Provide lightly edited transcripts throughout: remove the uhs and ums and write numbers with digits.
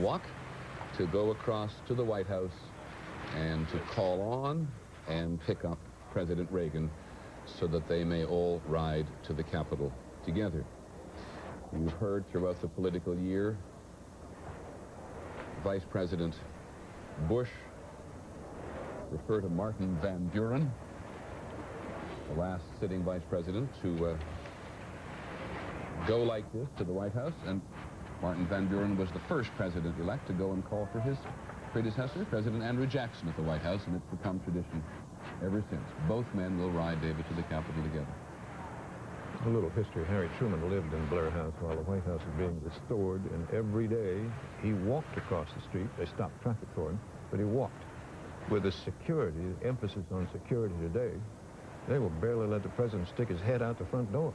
walk to go across to the White House and to call on and pick up President Reagan so that they may all ride to the Capitol together. You've heard throughout the political year Vice President Bush refer to Martin Van Buren, the last sitting vice president, to go like this to the White House. And Martin Van Buren was the first president-elect to go and call for his predecessor, President Andrew Jackson, at the White House, and it's become tradition ever since. Both men will ride, David, to the Capitol together. A little history. Harry Truman lived in Blair House while the White House was being restored, and every day he walked across the street. They stopped traffic for him, but he walked. With the security, the emphasis on security today, they will barely let the president stick his head out the front door.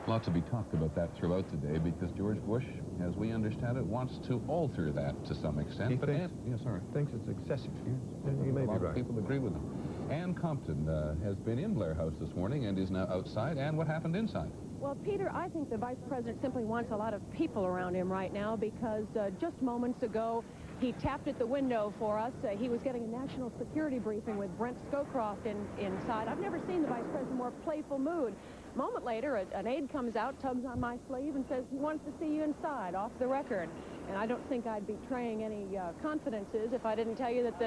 Lots to be talked about that throughout the day, because George Bush, as we understand it, wants to alter that to some extent. He thinks it's excessive. Yes. He may be right. A lot of people agree with him. Ann Compton has been in Blair House this morning and is now outside. And what happened inside? Well, Peter, I think the vice president simply wants a lot of people around him right now, because just moments ago, he tapped at the window for us. He was getting a national security briefing with Brent Scowcroft inside. I've never seen the vice president in a more playful mood. A moment later, an aide comes out, tugs on my sleeve, and says he wants to see you inside, off the record. And I don't think I'd be betraying any confidences if I didn't tell you that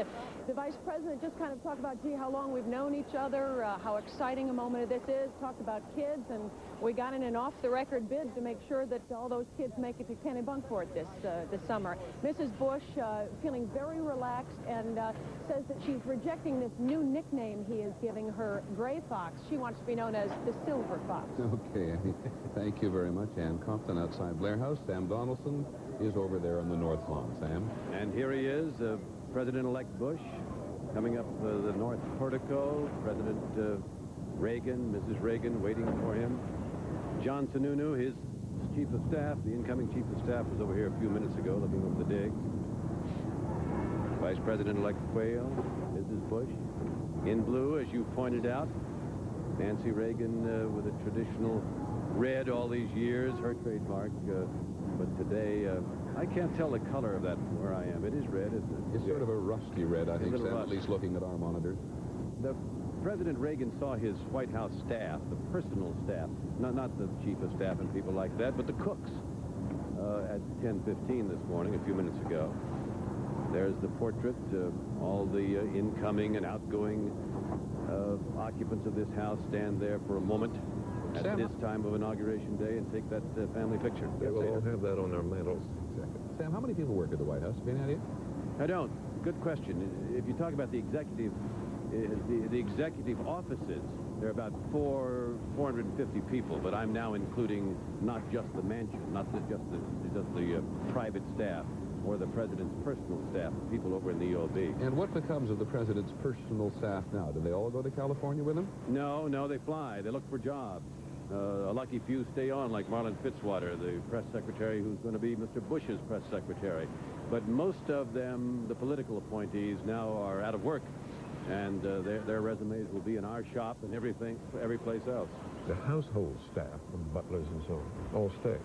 the vice president just kind of talked about, gee, how long we've known each other, how exciting a moment this is, talked about kids, and we got in an off-the-record bid to make sure that all those kids make it to Kennebunkport this summer. Mrs. Bush feeling very relaxed and says that she's rejecting this new nickname he is giving her, Gray Fox. She wants to be known as the Silver Fox. Okay, thank you very much, Ann Compton, outside Blair House. Sam Donaldson is over there on the north lawn. Sam? And here he is, President-elect Bush, coming up the north portico. President Reagan, Mrs. Reagan waiting for him. John Sununu, his chief of staff, the incoming chief of staff, was over here a few minutes ago looking over the digs. Vice President-elect Quayle, Mrs. Bush, in blue, as you pointed out. Nancy Reagan with a traditional red all these years, her trademark. But today, I can't tell the color of that from where I am. It is red, isn't it? It's sort of a rusty red, I think, Sam, at least looking at our monitors. President Reagan saw his White House staff, the personal staff, not the chief of staff and people like that, but the cooks at 10:15 this morning, a few minutes ago. There's the portrait, all the incoming and outgoing occupants of this house stand there for a moment at this time of Inauguration Day and take that family picture. They will all have that on their mantles. Exactly. Sam, how many people work at the White House? Have you any idea? I don't. Good question. If you talk about the executive, the executive offices, there are about 450 people, but I'm now including not just the mansion, not just the private staff, or the president's personal staff, people over in the EOB. And what becomes of the president's personal staff now? Do they all go to California with him? No, they fly. They look for jobs. A lucky few stay on, like Marlin Fitzwater, the press secretary who's going to be Mr. Bush's press secretary. But most of them, the political appointees, now are out of work, and their resumes will be in our shop and every place else. The household staff, the butlers and so on, all stay.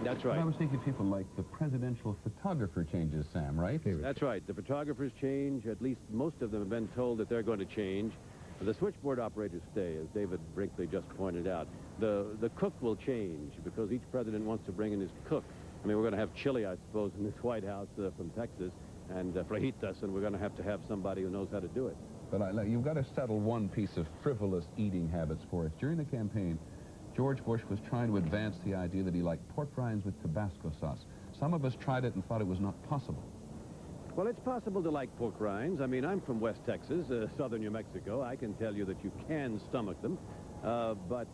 That's right. I was thinking people like the presidential photographer changes, Sam, right? That's right. The photographers change. At least most of them have been told that they're going to change. The switchboard operators stay, as David Brinkley just pointed out. The cook will change because each president wants to bring in his cook. I mean, we're going to have chili, I suppose, in this White House from Texas, and fajitas, and we're going to have somebody who knows how to do it. But you've got to settle one piece of frivolous eating habits for us. During the campaign, George Bush was trying to advance the idea that he liked pork rinds with Tabasco sauce. Some of us tried it and thought it was not possible. Well, it's possible to like pork rinds. I mean, I'm from West Texas, southern New Mexico. I can tell you that you can stomach them. But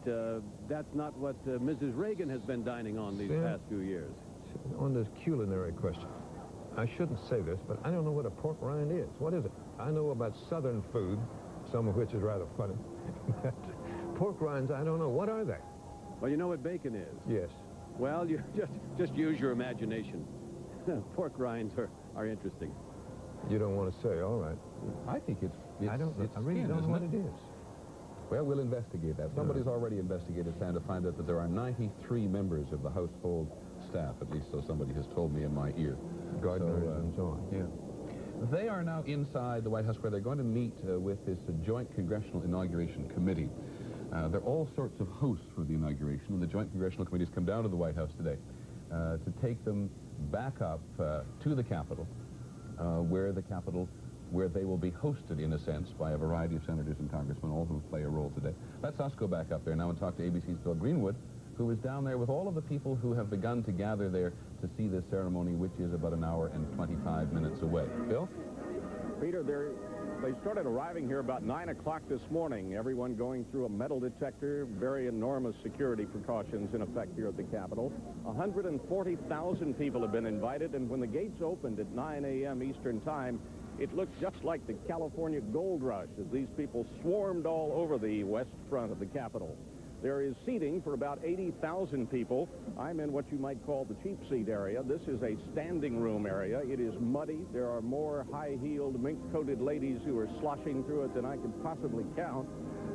that's not what Mrs. Reagan has been dining on these past few years. On this culinary question, I shouldn't say this, but I don't know what a pork rind is. What is it? I know about southern food, some of which is rather funny. Pork rinds, I don't know. What are they? Well, you know what bacon is? Yes. Well, you just use your imagination. Pork rinds are interesting. You don't want to say, all right. I think it's I really don't know what it is. Well, we'll investigate that. Somebody's already investigated, Sam, to find out that there are 93 members of the household staff, at least so somebody has told me in my ear. Gardeners and so on. Yeah. They are now inside the White House where they're going to meet with this Joint Congressional Inauguration Committee. There are all sorts of hosts for the inauguration, and the Joint Congressional Committees come down to the White House today to take them back up to the Capitol, where they will be hosted, in a sense, by a variety of senators and congressmen, all who play a role today. Let's us go back up there now and talk to ABC's Bill Greenwood, who is down there with all of the people who have begun to gather there to see this ceremony, which is about an hour and 25 minutes away. Bill? Peter, they started arriving here about 9 o'clock this morning, everyone going through a metal detector, very enormous security precautions in effect here at the Capitol. 140,000 people have been invited, and when the gates opened at 9 a.m. Eastern Time, it looked just like the California gold rush as these people swarmed all over the west front of the Capitol. There is seating for about 80,000 people. I'm in what you might call the cheap seat area. This is a standing room area. It is muddy. There are more high-heeled, mink-coated ladies who are sloshing through it than I could possibly count.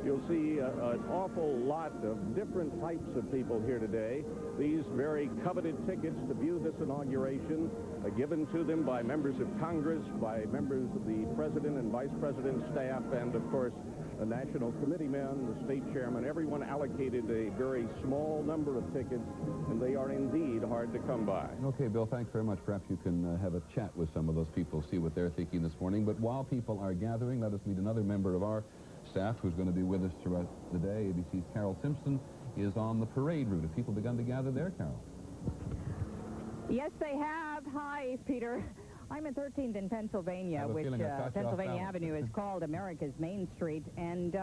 You'll see an awful lot of different types of people here today. These very coveted tickets to view this inauguration are given to them by members of Congress, by members of the President and Vice President's staff, and, of course, the national committeemen, the state chairman. Everyone allocated a very small number of tickets, and they are indeed hard to come by. Okay, Bill, thanks very much. Perhaps you can have a chat with some of those people, see what they're thinking this morning. But while people are gathering, let us meet another member of our staff who's going to be with us throughout the day. ABC's Carol Simpson is on the parade route. Have people begun to gather there, Carol? Yes, they have. Hi, Peter. I'm at 13th in Pennsylvania, which Pennsylvania Avenue is called America's Main Street, and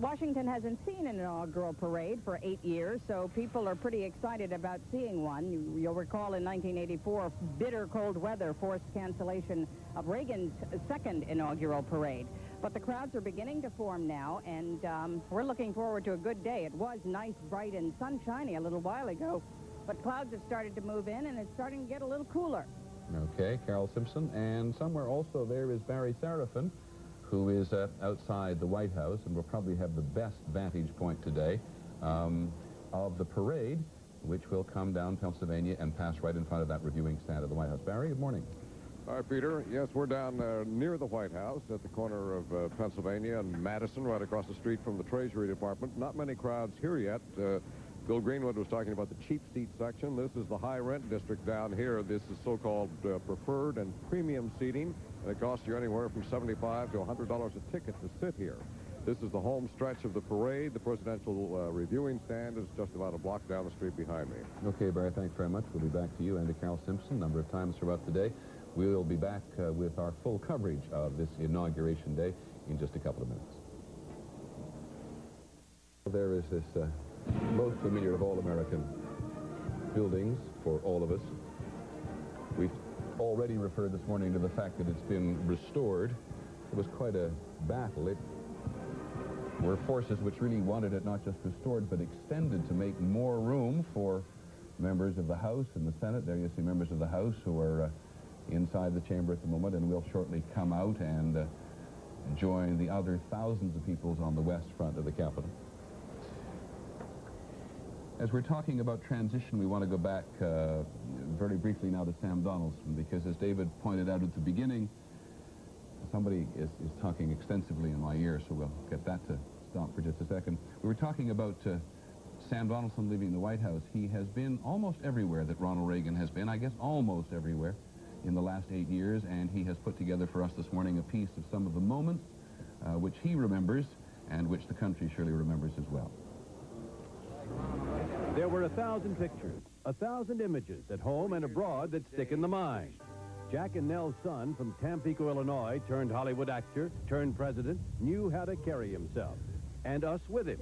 Washington hasn't seen an inaugural parade for 8 years, so people are pretty excited about seeing one. You'll recall in 1984, bitter cold weather forced cancellation of Reagan's second inaugural parade. But the crowds are beginning to form now, and we're looking forward to a good day. It was nice, bright, and sunshiny a little while ago, but clouds have started to move in, and it's starting to get a little cooler. Okay, Carol Simpson. And somewhere also there is Barry Serafin, who is outside the White House and will probably have the best vantage point today of the parade, which will come down Pennsylvania and pass right in front of that reviewing stand of the White House. Barry, good morning. Hi, Peter. Yes, we're down near the White House at the corner of Pennsylvania and Madison, right across the street from the Treasury Department. Not many crowds here yet. Bill Greenwood was talking about the cheap seat section. This is the high rent district down here. This is so-called preferred and premium seating, and it costs you anywhere from $75 to $100 a ticket to sit here. This is the home stretch of the parade. The presidential reviewing stand is just about a block down the street behind me. Okay, Barry, thanks very much. We'll be back to you and to Carol Simpson a number of times throughout the day. We'll be back with our full coverage of this inauguration day in just a couple of minutes. There is this most familiar of all American buildings for all of us. We've already referred this morning to the fact that it's been restored. It was quite a battle. It were forces which really wanted it not just restored but extended to make more room for members of the House and the Senate. There you see members of the House who are inside the chamber at the moment, and will shortly come out and join the other thousands of people on the west front of the Capitol. As we're talking about transition, we want to go back very briefly now to Sam Donaldson, because as David pointed out at the beginning, somebody is talking extensively in my ear, so we'll get that to stop for just a second. We were talking about Sam Donaldson leaving the White House. He has been almost everywhere that Ronald Reagan has been, I guess almost everywhere in the last 8 years, and he has put together for us this morning a piece of some of the moments which he remembers and which the country surely remembers as well. There were 1,000 pictures, 1,000 images at home and abroad that stick in the mind. Jack and Nell's son from Tampico, Illinois, turned Hollywood actor, turned president, knew how to carry himself, and us with him.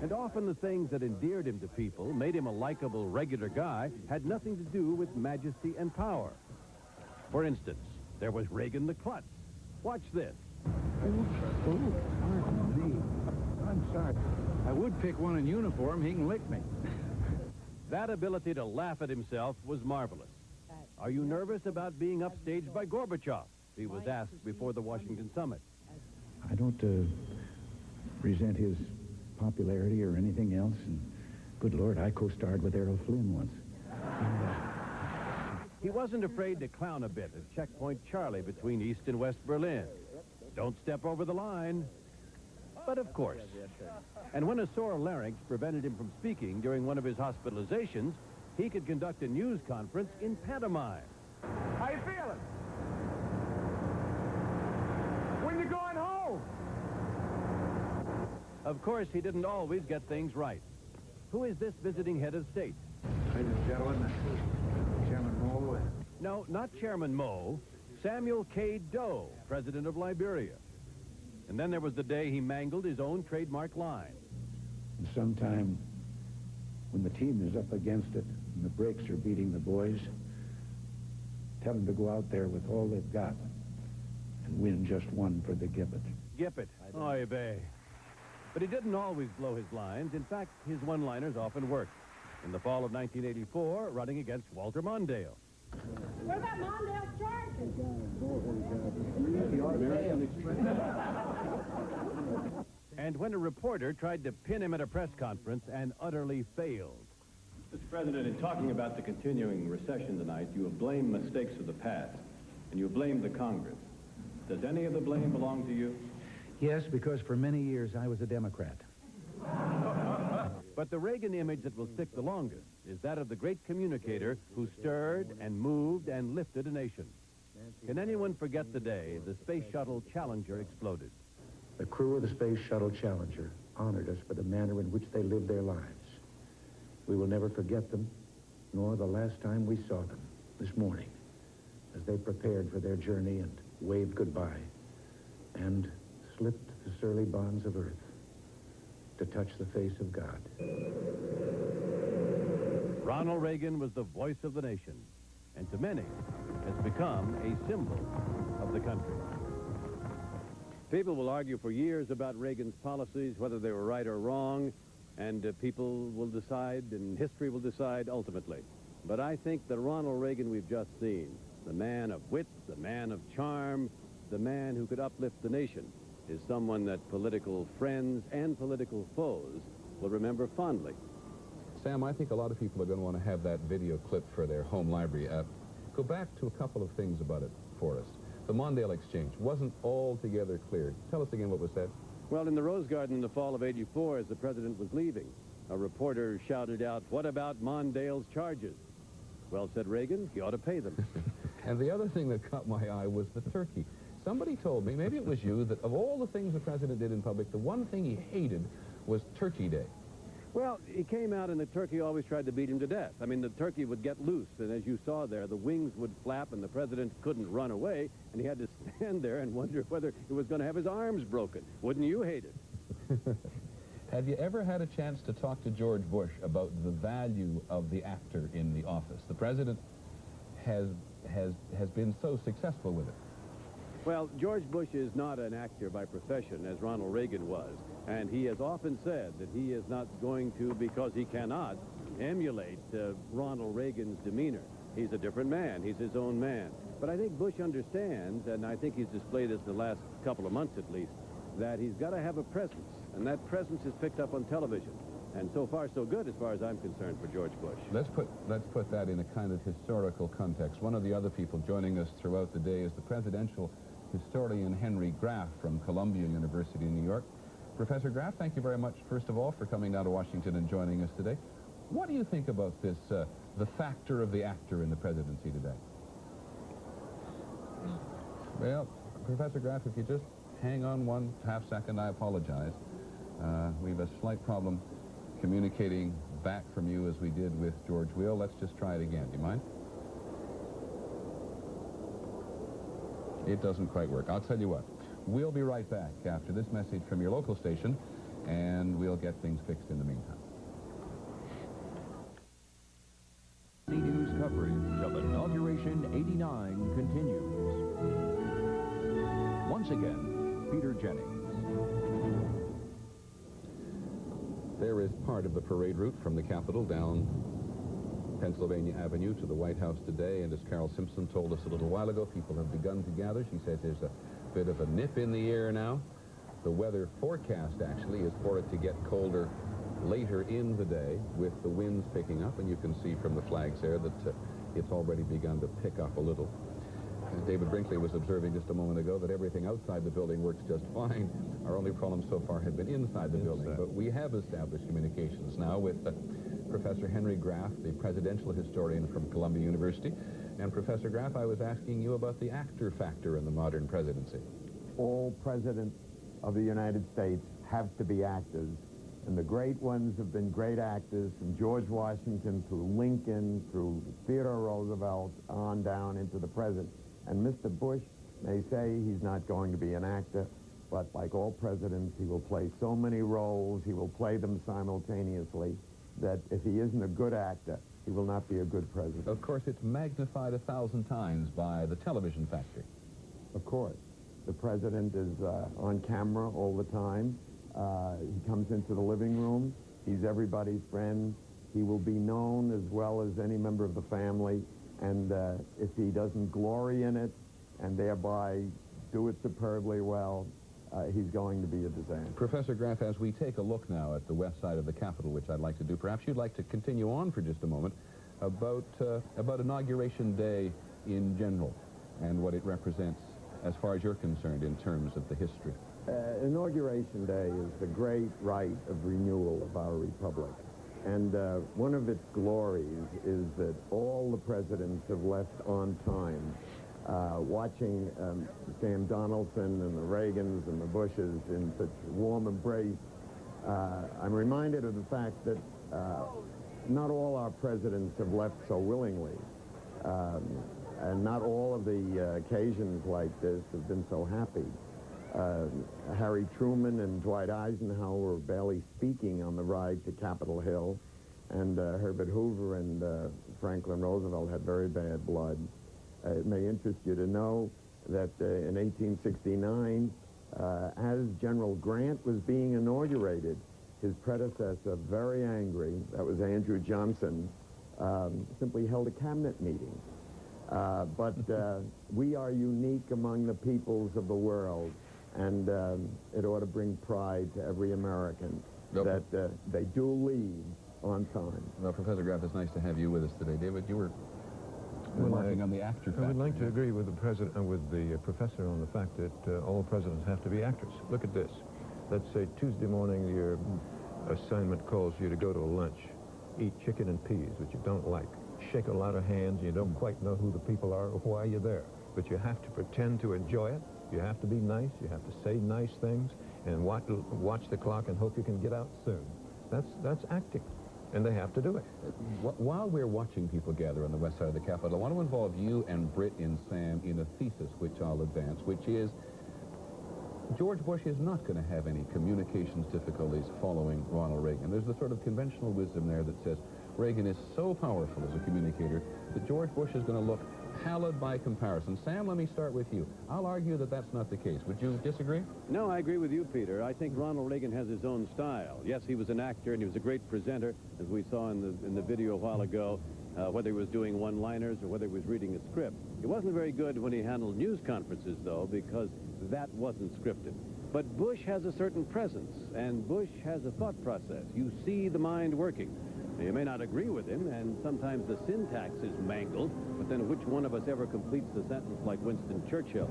And often the things that endeared him to people, made him a likable, regular guy, had nothing to do with majesty and power. For instance, there was Reagan the Klutz. Watch this. Pardon me. I'm sorry. I would pick one in uniform. He can lick me. That ability to laugh at himself was marvelous. Are you nervous about being upstaged by Gorbachev? He was asked before the Washington summit. I don't resent his popularity or anything else. And good Lord, I co-starred with Errol Flynn once. He wasn't afraid to clown a bit at Checkpoint Charlie between East and West Berlin. Don't step over the line. But of course. And when a sore larynx prevented him from speaking during one of his hospitalizations, he could conduct a news conference in pantomime. How you feeling? When you going home? Of course, he didn't always get things right. Who is this visiting head of state? Ladies and gentlemen, Chairman Moe. No, not Chairman Moe. Samuel K. Doe, president of Liberia. And then there was the day he mangled his own trademark line. And sometime when the team is up against it and the brakes are beating the boys, tell them to go out there with all they've got and win just one for the Gibbet. Gibbet. Oy vey. But he didn't always blow his lines. In fact, his one-liners often worked. In the fall of 1984, running against Walter Mondale. What about Mondale's charges? And when a reporter tried to pin him at a press conference and utterly failed. Mr. President, in talking about the continuing recession tonight, you have blamed mistakes of the past, and you have blamed the Congress. Does any of the blame belong to you? Yes, because for many years I was a Democrat. But the Reagan image that will stick the longest is that of the great communicator who stirred and moved and lifted a nation. Can anyone forget the day the Space Shuttle Challenger exploded? The crew of the Space Shuttle Challenger honored us for the manner in which they lived their lives. We will never forget them, nor the last time we saw them, this morning, as they prepared for their journey and waved goodbye, and slipped the surly bonds of earth to touch the face of God. Ronald Reagan was the voice of the nation, and to many has become a symbol of the country. People will argue for years about Reagan's policies, whether they were right or wrong, and people will decide, and history will decide ultimately. But I think the Ronald Reagan we've just seen, the man of wit, the man of charm, the man who could uplift the nation, is someone that political friends and political foes will remember fondly. Sam, I think a lot of people are going to want to have that video clip for their home library. Go back to a couple of things about it for us. The Mondale exchange wasn't altogether clear. Tell us again what was said. Well, in the Rose Garden in the fall of '84, as the president was leaving, a reporter shouted out, "What about Mondale's charges?" Well, said Reagan, he ought to pay them. And the other thing that caught my eye was the turkey. Somebody told me, maybe it was you, that of all the things the president did in public, the one thing he hated was Turkey Day. Well, he came out and the turkey always tried to beat him to death. I mean, the turkey would get loose, and as you saw there, the wings would flap, and the president couldn't run away, and he had to stand there and wonder whether he was going to have his arms broken. Wouldn't you hate it? Have you ever had a chance to talk to George Bush about the value of the actor in the office? The president has been so successful with it. Well, George Bush is not an actor by profession, as Ronald Reagan was. And he has often said that he is not going to, because he cannot, emulate Ronald Reagan's demeanor. He's a different man. He's his own man. But I think Bush understands, and I think he's displayed this in the last couple of months at least, that he's got to have a presence. And that presence is picked up on television. And so far, so good as far as I'm concerned for George Bush. Let's put that in a kind of historical context. One of the other people joining us throughout the day is the presidential historian Henry Graff from Columbia University in New York. Professor Graff, thank you very much, first of all, for coming down to Washington and joining us today. What do you think about this, the factor of the actor in the presidency today? Well, Professor Graff, if you just hang on 1/2 second, I apologize. We have a slight problem communicating back from you as we did with George Will. Let's just try it again. Do you mind? It doesn't quite work. I'll tell you what. We'll be right back after this message from your local station, and we'll get things fixed in the meantime. News coverage of Inauguration 89 continues. Once again, Peter Jennings. There is part of the parade route from the Capitol down Pennsylvania Avenue to the White House today, and as Carol Simpson told us a little while ago, people have begun to gather. She says there's a bit of a nip in the air now. The weather forecast actually is for it to get colder later in the day with the winds picking up, and you can see from the flags there that it's already begun to pick up a little. David Brinkley was observing just a moment ago that everything outside the building works just fine. Our only problems so far have been inside the building, but we have established communications now with Professor Henry Graff, the presidential historian from Columbia University. And Professor Graff, I was asking you about the actor factor in the modern presidency. All presidents of the United States have to be actors, and the great ones have been great actors, from George Washington through Lincoln, through Theodore Roosevelt, on down into the present. And Mr. Bush may say he's not going to be an actor, but like all presidents, he will play so many roles, he will play them simultaneously, that if he isn't a good actor, he will not be a good president. Of course, it's magnified 1,000 times by the television factor. Of course. The president is on camera all the time. He comes into the living room. He's everybody's friend. He will be known as well as any member of the family. And if he doesn't glory in it and thereby do it superbly well, he's going to be a disaster. Professor Graff, as we take a look now at the west side of the Capitol, which I'd like to do, perhaps you'd like to continue on for just a moment about Inauguration Day in general and what it represents as far as you're concerned in terms of the history. Inauguration Day is the great rite of renewal of our republic. And one of its glories is that all the presidents have left on time. Watching Sam Donaldson and the Reagans and the Bushes in such warm embrace, I'm reminded of the fact that not all our presidents have left so willingly. And not all of the occasions like this have been so happy. Harry Truman and Dwight Eisenhower were barely speaking on the ride to Capitol Hill, and Herbert Hoover and Franklin Roosevelt had very bad blood. It may interest you to know that in 1869, as General Grant was being inaugurated, his predecessor, very angry, that was Andrew Johnson, simply held a cabinet meeting. But we are unique among the peoples of the world, and it ought to bring pride to every American that they do leave on time. Well, Professor Graff, it's nice to have you with us today. David, you were remarking on the actor factor. I would like to agree with the professor on the fact that all presidents have to be actors. Look at this. Let's say Tuesday morning your assignment calls you to go to a lunch, eat chicken and peas, which you don't like. Shake a lot of hands, you don't quite know who the people are or why you're there. But you have to pretend to enjoy it. You have to be nice. You have to say nice things and watch the clock and hope you can get out soon. That's acting, and they have to do it. While we're watching people gather on the west side of the Capitol, I want to involve you and Britt and Sam in a thesis which I'll advance, which is George Bush is not going to have any communications difficulties following Ronald Reagan. There's the sort of conventional wisdom there that says Reagan is so powerful as a communicator that George Bush is going to look pallid by comparison. Sam, let me start with you. I'll argue that that's not the case. Would you disagree? No, I agree with you, Peter. I think Ronald Reagan has his own style. Yes, he was an actor, and he was a great presenter, as we saw in the video a while ago, whether he was doing one-liners or whether he was reading a script. He wasn't very good when he handled news conferences, though, because that wasn't scripted. But Bush has a certain presence, and Bush has a thought process. You see the mind working. You may not agree with him, and sometimes the syntax is mangled, but then which one of us ever completes the sentence like Winston Churchill?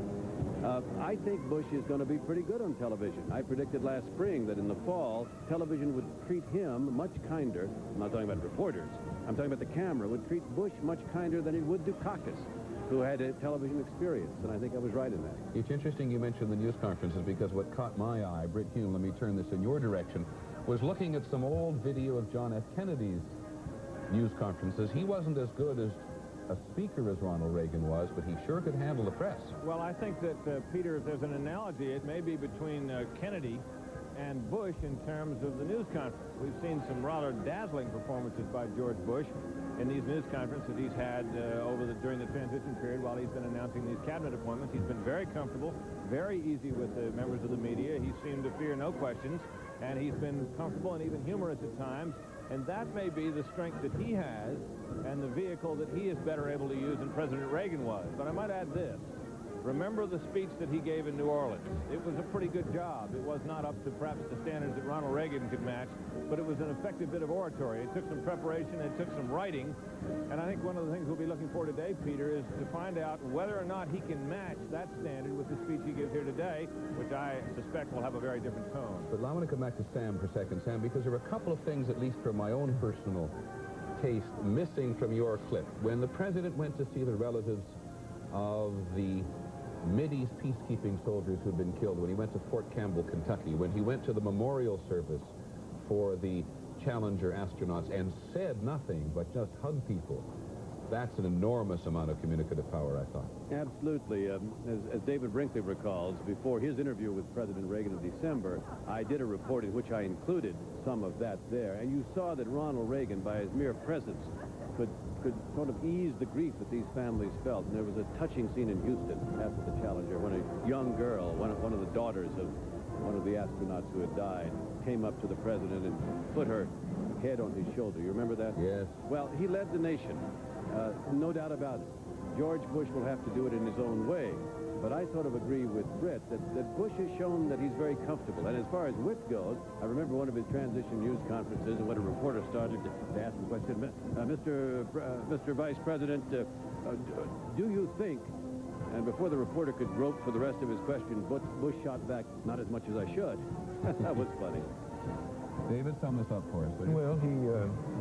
I think Bush is going to be pretty good on television. I predicted last spring that in the fall, television would treat him much kinder. I'm not talking about reporters. I'm talking about the camera would treat Bush much kinder than it would Dukakis, who had a television experience, and I think I was right in that. It's interesting you mentioned the news conferences, because what caught my eye, Britt Hume, let me turn this in your direction, was looking at some old video of John F. Kennedy's news conferences. He wasn't as good as a speaker as Ronald Reagan was, but he sure could handle the press. Well, I think that, Peter, if there's an analogy, it may be between Kennedy and Bush in terms of the news conference. We've seen some rather dazzling performances by George Bush in these news conferences that he's had during the transition period while he's been announcing these cabinet appointments. He's been very comfortable, very easy with the members of the media. He seemed to fear no questions, and he's been comfortable and even humorous at times. And that may be the strength that he has and the vehicle that he is better able to use than President Reagan was. But I might add this. remember the speech that he gave in New Orleans. It was a pretty good job. It was not up to perhaps the standards that Ronald Reagan could match, but it was an effective bit of oratory. It took some preparation, it took some writing, and I think one of the things we'll be looking for today, Peter, is to find out whether or not he can match that standard with the speech he gives here today, which I suspect will have a very different tone. But I want to come back to Sam for a second, Sam, because there were a couple of things, at least from my own personal taste, missing from your clip. When the president went to see the relatives of the Mideast peacekeeping soldiers who'd been killed, when he went to Fort Campbell, Kentucky, when he went to the memorial service for the Challenger astronauts and said nothing but just hugged people, that's an enormous amount of communicative power, I thought. Absolutely. As David Brinkley recalls, before his interview with President Reagan in December, I did a report in which I included some of that there. And you saw that Ronald Reagan, by his mere presence, could sort of ease the grief that these families felt. And there was a touching scene in Houston after the Challenger when a young girl, one of the daughters of one of the astronauts who had died, came up to the president and put her head on his shoulder. You remember that? Yes. Well, he led the nation. No doubt about it. George Bush will have to do it in his own way. But I sort of agree with Brett that Bush has shown that he's very comfortable. And as far as wit goes, I remember one of his transition news conferences and when a reporter started to ask the question, Mr. Vice President, do you think, and before the reporter could grope for the rest of his question, Bush shot back, not as much as I should. That was funny. David, sum this up for us, please. Well,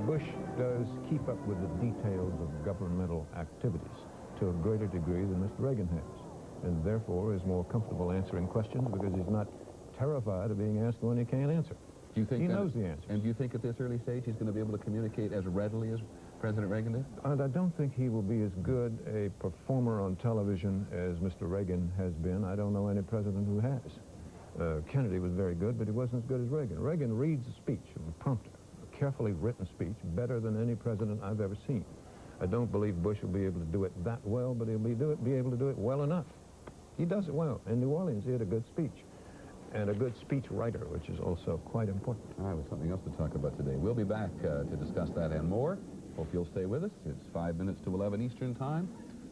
Bush does keep up with the details of governmental activities to a greater degree than Mr. Reagan has, and therefore is more comfortable answering questions because he's not terrified of being asked one he can't answer. Do you think he knows the answer? And do you think at this early stage he's going to be able to communicate as readily as President Reagan did? And I don't think he will be as good a performer on television as Mr. Reagan has been. I don't know any president who has. Kennedy was very good, but he wasn't as good as Reagan. Reagan reads a speech, a prompter, a carefully written speech, better than any president I've ever seen. I don't believe Bush will be able to do it that well, but he'll be able to do it well enough. He does it well. In New Orleans, he had a good speech, and a good speech writer, which is also quite important. All right, with something else to talk about today. We'll be back to discuss that and more. Hope you'll stay with us. It's 5 minutes to 11 Eastern Time.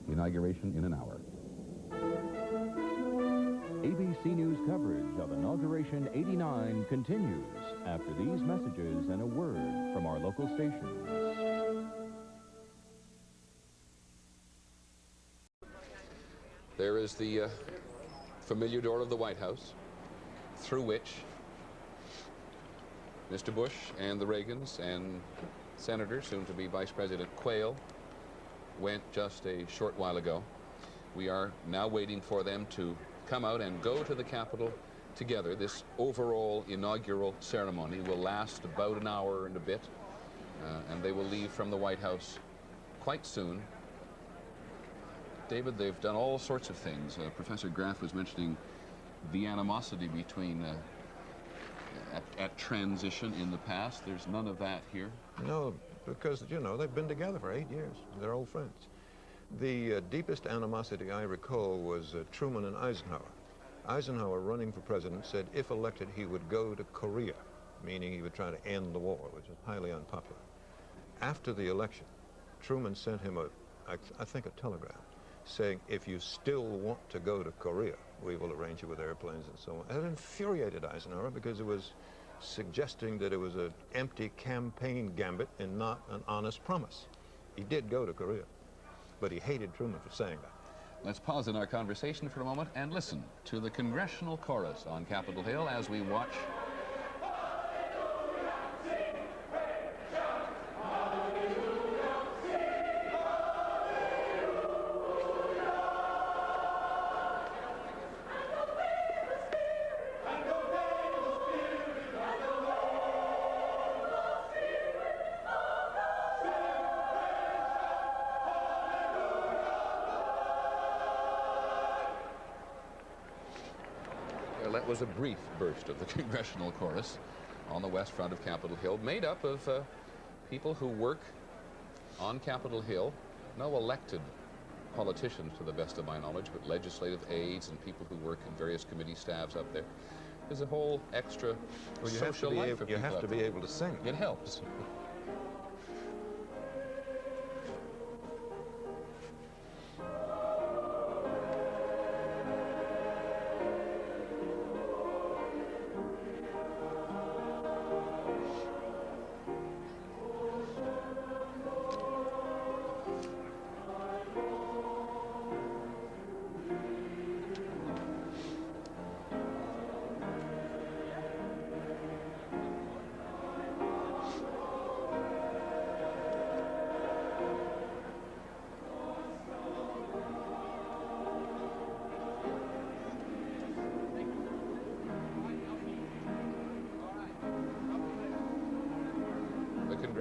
The inauguration in an hour. ABC News coverage of Inauguration 89 continues after these messages and a word from our local stations. There is the familiar door of the White House, through which Mr. Bush and the Reagans and Senator, soon to be Vice President Quayle, went just a short while ago. We are now waiting for them to come out and go to the Capitol together. This overall inaugural ceremony will last about an hour and a bit, and they will leave from the White House quite soon. David, they've done all sorts of things. Professor Graff was mentioning the animosity between at transition in the past. There's none of that here. No, because, you know, they've been together for 8 years. They're old friends. The deepest animosity I recall was Truman and Eisenhower. Eisenhower, running for president, said if elected he would go to Korea, meaning he would try to end the war, which was highly unpopular. After the election, Truman sent him I think a telegram saying, if you still want to go to Korea, we will arrange you with airplanes and so on. It infuriated Eisenhower because it was suggesting that it was an empty campaign gambit and not an honest promise. He did go to Korea, but he hated Truman for saying that. Let's pause in our conversation for a moment and listen to the congressional chorus on Capitol Hill as we watch that was a brief burst of the congressional chorus on the west front of Capitol Hill, made up of people who work on Capitol Hill, no elected politicians to the best of my knowledge, but legislative aides and people who work in various committee staffs up there. There's a whole extra social life for people. You have to be able to sing. It helps.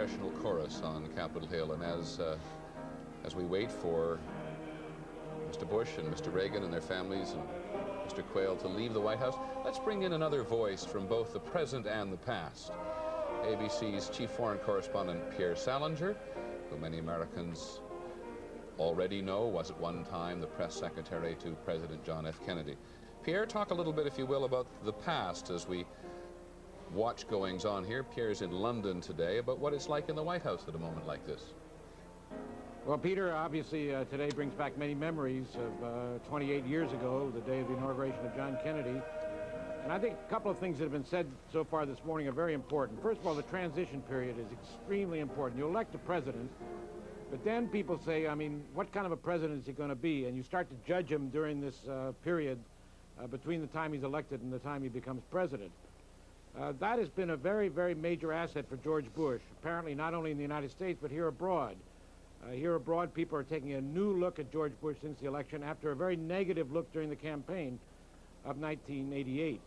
congressional chorus on Capitol Hill, and as we wait for Mr. Bush and Mr. Reagan and their families and Mr. Quayle to leave the White House, let's bring in another voice from both the present and the past. ABC's chief foreign correspondent, Pierre Salinger, who many Americans already know was at one time the press secretary to President John F. Kennedy. Pierre, talk a little bit, if you will, about the past as we watch goings-on here. Pierre's in London today, about what it's like in the White House at a moment like this. Well, Peter, obviously today brings back many memories of 28 years ago, the day of the inauguration of John Kennedy. And I think a couple of things that have been said so far this morning are very important. First of all, the transition period is extremely important. You elect a president, but then people say, I mean, what kind of a president is he going to be? And you start to judge him during this period between the time he's elected and the time he becomes president. That has been a very, very major asset for George Bush, apparently not only in the United States, but here abroad. Here abroad, people are taking a new look at George Bush since the election after a very negative look during the campaign of 1988.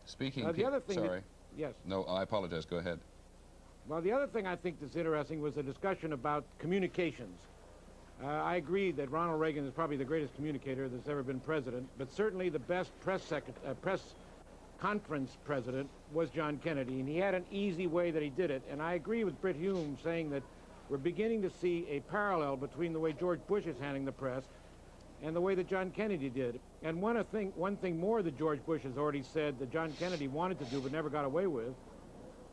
Speaking the other thing sorry. Yes. No, I apologize. Go ahead. Well, the other thing I think that's interesting was the discussion about communications. I agree that Ronald Reagan is probably the greatest communicator that's ever been president, but certainly the best press conference president was John Kennedy, and he had an easy way that he did it. And I agree with Brit Hume saying that we're beginning to see a parallel between the way George Bush is handling the press and the way that John Kennedy did. And one thing more that George Bush has already said that John Kennedy wanted to do but never got away with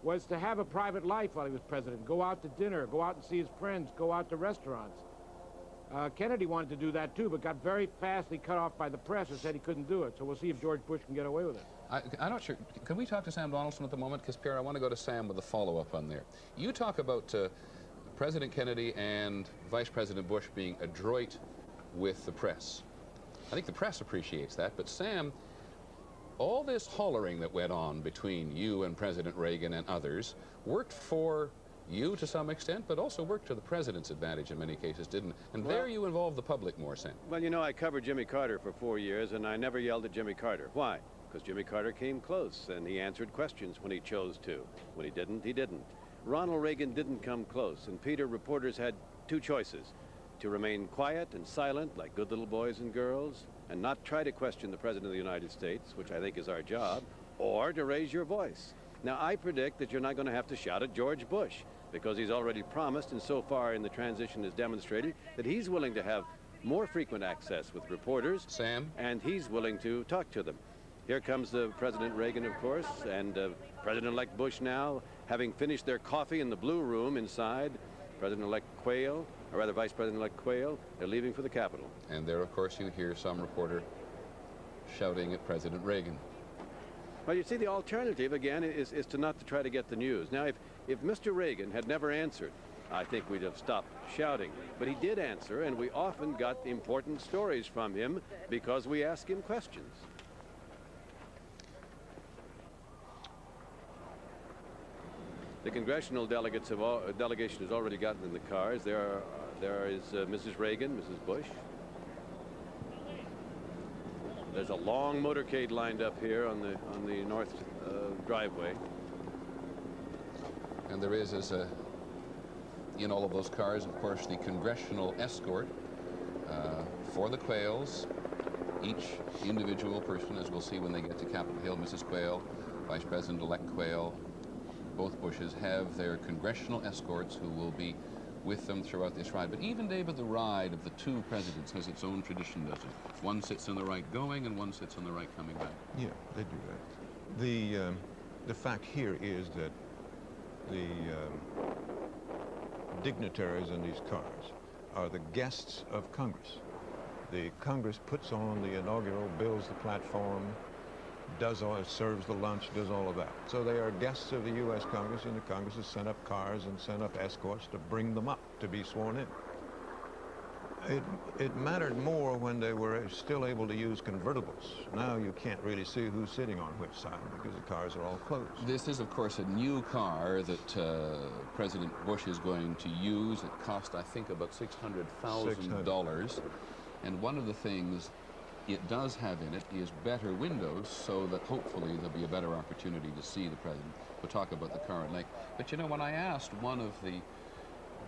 was to have a private life while he was president, go out to dinner, go out and see his friends, go out to restaurants. Kennedy wanted to do that too, but got very fastly cut off by the press and said he couldn't do it. So we'll see if George Bush can get away with it. I'm not sure. Can we talk to Sam Donaldson at the moment? Because, Pierre, I want to go to Sam with a follow-up on there. You talk about President Kennedy and Vice President Bush being adroit with the press. I think the press appreciates that, but Sam, all this hollering that went on between you and President Reagan and others worked for you to some extent, but also worked to the president's advantage in many cases, didn't it? And there you involved the public more, Sam. Well, you know, I covered Jimmy Carter for 4 years, and I never yelled at Jimmy Carter. Why? Because Jimmy Carter came close, and he answered questions when he chose to. When he didn't, he didn't. Ronald Reagan didn't come close, and Peter, reporters had two choices: to remain quiet and silent like good little boys and girls and not try to question the President of the United States, which I think is our job, or to raise your voice. Now, I predict that you're not going to have to shout at George Bush, because he's already promised, and so far in the transition has demonstrated, that he's willing to have more frequent access with reporters. Sam? And he's willing to talk to them. Here comes President Reagan, of course, and President-elect Bush now, having finished their coffee in the Blue Room inside. President-elect Quayle, or rather Vice President-elect Quayle, they're leaving for the Capitol. And there, of course, you hear some reporter shouting at President Reagan. Well, you see, the alternative, again, is to not to try to get the news. Now, if Mr. Reagan had never answered, I think we'd have stopped shouting. But he did answer, and we often got important stories from him because we asked him questions. The congressional delegation has already gotten in the cars. There is Mrs. Reagan, Mrs. Bush. There's a long motorcade lined up here on the north driveway. And there is, in all of those cars, of course, the congressional escort for the Quayles. Each individual person, as we'll see when they get to Capitol Hill, Mrs. Quayle, Vice President-elect Quayle, both Bushes have their congressional escorts who will be with them throughout this ride. But even, David, the ride of the two presidents has its own tradition, doesn't it? One sits on the right going and one sits on the right coming back. Yeah, they do that. The fact here is that the dignitaries in these cars are the guests of Congress. The Congress puts on the inaugural, builds the platform, serves the lunch, does all of that. So they are guests of the U.S. Congress, and the Congress has sent up cars and sent up escorts to bring them up to be sworn in. It mattered more when they were still able to use convertibles. Now you can't really see who's sitting on which side because the cars are all closed. This is, of course, a new car that President Bush is going to use. It cost, I think, about $600,000. And one of the things it does have in it is better windows, so that hopefully there'll be a better opportunity to see the president. We'll talk about the current lake. But you know, when I asked one of the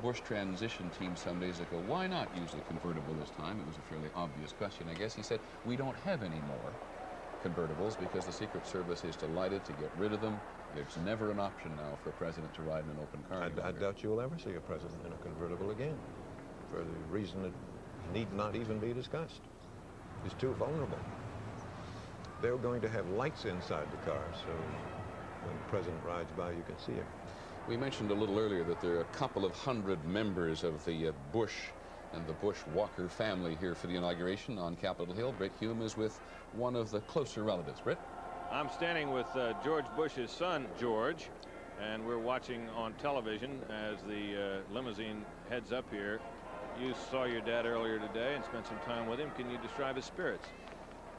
Bush transition team some days ago, why not use the convertible this time? It was a fairly obvious question, I guess. He said, we don't have any more convertibles because the Secret Service is delighted to get rid of them. There's never an option now for a president to ride in an open car. I doubt you will ever see a president in a convertible again, for the reason it need not even be discussed. It's too vulnerable. They're going to have lights inside the car, so when the president rides by, you can see him. We mentioned a little earlier that there are a couple of hundred members of the Bush and the Bush-Walker family here for the inauguration on Capitol Hill. Britt Hume is with one of the closer relatives. Britt? I'm standing with George Bush's son, George, and we're watching on television as the limousine heads up here. You saw your dad earlier today and spent some time with him. Can you describe his spirits?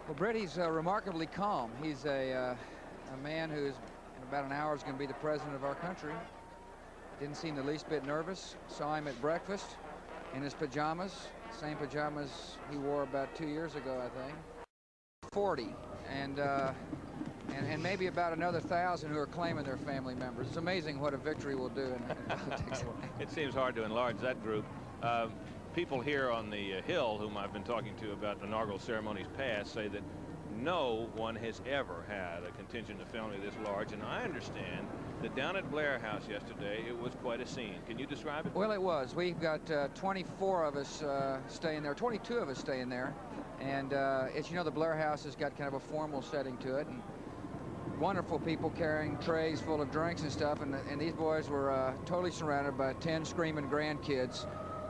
Well, Britt, he's remarkably calm. He's a man who's in about an hour is going to be the president of our country. Didn't seem the least bit nervous. Saw him at breakfast in his pajamas, same pajamas he wore about 2 years ago, I think. 40, and maybe about another 1,000 who are claiming they're family members. It's amazing what a victory will do in politics. It seems hard to enlarge that group. People here on the Hill, whom I've been talking to about inaugural ceremonies past, say that no one has ever had a contingent of family this large, and I understand that down at Blair House yesterday, it was quite a scene. Can you describe it? Well, it was. We've got 24 of us staying there, 22 of us staying there, and as you know, the Blair House has got kind of a formal setting to it, and wonderful people carrying trays full of drinks and stuff, and these boys were totally surrounded by 10 screaming grandkids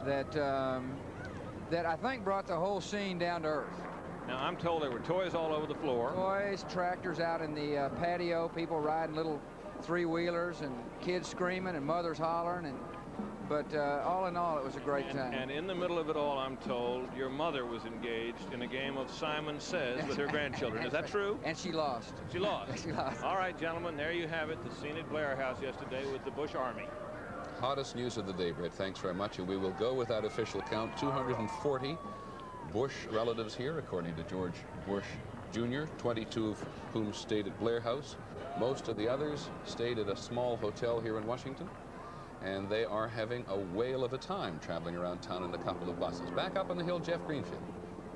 that I think brought the whole scene down to earth. Now, I'm told there were toys all over the floor. Toys, tractors out in the patio, people riding little three-wheelers, and kids screaming and mothers hollering. But all in all, it was a great time. And in the middle of it all, I'm told, your mother was engaged in a game of Simon Says with her grandchildren. Is that true? And she lost. She lost? She lost. All right, gentlemen, there you have it, the scene at Blair House yesterday with the Bush Army. Hottest news of the day, Britt. Thanks very much. And we will go with that official count. 240 Bush relatives here, according to George Bush Jr., 22 of whom stayed at Blair House. Most of the others stayed at a small hotel here in Washington, and they are having a whale of a time traveling around town in a couple of buses. Back up on the Hill, Jeff Greenfield.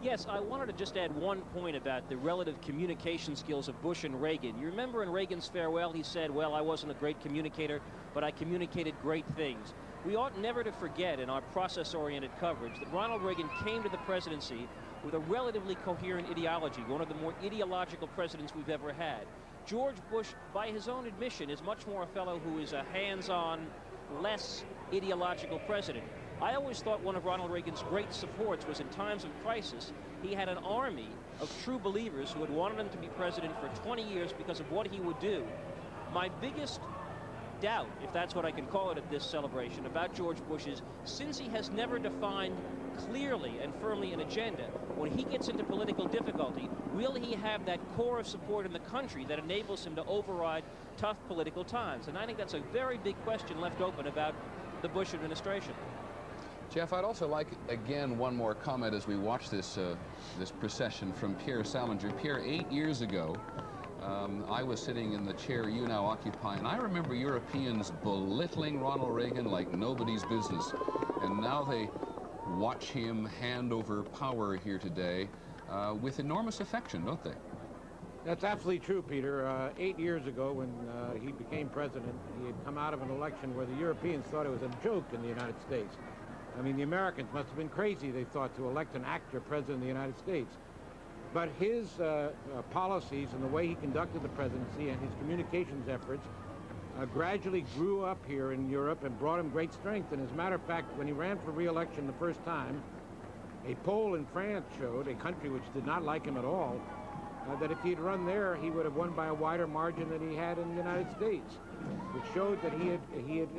Yes, I wanted to just add one point about the relative communication skills of Bush and Reagan. You remember in Reagan's farewell, he said, well, I wasn't a great communicator, but I communicated great things. We ought never to forget in our process-oriented coverage that Ronald Reagan came to the presidency with a relatively coherent ideology, one of the more ideological presidents we've ever had. George Bush, by his own admission, is much more a fellow who is a hands-on, less ideological president. I always thought one of Ronald Reagan's great supports was in times of crisis, he had an army of true believers who had wanted him to be president for 20 years because of what he would do. My biggest doubt, if that's what I can call it at this celebration, about George Bush is, since he has never defined clearly and firmly an agenda, when he gets into political difficulty, will he have that core of support in the country that enables him to override tough political times? And I think that's a very big question left open about the Bush administration. Jeff, I'd also like, again, one more comment as we watch this this procession from Pierre Salinger. Pierre, 8 years ago, I was sitting in the chair you now occupy, and I remember Europeans belittling Ronald Reagan like nobody's business. And now they watch him hand over power here today with enormous affection, don't they? That's absolutely true, Peter. 8 years ago, when he became president, he had come out of an election where the Europeans thought it was a joke in the United States. I mean, the Americans must have been crazy, they thought, to elect an actor president of the United States. But his policies and the way he conducted the presidency and his communications efforts gradually grew up here in Europe and brought him great strength. And as a matter of fact, when he ran for re-election the first time, a poll in France showed, a country which did not like him at all, that if he had run there, he would have won by a wider margin than he had in the United States, which showed that he had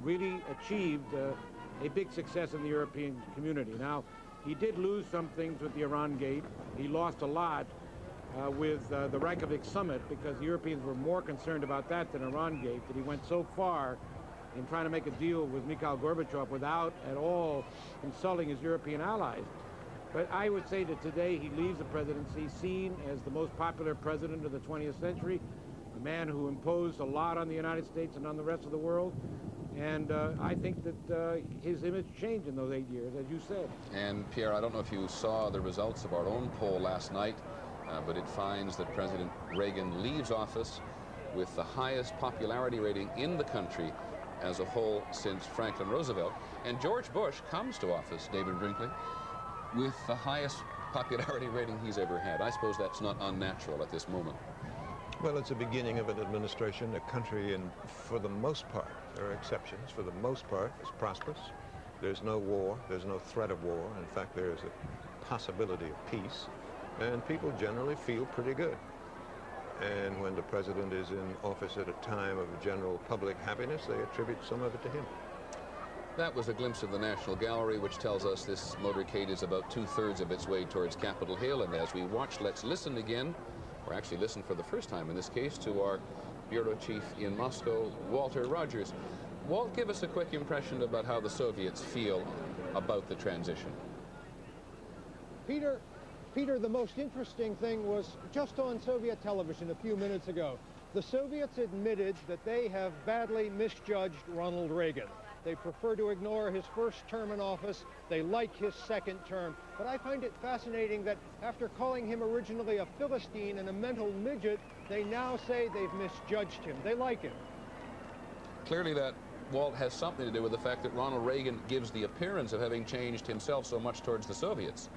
really achieved a big success in the European community. Now, he did lose some things with the Iran Gate. He lost a lot with the Reykjavik summit because the Europeans were more concerned about that than Iran Gate, that he went so far in trying to make a deal with Mikhail Gorbachev without at all consulting his European allies. But I would say that today he leaves the presidency seen as the most popular president of the 20th century, a man who imposed a lot on the United States and on the rest of the world. And I think that his image changed in those 8 years, as you said. And, Pierre, I don't know if you saw the results of our own poll last night, but it finds that President Reagan leaves office with the highest popularity rating in the country as a whole since Franklin Roosevelt. And George Bush comes to office, David Brinkley, with the highest popularity rating he's ever had. I suppose that's not unnatural at this moment. Well, it's the beginning of an administration, a country, and for the most part, there are exceptions, for the most part, is prosperous. There's no war, there's no threat of war. In fact, there's a possibility of peace, and people generally feel pretty good. And when the president is in office at a time of general public happiness, they attribute some of it to him. That was a glimpse of the National Gallery, which tells us this motorcade is about 2/3 of its way towards Capitol Hill. And as we watch, let's listen again, or actually listen for the first time in this case, to our bureau chief in Moscow, Walter Rogers. Walt, give us a quick impression about how the Soviets feel about the transition. Peter, the most interesting thing was just on Soviet television a few minutes ago. The Soviets admitted that they have badly misjudged Ronald Reagan. They prefer to ignore his first term in office. They like his second term. But I find it fascinating that after calling him originally a Philistine and a mental midget, they now say they've misjudged him. They like him. Clearly that, Walt, has something to do with the fact that Ronald Reagan gives the appearance of having changed himself so much towards the Soviets.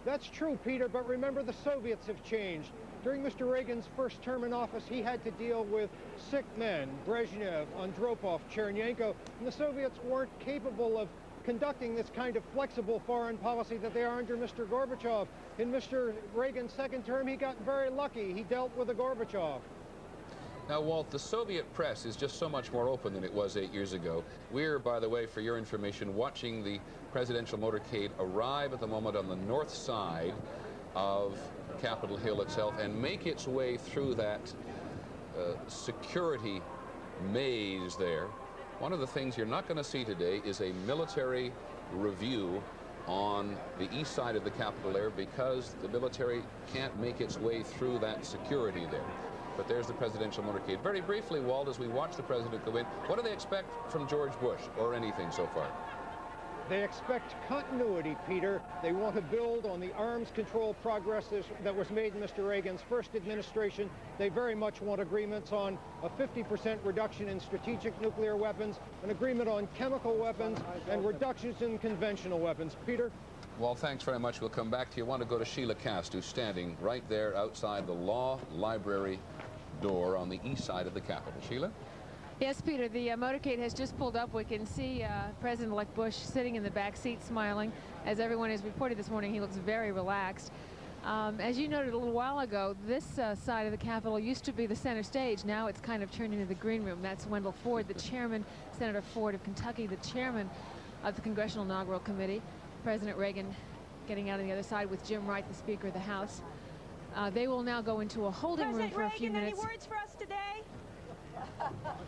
That's true, Peter, but remember, the Soviets have changed. During Mr. Reagan's first term in office, he had to deal with sick men, Brezhnev, Andropov, Chernyenko, and the Soviets weren't capable of conducting this kind of flexible foreign policy that they are under Mr. Gorbachev. In Mr. Reagan's second term, he got very lucky. He dealt with the Gorbachev. Now, Walt, the Soviet press is just so much more open than it was 8 years ago. We're, by the way, for your information, watching the presidential motorcade arrive at the moment on the north side of Capitol Hill itself and make its way through that security maze there. One of the things you're not going to see today is a military review on the east side of the Capitol there because the military can't make its way through that security there. But there's the presidential motorcade. Very briefly, Walt, as we watch the president go in, what do they expect from George Bush, or anything so far? They expect continuity, Peter. They want to build on the arms control progress that was made in Mr. Reagan's first administration. They very much want agreements on a 50% reduction in strategic nuclear weapons, an agreement on chemical weapons, and reductions in conventional weapons. Peter? Well, thanks very much. We'll come back to you. I want to go to Sheila Cast, who's standing right there outside the Law Library door on the east side of the Capitol. Sheila? Yes, Peter, the motorcade has just pulled up. We can see President-elect Bush sitting in the back seat smiling. As everyone has reported this morning, he looks very relaxed. As you noted a little while ago, this side of the Capitol used to be the center stage. Now it's kind of turned into the green room. That's Wendell Ford, the chairman, Senator Ford of Kentucky, the chairman of the Congressional Inaugural Committee. President Reagan getting out on the other side with Jim Wright, the Speaker of the House. They will now go into a holding room for a few minutes. Any words for us today?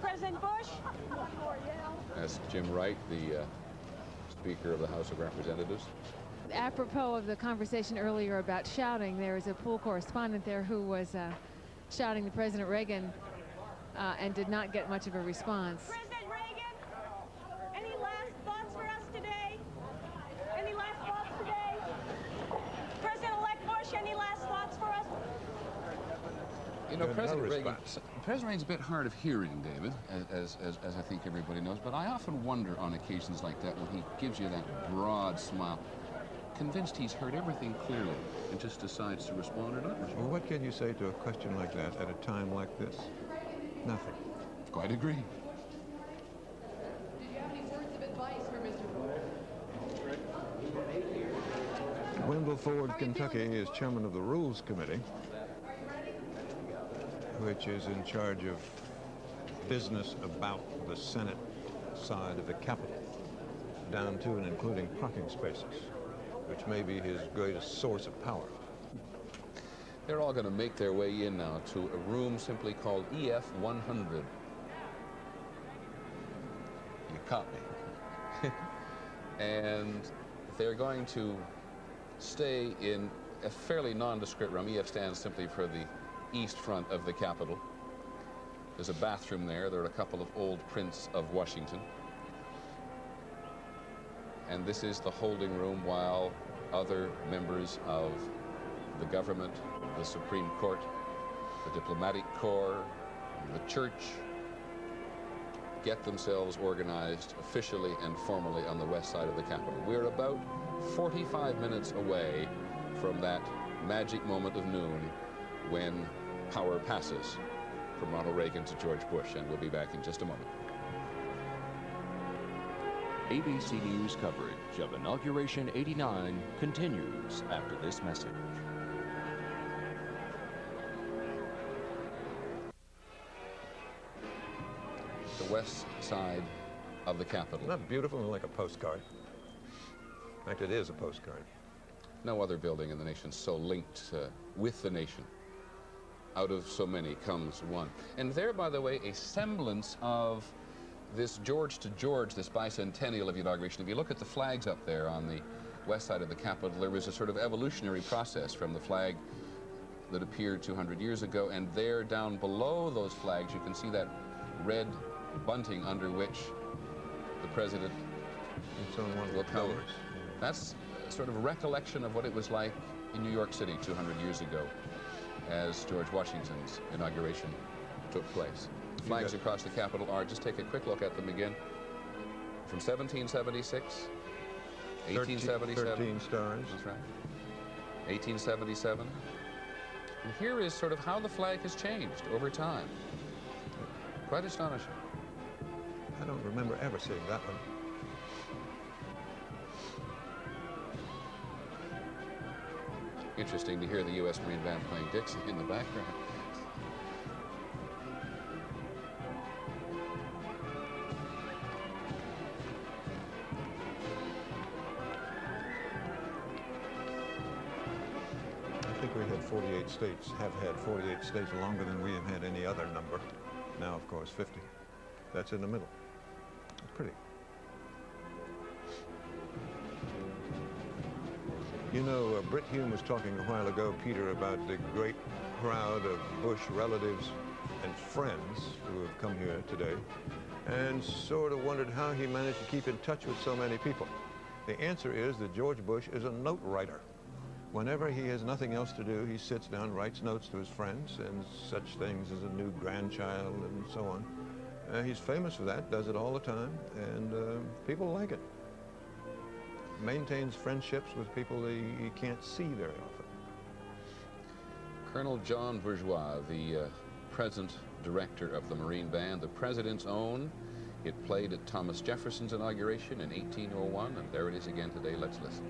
President Bush? That's Jim Wright, the Speaker of the House of Representatives. Apropos of the conversation earlier about shouting, there is a pool correspondent there who was shouting to President Reagan and did not get much of a response. President Reagan, any last thoughts for us today? Any last thoughts today? President-elect Bush, any last thoughts for us? You know, President Reagan's a bit hard of hearing, David, as I think everybody knows, but I often wonder on occasions like that when he gives you that broad smile, convinced he's heard everything clearly and just decides to respond or not respond. Well, what can you say to a question like that at a time like this? Nothing. Quite agree. Did you have any words of advice for Mr. Ford? Wendell Ford, Kentucky, is chairman of the Rules Committee, which is in charge of business about the Senate side of the Capitol, down to and including parking spaces, which may be his greatest source of power. They're all going to make their way in now to a room simply called EF 100. You caught me. And they're going to stay in a fairly nondescript room. EF stands simply for the east front of the Capitol. There's a bathroom there. There are a couple of old prints of Washington. And this is the holding room while other members of the government, the Supreme Court, the diplomatic corps, the church get themselves organized officially and formally on the west side of the Capitol. We're about 45 minutes away from that magic moment of noon when power passes from Ronald Reagan to George Bush, and we'll be back in just a moment. ABC News coverage of Inauguration 89 continues after this message. The west side of the Capitol. Isn't that beautiful? Like a postcard. In fact, it is a postcard. No other building in the nation so linked with the nation. Out of so many comes one. And there, by the way, a semblance of this George to George, this bicentennial of the inauguration. If you look at the flags up there on the west side of the Capitol, there was a sort of evolutionary process from the flag that appeared 200 years ago, and there down below those flags you can see that red bunting under which the president will come. That's sort of a recollection of what it was like in New York City 200 years ago as George Washington's inauguration took place. The flags across the Capitol are, just take a quick look at them again, from 1776, 1877. 13 stars. That's right. 1877. And here is sort of how the flag has changed over time. Quite astonishing. I don't remember ever seeing that one. Interesting to hear the U.S. Marine Band playing Dixie in the background. I think we had 48 states, have had 48 states longer than we have had any other number. Now, of course, 50. That's in the middle. It's pretty. You know, Britt Hume was talking a while ago, Peter, about the great crowd of Bush relatives and friends who have come here today, and sort of wondered how he managed to keep in touch with so many people. The answer is that George Bush is a note writer. Whenever he has nothing else to do, he sits down, writes notes to his friends, and such things as a new grandchild and so on. He's famous for that, does it all the time, and people like it. Maintains friendships with people he can't see very often. Colonel John Bourgeois, the present director of the Marine Band, the president's own. It played at Thomas Jefferson's inauguration in 1801, and there it is again today. Let's listen.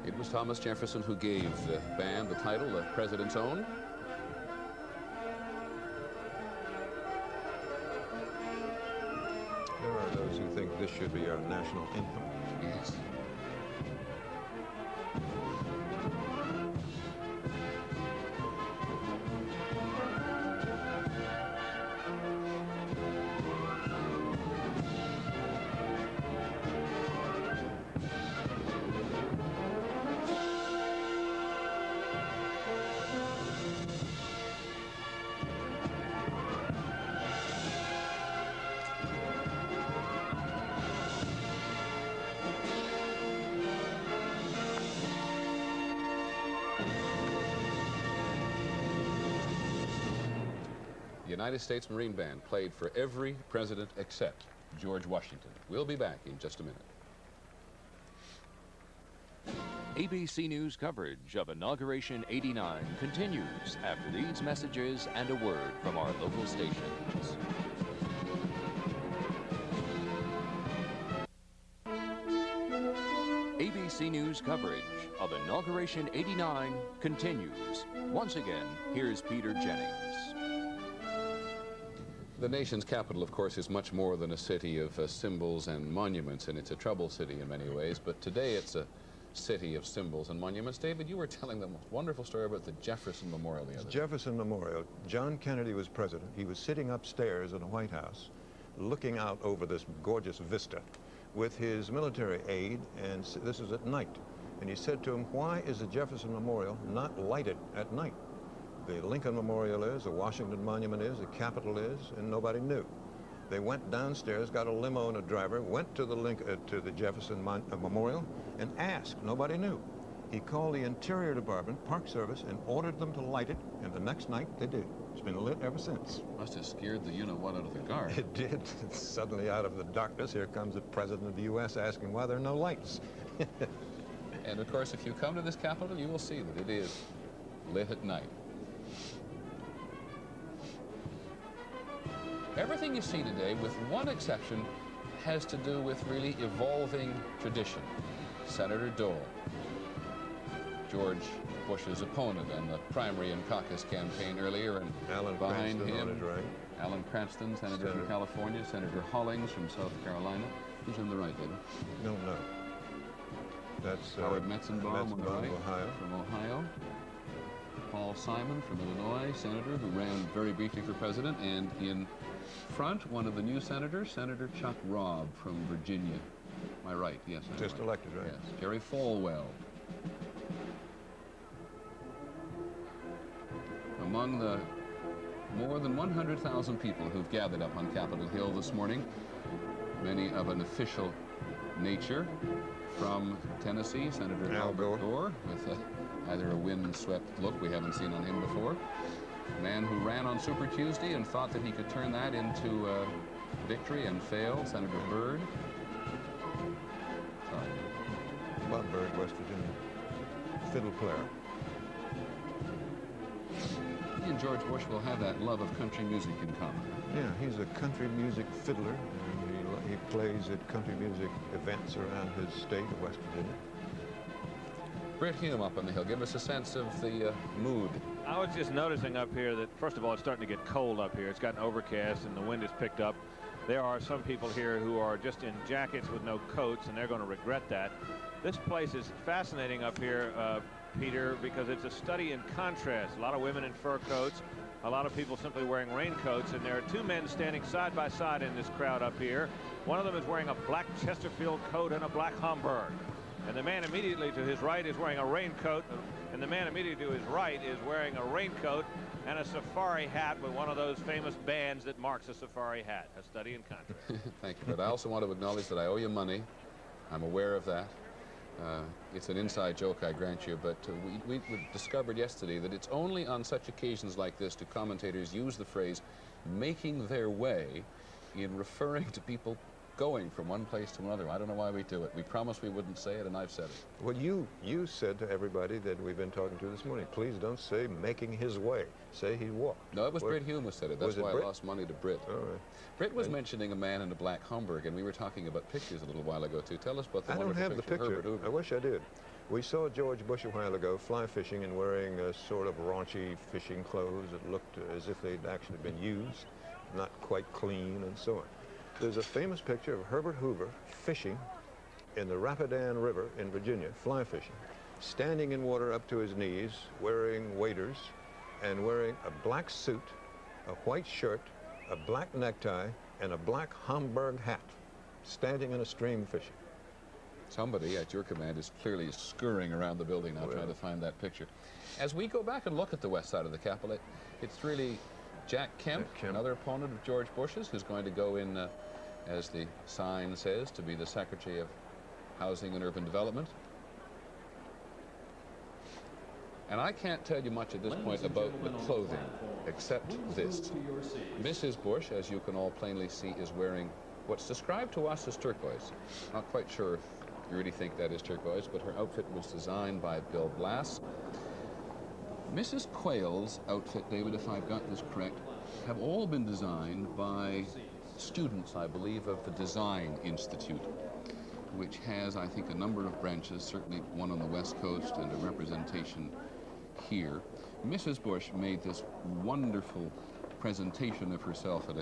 It was Thomas Jefferson who gave the band the title, the President's Own. There are those who think this should be our national anthem. Yes. The United States Marine Band played for every president except George Washington. We'll be back in just a minute. ABC News coverage of Inauguration 89 continues after these messages and a word from our local stations. ABC News coverage of Inauguration 89 continues. Once again, here's Peter Jennings. The nation's capital, of course, is much more than a city of symbols and monuments, and it's a trouble city in many ways, but today it's a city of symbols and monuments. David, you were telling them a wonderful story about the Jefferson Memorial the other day. Jefferson Memorial. John Kennedy was president. He was sitting upstairs in the White House, looking out over this gorgeous vista with his military aide, and this is at night. And he said to him, why is the Jefferson Memorial not lighted at night? The Lincoln Memorial is, the Washington Monument is, the Capitol is, and nobody knew. They went downstairs, got a limo and a driver, went to the Jefferson Memorial and asked. Nobody knew. He called the Interior Department, Park Service, and ordered them to light it, and the next night they did. It's been lit ever since. Must have scared the you-know-what out of the guard. It did. Suddenly out of the darkness, here comes the President of the U.S. asking why there are no lights. And of course, if you come to this Capitol, you will see that it is lit at night. Everything you see today, with one exception, has to do with really evolving tradition. Senator Dole, George Bush's opponent on the primary and caucus campaign earlier, and Alan behind Cranston him, on his right. Alan Cranston, Senator from California, Senator Hollings from South Carolina. Who's on the right, David? No. That's Howard Metzenbaum on the right, Ohio. from Ohio. Paul Simon from Illinois, senator who ran very briefly for president, and in front, one of the new senators, Senator Chuck Robb from Virginia. Am I right? Yes. Just elected, right? Yes. Jerry Falwell. Among the more than 100,000 people who've gathered up on Capitol Hill this morning, many of an official nature. From Tennessee, Senator Albert Gore, with either a wind-swept look we haven't seen on him before. A man who ran on Super Tuesday and thought that he could turn that into victory and failed, Senator Byrd. Sorry. Bob Byrd, West Virginia. Fiddle player. He and George Bush will have that love of country music in common. Yeah, he's a country music fiddler, and he plays at country music events around his state of West Virginia. Britt Hume up on the hill. Give us a sense of the mood. I was just noticing up here that, first of all, it's starting to get cold up here. It's gotten overcast and the wind has picked up. There are some people here who are just in jackets with no coats, and they're going to regret that. This place is fascinating up here, Peter, because it's a study in contrast. A lot of women in fur coats, a lot of people simply wearing raincoats, and there are two men standing side by side in this crowd up here. One of them is wearing a black Chesterfield coat and a black Homburg. And the man immediately to his right is wearing a raincoat, and the man immediately to his right is wearing a raincoat and a safari hat with one of those famous bands that marks a safari hat. A study in contrast. Thank you. But I also want to acknowledge that I owe you money. I'm aware of that. It's an inside joke, I grant you, but we discovered yesterday that it's only on such occasions like this do commentators use the phrase making their way in referring to people going from one place to another. I don't know why we do it. We promised we wouldn't say it, and I've said it. Well, you said to everybody that we've been talking to this morning, please don't say making his way. Say he walked. No, it was Britt Hume who said it. That's why I lost money to Britt. All right. Britt was mentioning a man in a black Homburg, and we were talking about pictures a little while ago, too. Tell us about the wonderful I don't have the picture. I wish I did. We saw George Bush a while ago fly fishing and wearing a sort of raunchy fishing clothes that looked as if they'd actually been used, not quite clean, and so on. There's a famous picture of Herbert Hoover fishing in the Rapidan River in Virginia, fly fishing, standing in water up to his knees, wearing waders, and wearing a black suit, a white shirt, a black necktie, and a black Homburg hat, standing in a stream fishing. Somebody at your command is clearly scurrying around the building now trying to find that picture. As we go back and look at the west side of the Capitol, it's really Jack Kemp, another opponent of George Bush's, who's going to go in, as the sign says, to be the Secretary of Housing and Urban Development. And I can't tell you much at this point about the clothing, except this. Mrs. Bush, as you can all plainly see, is wearing what's described to us as turquoise. Not quite sure if you really think that is turquoise, but her outfit was designed by Bill Blass. Mrs. Quayle's outfit, David, if I've got this correct, have all been designed by students, I believe, of the Design Institute, which has, I think, a number of branches, certainly one on the West Coast and a representation here. Mrs. Bush made this wonderful presentation of herself at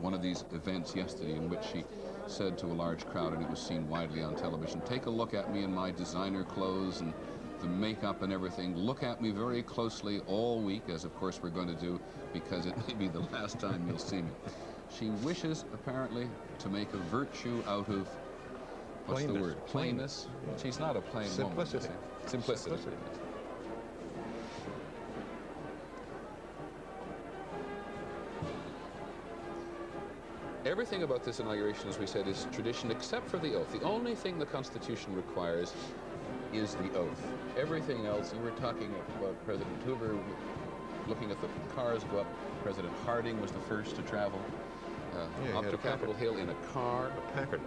one of these events yesterday, in which she said to a large crowd, and it was seen widely on television, "Take a look at me in my designer clothes and the makeup and everything. Look at me very closely all week," as of course we're going to do, because it may be the last time you'll see me. She wishes, apparently, to make a virtue out of, what's the word? Plainness. She's not a plain woman. Simplicity. Everything about this inauguration, as we said, is tradition except for the oath. The only thing the Constitution requires is the oath. Everything else, you were talking about President Hoover looking at the cars go up. President Harding was the first to travel up to Capitol Hill in a car. A Packard.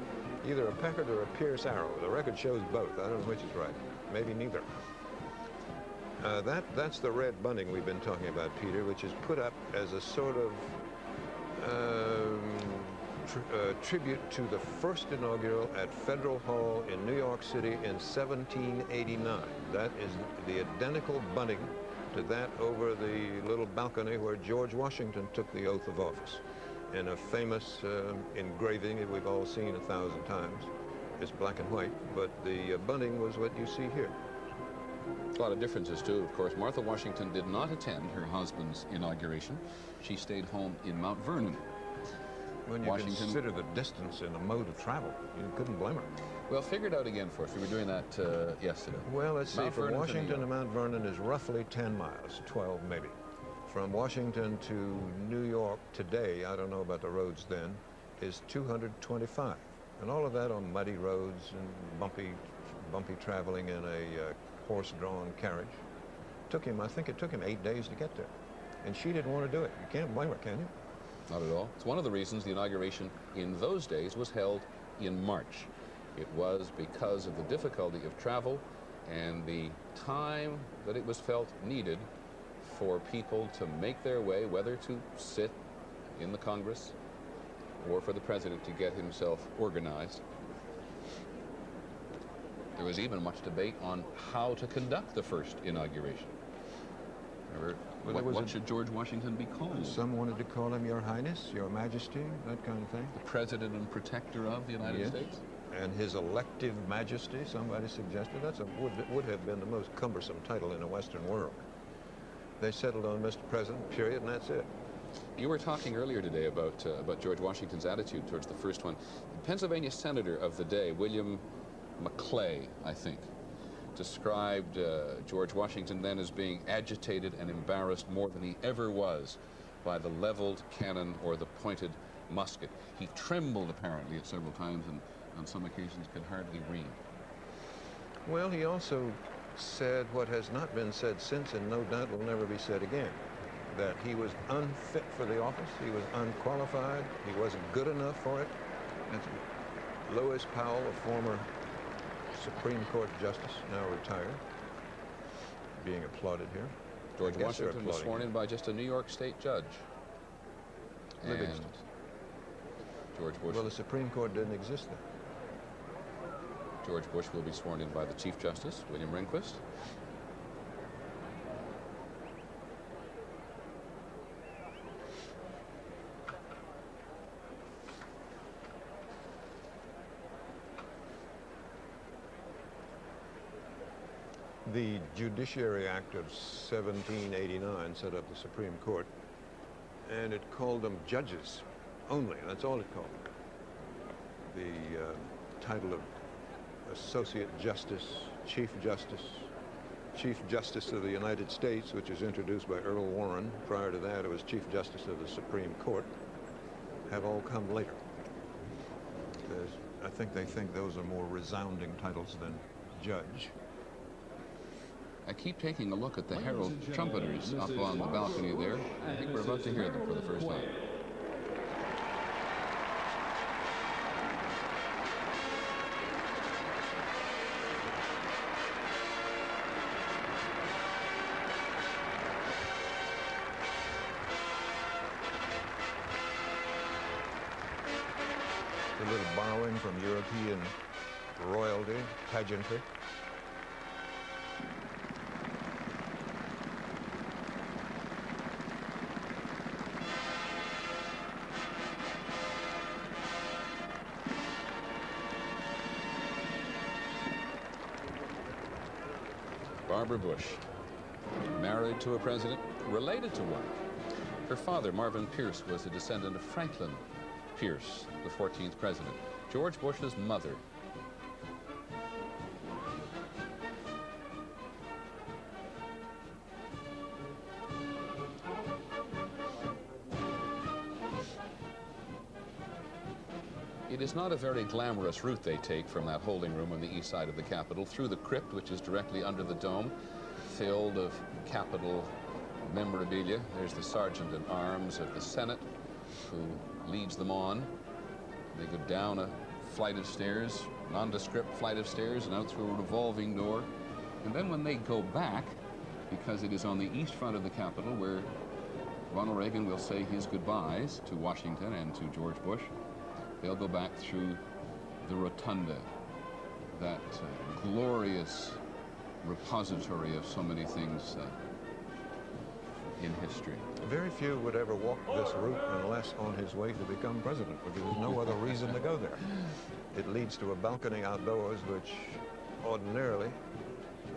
Either a Packard or a Pierce Arrow. The record shows both. I don't know which is right. Maybe neither. That's the red bunting we've been talking about, Peter, which is put up as a sort of tribute to the first inaugural at Federal Hall in New York City in 1789. That is the identical bunting to that over the little balcony where George Washington took the oath of office, in a famous engraving that we've all seen 1,000 times. It's black and white, but the bunting was what you see here. A lot of differences, too. Of course, Martha Washington did not attend her husband's inauguration. She stayed home in Mount Vernon. When you consider the distance and the mode of travel, you couldn't blame her. Well, figure it out again for us. We were doing that yesterday. Well, let's see. From Washington to Mount Vernon is roughly 10 miles, 12 maybe. From Washington to New York today, I don't know about the roads then, is 225. And all of that on muddy roads and bumpy traveling in a horse-drawn carriage. I think it took him 8 days to get there. And she didn't want to do it. You can't blame her, can you? Not at all. It's one of the reasons the inauguration in those days was held in March. It was because of the difficulty of travel and the time that it was felt needed for people to make their way, whether to sit in the Congress or for the president to get himself organized. There was even much debate on how to conduct the first inauguration. What should George Washington be called? Some wanted to call him Your Highness, Your Majesty, that kind of thing. The President and Protector of the United States? And His Elective Majesty, somebody suggested. That would have been the most cumbersome title in the Western world. They settled on Mr. President, period, and that's it. You were talking earlier today about George Washington's attitude towards the first one. The Pennsylvania senator of the day, William McClay, I think, described George Washington then as being agitated and embarrassed more than he ever was by the leveled cannon or the pointed musket. He trembled, apparently, at several times, and on some occasions could hardly read. Well, he also said what has not been said since, and no doubt will never be said again, that he was unfit for the office, he was unqualified, he wasn't good enough for it. That's Lois Powell, a former Supreme Court Justice, now retired, being applauded here. George Washington was sworn in by just a New York State judge. Livingston. George Bush. Well, the Supreme Court didn't exist then. George Bush will be sworn in by the Chief Justice, William Rehnquist. The Judiciary Act of 1789 set up the Supreme Court, and it called them judges only. That's all it called them. The title of Associate Justice, Chief Justice of the United States, which was introduced by Earl Warren. Prior to that, it was Chief Justice of the Supreme Court, have all come later. I think they think those are more resounding titles than judge. I keep taking a look at the herald trumpeters up on the balcony there. I think we're about to hear them for the first time. A little borrowing from European royalty, pageantry. Barbara Bush, married to a president, related to one. Her father, Marvin Pierce, was a descendant of Franklin Pierce, the 14th president. George Bush's mother. It is not a very glamorous route they take from that holding room on the east side of the Capitol through the crypt, which is directly under the dome, filled of Capitol memorabilia. There's the Sergeant-at-Arms of the Senate, who leads them on. They go down a flight of stairs, nondescript flight of stairs, and out through a revolving door. And then when they go back, because it is on the east front of the Capitol where Ronald Reagan will say his goodbyes to Washington and to George Bush, they'll go back through the rotunda, that glorious repository of so many things in history. Very few would ever walk this route unless on his way to become president, because there's no other reason to go there. It leads to a balcony outdoors, which ordinarily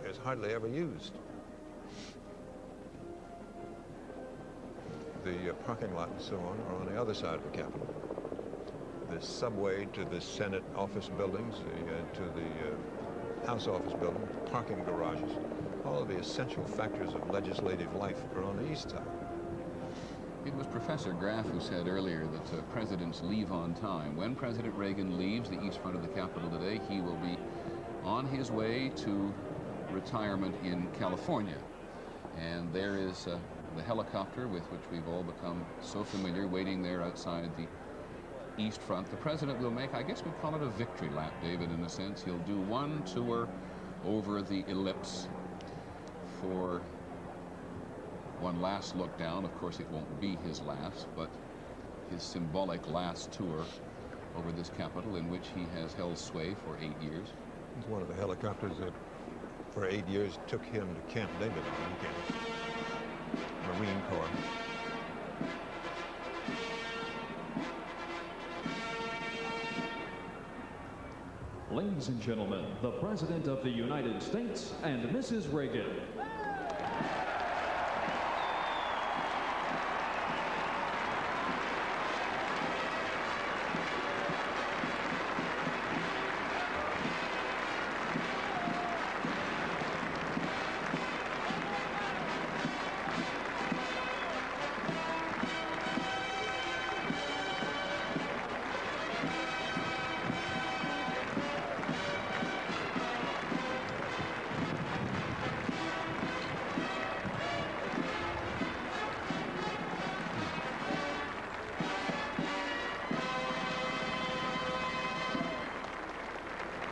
is hardly ever used. The parking lot and so on are on the other side of the Capitol. The subway to the Senate office buildings, to the House office building, parking garages, all of the essential factors of legislative life are on the east side. It was Professor Graff who said earlier that presidents leave on time. When President Reagan leaves the east front of the Capitol today, he will be on his way to retirement in California. And there is the helicopter with which we've all become so familiar, waiting there outside the east front. The president will make, I guess we call it a victory lap, David, in a sense. He'll do one tour over the ellipse for one last look down. Of course, it won't be his last, but his symbolic last tour over this Capitol, in which he has held sway for 8 years. It's one of the helicopters that for 8 years took him to Camp David on weekend. Marine Corps. Ladies and gentlemen, the President of the United States and Mrs. Reagan.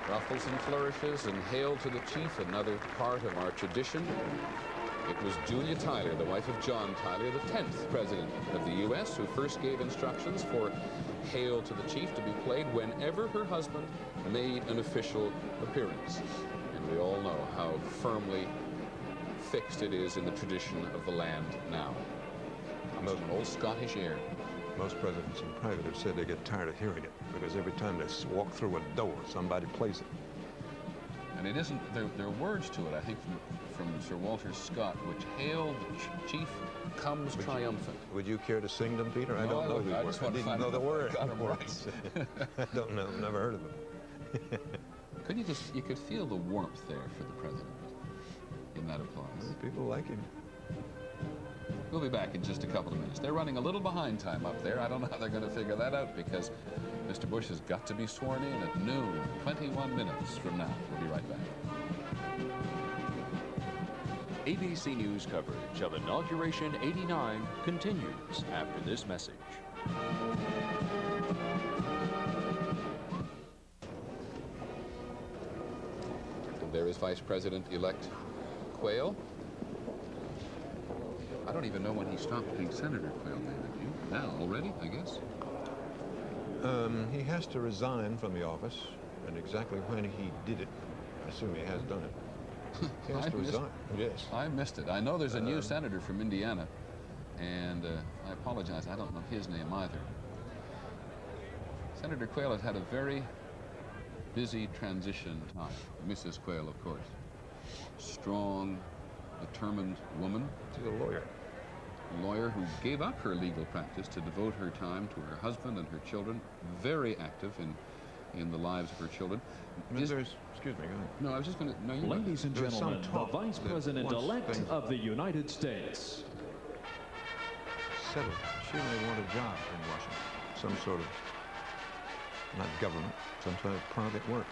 Ruffles and flourishes and hail to the chief, another part of our tradition. It was Julia Tyler, the wife of John Tyler, the 10th president of the U.S., who first gave instructions for Hail to the Chief to be played whenever her husband made an official appearance. And we all know how firmly fixed it is in the tradition of the land now. Comes from an old Scottish air. Most presidents in private have said they get tired of hearing it, because every time they walk through a door, somebody plays it. And it isn't, there are words to it, I think, from Sir Walter Scott, which hail the chief comes triumphant. Would you care to sing them, Peter? I don't know the words. I didn't know the word. I don't know, never heard of them. You could feel the warmth there for the president in that applause. People like him. We'll be back in just a couple of minutes. They're running a little behind time up there. I don't know how they're going to figure that out, because Mr. Bush has got to be sworn in at noon, 21 minutes from now. We'll be right back. ABC News coverage of Inauguration 89 continues after this message. There is Vice President-elect Quayle. I don't even know when he stopped being Senator Quayle, David. You? Now, already, I guess? He has to resign from the office, and exactly when he did it, I assume he has done it. He has to resign. Yes. I missed it. I know there's a new senator from Indiana, and I apologize, I don't know his name either. Senator Quayle has had a very busy transition time. Mrs. Quayle, of course. Strong, determined woman. She's a lawyer. A lawyer who gave up her legal practice to devote her time to her husband and her children. Very active in the lives of her children. Excuse me, go ahead. No, I was just going to... No, you Ladies and gentlemen, the Vice President-elect of the United States. Settled. She may want a job in Washington. Some sort of, not government, some sort of private work.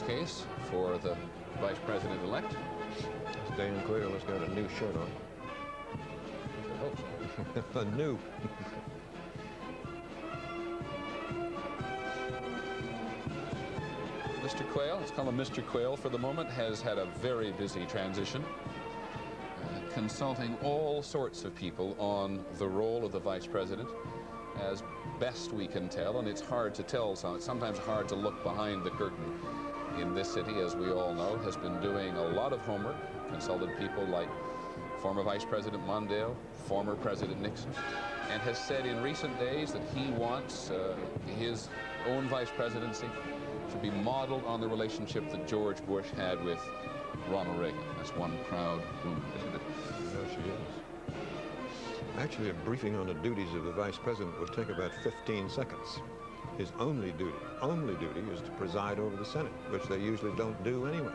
Case for the Vice President-elect. Dan Quayle has got a new shirt on. I hope so. A new. Mr. Quayle, let's call him Mr. Quayle for the moment, has had a very busy transition, consulting all sorts of people on the role of the Vice President as best we can tell, and it's hard to tell, so it's sometimes hard to look behind the curtain. In this city, as we all know, has been doing a lot of homework, consulted people like former Vice President Mondale, former President Nixon, and has said in recent days that he wants his own vice presidency to be modeled on the relationship that George Bush had with Ronald Reagan. That's one proud woman, isn't it? Yes, she is. Actually, a briefing on the duties of the Vice President would take about 15 seconds. His only duty is to preside over the Senate, which they usually don't do anyway.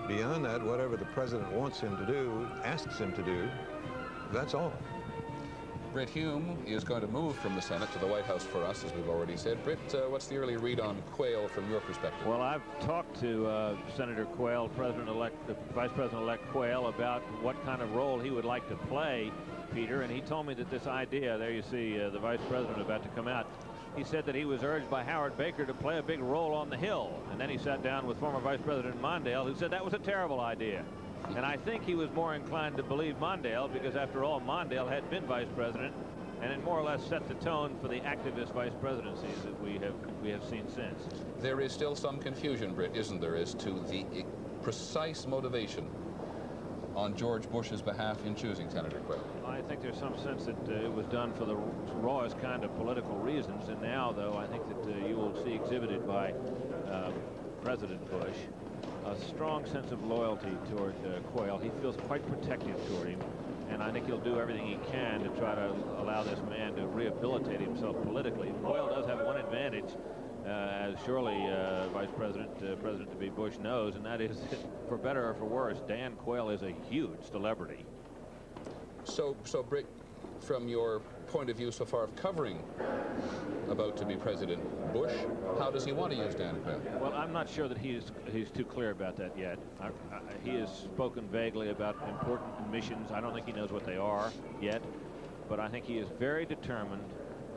Beyond that, whatever the President wants him to do, asks him to do, that's all. Britt Hume is going to move from the Senate to the White House for us, as we've already said. Britt, what's the early read on Quayle from your perspective? Well, I've talked to Senator Quayle, Vice President-elect Quayle, about what kind of role he would like to play, Peter, and he told me that this idea, there you see the Vice President about to come out, he said that he was urged by Howard Baker to play a big role on the Hill. And then he sat down with former Vice President Mondale, who said that was a terrible idea. And I think he was more inclined to believe Mondale because, after all, Mondale had been vice president, and it more or less set the tone for the activist vice presidencies that we have seen since. There is still some confusion, Britt, isn't there, as to the precise motivation on George Bush's behalf in choosing Senator Quayle? I think there's some sense that it was done for the rawest kind of political reasons, and now, though, I think that you will see exhibited by President Bush a strong sense of loyalty toward Quayle. He feels quite protective toward him, and I think he'll do everything he can to try to allow this man to rehabilitate himself politically. Quayle does have one advantage, as surely Vice President, President-to-be Bush knows, and that is, for better or for worse, Dan Quayle is a huge celebrity. So Britt, from your point of view so far of covering about-to-be President Bush, how does he want to use Dan Quayle? Well, I'm not sure that he's too clear about that yet. He has spoken vaguely about important missions. I don't think he knows what they are yet, but I think he is very determined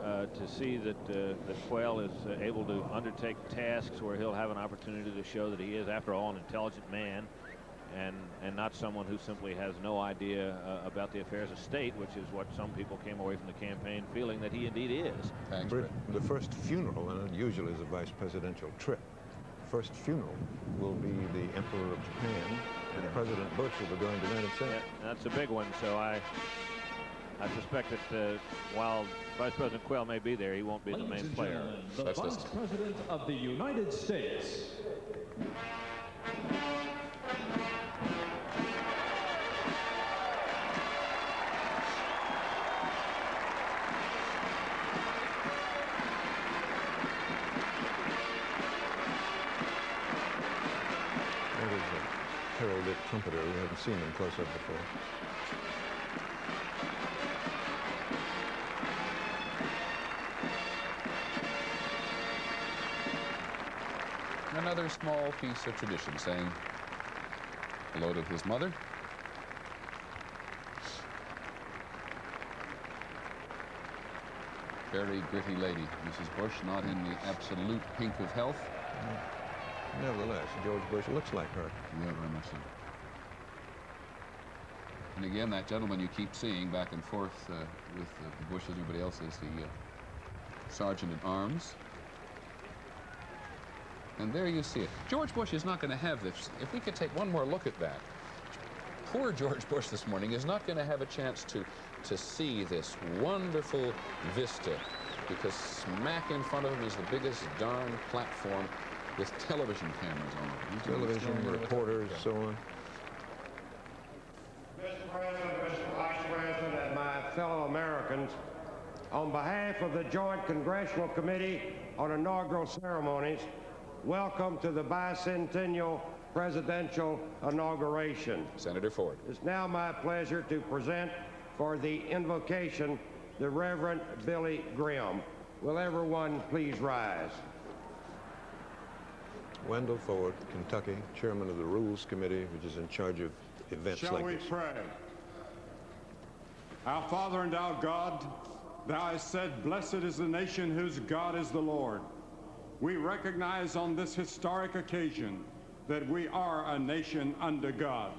to see that Quayle is able to undertake tasks where he'll have an opportunity to show that he is, after all, an intelligent man, and not someone who simply has no idea about the affairs of state, which is what some people came away from the campaign feeling that he indeed is. Thanks, Britt. The first funeral, and it usually is a vice presidential trip, first funeral will be the Emperor of Japan, and President Bush will be going to the United States. Yeah, that's a big one, so I suspect that while Vice President Quayle may be there, he won't be the main player. The Vice President of the United States. trumpeter. We haven't seen him close up before. Another small piece of tradition, saying hello to his mother. Very gritty lady, Mrs. Bush, not in the absolute pink of health. Nevertheless, George Bush looks like her. Yeah, very much so. And again, that gentleman you keep seeing back and forth with the Bush as everybody else is the Sergeant at Arms. And there you see it. George Bush is not going to have this. If we could take one more look at that. Poor George Bush this morning is not going to have a chance to see this wonderful vista, because smack in front of him is the biggest darn platform with television cameras on it. Television, reporters, so on. Mr. President, Mr. Vice President, and my fellow Americans, on behalf of the Joint Congressional Committee on Inaugural Ceremonies, welcome to the bicentennial presidential inauguration. Senator Ford. It's now my pleasure to present for the invocation the Reverend Billy Graham. Will everyone please rise? Wendell Ford, Kentucky, chairman of the Rules Committee, which is in charge of events like this. Shall we pray? Our Father and our God, thou hast said, blessed is the nation whose God is the Lord. We recognize on this historic occasion that we are a nation under God.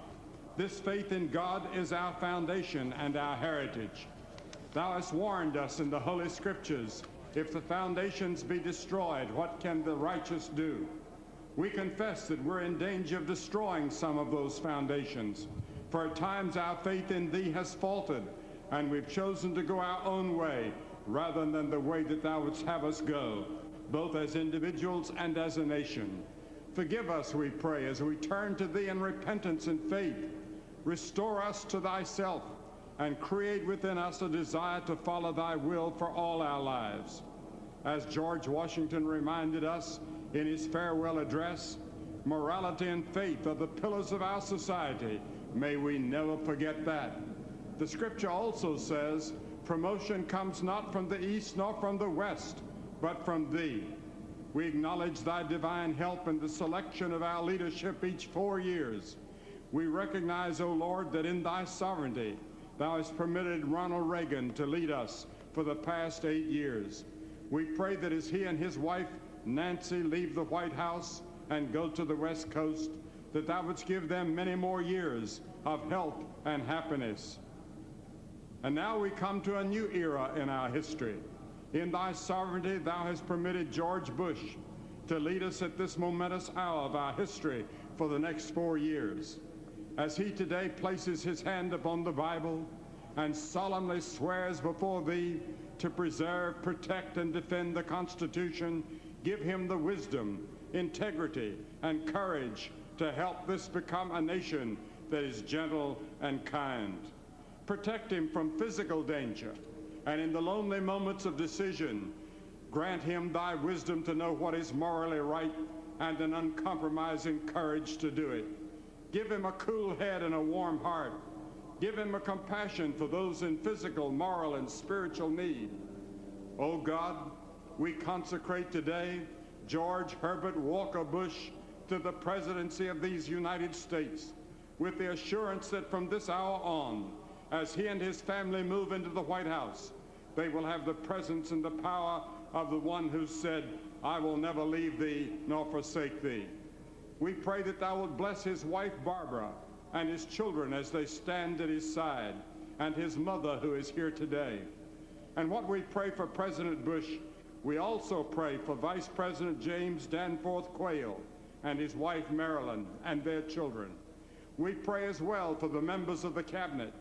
This faith in God is our foundation and our heritage. Thou hast warned us in the Holy Scriptures, if the foundations be destroyed, what can the righteous do? We confess that we're in danger of destroying some of those foundations. For at times our faith in Thee has faltered, and we've chosen to go our own way rather than the way that Thou wouldst have us go, both as individuals and as a nation. Forgive us, we pray, as we turn to Thee in repentance and faith. Restore us to Thyself and create within us a desire to follow Thy will for all our lives. As George Washington reminded us in his farewell address, morality and faith are the pillars of our society. May we never forget that. The Scripture also says, promotion comes not from the east nor from the west, but from Thee. We acknowledge Thy divine help in the selection of our leadership each 4 years. We recognize, O Lord, that in Thy sovereignty, Thou hast permitted Ronald Reagan to lead us for the past 8 years. We pray that as he and his wife, Nancy, leave the White House and go to the West Coast, that Thou wouldst give them many more years of health and happiness. And now we come to a new era in our history. In Thy sovereignty, Thou hast permitted George Bush to lead us at this momentous hour of our history for the next 4 years. As he today places his hand upon the Bible and solemnly swears before Thee to preserve, protect, and defend the Constitution, give him the wisdom, integrity, and courage to help this become a nation that is gentle and kind. Protect him from physical danger, and in the lonely moments of decision, grant him Thy wisdom to know what is morally right and an uncompromising courage to do it. Give him a cool head and a warm heart. Give him a compassion for those in physical, moral, and spiritual need. Oh God, we consecrate today George Herbert Walker Bush to the presidency of these United States with the assurance that from this hour on, as he and his family move into the White House, they will have the presence and the power of the one who said, I will never leave Thee nor forsake Thee. We pray that Thou wilt bless his wife, Barbara, and his children as they stand at his side, and his mother who is here today. And what we pray for President Bush, we also pray for Vice President James Danforth Quayle and his wife, Marilyn, and their children. We pray as well for the members of the Cabinet,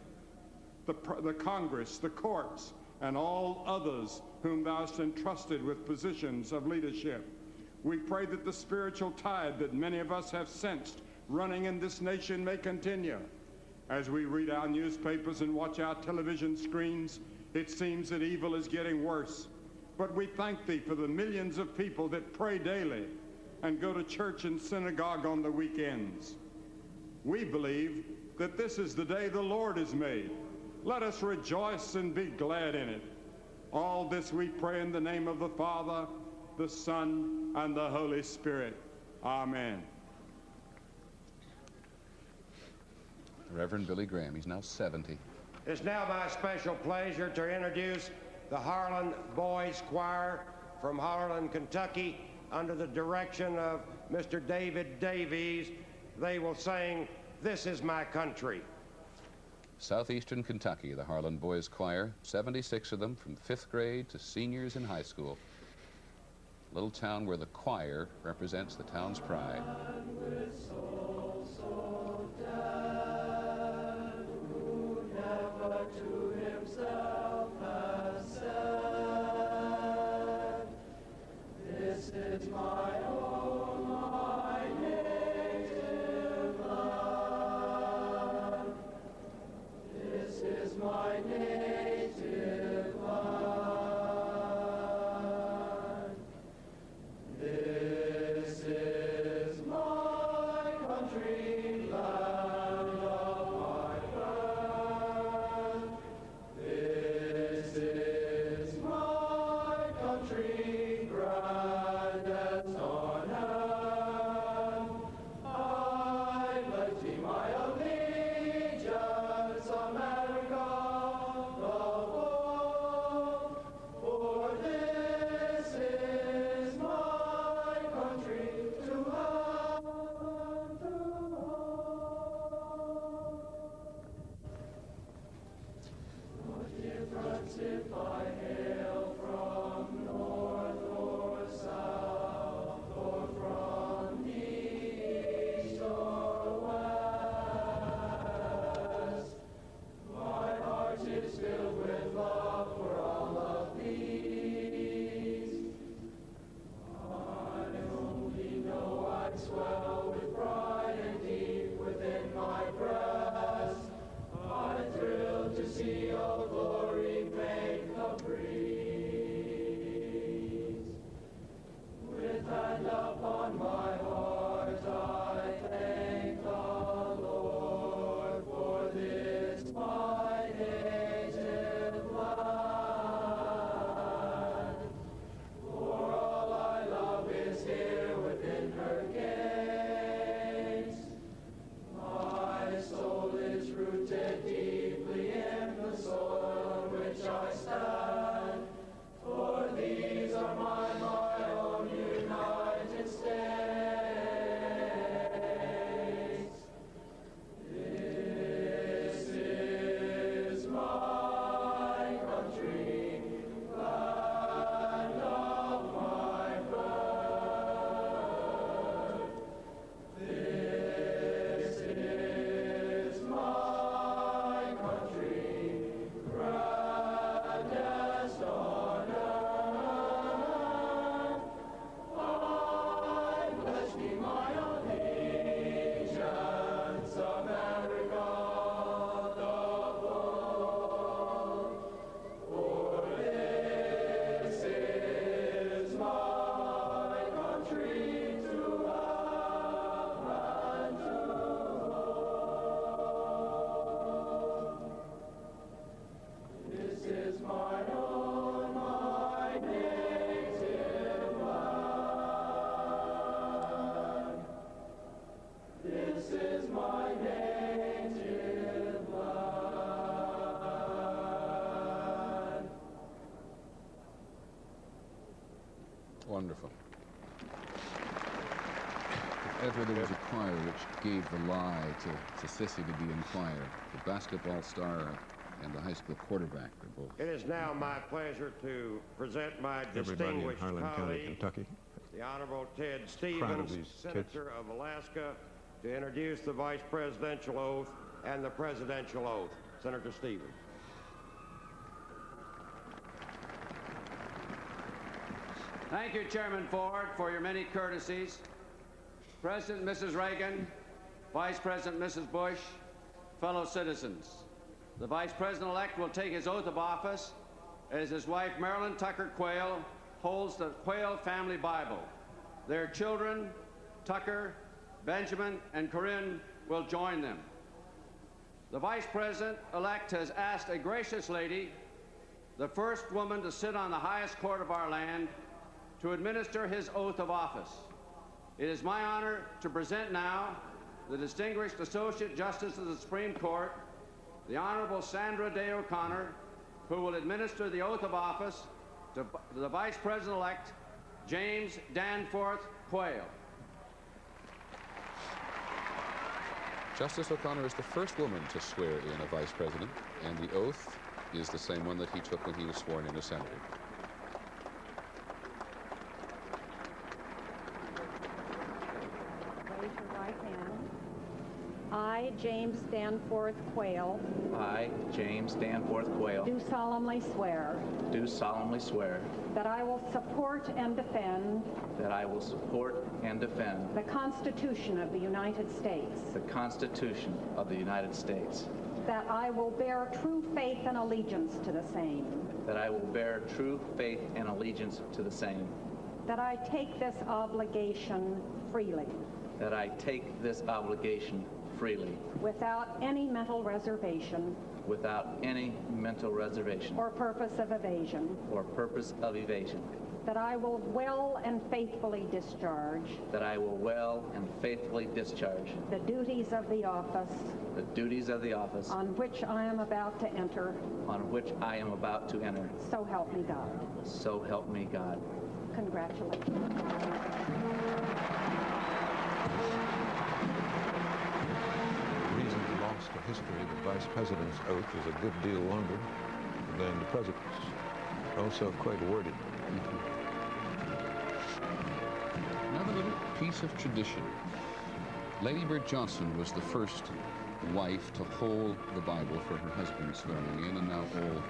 the Congress, the courts, and all others whom Thou hast entrusted with positions of leadership. We pray that the spiritual tide that many of us have sensed running in this nation may continue. As we read our newspapers and watch our television screens, it seems that evil is getting worse. But we thank Thee for the millions of people that pray daily and go to church and synagogue on the weekends. We believe that this is the day the Lord has made. Let us rejoice and be glad in it. All this we pray in the name of the Father, the Son, and the Holy Spirit. Amen. Reverend Billy Graham, he's now 70. It's now my special pleasure to introduce the Harlan Boys Choir from Harlan, Kentucky, under the direction of Mr. David Davies. They will sing "This Is My Country." Southeastern Kentucky, the Harlan Boys Choir, 76 of them from 5th grade to seniors in high school. Little town where the choir represents the town's pride. To himself has said, "This is my own, my native land. This is my native land. This is my country, land of my birth. This is my country, grandest on earth. I pledge thee my allegiance, America, the whole. For this is my country, to have and to hold. What difference if I hail from north or south, or from the east or west? My heart is filled with love for all of these. I only know I swell with pride and deep within my breast I thrill to see all glory make the breeze. With hand upon my heart, I thank the Lord for this my native land. For all I love is here within her gates. My soul is rooted deeply in the soil on which I stand. For these are my own United States. This is my country, land of my birth. This is my country, grandest on earth. I pledge thee my allegiance, America, the whole. For this is my country, to have and to hold. This is my own, my native land. This is my native land. Wonderful. If ever there was a choir which gave the lie to Sissy to be in choir, the basketball star and the high school quarterback were both. It is now my pleasure to present my Everybody in distinguished Harlan County, colleague, Kentucky. the Honorable Ted Proud of Stevens, these Senator of Alaska, to introduce the vice presidential oath and the presidential oath. Senator Stevens. Thank you, Chairman Ford, for your many courtesies. President Mrs. Reagan, Vice President Mrs. Bush, fellow citizens. The Vice President-elect will take his oath of office as his wife, Marilyn Tucker Quayle, holds the Quayle family Bible. Their children, Tucker, Benjamin, and Corinne, will join them. The Vice President-elect has asked a gracious lady, the first woman to sit on the highest court of our land, to administer his oath of office. It is my honor to present now the distinguished Associate Justice of the Supreme Court, the Honorable Sandra Day O'Connor, who will administer the oath of office to the Vice President-elect, James Danforth Quayle. Justice O'Connor is the first woman to swear in a vice president, and the oath is the same one that he took when he was sworn in as senator. Raise your right hand. I, James Danforth Quayle, I, James Danforth Quayle, do solemnly swear that I will support and defend the Constitution of the United States, that I will bear true faith and allegiance to the same, that I take this obligation freely, without any mental reservation or purpose of evasion, that I will well and faithfully discharge the duties of the office on which I am about to enter. So help me God. Congratulations. The reason he lost to history, the vice president's oath is a good deal longer than the president's. Also quite worded. Another little piece of tradition. Lady Bird Johnson was the first wife to hold the Bible for her husband swearing in, and now all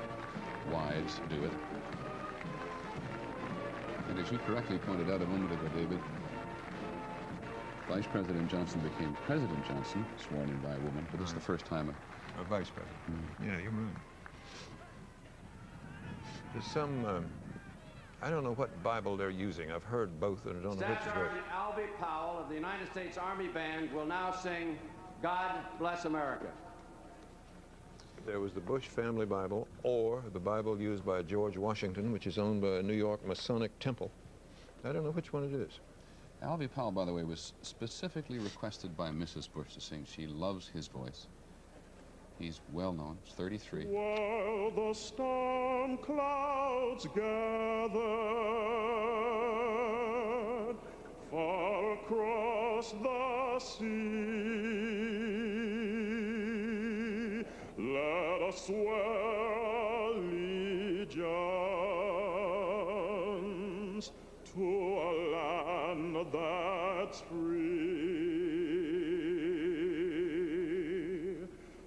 wives do it. And as you correctly pointed out a moment ago, David, Vice President Johnson became President Johnson, sworn in by a woman, but it's the first time a vice president. Yeah, you're right. There's some, I don't know what Bible they're using. I've heard both, and I don't know which is Staff right. Sergeant Albie Powell of the United States Army Band will now sing God Bless America. There was the Bush Family Bible, or the Bible used by George Washington, which is owned by a New York Masonic temple. I don't know which one it is. Albie Powell, by the way, was specifically requested by Mrs. Bush to sing. She loves his voice. He's well known. He's 33. While the storm clouds gathered far across the sea, let us swear allegiance to a land that's free.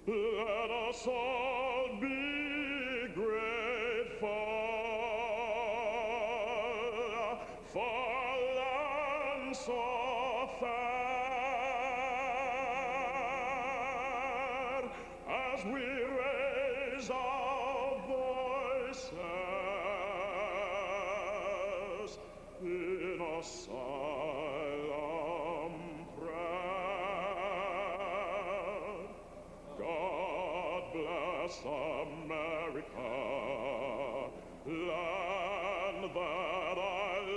Let us all be grateful for a land so fair as we raise our voices in a solemn prayer. God bless America, land that I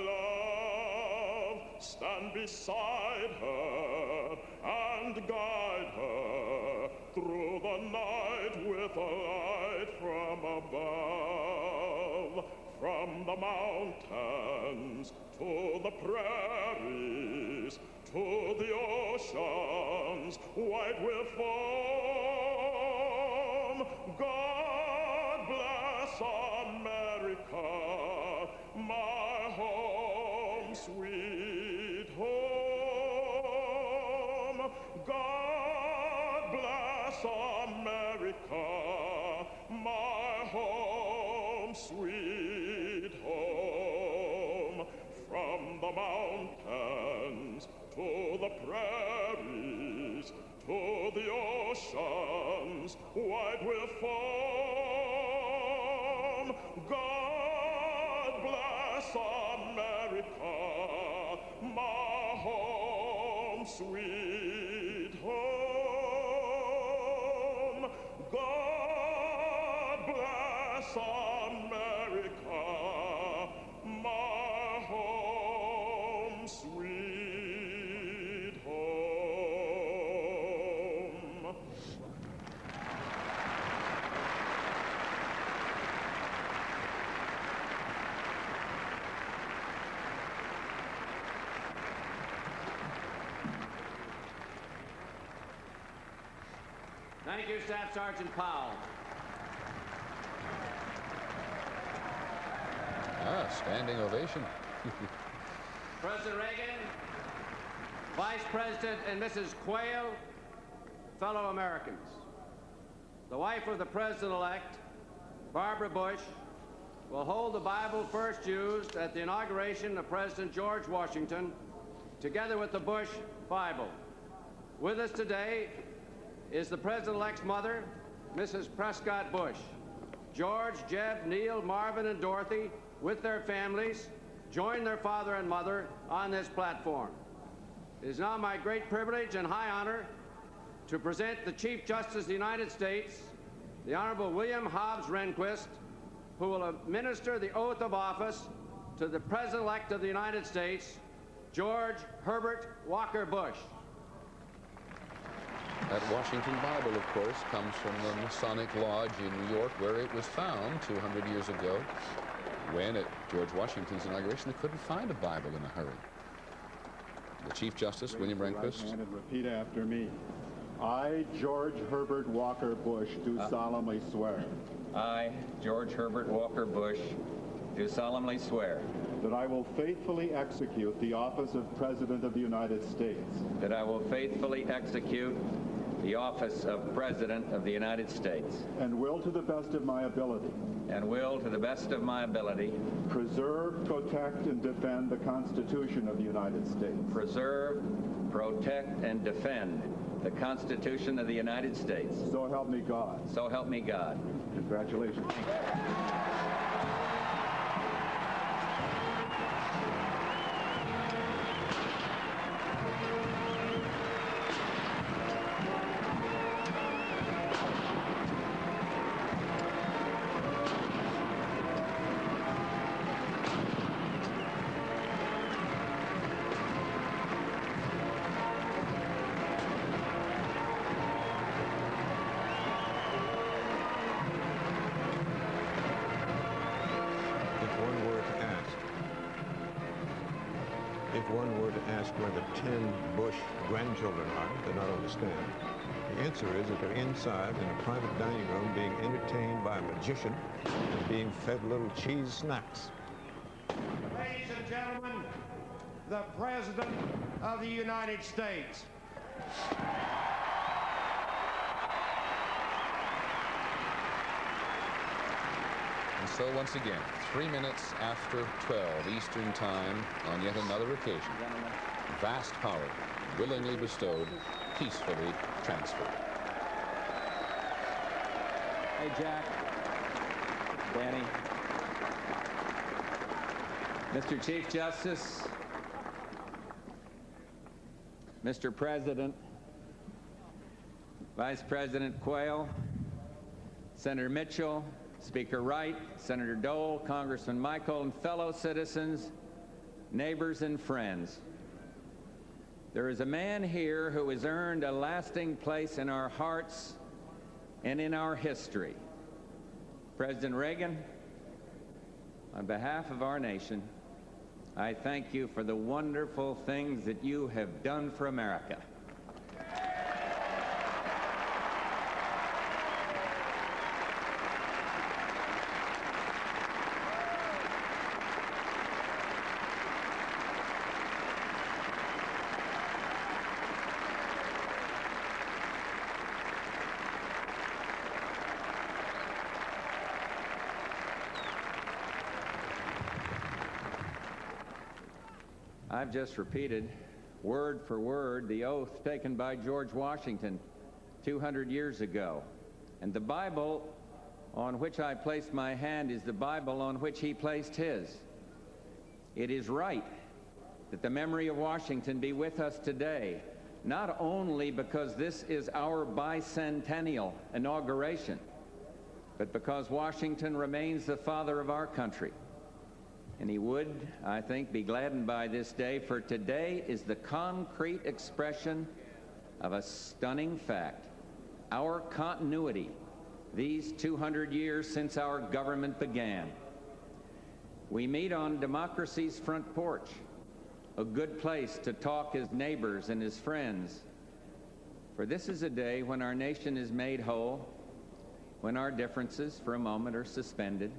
love. Stand beside her and guide her through the night with a light from above. From the mountains to the prairies, to the oceans white with foam. God bless America, my home, sweet home. God bless America, my home, sweet home. From the mountains to the prairies, to the oceans white with foam. God bless America, my home, sweet home. bless America, my home, sweet home. Thank you, Staff Sergeant Powell. Standing ovation. President Reagan, Vice President and Mrs. Quayle, fellow Americans. The wife of the President-elect, Barbara Bush, will hold the Bible first used at the inauguration of President George Washington, together with the Bush Bible. With us today is the President-elect's mother, Mrs. Prescott Bush. George, Jeb, Neil, Marvin, and Dorothy, with their families, join their father and mother on this platform. It is now my great privilege and high honor to present the Chief Justice of the United States, the Honorable William Hobbs Rehnquist, who will administer the oath of office to the President-elect of the United States, George Herbert Walker Bush. That Washington Bible, of course, comes from the Masonic Lodge in New York, where it was found 200 years ago, when at George Washington's inauguration they couldn't find a Bible in a hurry. The Chief Justice, William Rehnquist. Right hand and repeat after me. I, George Herbert Walker Bush, do solemnly swear. I, George Herbert Walker Bush, do solemnly swear. That I will faithfully execute the office of President of the United States. That I will faithfully execute the office of President of the United States. And will to the best of my ability. And will to the best of my ability. Preserve, protect, and defend the Constitution of the United States. Preserve, protect, and defend the Constitution of the United States. So help me God. So help me God. Congratulations. If one were to ask where the 10 Bush grandchildren are, they'd not understand. The answer is that they're inside in a private dining room being entertained by a magician and being fed little cheese snacks. Ladies and gentlemen, the President of the United States. And so once again, 3 minutes after 12 Eastern Time, on yet another occasion, vast power, willingly bestowed, peacefully transferred. Hey, Jack. Danny. Mr. Chief Justice, Mr. President, Vice President Quayle, Senator Mitchell, Speaker Wright, Senator Dole, Congressman Michael, and fellow citizens, neighbors, and friends. There is a man here who has earned a lasting place in our hearts and in our history. President Reagan, on behalf of our nation, I thank you for the wonderful things that you have done for America. I've just repeated, word for word, the oath taken by George Washington 200 years ago. And the Bible on which I placed my hand is the Bible on which he placed his. It is right that the memory of Washington be with us today, not only because this is our bicentennial inauguration, but because Washington remains the father of our country. And he would, I think, be gladdened by this day, for today is the concrete expression of a stunning fact: our continuity these 200 years since our government began. We meet on democracy's front porch, a good place to talk as neighbors and as friends. For this is a day when our nation is made whole, when our differences for a moment are suspended.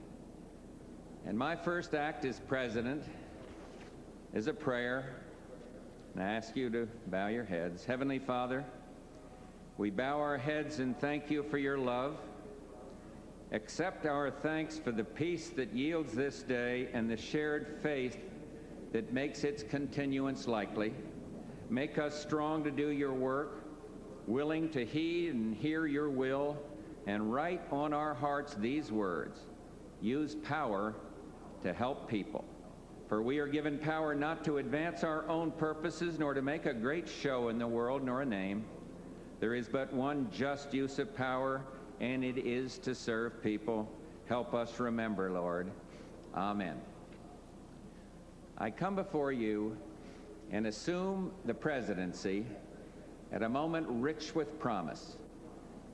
And my first act as president is a prayer, and I ask you to bow your heads. Heavenly Father, we bow our heads and thank you for your love. Accept our thanks for the peace that yields this day and the shared faith that makes its continuance likely. Make us strong to do your work, willing to heed and hear your will, and write on our hearts these words: use power to help people. For we are given power not to advance our own purposes, nor to make a great show in the world, nor a name. There is but one just use of power, and it is to serve people. Help us remember, Lord. Amen. I come before you and assume the presidency at a moment rich with promise.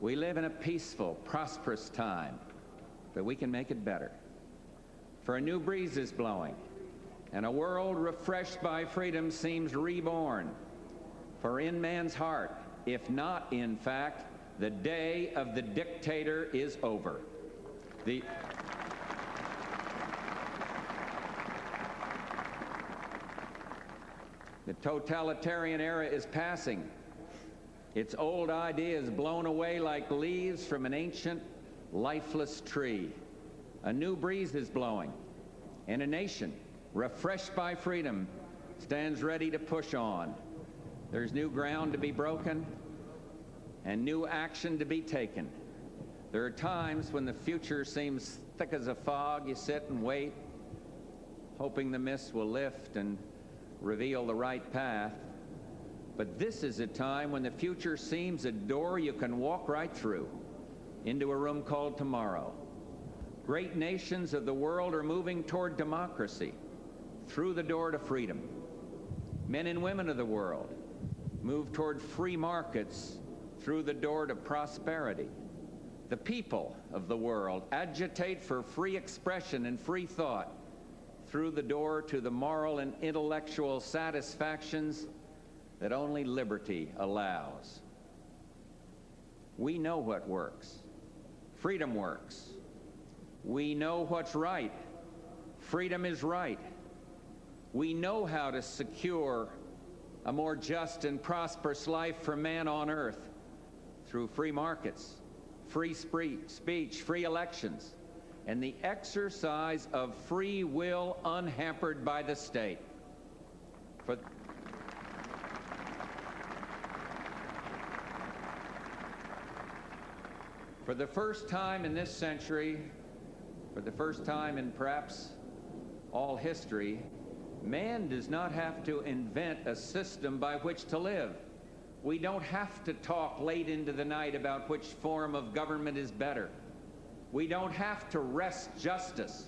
We live in a peaceful, prosperous time, but we can make it better. For a new breeze is blowing, and a world refreshed by freedom seems reborn. For in man's heart, if not in fact, the day of the dictator is over. The totalitarian era is passing. Its old ideas blown away like leaves from an ancient, lifeless tree. A new breeze is blowing, and a nation, refreshed by freedom, stands ready to push on. There's new ground to be broken and new action to be taken. There are times when the future seems thick as a fog. You sit and wait, hoping the mist will lift and reveal the right path. But this is a time when the future seems a door you can walk right through into a room called tomorrow. Great nations of the world are moving toward democracy through the door to freedom. Men and women of the world move toward free markets through the door to prosperity. The people of the world agitate for free expression and free thought through the door to the moral and intellectual satisfactions that only liberty allows. We know what works. Freedom works. We know what's right. Freedom is right. We know how to secure a more just and prosperous life for man on earth through free markets, free speech, free elections, and the exercise of free will unhampered by the state. For the first time in this century, for the first time in perhaps all history, man does not have to invent a system by which to live. We don't have to talk late into the night about which form of government is better. We don't have to wrest justice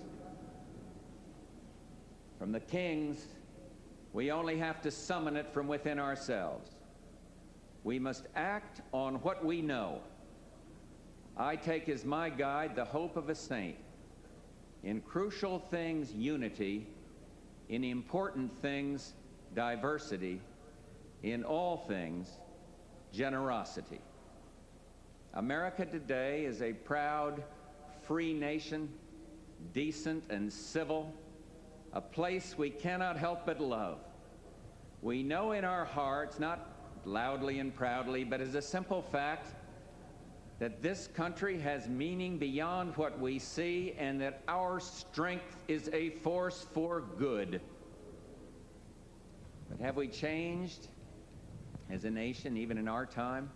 from the kings. We only have to summon it from within ourselves. We must act on what we know. I take as my guide the hope of a saint. In crucial things, unity. In important things, diversity. In all things, generosity. America today is a proud, free nation, decent and civil, a place we cannot help but love. We know in our hearts, not loudly and proudly, but as a simple fact, that this country has meaning beyond what we see, and that our strength is a force for good. But have we changed as a nation, even in our time?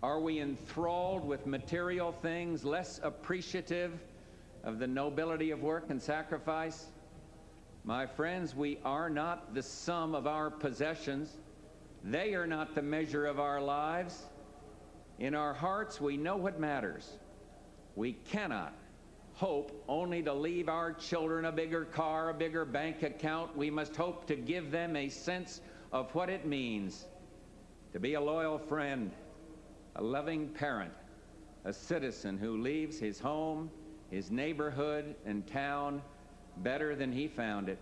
Are we enthralled with material things, less appreciative of the nobility of work and sacrifice? My friends, we are not the sum of our possessions. They are not the measure of our lives. In our hearts, we know what matters. We cannot hope only to leave our children a bigger car, a bigger bank account. We must hope to give them a sense of what it means to be a loyal friend, a loving parent, a citizen who leaves his home, his neighborhood, and town better than he found it.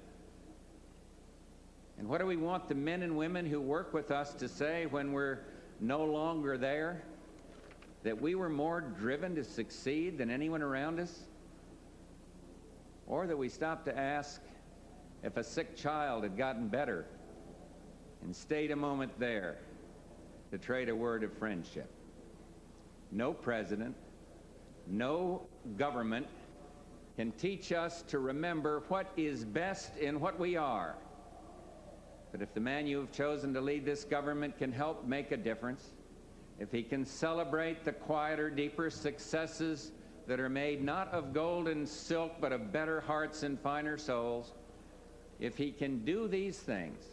And what do we want the men and women who work with us to say when we're no longer there? That we were more driven to succeed than anyone around us? Or that we stopped to ask if a sick child had gotten better and stayed a moment there to trade a word of friendship? No president, no government can teach us to remember what is best in what we are. But if the man you have chosen to lead this government can help make a difference, if he can celebrate the quieter, deeper successes that are made not of gold and silk, but of better hearts and finer souls, if he can do these things,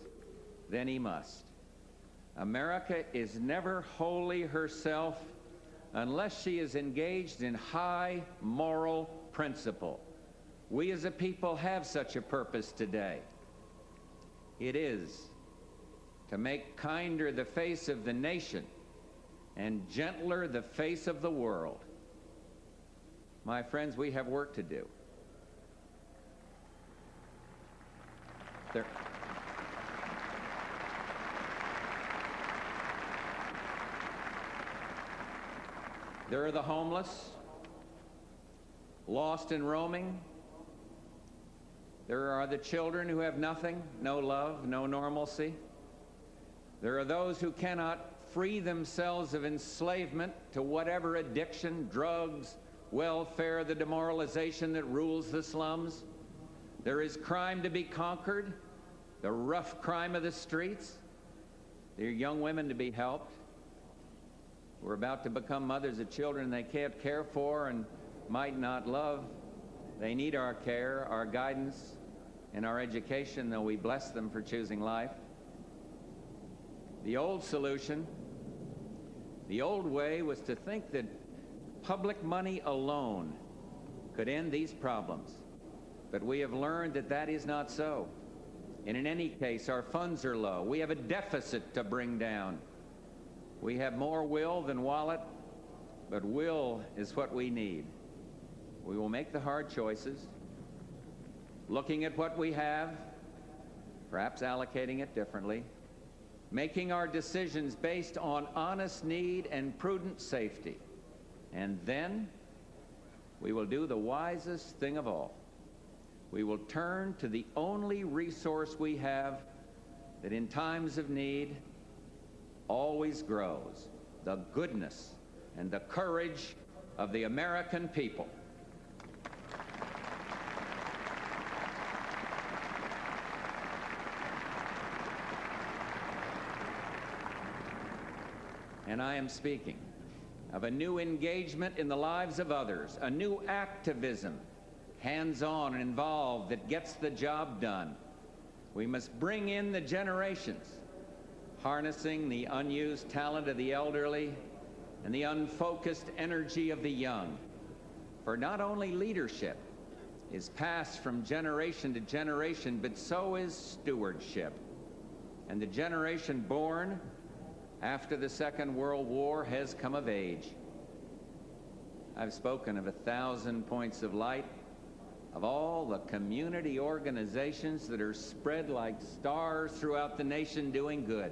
then he must. America is never wholly herself unless she is engaged in high moral principle. We as a people have such a purpose today. It is to make kinder the face of the nation and gentler the face of the world. My friends, we have work to do. There are the homeless, lost and roaming. There are the children who have nothing, no love, no normalcy. There are those who cannot free themselves of enslavement to whatever addiction, drugs, welfare, the demoralization that rules the slums. There is crime to be conquered, the rough crime of the streets. There are young women to be helped who are about to become mothers of children they can't care for and might not love. They need our care, our guidance, and our education, though we bless them for choosing life. The old solution, the old way, was to think that public money alone could end these problems. But we have learned that that is not so. And in any case, our funds are low. We have a deficit to bring down. We have more will than wallet, but will is what we need. We will make the hard choices, looking at what we have, perhaps allocating it differently, making our decisions based on honest need and prudent safety. And then we will do the wisest thing of all. We will turn to the only resource we have that in times of need always grows, the goodness and the courage of the American people. And I am speaking of a new engagement in the lives of others, a new activism, hands-on and involved, that gets the job done. We must bring in the generations, harnessing the unused talent of the elderly and the unfocused energy of the young. For not only leadership is passed from generation to generation, but so is stewardship. And the generation born after the Second World War has come of age. I've spoken of 1,000 points of light, of all the community organizations that are spread like stars throughout the nation doing good.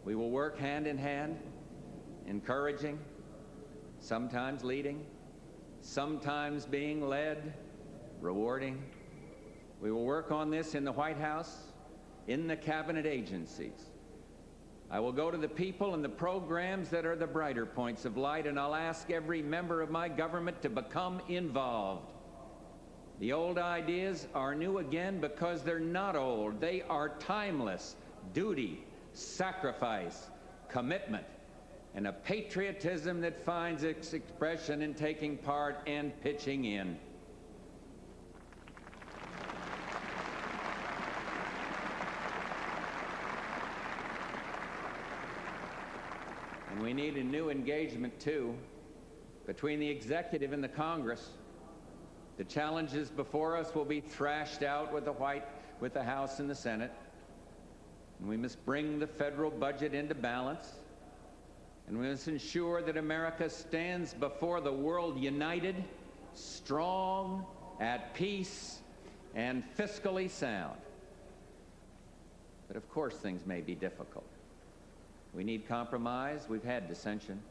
We will work hand in hand, encouraging, sometimes leading, sometimes being led, rewarding. We will work on this in the White House, in the cabinet agencies. I will go to the people and the programs that are the brighter points of light, and I'll ask every member of my government to become involved. The old ideas are new again because they're not old. They are timeless. Duty, sacrifice, commitment, and a patriotism that finds its expression in taking part and pitching in. And we need a new engagement, too, between the executive and the Congress. The challenges before us will be thrashed out with the House and the Senate. And we must bring the federal budget into balance. And we must ensure that America stands before the world united, strong, at peace, and fiscally sound. But of course, things may be difficult. We need compromise. We've had dissension.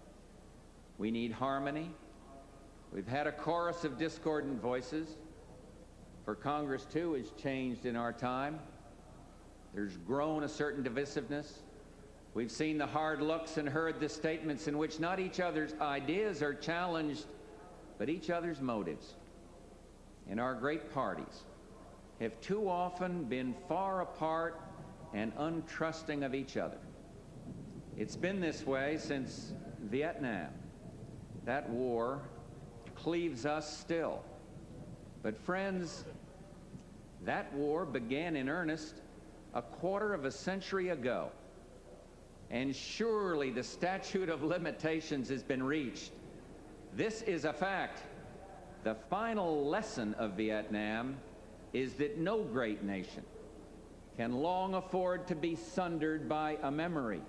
We need harmony. We've had a chorus of discordant voices. For Congress, too, has changed in our time. There's grown a certain divisiveness. We've seen the hard looks and heard the statements in which not each other's ideas are challenged, but each other's motives. And our great parties have too often been far apart and untrusting of each other. It's been this way since Vietnam. That war cleaves us still. But friends, that war began in earnest a quarter of a century ago. And surely the statute of limitations has been reached. This is a fact. The final lesson of Vietnam is that no great nation can long afford to be sundered by a memory.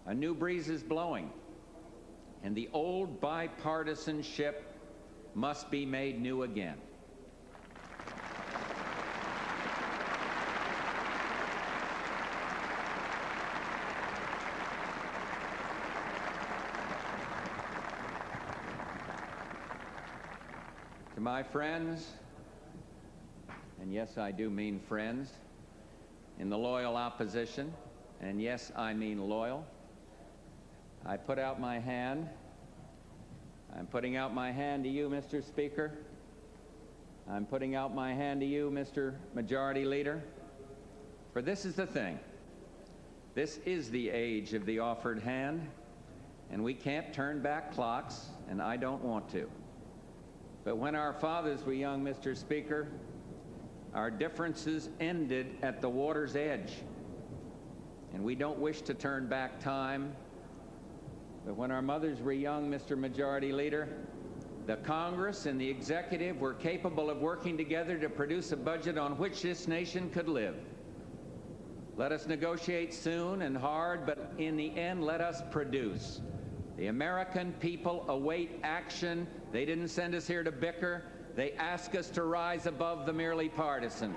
A new breeze is blowing, and the old bipartisanship must be made new again. To my friends, and yes, I do mean friends, in the loyal opposition, and yes, I mean loyal, I put out my hand. I'm putting out my hand to you, Mr. Speaker. I'm putting out my hand to you, Mr. Majority Leader. For this is the thing. This is the age of the offered hand, and we can't turn back clocks, and I don't want to. But when our fathers were young, Mr. Speaker, our differences ended at the water's edge. And we don't wish to turn back time. But when our mothers were young, Mr. Majority Leader, the Congress and the executive were capable of working together to produce a budget on which this nation could live. Let us negotiate soon and hard, but in the end, let us produce. The American people await action. They didn't send us here to bicker. They ask us to rise above the merely partisan.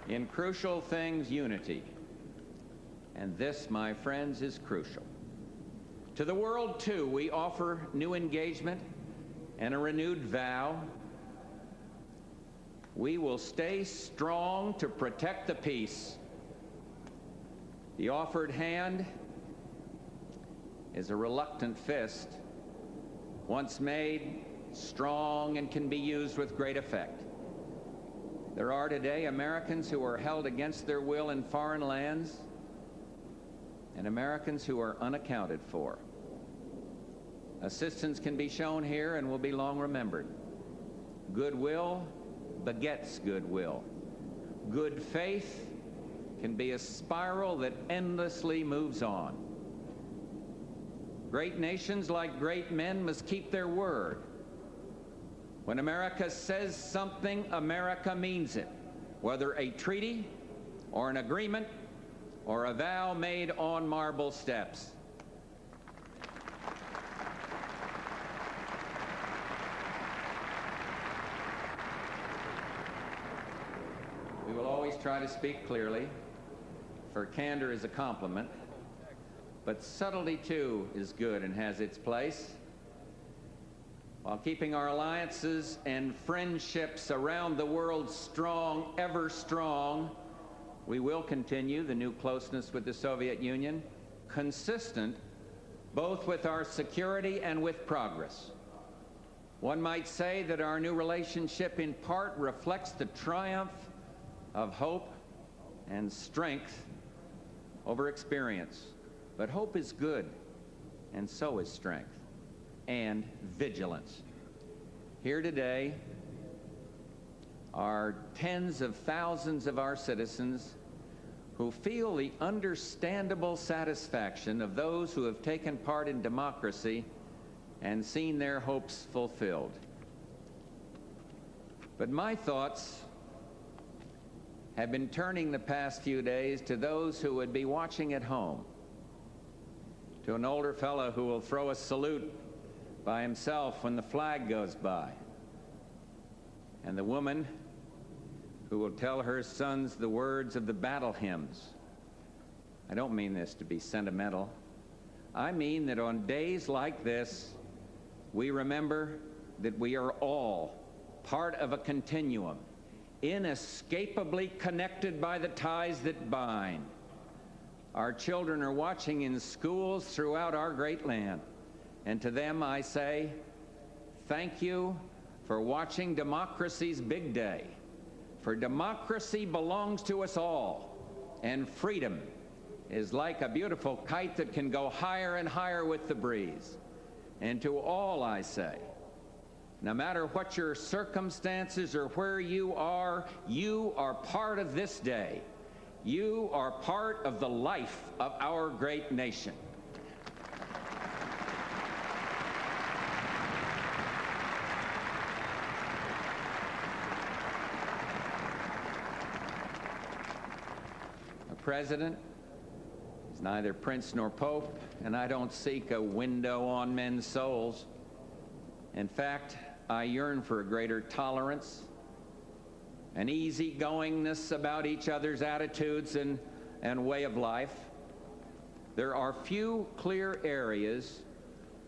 In crucial things, unity. And this, my friends, is crucial. To the world, too, we offer new engagement and a renewed vow. We will stay strong to protect the peace. The offered hand is a reluctant fist, once made strong and can be used with great effect. There are today Americans who are held against their will in foreign lands and Americans who are unaccounted for. Assistance can be shown here and will be long remembered. Goodwill begets goodwill. Good faith can be a spiral that endlessly moves on. Great nations, like great men, must keep their word. When America says something, America means it, whether a treaty or an agreement or a vow made on marble steps. We will always try to speak clearly, for candor is a compliment, but subtlety too is good and has its place. While keeping our alliances and friendships around the world strong, ever strong, we will continue the new closeness with the Soviet Union, consistent both with our security and with progress. One might say that our new relationship in part reflects the triumph of hope and strength over experience. But hope is good, and so is strength. and vigilance. Here today are tens of thousands of our citizens who feel the understandable satisfaction of those who have taken part in democracy and seen their hopes fulfilled. But my thoughts have been turning the past few days to those who would be watching at home, to an older fellow who will throw a salute by himself when the flag goes by, and the woman who will tell her sons the words of the battle hymns. I don't mean this to be sentimental. I mean that on days like this, we remember that we are all part of a continuum, inescapably connected by the ties that bind. Our children are watching in schools throughout our great land, and to them I say, thank you for watching democracy's big day. For democracy belongs to us all, and freedom is like a beautiful kite that can go higher and higher with the breeze. And to all I say, no matter what your circumstances or where you are part of this day. You are part of the life of our great nation. A president is neither prince nor pope, and I don't seek a window on men's souls. In fact, I yearn for a greater tolerance, an easygoingness about each other's attitudes and way of life. There are few clear areas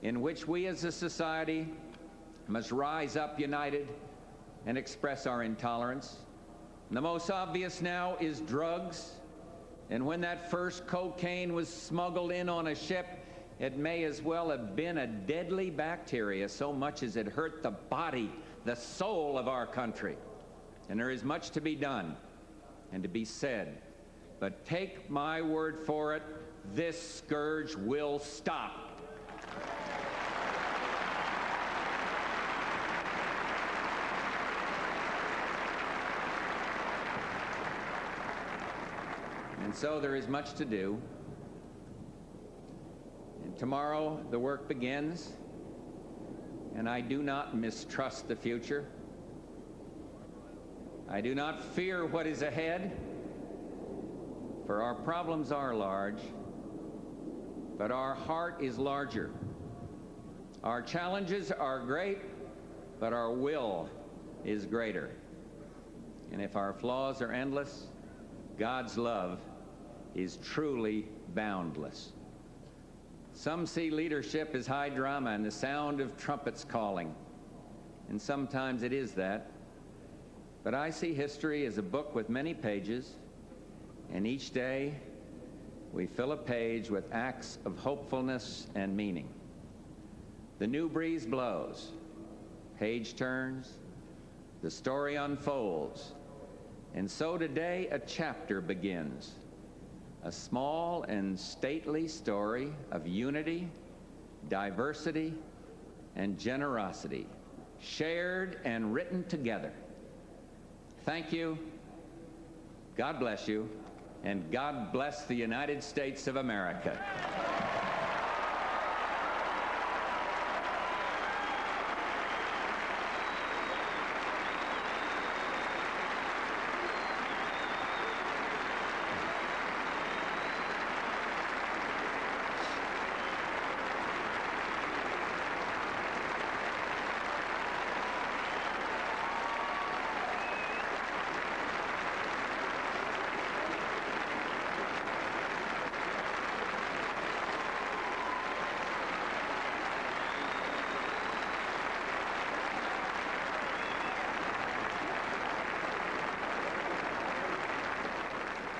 in which we as a society must rise up united and express our intolerance. The most obvious now is drugs. And when that first cocaine was smuggled in on a ship, it may as well have been a deadly bacteria, so much as it hurt the body, the soul of our country. And there is much to be done and to be said. But take my word for it, this scourge will stop. And so there is much to do. And tomorrow the work begins, and I do not mistrust the future. I do not fear what is ahead, for our problems are large, but our heart is larger. Our challenges are great, but our will is greater. And if our flaws are endless, God's love is truly boundless. Some see leadership as high drama and the sound of trumpets calling, and sometimes it is that. But I see history as a book with many pages, and each day we fill a page with acts of hopefulness and meaning. The new breeze blows, page turns, the story unfolds, and so today a chapter begins. A small and stately story of unity, diversity, and generosity, shared and written together. Thank you, God bless you, and God bless the United States of America.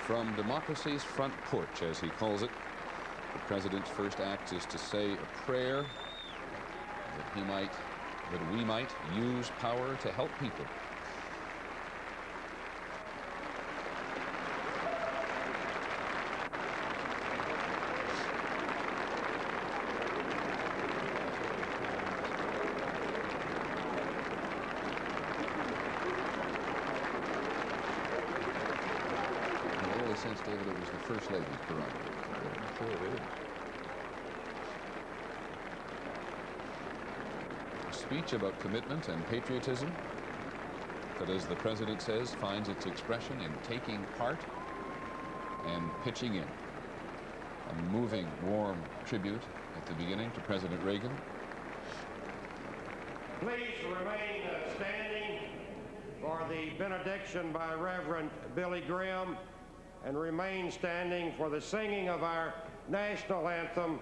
From democracy's front porch, as he calls it, the president's first act is to say a prayer that we might use power to help people. sense, David, it was the First Lady's prerogative. Sure it is. A speech about commitment and patriotism that, as the President says, finds its expression in taking part and pitching in. A moving, warm tribute at the beginning to President Reagan. Please remain standing for the benediction by Reverend Billy Graham, and remain standing for the singing of our national anthem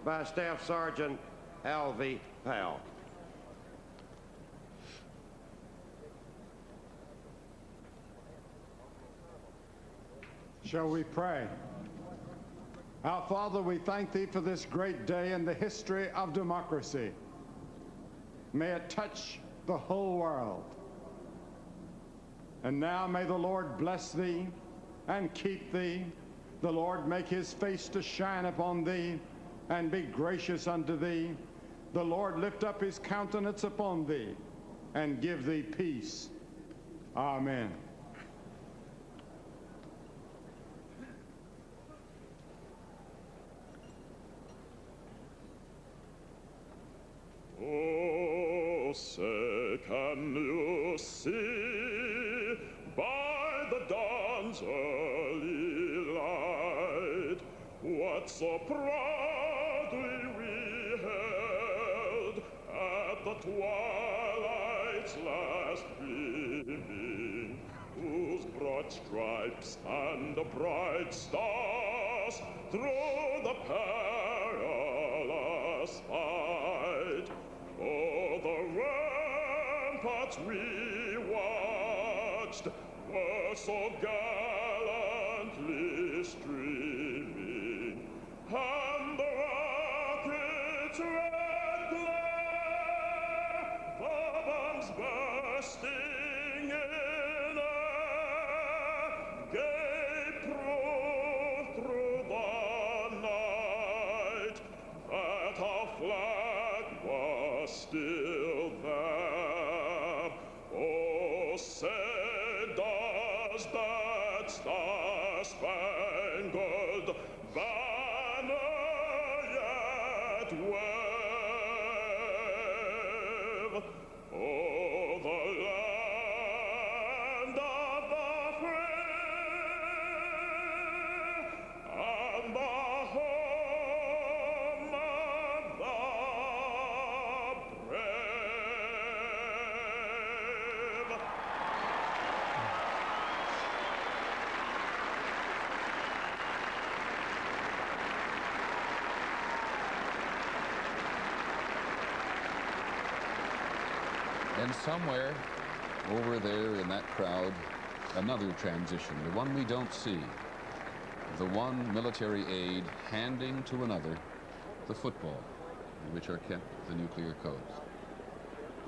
by Staff Sergeant Alvy Powell. Shall we pray? Our Father, we thank Thee for this great day in the history of democracy. May it touch the whole world. And now may the Lord bless Thee and keep Thee. The Lord make His face to shine upon Thee and be gracious unto Thee. The Lord lift up His countenance upon Thee and give Thee peace. Amen. Oh, say, can you see by the dawn's early light what so proudly we held at the twilight's last gleaming, whose broad stripes and the bright stars through the perilous fight o'er the ramparts we watched were so gallantly streaming, and the rocket's red glare, the bombs bursting in air, gave proof through the night that our flag was still there. Oh, say, does that star-spangled banner yet wave? Oh, the land of the free and the home of the brave. And somewhere over there in that crowd, another transition, the one we don't see. The one military aide handing to another the football in which are kept the nuclear codes.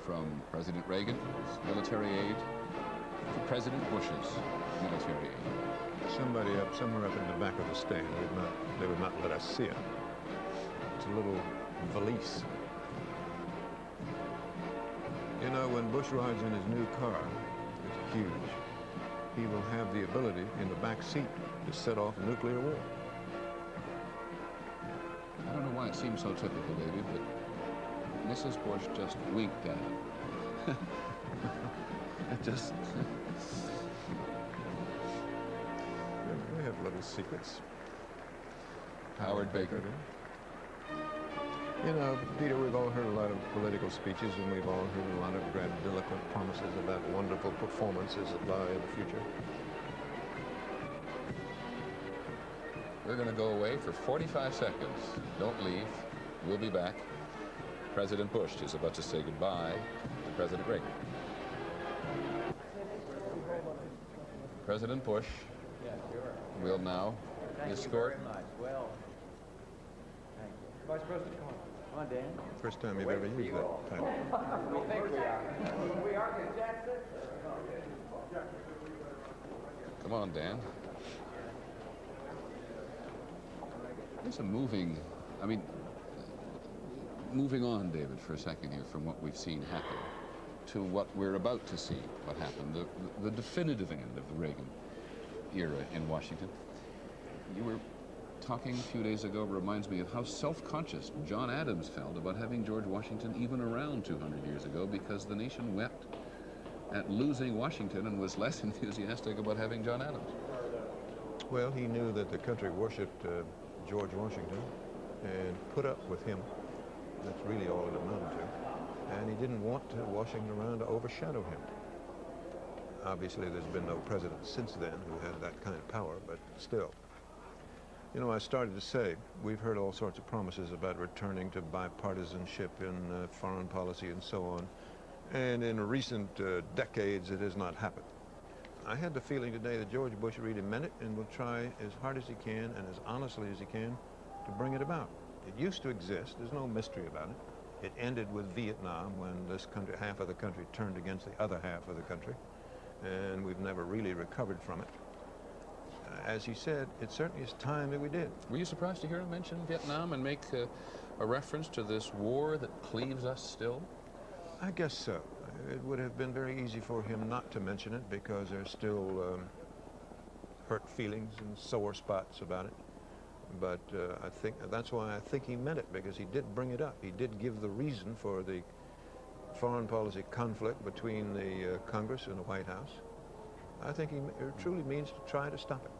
From President Reagan's military aide to President Bush's military aide. Somebody somewhere up in the back of the stand, they would not let us see it. It's a little valise. You know, when Bush rides in his new car, it's huge, he will have the ability in the back seat to set off a nuclear war. I don't know why it seems so typical, David, but Mrs. Bush just winked at him. It just... We have little secrets. Howard Baker. You know, Peter, we've all heard a lot of political speeches, and we've all heard a lot of grandiloquent promises about wonderful performances that lie in the future. We're going to go away for 45 seconds. Don't leave. We'll be back. President Bush is about to say goodbye to President Reagan. President Bush will now escort. Well, thank you. Vice President, come on. Come on, Dan. First time you've ever used that title. We think we are. We are contested. Come on, Dan. It's a moving, I mean, moving on, David, for a second here from what we've seen happen to what we're about to see, what happened, the definitive end of the Reagan era in Washington. You were talking a few days ago, reminds me of how self-conscious John Adams felt about having George Washington even around 200 years ago, because the nation wept at losing Washington and was less enthusiastic about having John Adams. Well, he knew that the country worshipped George Washington and put up with him. That's really all it amounted to. And he didn't want Washington around to overshadow him. Obviously, there's been no president since then who had that kind of power, but still. You know, I started to say, we've heard all sorts of promises about returning to bipartisanship in foreign policy and so on. And in recent decades, it has not happened. I had the feeling today that George Bush really meant it and will try as hard as he can and as honestly as he can to bring it about. It used to exist. There's no mystery about it. It ended with Vietnam, when this country, half of the country turned against the other half of the country, and we've never really recovered from it. As he said, it certainly is time that we did. Were you surprised to hear him mention Vietnam and make a reference to this war that cleaves us still? I guess so. It would have been very easy for him not to mention it, because there's still hurt feelings and sore spots about it. But I think that's why I think he meant it, because he did bring it up. He did give the reason for the foreign policy conflict between the Congress and the White House. I think he truly means to try to stop it.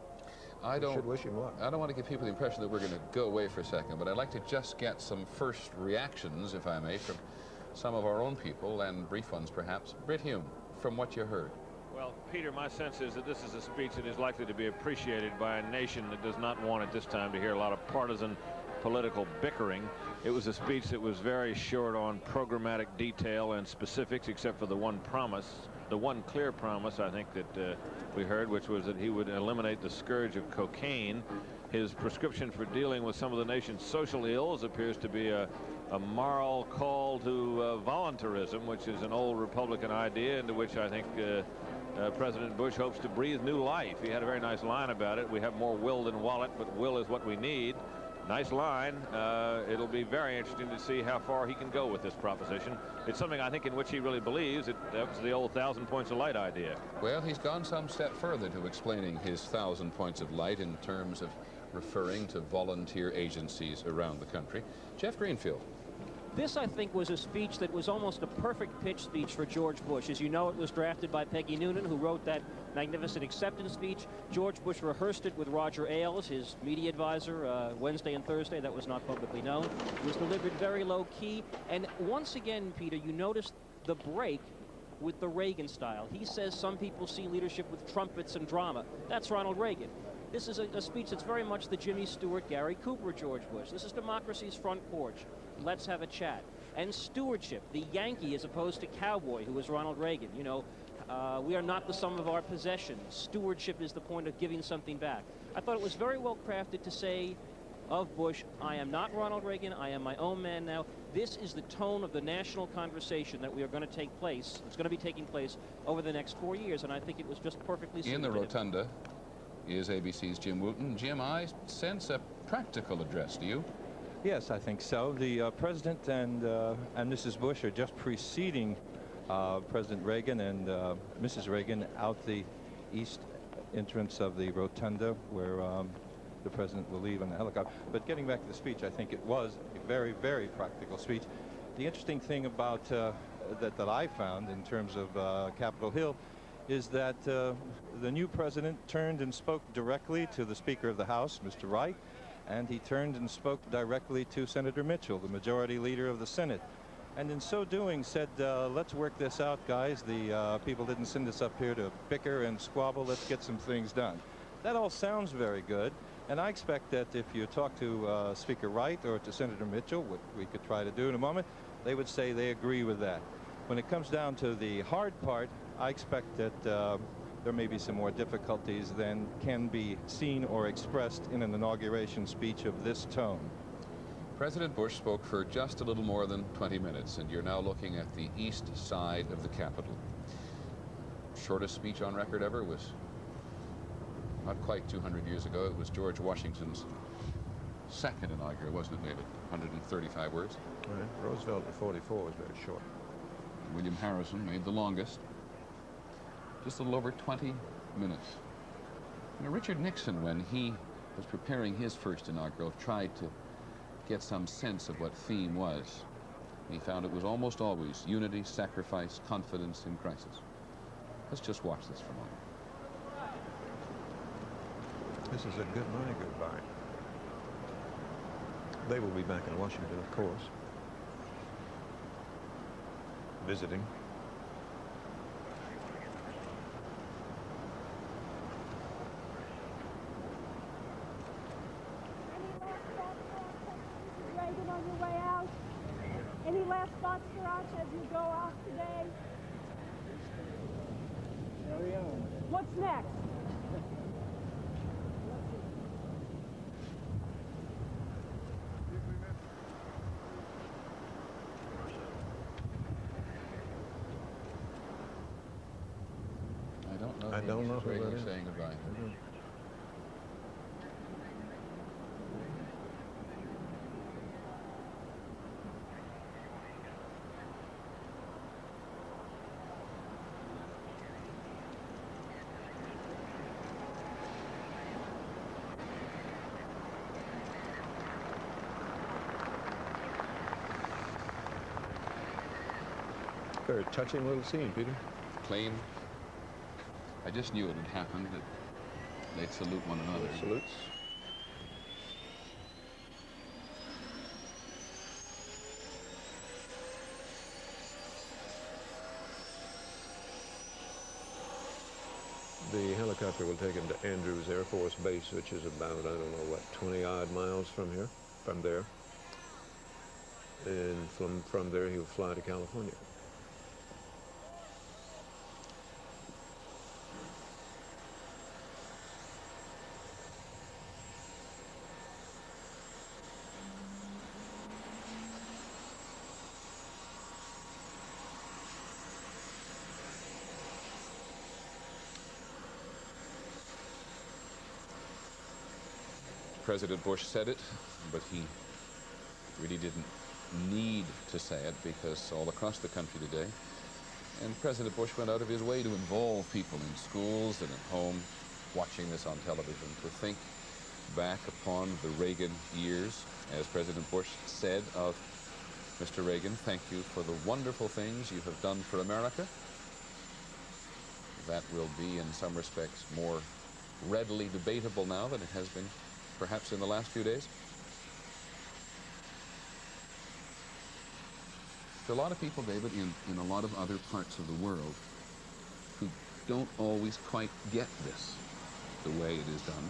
I should wish him luck. I don't want to give people the impression that we're going to go away for a second, but I'd like to just get some first reactions, if I may, from some of our own people, and brief ones perhaps. Britt Hume, from what you heard. Well, Peter, my sense is that this is a speech that is likely to be appreciated by a nation that does not want at this time to hear a lot of partisan political bickering. It was a speech that was very short on programmatic detail and specifics, except for the one promise, the one clear promise, I think, that we heard, which was that he would eliminate the scourge of cocaine. His prescription for dealing with some of the nation's social ills appears to be a moral call to voluntarism, which is an old Republican idea into which I think President Bush hopes to breathe new life. He had a very nice line about it. We have more will than wallet, but will is what we need. Nice line. It'll be very interesting to see how far he can go with this proposition. It's something I think in which he really believes. That was the old 1,000 points of light idea. Well, he's gone some step further to explaining his 1,000 points of light in terms of referring to volunteer agencies around the country. Jeff Greenfield. This, I think, was a speech that was almost a perfect pitch speech for George Bush. As you know, it was drafted by Peggy Noonan, who wrote that magnificent acceptance speech. George Bush rehearsed it with Roger Ailes, his media advisor, Wednesday and Thursday. That was not publicly known. It was delivered very low key. And once again, Peter, you noticed the break with the Reagan style. He says some people see leadership with trumpets and drama. That's Ronald Reagan. This is a speech that's very much the Jimmy Stewart, Gary Cooper, George Bush. This is democracy's front porch. Let's have a chat. And stewardship, the Yankee as opposed to cowboy, who was Ronald Reagan. You know, we are not the sum of our possessions. Stewardship is the point of giving something back. I thought it was very well crafted to say of Bush, I am not Ronald Reagan, I am my own man now. This is the tone of the national conversation that we are going to take place. It's going to be taking place over the next 4 years, and I think it was just perfectly suited. In the rotunda is ABC's Jim Wooten. Jim, I sense a practical address. Do you? Yes, I think so. The President and Mrs. Bush are just preceding President Reagan and Mrs. Reagan out the east entrance of the rotunda, where the President will leave on the helicopter. But getting back to the speech, I think it was a very, very practical speech. The interesting thing about that I found in terms of Capitol Hill is that the new president turned and spoke directly to the Speaker of the House, Mr. Wright, and he turned and spoke directly to Senator Mitchell, the majority leader of the Senate. And in so doing said, let's work this out, guys. The people didn't send us up here to bicker and squabble. Let's get some things done. That all sounds very good. And I expect that if you talk to Speaker Wright or to Senator Mitchell, what we could try to do in a moment, they would say they agree with that. When it comes down to the hard part, I expect that there may be some more difficulties than can be seen or expressed in an inauguration speech of this tone. President Bush spoke for just a little more than 20 minutes, and you're now looking at the east side of the Capitol. Shortest speech on record ever was not quite 200 years ago. It was George Washington's second inaugural, wasn't it, David? 135 words. Right. Roosevelt in 44 was very short. William Harrison made the longest. Just a little over 20 minutes. You know, Richard Nixon, when he was preparing his first inaugural, tried to get some sense of what theme was. He found it was almost always unity, sacrifice, confidence in crisis. Let's just watch this for a moment. This is a goodbye, goodbye. They will be back in Washington, of course, visiting. Reagan, on your way out? Any last thoughts for us as you go out today? Carry on. What's next? I don't know who that is. saying goodbye. Very touching little scene, Peter. Claim. I just knew it had happened, that they'd salute one another. Salutes. The helicopter will take him to Andrews Air Force Base, which is about, I don't know what, 20-odd miles from there. And from there, he'll fly to California. President Bush said it, but he really didn't need to say it, because all across the country today, and President Bush went out of his way to involve people in schools and at home watching this on television, to think back upon the Reagan years. As President Bush said of Mr. Reagan, thank you for the wonderful things you have done for America. That will be, in some respects, more readily debatable now than it has been perhaps in the last few days. There are a lot of people, David, in a lot of other parts of the world who don't always quite get this the way it is done,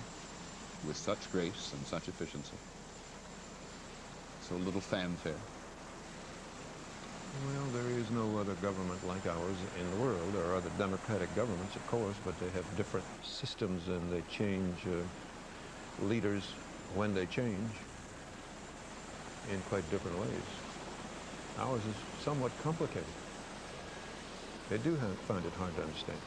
with such grace and such efficiency. So little fanfare. Well, there is no other government like ours in the world. There are other democratic governments, of course, but they have different systems, and they change leaders when they change in quite different ways. Ours is somewhat complicated. They do find it hard to understand.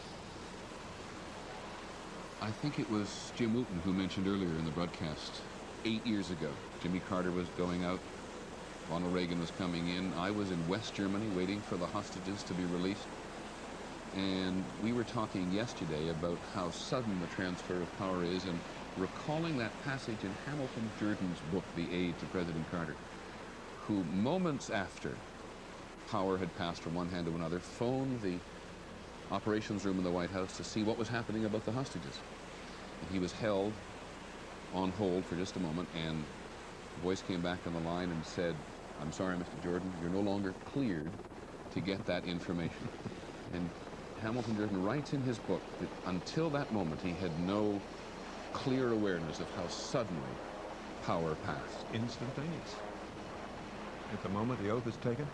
I think it was Jim Wooten who mentioned earlier in the broadcast, 8 years ago, Jimmy Carter was going out, Ronald Reagan was coming in. I was in West Germany waiting for the hostages to be released. And we were talking yesterday about how sudden the transfer of power is, and recalling that passage in Hamilton Jordan's book, The Aid to President Carter, who moments after power had passed from one hand to another, phoned the operations room in the White House to see what was happening about the hostages. And he was held on hold for just a moment, and a voice came back on the line and said, "I'm sorry, Mr. Jordan, you're no longer cleared to get that information." And Hamilton Jordan writes in his book that until that moment he had no clear awareness of how suddenly power passed. Instantaneous. At the moment the oath is taken,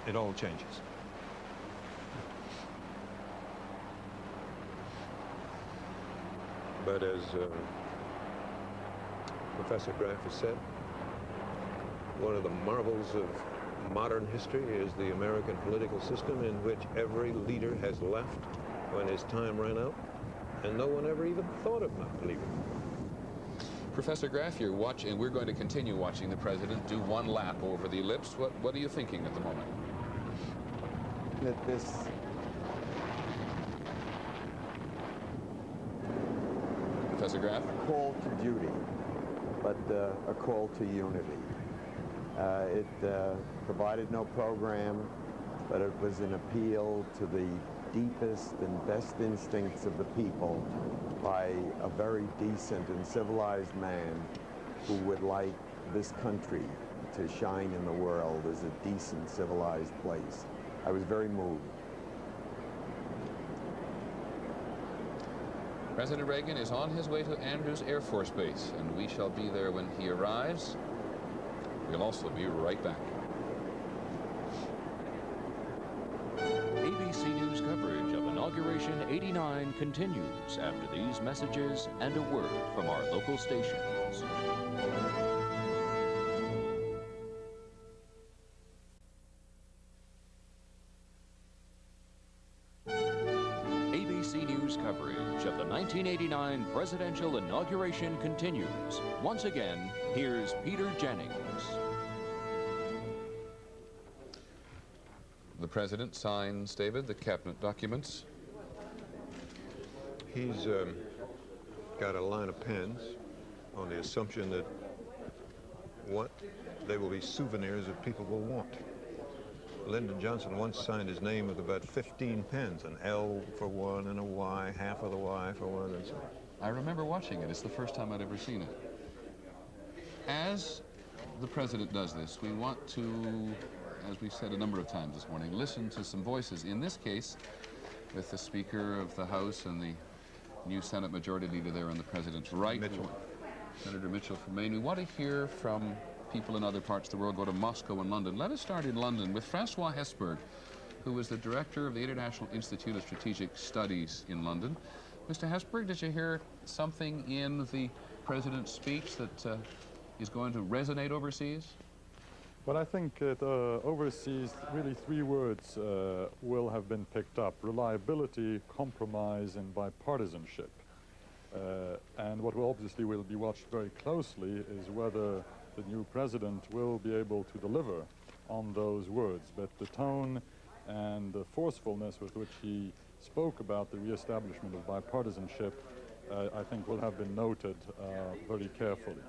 it all changes. But as Professor Graff has said, one of the marvels of modern history is the American political system, in which every leader has left when his time ran out, and no one ever even thought of not leaving. Professor Graff, you're watching, and we're going to continue watching the president do one lap over the ellipse. What are you thinking at the moment? That Professor Graff? A call to duty, but a call to unity. It provided no program, but it was an appeal to the deepest and best instincts of the people by a very decent and civilized man who would like this country to shine in the world as a decent, civilized place. I was very moved. President Reagan is on his way to Andrews Air Force Base, and we shall be there when he arrives. We'll also be right back. ABC News coverage of Inauguration 89 continues after these messages and a word from our local stations. ABC News coverage of the 1989 presidential inauguration continues. Once again, here's Peter Jennings. The President signs, David, the cabinet documents. He's got a line of pens on the assumption that they will be souvenirs that people will want. Lyndon Johnson once signed his name with about 15 pens, an L for one and a Y, half of the Y for one, and so on. I remember watching it. It's the first time I'd ever seen it. As the President does this, we want to, as we've said a number of times this morning, listen to some voices. In this case, with the Speaker of the House and the new Senate Majority Leader there on the President's right, Senator Mitchell from Maine. We want to hear from people in other parts of the world, go to Moscow and London. Let us start in London with Francois Hesburgh, who is the director of the International Institute of Strategic Studies in London. Mr. Hesburgh, did you hear something in the President's speech that is going to resonate overseas? Well, I think that overseas, really 3 words will have been picked up: reliability, compromise, and bipartisanship. And what obviously will be watched very closely is whether the new president will be able to deliver on those words. But the tone and the forcefulness with which he spoke about the reestablishment of bipartisanship, I think will have been noted very carefully.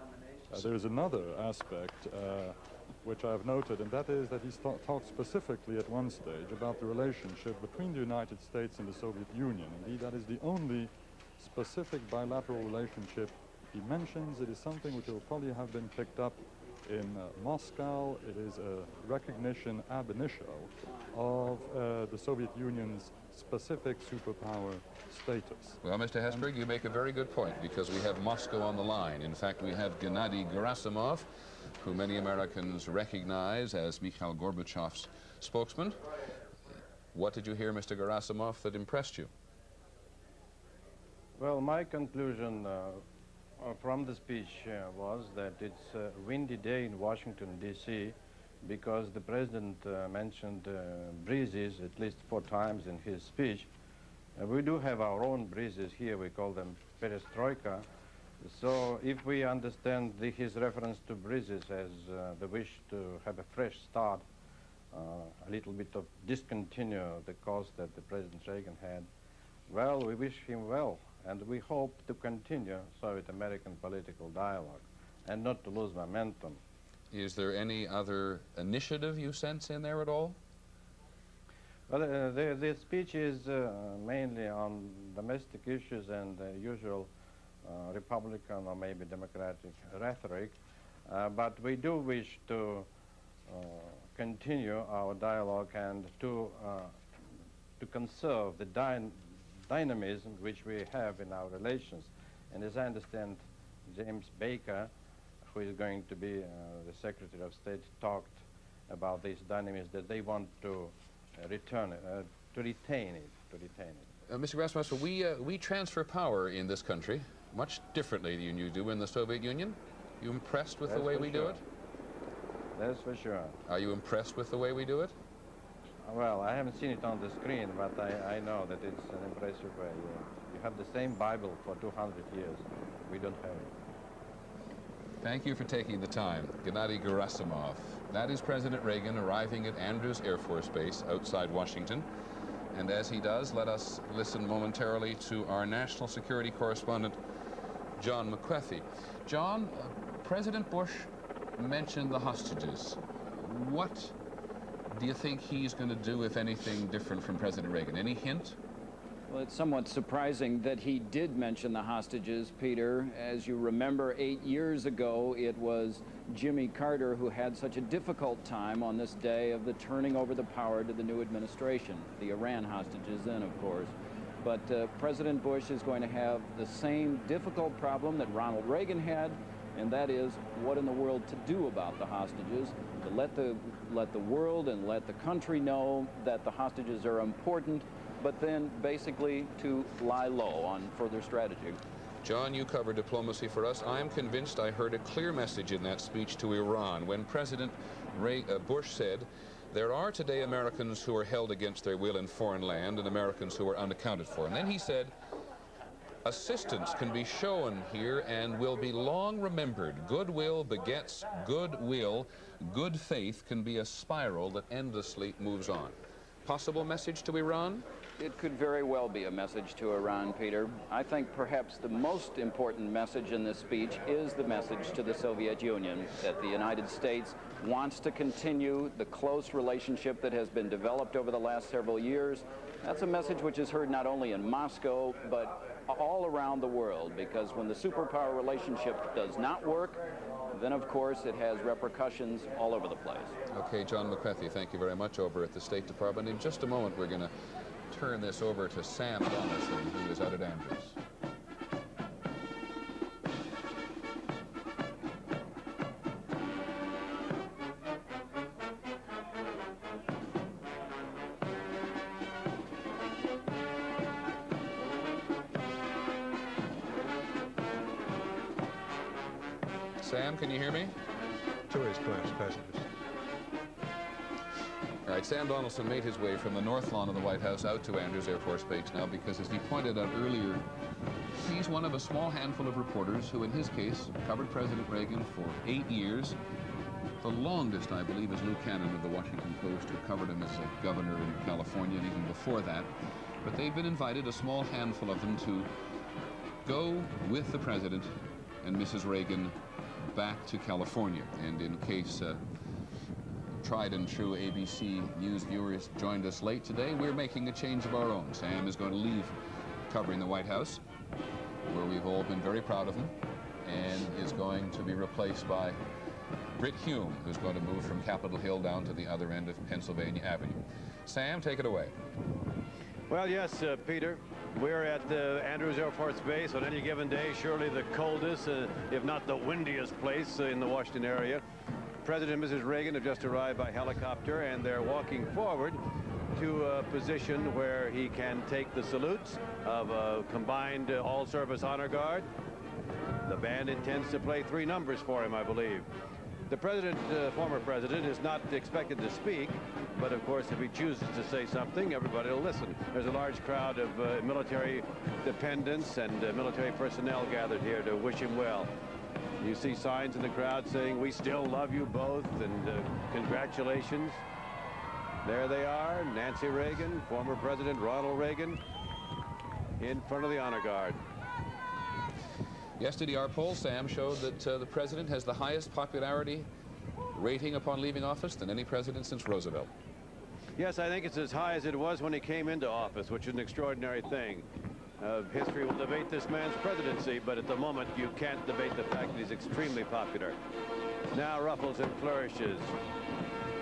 There's another aspect which I've noted, and that is that he talked specifically at one stage about the relationship between the United States and the Soviet Union. Indeed, that is the only specific bilateral relationship he mentions. It is something which will probably have been picked up in Moscow. It is a recognition ab initio of the Soviet Union's specific superpower status. Well, Mr. Hesburgh, you make a very good point, because we have Moscow on the line. In fact, we have Gennady Gerasimov, who many Americans recognize as Mikhail Gorbachev's spokesman. What did you hear, Mr. Gerasimov, that impressed you? Well, my conclusion from the speech was that it's a windy day in Washington, D.C., because the President mentioned breezes at least 4 times in his speech. We do have our own breezes here. We call them perestroika. So if we understand his reference to breezes as the wish to have a fresh start, a little bit of discontinue the course that the President Reagan had, well, we wish him well, and we hope to continue Soviet-American political dialogue and not to lose momentum. Is there any other initiative you sense in there at all? Well, the speech is mainly on domestic issues and the usual Republican or maybe Democratic rhetoric, but we do wish to continue our dialogue and to conserve the dynamism which we have in our relations. And as I understand, James Baker, who is going to be the Secretary of State, talked about this dynamism, that they want to retain it. Mr. Gerasimov, we transfer power in this country much differently than you do in the Soviet Union. You impressed with the way we do it? That's for sure. Are you impressed with the way we do it? Well, I haven't seen it on the screen, but I know that it's an impressive way. You have the same Bible for 200 years. We don't have it. Thank you for taking the time. Gennady Gerasimov. That is President Reagan arriving at Andrews Air Force Base outside Washington. And as he does, let us listen momentarily to our national security correspondent, John McCarthy. John, President Bush mentioned the hostages. What do you think he's going to do, if anything, different from President Reagan? Any hint? Well, it's somewhat surprising that he did mention the hostages, Peter. As you remember, 8 years ago, it was Jimmy Carter who had such a difficult time on this day of the turning over the power to the new administration, the Iran hostages then, of course. But President Bush is going to have the same difficult problem that Ronald Reagan had, and that is what in the world to do about the hostages, to let the world and let the country know that the hostages are important, but then basically to lie low on further strategy. John, you cover diplomacy for us. I'm convinced I heard a clear message in that speech to Iran when President Bush said, "There are today Americans who are held against their will in foreign land and Americans who are unaccounted for." And then he said, "Assistance can be shown here and will be long remembered. Goodwill begets goodwill. Good faith can be a spiral that endlessly moves on." Possible message to Iran? It could very well be a message to Iran, Peter. I think perhaps the most important message in this speech is the message to the Soviet Union, that the United States wants to continue the close relationship that has been developed over the last several years. That's a message which is heard not only in Moscow, but all around the world, because when the superpower relationship does not work, then of course it has repercussions all over the place. Okay, John McCarthy, thank you very much over at the State Department. In just a moment, we're going to turn this over to Sam Donaldson, who is out at Andrews. Sam, can you hear me? Tourist class passengers. All right, Sam Donaldson made his way from the north lawn of the White House out to Andrews Air Force Base now because, as he pointed out earlier, he's one of a small handful of reporters who, in his case, covered President Reagan for 8 years. The longest, I believe, is Lou Cannon of the Washington Post, who covered him as a governor in California and even before that. But they've been invited, a small handful of them, to go with the President and Mrs. Reagan back to California. And in case tried and true ABC News viewers joined us late today, we're making a change of our own. Sam is going to leave covering the White House, where we've all been very proud of him, and is going to be replaced by Britt Hume, who's going to move from Capitol Hill down to the other end of Pennsylvania Avenue. Sam, take it away. Well, yes, Peter, we're at Andrews Air Force Base on any given day, surely the coldest, if not the windiest place in the Washington area. President and Mrs. Reagan have just arrived by helicopter, and they're walking forward to a position where he can take the salutes of a combined all-service honor guard. The band intends to play 3 numbers for him, I believe. The president, former president, is not expected to speak, but of course, if he chooses to say something, everybody will listen. There's a large crowd of military dependents and military personnel gathered here to wish him well. You see signs in the crowd saying, "We still love you both," and congratulations. There they are, Nancy Reagan, former President Ronald Reagan, in front of the honor guard. Yesterday, our poll, Sam, showed that the president has the highest popularity rating upon leaving office than any president since Roosevelt. Yes, I think it's as high as it was when he came into office, which is an extraordinary thing. History will debate this man's presidency, but at the moment you can't debate the fact that he's extremely popular. Now ruffles and flourishes.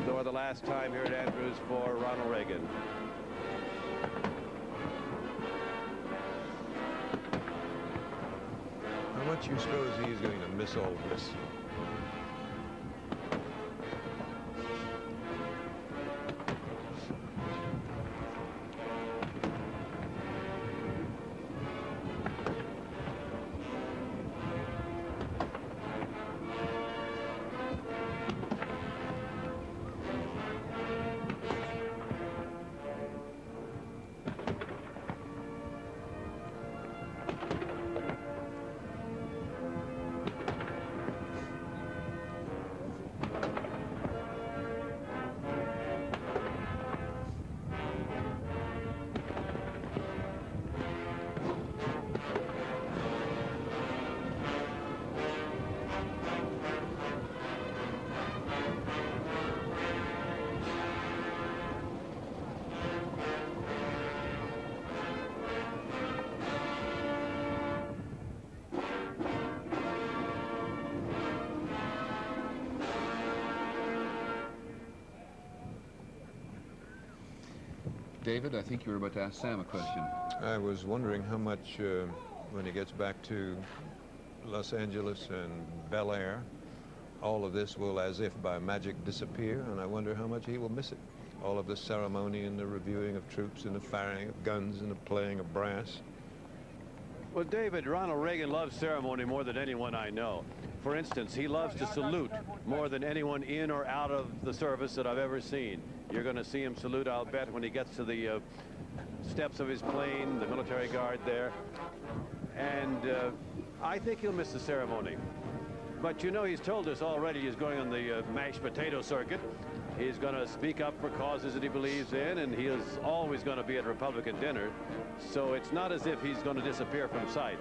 For the last time here at Andrews for Ronald Reagan. How much you suppose he's going to miss all this? David, I think you were about to ask Sam a question. I was wondering how much, when he gets back to Los Angeles and Bel Air, all of this will, as if by magic, disappear, and I wonder how much he will miss it. All of the ceremony and the reviewing of troops and the firing of guns and the playing of brass. Well, David, Ronald Reagan loves ceremony more than anyone I know. For instance, he loves to salute more than anyone in or out of the service that I've ever seen. You're going to see him salute, I'll bet, when he gets to the steps of his plane, the military guard there. And I think he'll miss the ceremony. But you know, he's told us already he's going on the mashed potato circuit. He's going to speak up for causes that he believes in, and he is always going to be at Republican dinner. So it's not as if he's going to disappear from sight.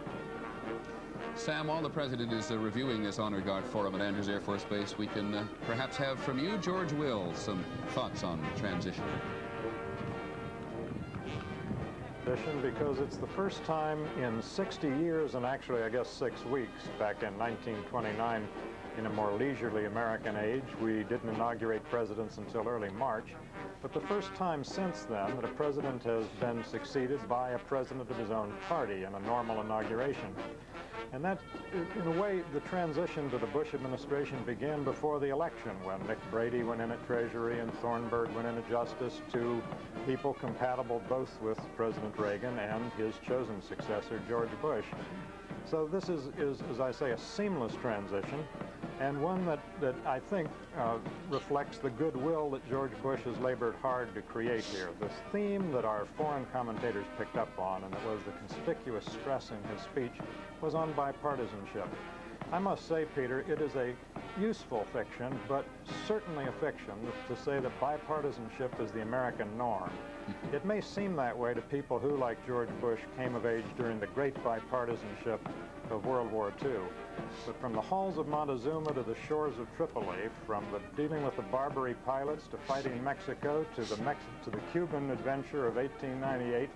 Sam, while the President is reviewing this Honor Guard Forum at Andrews Air Force Base, we can perhaps have from you, George Will, some thoughts on transition. Because it's the first time in 60 years, and actually I guess 6 weeks, back in 1929, in a more leisurely American age. We didn't inaugurate presidents until early March, but the first time since then that a president has been succeeded by a president of his own party in a normal inauguration. And that, in a way, the transition to the Bush administration began before the election, when Nick Brady went in at Treasury and Thornburg went in at Justice, two people compatible both with President Reagan and his chosen successor, George Bush. So this is, as I say, a seamless transition, and one that I think reflects the goodwill that George Bush has labored hard to create here. This theme that our foreign commentators picked up on, and that was the conspicuous stress in his speech, was on bipartisanship. I must say, Peter, it is a useful fiction, but certainly a fiction to say that bipartisanship is the American norm. It may seem that way to people who, like George Bush, came of age during the great bipartisanship of World War II. But from the halls of Montezuma to the shores of Tripoli, from dealing with the Barbary pilots to fighting Mexico to the Cuban adventure of 1898,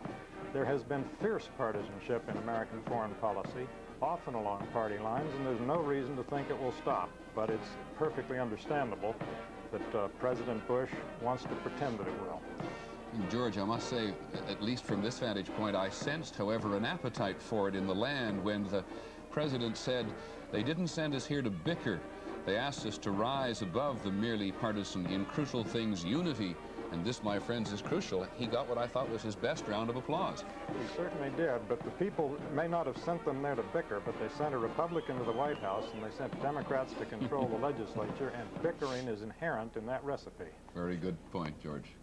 there has been fierce partisanship in American foreign policy, often along party lines, and there's no reason to think it will stop. But it's perfectly understandable that President Bush wants to pretend that it will. George, I must say, at least from this vantage point, I sensed, however, an appetite for it in the land when the President said, "They didn't send us here to bicker. They asked us to rise above the merely partisan, in crucial things, unity. And this, my friends, is crucial." He got what I thought was his best round of applause. He certainly did, but the people may not have sent them there to bicker, but they sent a Republican to the White House, and they sent Democrats to control the legislature, and bickering is inherent in that recipe. Very good point, George.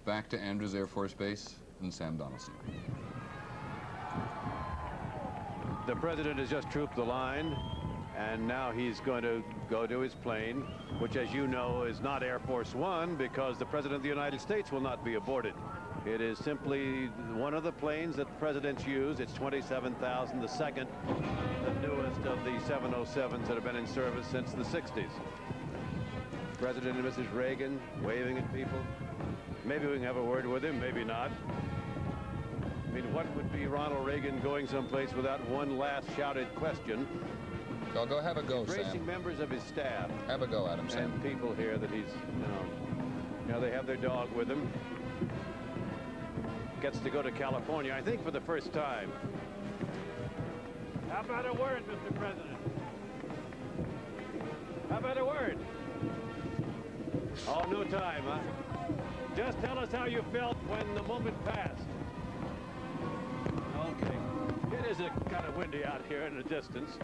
Back to Andrews Air Force Base and Sam Donaldson. The President has just trooped the line, and now he's going to go to his plane, which, as you know, is not Air Force One, because the President of the United States will not be aboarded. It is simply one of the planes that presidents use. It's 27,000, the second, the newest of the 707s that have been in service since the 60s. President and Mrs. Reagan waving at people. Maybe we can have a word with him, maybe not. I mean, what would be Ronald Reagan going someplace without one last shouted question? Go have a go, Embracing Sam. members of his staff. Have a go at him, Sam. And people here that he's, you know, they have their dog with him. Gets to go to California, I think, for the first time. How about a word, Mr. President? How about a word? Oh, no time, huh? Just tell us how you felt when the moment passed. Okay. It is kind of windy out here in the distance.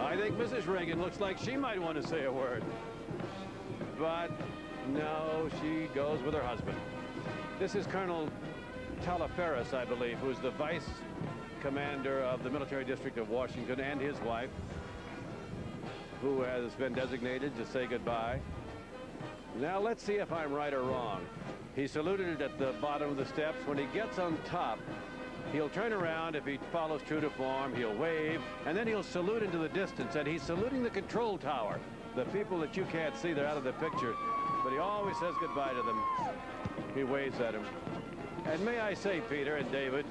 I think Mrs. Reagan looks like she might want to say a word. But no, she goes with her husband. This is Colonel Talaferis, I believe, who's the vice commander of the military district of Washington, and his wife, who has been designated to say goodbye. Now let's see if I'm right or wrong. He saluted it at the bottom of the steps. When he gets on top, he'll turn around. If he follows true to form, he'll wave, and then he'll salute into the distance. And he's saluting the control tower. The people that you can't see, they're out of the picture. But he always says goodbye to them. He waves at them. And may I say, Peter and David,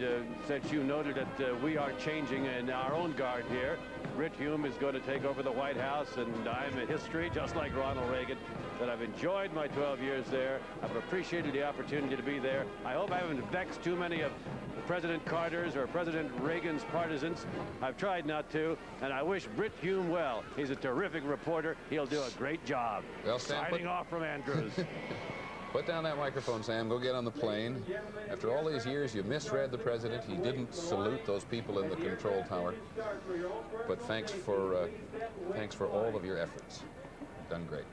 since you noted that we are changing in our own guard here, Britt Hume is going to take over the White House, and I'm in history, just like Ronald Reagan, that I've enjoyed my 12 years there. I've appreciated the opportunity to be there. I hope I haven't vexed too many of President Carter's or President Reagan's partisans. I've tried not to, and I wish Britt Hume well. He's a terrific reporter. He'll do a great job. Well, Sam, signing off from Andrews. Put down that microphone, Sam. Go get on the plane. After all these years, you misread the president. He didn't salute those people in the control tower. But thanks for all of your efforts. You've done great.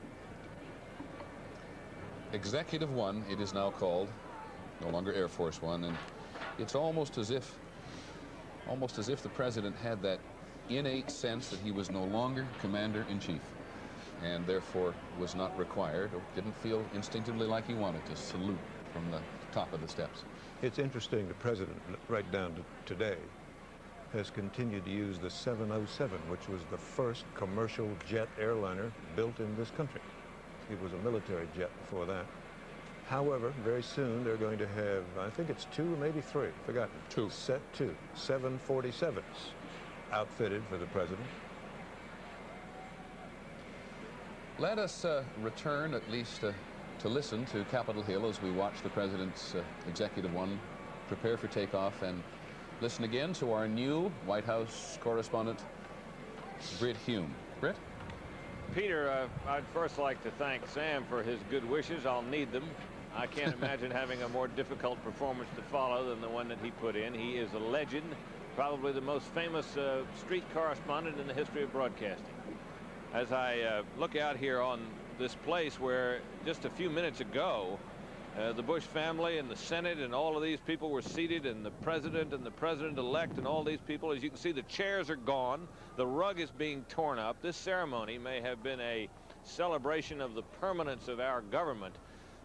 Executive One, it is now called, no longer Air Force One, and it's almost as if the president had that innate sense that he was no longer commander-in-chief, and therefore was not required or didn't feel instinctively like he wanted to salute from the top of the steps. It's interesting the president, right down to today, has continued to use the 707, which was the first commercial jet airliner built in this country. It was a military jet before that. However, very soon they're going to have, I think it's 2 or maybe 3, forgotten. 2. Set 2, 747s outfitted for the president. Let us return at least to listen to Capitol Hill as we watch the president's Executive One prepare for takeoff, and listen again to our new White House correspondent, Britt Hume. Britt? Peter, I'd first like to thank Sam for his good wishes. I'll need them. I can't imagine having a more difficult performance to follow than the one that he put in. He is a legend, probably the most famous street correspondent in the history of broadcasting. As I look out here on this place where just a few minutes ago the Bush family and the Senate and all of these people were seated, and the president-elect and all these people, as you can see, the chairs are gone. The rug is being torn up. This ceremony may have been a celebration of the permanence of our government,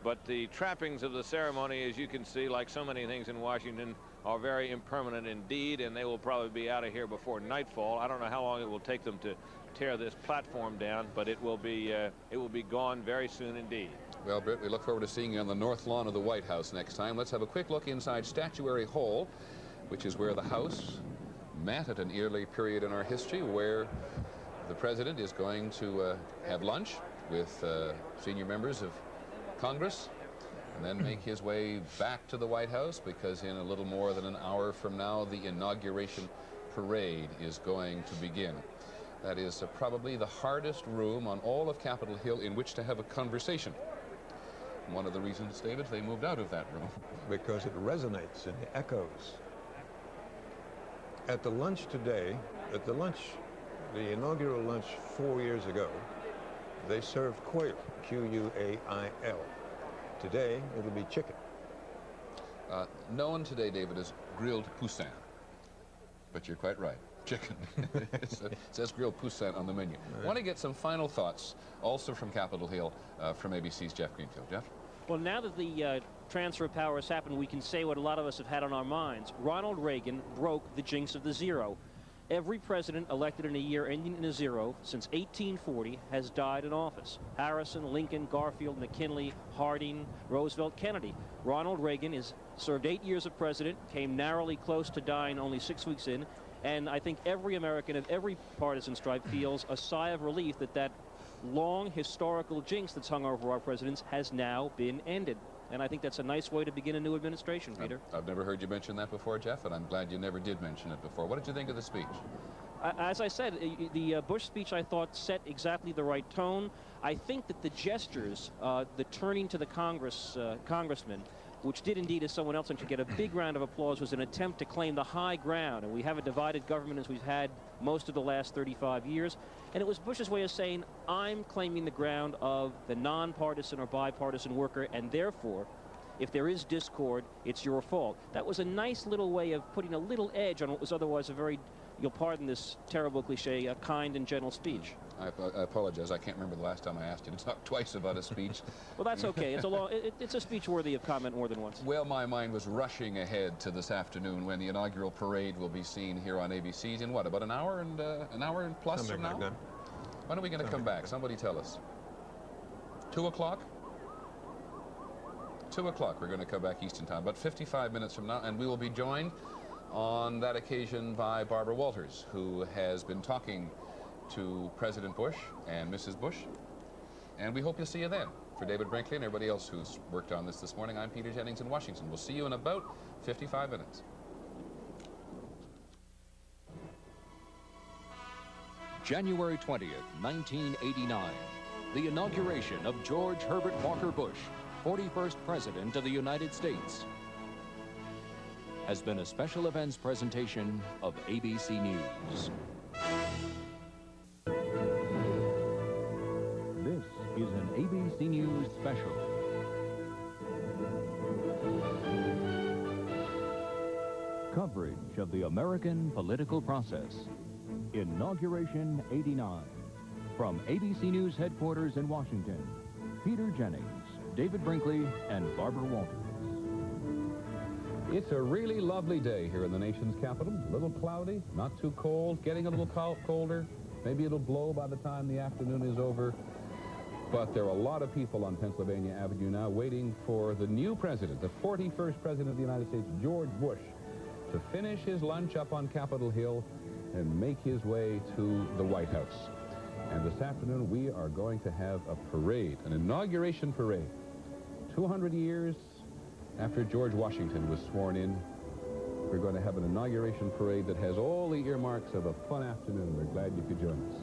but the trappings of the ceremony, as you can see, like so many things in Washington, are very impermanent indeed, and they will probably be out of here before nightfall. I don't know how long it will take them to tear this platform down, but it will be gone very soon indeed. Well, Britt, we look forward to seeing you on the north lawn of the White House next time. Let's have a quick look inside Statuary Hall, which is where the House met at an early period in our history, where the president is going to have lunch with senior members of Congress, and then make his way back to the White House, because in a little more than an hour from now, the inauguration parade is going to begin. That is probably the hardest room on all of Capitol Hill in which to have a conversation. One of the reasons, David, they moved out of that room. Because it resonates in the echoes. At the lunch today, the inaugural lunch 4 years ago, they served quail, Q-U-A-I-L. Today, it'll be chicken. Known today, David, as grilled poussin. But you're quite right. Chicken. It says grilled poussin on the menu. I want to get some final thoughts, also from Capitol Hill, from ABC's Jeff Greenfield. Jeff? Well, now that the transfer of power has happened, we can say what a lot of us have had on our minds. Ronald Reagan broke the jinx of the zero. Every president elected in a year ending in a zero since 1840 has died in office. Harrison, Lincoln, Garfield, McKinley, Harding, Roosevelt, Kennedy. Ronald Reagan has served 8 years of president, came narrowly close to dying only 6 weeks in, and I think every American of every partisan stripe feels a sigh of relief that that long historical jinx that's hung over our presidents has now been ended. And I think that's a nice way to begin a new administration, Peter. I've never heard you mention that before, Jeff, and I'm glad you never did mention it before. What did you think of the speech? As I said, the Bush speech, I thought, set exactly the right tone. I think that the gestures, the turning to the congressman, which did indeed, as someone else mentioned, get a big round of applause, was an attempt to claim the high ground. And we have a divided government as we've had most of the last 35 years. And it was Bush's way of saying, I'm claiming the ground of the nonpartisan or bipartisan worker, and therefore, if there is discord, it's your fault. That was a nice little way of putting a little edge on what was otherwise a very, you'll pardon this terrible cliche, a kind and gentle speech. I apologize. I can't remember the last time I asked you to talk twice about a speech. Well, that's okay. It's a speech worthy of comment more than once. Well, my mind was rushing ahead to this afternoon when the inaugural parade will be seen here on ABC in what, about an hour and plus Something from now? like that. When are we going to come back? Somebody tell us. 2 o'clock? 2 o'clock we're going to come back Eastern time, about 55 minutes from now, and we will be joined on that occasion by Barbara Walters, who has been talking to President Bush and Mrs. Bush. And we hope you'll see you then. For David Brinkley and everybody else who's worked on this morning, I'm Peter Jennings in Washington. We'll see you in about 55 minutes. January 20th, 1989, the inauguration of George Herbert Walker Bush, 41st President of the United States, has been a special events presentation of ABC News. This is an ABC News special. Coverage of the American political process. Inauguration 89. From ABC News headquarters in Washington, Peter Jennings, David Brinkley, and Barbara Walters. It's a really lovely day here in the nation's capital. A little cloudy, not too cold, getting a little colder. Maybe it'll blow by the time the afternoon is over. But there are a lot of people on Pennsylvania Avenue now waiting for the new president, the 41st president of the United States, George Bush, to finish his lunch up on Capitol Hill and make his way to the White House. And this afternoon we are going to have a parade, an inauguration parade. 200 years after George Washington was sworn in, we're going to have an inauguration parade that has all the earmarks of a fun afternoon. We're glad you could join us.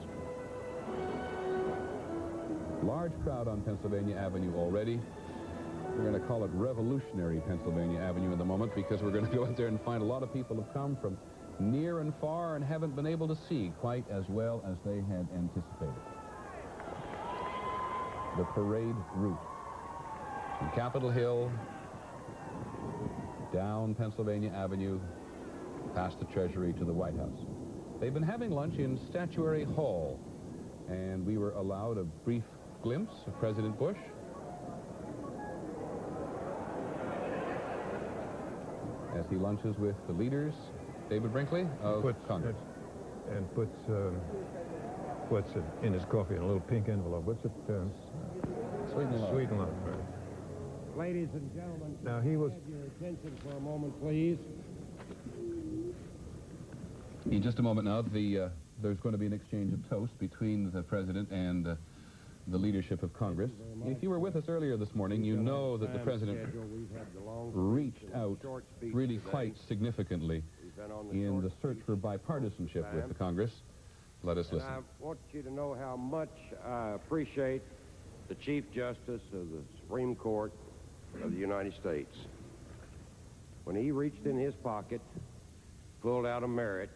Large crowd on Pennsylvania Avenue already. We're going to call it Revolutionary Pennsylvania Avenue in the moment, because we're going to go out there and find a lot of people have come from near and far and haven't been able to see quite as well as they had anticipated. The parade route from Capitol Hill down Pennsylvania Avenue past the Treasury to the White House. They've been having lunch in Statuary Hall, and we were allowed a brief glimpse of President Bush. As he lunches with the leaders, David Brinkley of Congress. And puts it in his coffee in a little pink envelope. What's it? Sweet and Low. Sweet and Low, right. Ladies and gentlemen, now he was... have your attention for a moment, please. In just a moment now, there's going to be an exchange of toast between the president and the leadership of Congress. If you were with us earlier this morning, you know that the president reached out really quite significantly in the search for bipartisanship with the Congress. Let us listen. I want you to know how much I appreciate the Chief Justice of the Supreme Court of the United States. When he reached in his pocket, pulled out a Merit,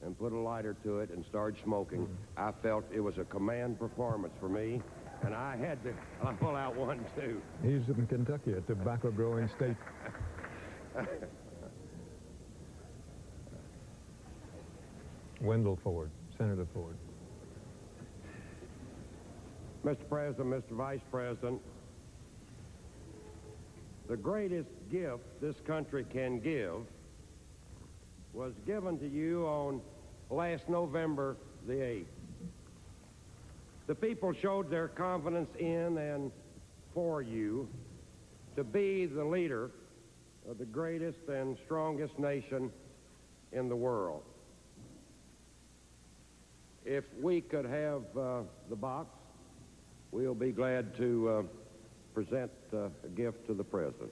and put a lighter to it and started smoking, I felt it was a command performance for me, and I had to pull out one, too. He's in Kentucky, a tobacco-growing state. Wendell Ford, Senator Ford. Mr. President, Mr. Vice President, the greatest gift this country can give was given to you on last November the 8th. The people showed their confidence in and for you to be the leader of the greatest and strongest nation in the world. If we could have the box, we'll be glad to present a gift to the President.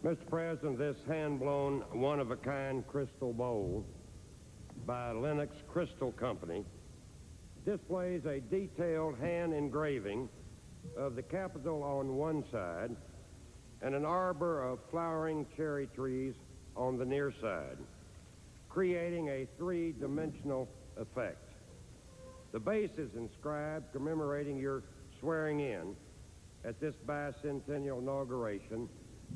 Mr. President, this hand-blown, one-of-a-kind crystal bowl by Lenox Crystal Company displays a detailed hand engraving of the Capitol on one side and an arbor of flowering cherry trees on the near side, creating a three-dimensional effect. The base is inscribed commemorating your swearing in at this bicentennial inauguration,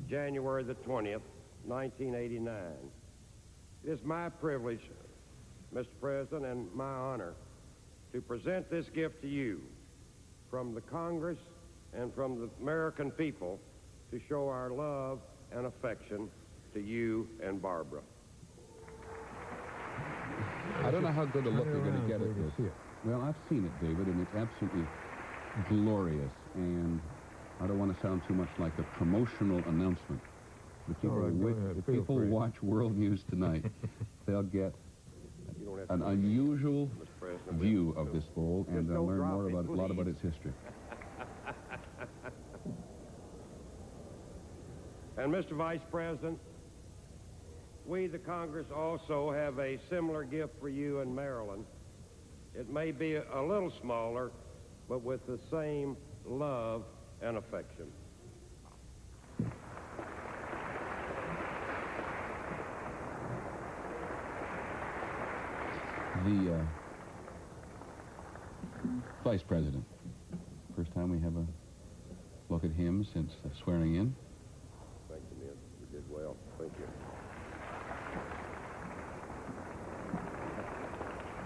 January the 20th, 1989. It is my privilege, Mr. President, and my honor to present this gift to you from the Congress and from the American people to show our love and affection to you and Barbara. I don't know how good a look you're going to get at this. See it. Well, I've seen it, David, and it's absolutely glorious. And I don't want to sound too much like a promotional announcement. If people watch World News tonight, they'll get an unusual view of this bowl, and they'll learn more about a lot about its history. And Mr. Vice President, we, the Congress, also have a similar gift for you in Maryland. It may be a little smaller, but with the same love and affection. The Vice President. First time we have a look at him since swearing in. Thank you, man. You did well. Thank you.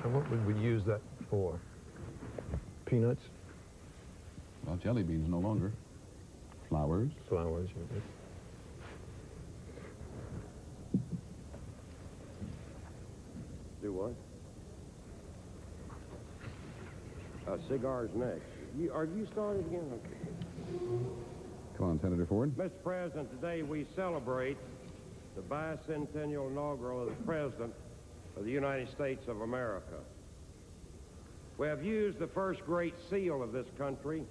And what would we use that for? Peanuts? Well, jelly beans no longer. Flowers. Flowers. Do what? Cigars next. Are you starting again? Come on, Senator Ford. Mr. President, today we celebrate the bicentennial inaugural of the President of the United States of America. We have used the first great seal of this country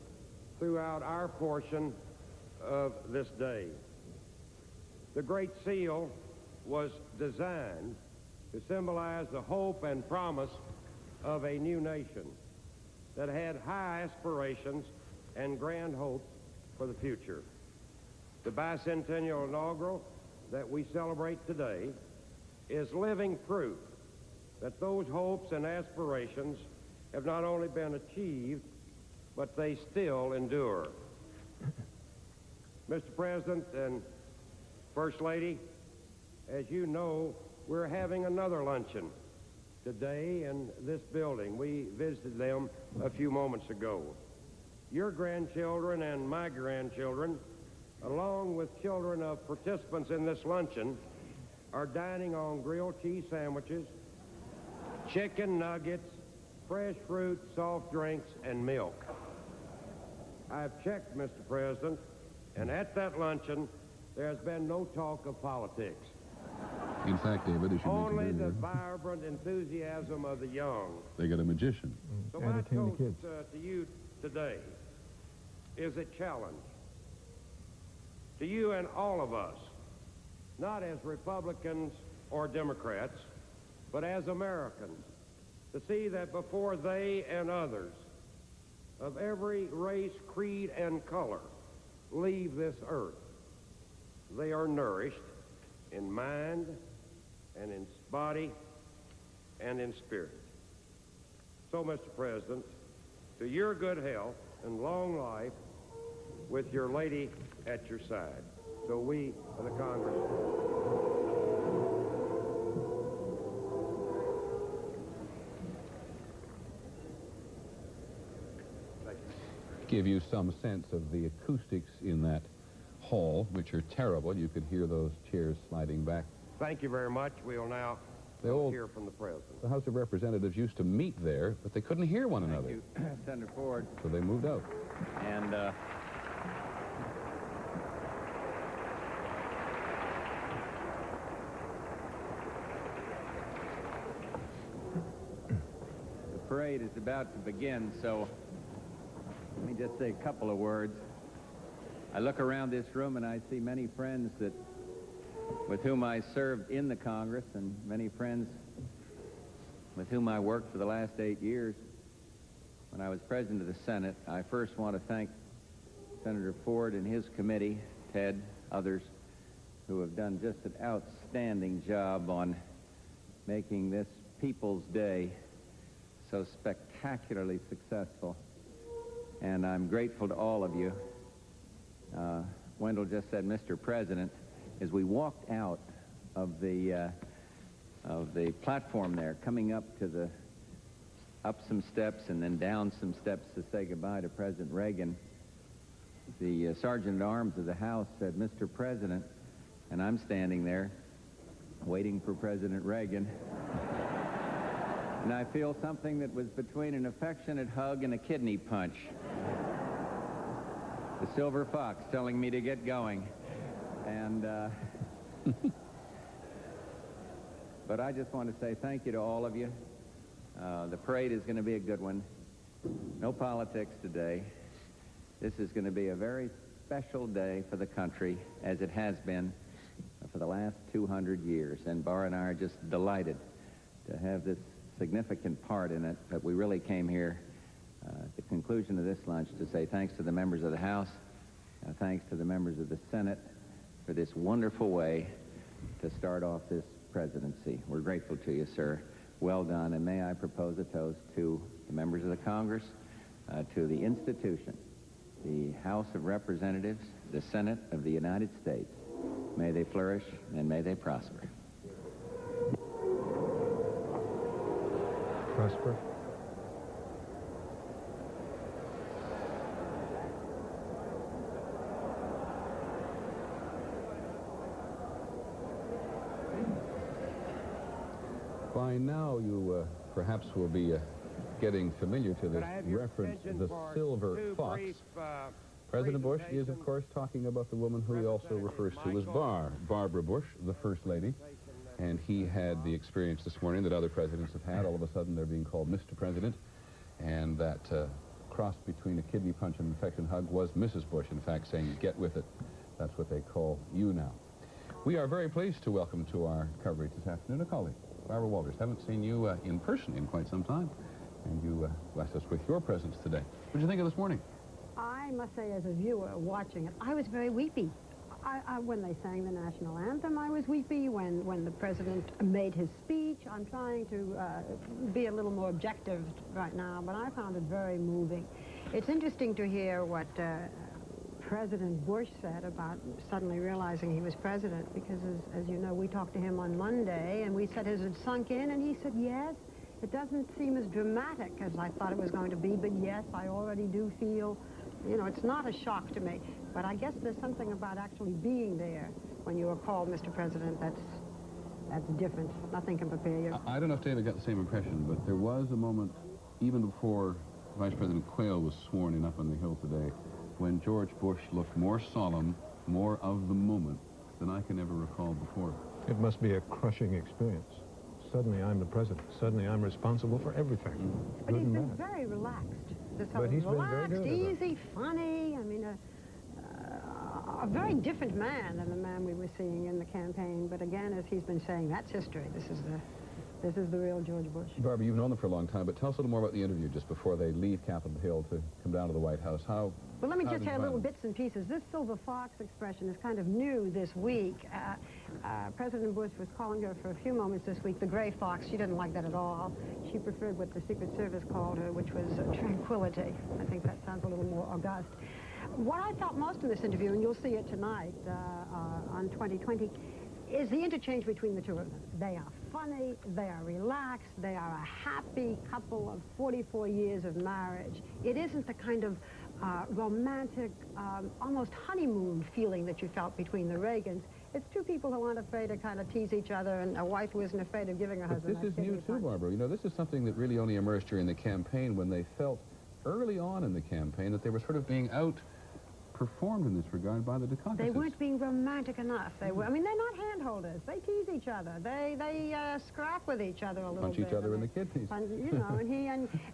throughout our portion of this day. The Great Seal was designed to symbolize the hope and promise of a new nation that had high aspirations and grand hopes for the future. The bicentennial inaugural that we celebrate today is living proof that those hopes and aspirations have not only been achieved, but they still endure. Mr. President and First Lady, as you know, we're having another luncheon today in this building. We visited them a few moments ago. Your grandchildren and my grandchildren, along with children of participants in this luncheon, are dining on grilled cheese sandwiches, chicken nuggets, fresh fruit, soft drinks, and milk. I've checked, Mr. President, and at that luncheon, there has been no talk of politics. In fact, David, as you Only mentioned the earlier, vibrant enthusiasm of the young. they got a magician. So my toast to you today is a challenge to you and all of us, not as Republicans or Democrats, but as Americans, to see that before they and others of every race, creed, and color leave this earth, they are nourished in mind and in body and in spirit. So, Mr. President, to your good health and long life with your lady at your side. So we, the Congress, give you some sense of the acoustics in that hall, which are terrible. You could hear those chairs sliding back. thank you very much. We'll now hear from the President. The House of Representatives used to meet there, but they couldn't hear one another. Thank you, Senator Ford. So they moved out. And the parade is about to begin, so let me just say a couple of words. I look around this room and I see many friends with whom I served in the Congress and many friends with whom I worked for the last 8 years. When I was President of the Senate, I first want to thank Senator Ford and his committee, Ted, others, who have done just an outstanding job on making this People's Day so spectacularly successful. And I'm grateful to all of you. Wendell just said, Mr. President, as we walked out of the platform there, coming up some steps and then down some steps to say goodbye to President Reagan, the Sergeant-at-Arms of the House said, Mr. President, and I'm standing there waiting for President Reagan. And I feel something that was between an affectionate hug and a kidney punch. The silver fox telling me to get going. And, but I just want to say thank you to all of you. The parade is going to be a good one. No politics today. This is going to be a very special day for the country, as it has been for the last 200 years. And Bar and I are just delighted to have this significant part in it. But we really came here at the conclusion of this lunch to say thanks to the members of the House, thanks to the members of the Senate for this wonderful way to start off this presidency. We're grateful to you, sir. Well done. And may I propose a toast to the members of the Congress, to the institution, the House of Representatives, the Senate of the United States. May they flourish and may they prosper. Prosper. By now, you perhaps will be getting familiar to this reference, the silver fox. President Bush is, of course, talking about the woman who he also refers to as Barbara Bush, the First Lady. And he had the experience this morning that other presidents have had. All of a sudden, they're being called Mr. President. And that cross between a kidney punch and an affectionate hug was Mrs. Bush, in fact, saying, get with it. That's what they call you now. We are very pleased to welcome to our coverage this afternoon a colleague, Barbara Walters. Haven't seen you in person in quite some time. And you blessed us with your presence today. What did you think of this morning? I must say, as a viewer watching it, I was very weepy. When they sang the national anthem, I was weepy. When the president made his speech, I'm trying to be a little more objective right now, but I found it very moving. It's interesting to hear what President Bush said about suddenly realizing he was president, because as you know, we talked to him on Monday, and we said, has it sunk in? And he said, yes. It doesn't seem as dramatic as I thought it was going to be, but yes, I already do feel, you know, it's not a shock to me. But I guess there's something about actually being there when you are called Mr. President that's different. Nothing can prepare you. I don't know if David got the same impression, but there was a moment, even before Vice President Quayle was sworn in up on the Hill today, when George Bush looked more solemn, more of the moment than I can ever recall before. It must be a crushing experience. Suddenly I'm the president. Suddenly I'm responsible for everything. But he's been very relaxed. But he's relaxed, been very good. Easy, funny. I mean, a very different man than the man we were seeing in the campaign. But again, as he's been saying, that's history. This is the real George Bush. Barbara, you've known them for a long time, but tell us a little more about the interview just before they leave Capitol Hill to come down to the White House. Well, let me just say little bits and pieces. This silver fox expression is kind of new this week. President Bush was calling her for a few moments this week the gray fox. She didn't like that at all. She preferred what the Secret Service called her, which was tranquility. I think that sounds a little more august. What I felt most in this interview, and you'll see it tonight on 2020, is the interchange between the two of them. They are funny, they are relaxed, they are a happy couple of 44 years of marriage. It isn't the kind of romantic, almost honeymoon feeling that you felt between the Reagans. It's two people who aren't afraid to kind of tease each other, and a wife who isn't afraid of giving her husband But this is new too, Barbara. You know, this is something that really only emerged during the campaign, when they felt early on in the campaign that they were sort of being outperformed in this regard by the DeCaucuses. They weren't being romantic enough. They were. I mean, they're not handholders. They tease each other. They scrap with each other a little bit. Punch each other in the kidneys. You know,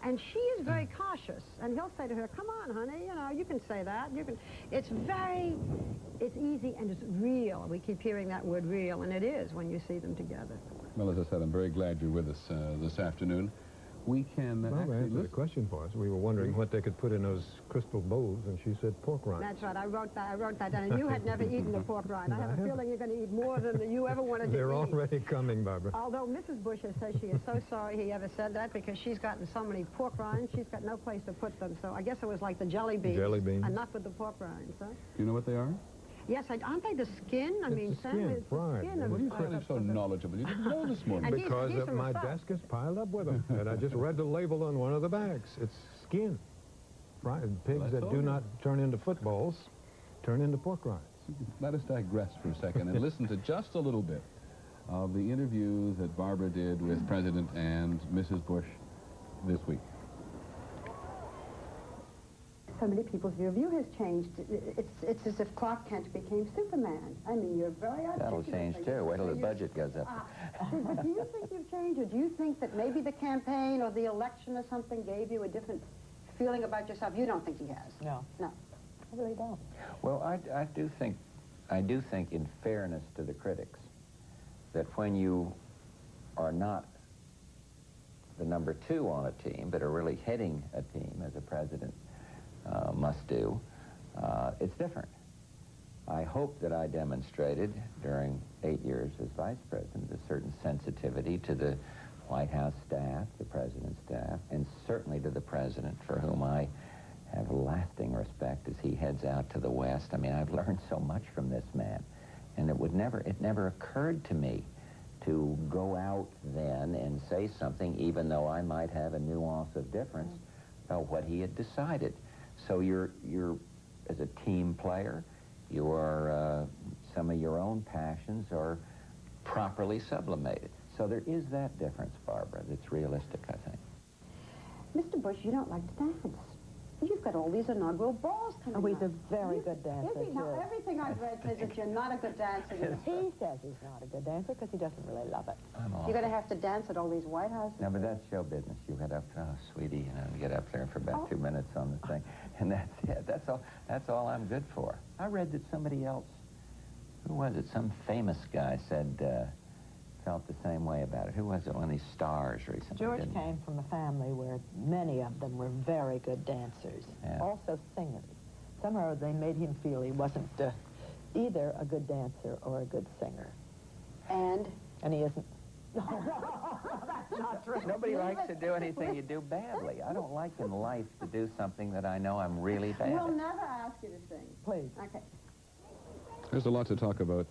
and she is very cautious. And he'll say to her, "Come on, honey. You know, you can say that. You can." It's easy and it's real. We keep hearing that word "real," and it is when you see them together. Well, as I said, I'm very glad you're with us this afternoon. We can actually answer the question for us. We were wondering what they could put in those crystal bowls, and she said pork rinds. That's right. I wrote that down. And you had never eaten a pork rind. I have a feeling you're going to eat more than you ever wanted to eat. They're already coming, Barbara. Although Mrs. Bush has said she is so sorry he ever said that, because she's gotten so many pork rinds, she's got no place to put them. So I guess it was like the jelly beans. Jelly beans. Enough with the pork rinds, huh? Do you know what they are? Yes, aren't they the skin? I mean, Sam, it's the skin. What are you certainly so knowledgeable? You didn't know this morning. Because my desk is piled up with them, and I just read the label on one of the bags. It's skin. Fried pigs that do not turn into footballs turn into pork rinds. Let us digress for a second and listen to just a little bit of the interview that Barbara did with President and Mrs. Bush this week. So many people's view of you has changed. It's as if Clark Kent became Superman. I mean, you're very articulate. That'll change too. Wait till the budget goes up. But do you think you've changed, or do you think that maybe the campaign or the election or something gave you a different feeling about yourself? You don't think he has? No. No. I really don't. Well, I do think in fairness to the critics that when you are not the number 2 on a team, but are really heading a team as a president must do, it's different. I hope that I demonstrated during 8 years as vice president a certain sensitivity to the White House staff, the president's staff, and certainly to the president, for whom I have lasting respect as he heads out to the West. I mean, I've learned so much from this man, and it never occurred to me to go out then and say something, even though I might have a nuance of difference about what he had decided. So you're as a team player, some of your own passions are properly sublimated. So there is that difference, Barbara, that's realistic, I think. Mr. Bush, you don't like to dance. You've got all these inaugural balls coming up. Oh, he's a very good dancer, Now, everything I've read says that you're not a good dancer. He says he's not a good dancer because he doesn't really love it. You're going to have to dance at all these White Houses. No, but that's show business. You get up, sweetie, you know, get up there for about 2 minutes on the thing, and that's it. That's all I'm good for. I read that somebody else, who was it? Some famous guy said, felt the same way about it. Who was it? One of these stars recently. George came from a family where many of them were very good dancers, also singers. Somehow they made him feel he wasn't either a good dancer or a good singer. And he isn't. That's not true. Nobody likes to do anything you do badly. I don't like in life to do something that I know I'm really bad at. We'll never ask you to sing. Please. Okay. There's a lot to talk about.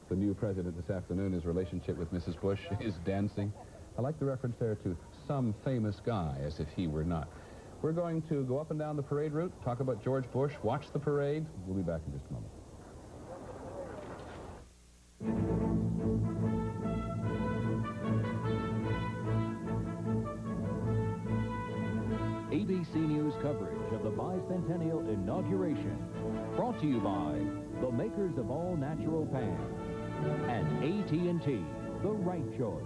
The new president this afternoon, his relationship with Mrs. Bush, his dancing. I like the reference there to some famous guy, as if he were not. We're going to go up and down the parade route, talk about George Bush, watch the parade. We'll be back in just a moment. ABC News coverage of the bicentennial inauguration, brought to you by the makers of all natural pan and AT&T, the right choice.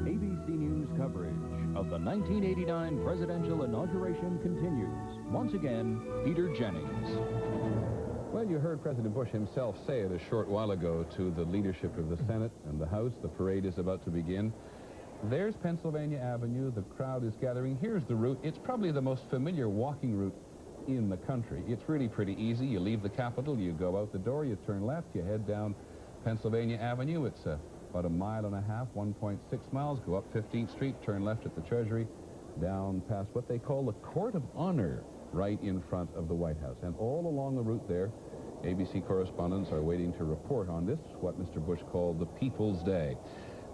ABC News coverage of the 1989 presidential inauguration continues. Once again, Peter Jennings. Well, you heard President Bush himself say it a short while ago to the leadership of the Senate and the House. The parade is about to begin. There's Pennsylvania Avenue. The crowd is gathering. Here's the route. It's probably the most familiar walking route in the country. It's really pretty easy. You leave the Capitol, you go out the door, you turn left, you head down Pennsylvania Avenue. It's about 1.5 miles, 1.6 miles. Go up 15th Street, turn left at the Treasury, down past what they call the Court of Honor, right in front of the White House. And all along the route there, ABC correspondents are waiting to report on this, what Mr. Bush called the People's Day.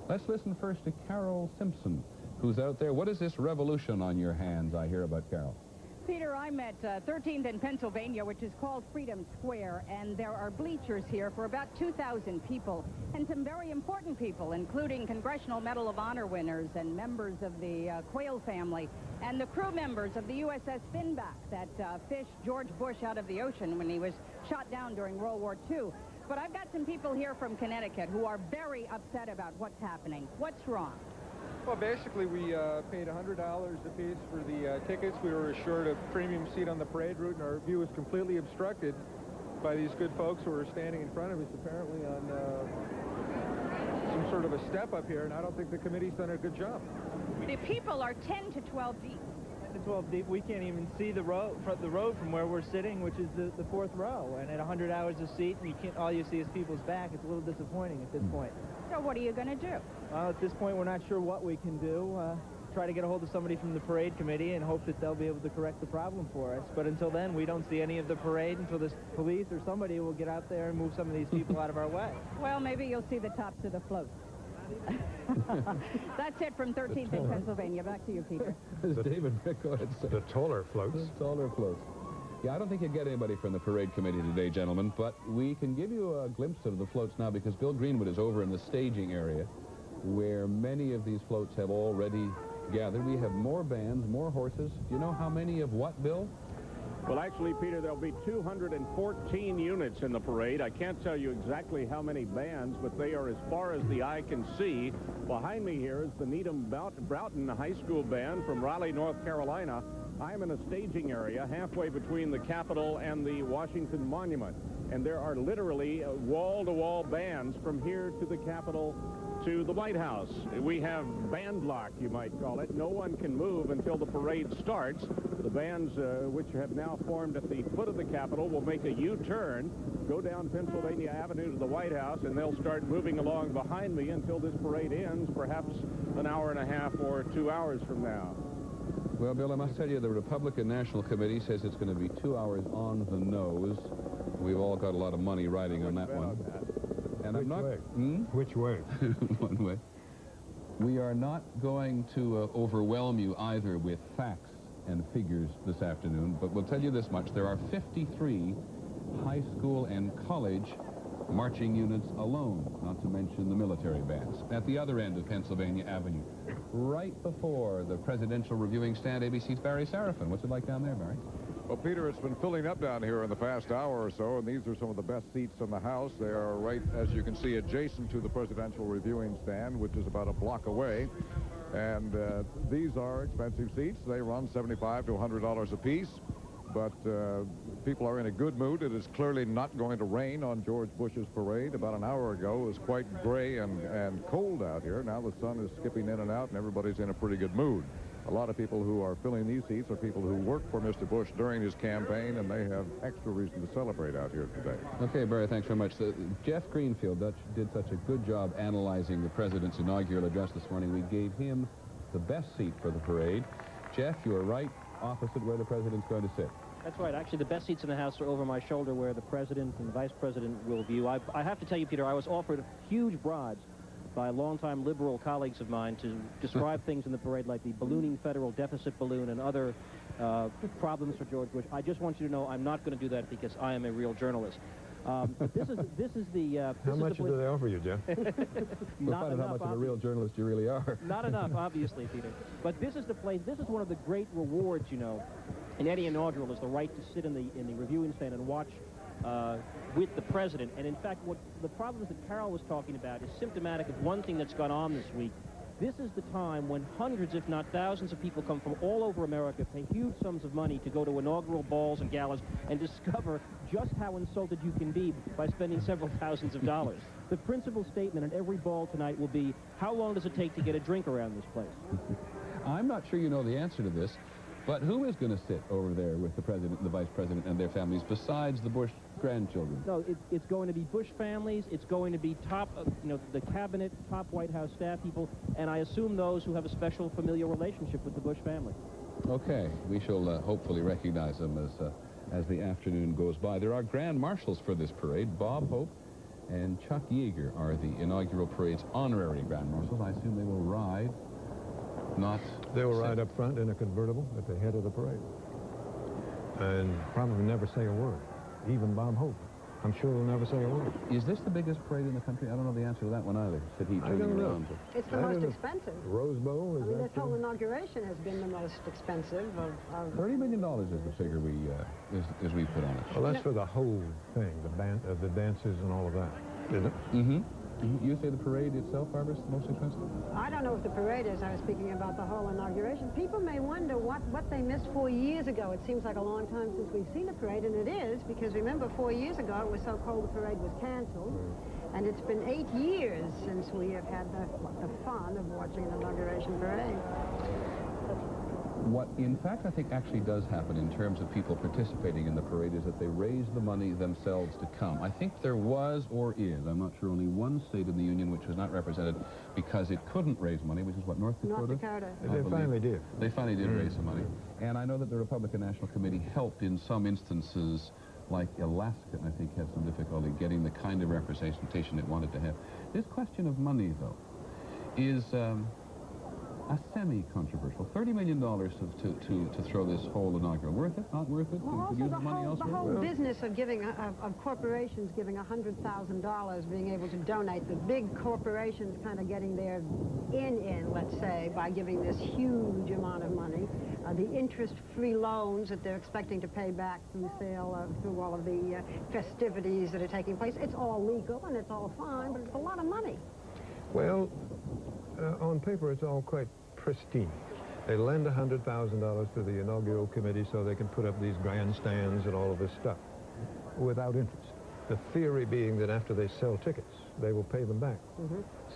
Let's listen first to Carol Simpson, who's out there. What is this revolution on your hands I hear about, Carol? Peter, I'm at 13th and Pennsylvania, which is called Freedom Square, and there are bleachers here for about 2,000 people, and some very important people, including Congressional Medal of Honor winners and members of the Quayle family, and the crew members of the USS Finback that fished George Bush out of the ocean when he was shot down during World War II. But I've got some people here from Connecticut who are very upset about what's happening. What's wrong? Well, basically, we paid $100 apiece for the tickets. We were assured a premium seat on the parade route, and our view was completely obstructed by these good folks who are standing in front of us, apparently on some sort of a step up here, and I don't think the committee's done a good job. The people are 10 to 12 deep. 10 to 12 deep. We can't even see the road from where we're sitting, which is the fourth row. And at $100 a seat, and all you see is people's back. It's a little disappointing at this point. So what are you going to do? Well, at this point, we're not sure what we can do. Try to get a hold of somebody from the parade committee and hope that they'll be able to correct the problem for us. But until then, we don't see any of the parade until this police or somebody will get out there and move some of these people out of our way. Well, maybe you'll see the tops of the floats. That's it from 13th in Pennsylvania. Back to you, Peter. David, go ahead. The taller floats. The taller floats. Yeah, I don't think you'll get anybody from the parade committee today, gentlemen, but we can give you a glimpse of the floats now because Bill Greenwood is over in the staging area where many of these floats have already gathered. We have more bands, more horses. Do you know how many of what, Bill? Well, actually, Peter, there'll be 214 units in the parade. I can't tell you exactly how many bands, but they are as far as the eye can see. Behind me here is the Needham Broughton High School Band from Raleigh, North Carolina. I'm in a staging area halfway between the Capitol and the Washington Monument. And there are literally wall-to-wall bands from here to the Capitol to the White House. We have band lock, you might call it. No one can move until the parade starts. The bands, which have now formed at the foot of the Capitol, will make a U-turn, go down Pennsylvania Avenue to the White House, and they'll start moving along behind me until this parade ends, perhaps an hour and a half or 2 hours from now. Well, Bill, I must tell you, the Republican National Committee says it's going to be 2 hours on the nose. We've all got a lot of money riding on that one. And I'm not... Which way? One way. We are not going to overwhelm you either with facts and figures this afternoon, but we'll tell you this much. There are 53 high school and college marching units alone, not to mention the military bands, at the other end of Pennsylvania Avenue, right before the presidential reviewing stand. ABC's Barry Serafin. What's it like down there, Barry? Well, Peter, it's been filling up down here in the past hour or so, and these are some of the best seats in the House. They are right, as you can see, adjacent to the presidential reviewing stand, which is about a block away. And these are expensive seats. They run $75 to $100 a piece. But people are in a good mood. It is clearly not going to rain on George Bush's parade. About an hour ago, it was quite gray and cold out here. Now the sun is skipping in and out, and everybody's in a pretty good mood. A lot of people who are filling these seats are people who worked for Mr. Bush during his campaign, and they have extra reason to celebrate out here today. Okay, Barry, thanks very much. Jeff Greenfield did such a good job analyzing the president's inaugural address this morning. We gave him the best seat for the parade. Jeff, you are right opposite where the president's going to sit. That's right. Actually, the best seats in the House are over my shoulder where the president and the vice president will view. I have to tell you, Peter, I was offered huge bribes by longtime liberal colleagues of mine to describe things in the parade like the ballooning federal deficit balloon and other problems for George Bush. I just want you to know I'm not going to do that because I am a real journalist. But this is the... How much do they offer you, Jeff? We'll find out how much of a real journalist you really are. Not enough, obviously, Peter. But this is the place, this is one of the great rewards, you know, in any inaugural is the right to sit in the reviewing stand and watch with the president. And in fact, what the problems that Carol was talking about is symptomatic of one thing that's gone on this week. This is the time when hundreds, if not thousands, of people come from all over America, pay huge sums of money to go to inaugural balls and galas and discover just how insulted you can be by spending several thousands of dollars. The principal statement at every ball tonight will be, how long does it take to get a drink around this place? I'm not sure you know the answer to this, but who is going to sit over there with the president and the vice president and their families besides the Bush grandchildren? No, it's going to be Bush families. It's going to be top, you know, the cabinet, top White House staff people, and I assume those who have a special familial relationship with the Bush family. Okay, we shall hopefully recognize them as the afternoon goes by. There are grand marshals for this parade. Bob Hope and Chuck Yeager are the inaugural parade's honorary grand marshals. I assume they will ride. They will ride up front in a convertible at the head of the parade and probably never say a word, even Bob Hope. I'm sure he'll never say a word. Is this the biggest parade in the country? I don't know the ansher to that one either, said he. I don't know. It's the most expensive. Rose Bowl? I mean, this whole inauguration has been the most expensive of $30 million is the figure we put on it. Well, that's for the whole thing, the dances and all of that, isn't it? Mm-hmm. You say the parade itself, Barbara, is the most expensive? I don't know if the parade is. I was speaking about the whole inauguration. People may wonder what they missed 4 years ago. It seems like a long time since we've seen a parade, and it is, because remember 4 years ago it was so cold the parade was canceled. And it's been 8 years since we have had the fun of watching an inauguration parade. What, in fact, I think actually does happen in terms of people participating in the parade is that they raise the money themselves to come. I think there was, or is, I'm not sure, only one state in the Union which was not represented because it couldn't raise money, which is what, North Dakota? North Dakota. They finally did. They finally did raise some money. And I know that the Republican National Committee helped in some instances, like Alaska, I think, had some difficulty getting the kind of representation it wanted to have. This question of money, though, is... a semi-controversial. $30 million to throw this whole inaugural. Worth it? Not worth it? Well, to use the money elsewhere? The whole business of giving, of corporations giving $100,000, being able to donate, the big corporations kind of getting their in, let's say, by giving this huge amount of money. The interest-free loans that they're expecting to pay back from the sale through all of the festivities that are taking place. It's all legal and it's all fine, but it's a lot of money. Well, on paper, it's all quite pristine. They lend $100,000 to the inaugural committee so they can put up these grandstands and all of this stuff without interest. The theory being that after they sell tickets, they will pay them back.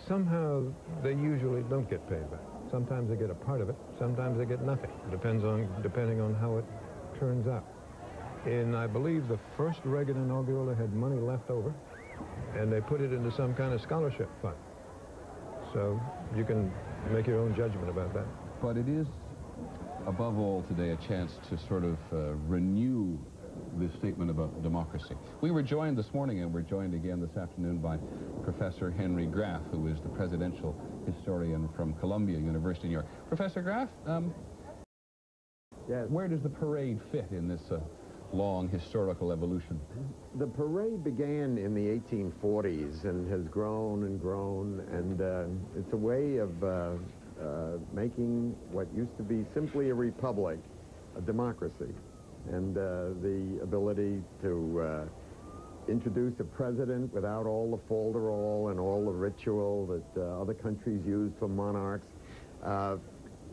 Somehow, they usually don't get paid back. Sometimes they get a part of it. Sometimes they get nothing. Depending on how it turns out. In, I believe, the first Reagan inaugural, they had money left over, and they put it into some kind of scholarship fund. So you can make your own judgment about that. But it is, above all today, a chance to sort of renew this statement about democracy. We were joined this morning, and we're joined again this afternoon by Professor Henry Graff, who is the presidential historian from Columbia University in New York. Professor Graff, yes. Where does the parade fit in this long historical evolution? The parade began in the 1840s and has grown and grown, and it's a way of making what used to be simply a republic a democracy, and the ability to introduce a president without all the folderol and all the ritual that other countries use for monarchs.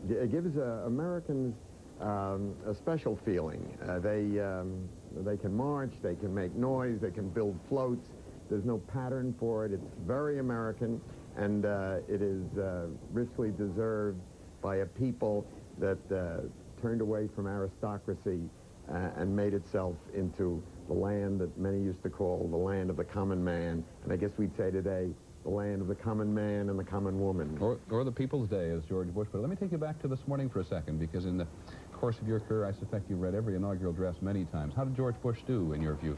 It gives Americans a special feeling. They can march, they can make noise, they can build floats. There's no pattern for it. It's very American, and it is richly deserved by a people that turned away from aristocracy and made itself into the land that many used to call the land of the common man, and I guess we'd say today, the land of the common man and the common woman. Or the People's Day, as George Bush put it. Let me take you back to this morning for a second, because in the course of your career, I suspect you've read every inaugural address many times. How did George Bush do, in your view?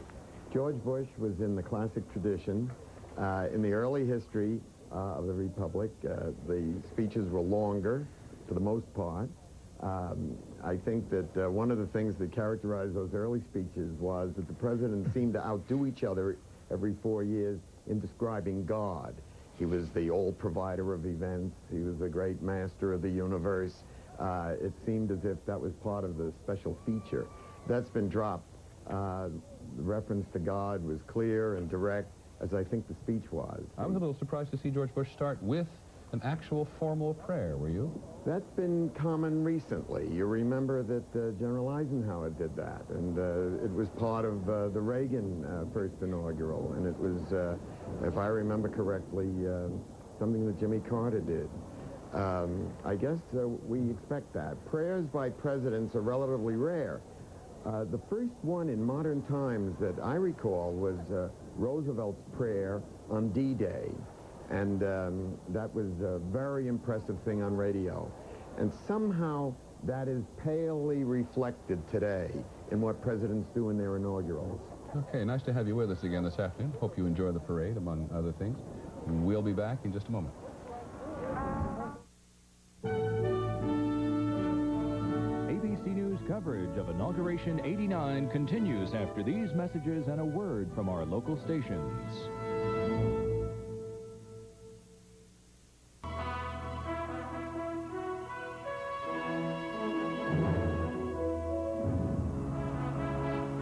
George Bush was in the classic tradition. In the early history of the Republic, the speeches were longer, for the most part. I think that one of the things that characterized those early speeches was that the president seemed to outdo each other every 4 years in describing God. He was the all-provider of events. He was the great master of the universe. It seemed as if that was part of the special feature. That's been dropped. The reference to God was clear and direct, as I think the speech was. I was a little surprised to see George Bush start with an actual formal prayer, were you? That's been common recently. You remember that General Eisenhower did that, and it was part of the Reagan first inaugural, and it was, if I remember correctly, something that Jimmy Carter did. I guess we expect that. Prayers by presidents are relatively rare. The first one in modern times that I recall was Roosevelt's prayer on D-Day. And that was a very impressive thing on radio. And somehow that is palely reflected today in what presidents do in their inaugurals. Okay, nice to have you with us again this afternoon. Hope you enjoy the parade, among other things. We'll be back in just a moment. ABC News coverage of Inauguration 89 continues after these messages and a word from our local stations.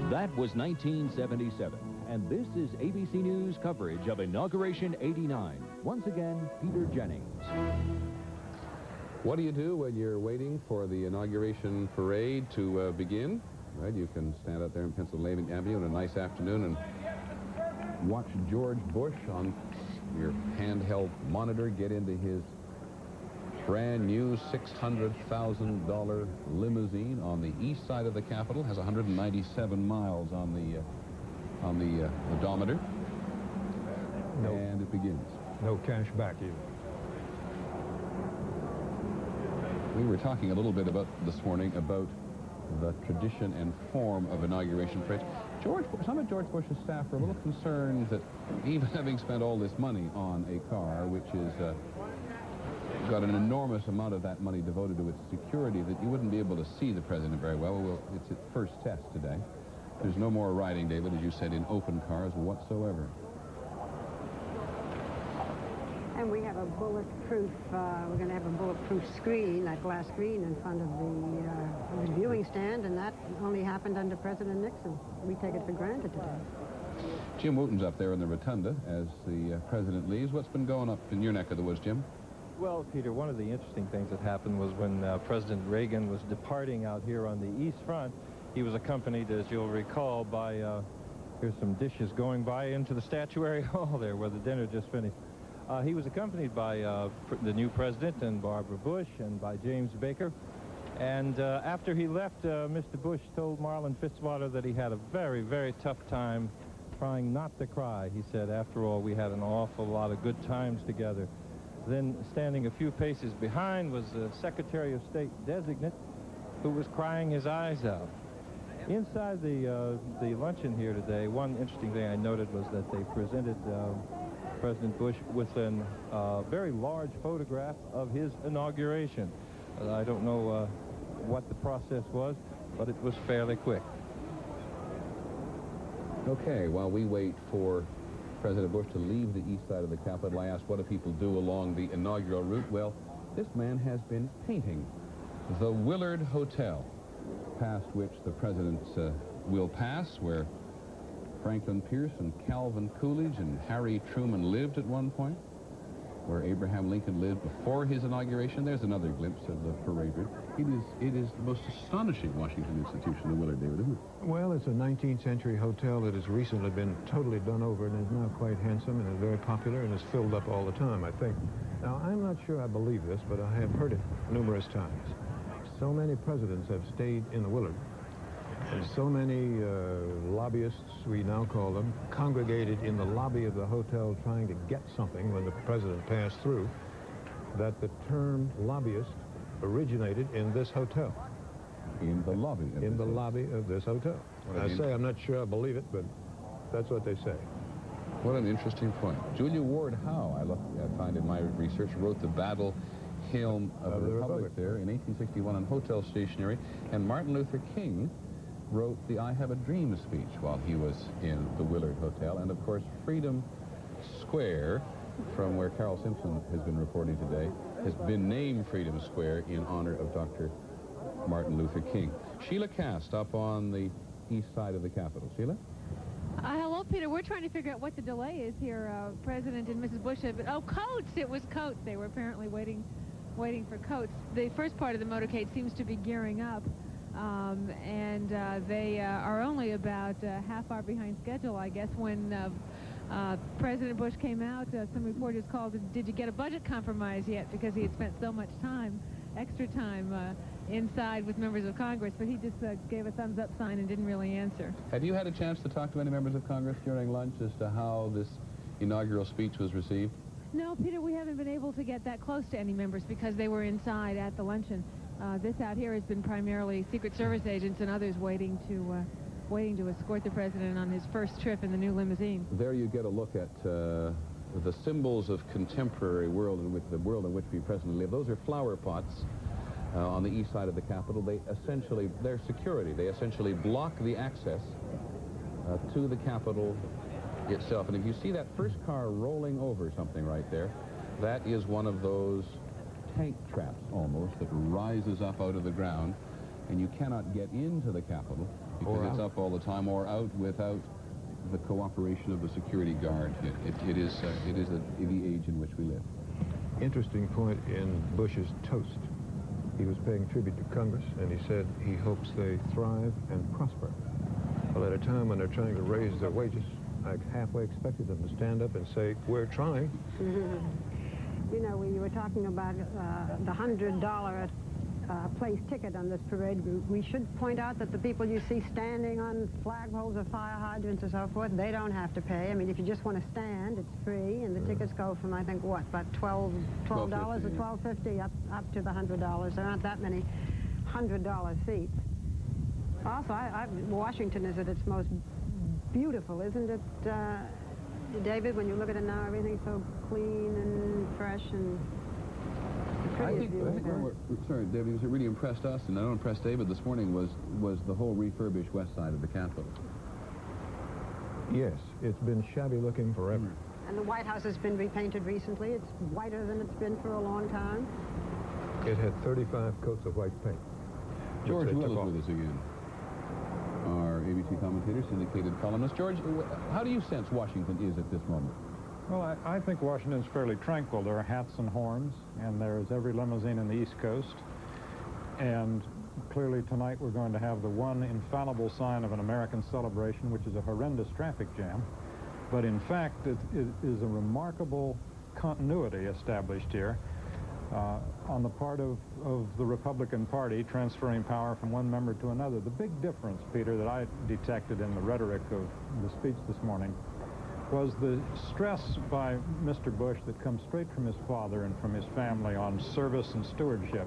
That was 1977, and this is ABC News coverage of Inauguration 89. Once again, Peter Jennings. What do you do when you're waiting for the inauguration parade to begin? Right, you can stand out there in Pennsylvania Avenue on a nice afternoon and watch George Bush on your handheld monitor get into his brand new $600,000 limousine on the east side of the Capitol. Has 197 miles on the odometer. No. And it begins. No cash back either. We were talking a little bit about this morning about the tradition and form of inauguration parades. Some of George Bush's staff were a little concerned that even having spent all this money on a car, which is got an enormous amount of that money devoted to its security that you wouldn't be able to see the president very well. It's its first test today. There's no more riding, David, as you said, in open cars whatsoever. And we have a bulletproof, we're going to have a bulletproof screen, that glass screen in front of the viewing stand, and that only happened under President Nixon. We take it for granted today. Jim Wooten's up there in the rotunda as the president leaves. What's been going up in your neck of the woods, Jim? Well, Peter, one of the interesting things that happened was when President Reagan was departing out here on the East Front, he was accompanied, as you'll recall, by, here's some dishes going by into the statuary hall there where the dinner just finished. He was accompanied by the new president and Barbara Bush and by James Baker. And after he left, Mr. Bush told Marlon Fitzwater that he had a very, very tough time trying not to cry. He said, after all, we had an awful lot of good times together. Then standing a few paces behind was the Secretary of State designate who was crying his eyes out. Inside the luncheon here today, one interesting thing I noted was that they presented President Bush with a very large photograph of his inauguration. I don't know what the process was, but it was fairly quick. Okay, while we wait for President Bush to leave the east side of the Capitol, I asked what do people do along the inaugural route. Well, this man has been painting the Willard Hotel, past which the president will pass, where Franklin Pierce and Calvin Coolidge and Harry Truman lived at one point, where Abraham Lincoln lived before his inauguration. There's another glimpse of the parade route. It is the most astonishing Washington institution, the Willard, David, isn't it? Well, it's a 19th century hotel that has recently been totally done over and is now quite handsome and is very popular and is filled up all the time, I think. Now, I'm not sure I believe this, but I have heard it numerous times. So many presidents have stayed in the Willard, and so many lobbyists, we now call them, congregated in the lobby of the hotel trying to get something when the president passed through, that the term lobbyist originated in this hotel. In the lobby of In the lobby of this hotel. I say I'm not sure I believe it, but that's what they say. What an interesting point. Julia Ward Howe, I find in my research, wrote the battle hymn of the Republic there in 1861 on hotel stationery, and Martin Luther King wrote the I Have a Dream speech while he was in the Willard Hotel. And of course, Freedom Square, from where Carol Simpson has been reporting today, has been named Freedom Square in honor of Dr. Martin Luther King. Sheila Cast up on the east side of the Capitol. Sheila? Hello, Peter. We're trying to figure out what the delay is here. President and Mrs. Bush have been, oh, coats! It was coats. They were apparently waiting for coats. The first part of the motorcade seems to be gearing up. And they are only about half hour behind schedule, I guess. When President Bush came out, some reporters called, did you get a budget compromise yet? Because he had spent so much time, extra time, inside with members of Congress. But he just gave a thumbs-up sign and didn't really answer. Have you had a chance to talk to any members of Congress during lunch as to how this inaugural speech was received? No, Peter, we haven't been able to get that close to any members because they were inside at the luncheon. This out here has been primarily Secret Service agents and others waiting to escort the president on his first trip in the new limousine. There you get a look at the symbols of contemporary world in which the world in which we presently live. Those are flower pots on the east side of the Capitol. They're security. They essentially block the access to the Capitol itself. And if you see that first car rolling over something right there, that is one of those tank traps almost that rises up out of the ground, and you cannot get into the Capitol because it's up all the time or out without the cooperation of the security guard. It is the age in which we live. Interesting point in Bush's toast. He was paying tribute to Congress, and he said he hopes they thrive and prosper. Well, at a time when they're trying to raise their wages, I halfway expected them to stand up and say, we're trying. You know, we were talking about the $100 place ticket on this parade route. We should point out that the people you see standing on flagpoles or fire hydrants or so forth, they don't have to pay. I mean, if you just want to stand, it's free, and the tickets go from, I think, what, about $12 or $12.50 up to the $100. There aren't that many $100 seats. Also, Washington is at its most beautiful, isn't it, David? When you look at it now, everything's so clean and fresh, and I think sorry, David, because it really impressed us, and I know impressed David this morning, was the whole refurbished west side of the Capitol. Yes, it's been shabby looking forever. And the White House has been repainted recently. It's whiter than it's been for a long time. It had 35 coats of white paint. George Will is with us again. Our ABC commentator, syndicated columnist. George, how do you sense Washington is at this moment? Well, I think Washington's fairly tranquil. There are hats and horns, and there's every limousine in the East Coast. And clearly tonight we're going to have the one infallible sign of an American celebration, which is a horrendous traffic jam. But in fact, it is a remarkable continuity established here on the part of the Republican Party transferring power from one member to another. The big difference, Peter, that I detected in the rhetoric of the speech this morning was the stress by Mr. Bush that comes straight from his father and from his family on service and stewardship.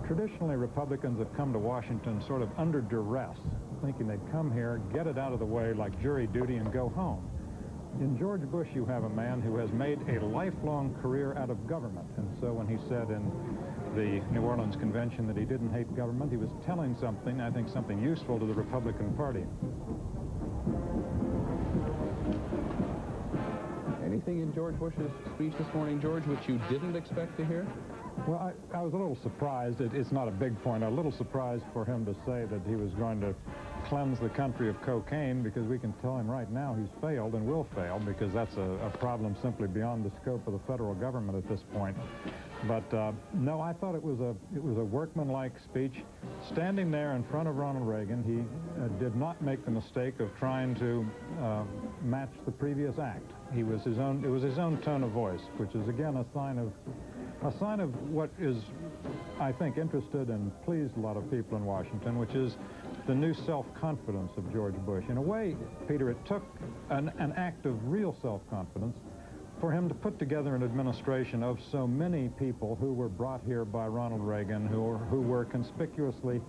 Traditionally, Republicans have come to Washington sort of under duress, thinking they'd come here, get it out of the way like jury duty, and go home. In George Bush, you have a man who has made a lifelong career out of government. And so when he said in the New Orleans convention that he didn't hate government, he was telling something, I think something useful to the Republican Party. Anything in George Bush's speech this morning, George, which you didn't expect to hear? Well, I was a little surprised. It's not a big point. A little surprised for him to say that he was going to cleanse the country of cocaine, because we can tell him right now he's failed and will fail, because that's a problem simply beyond the scope of the federal government at this point. But no, I thought it was a workmanlike speech. Standing there in front of Ronald Reagan, he did not make the mistake of trying to match the previous act. It was his own tone of voice, which is again a sign of what is, I think, interested and pleased a lot of people in Washington, which is the new self-confidence of George Bush. In a way, Peter, it took an act of real self-confidence for him to put together an administration of so many people who were brought here by Ronald Reagan, who were conspicuously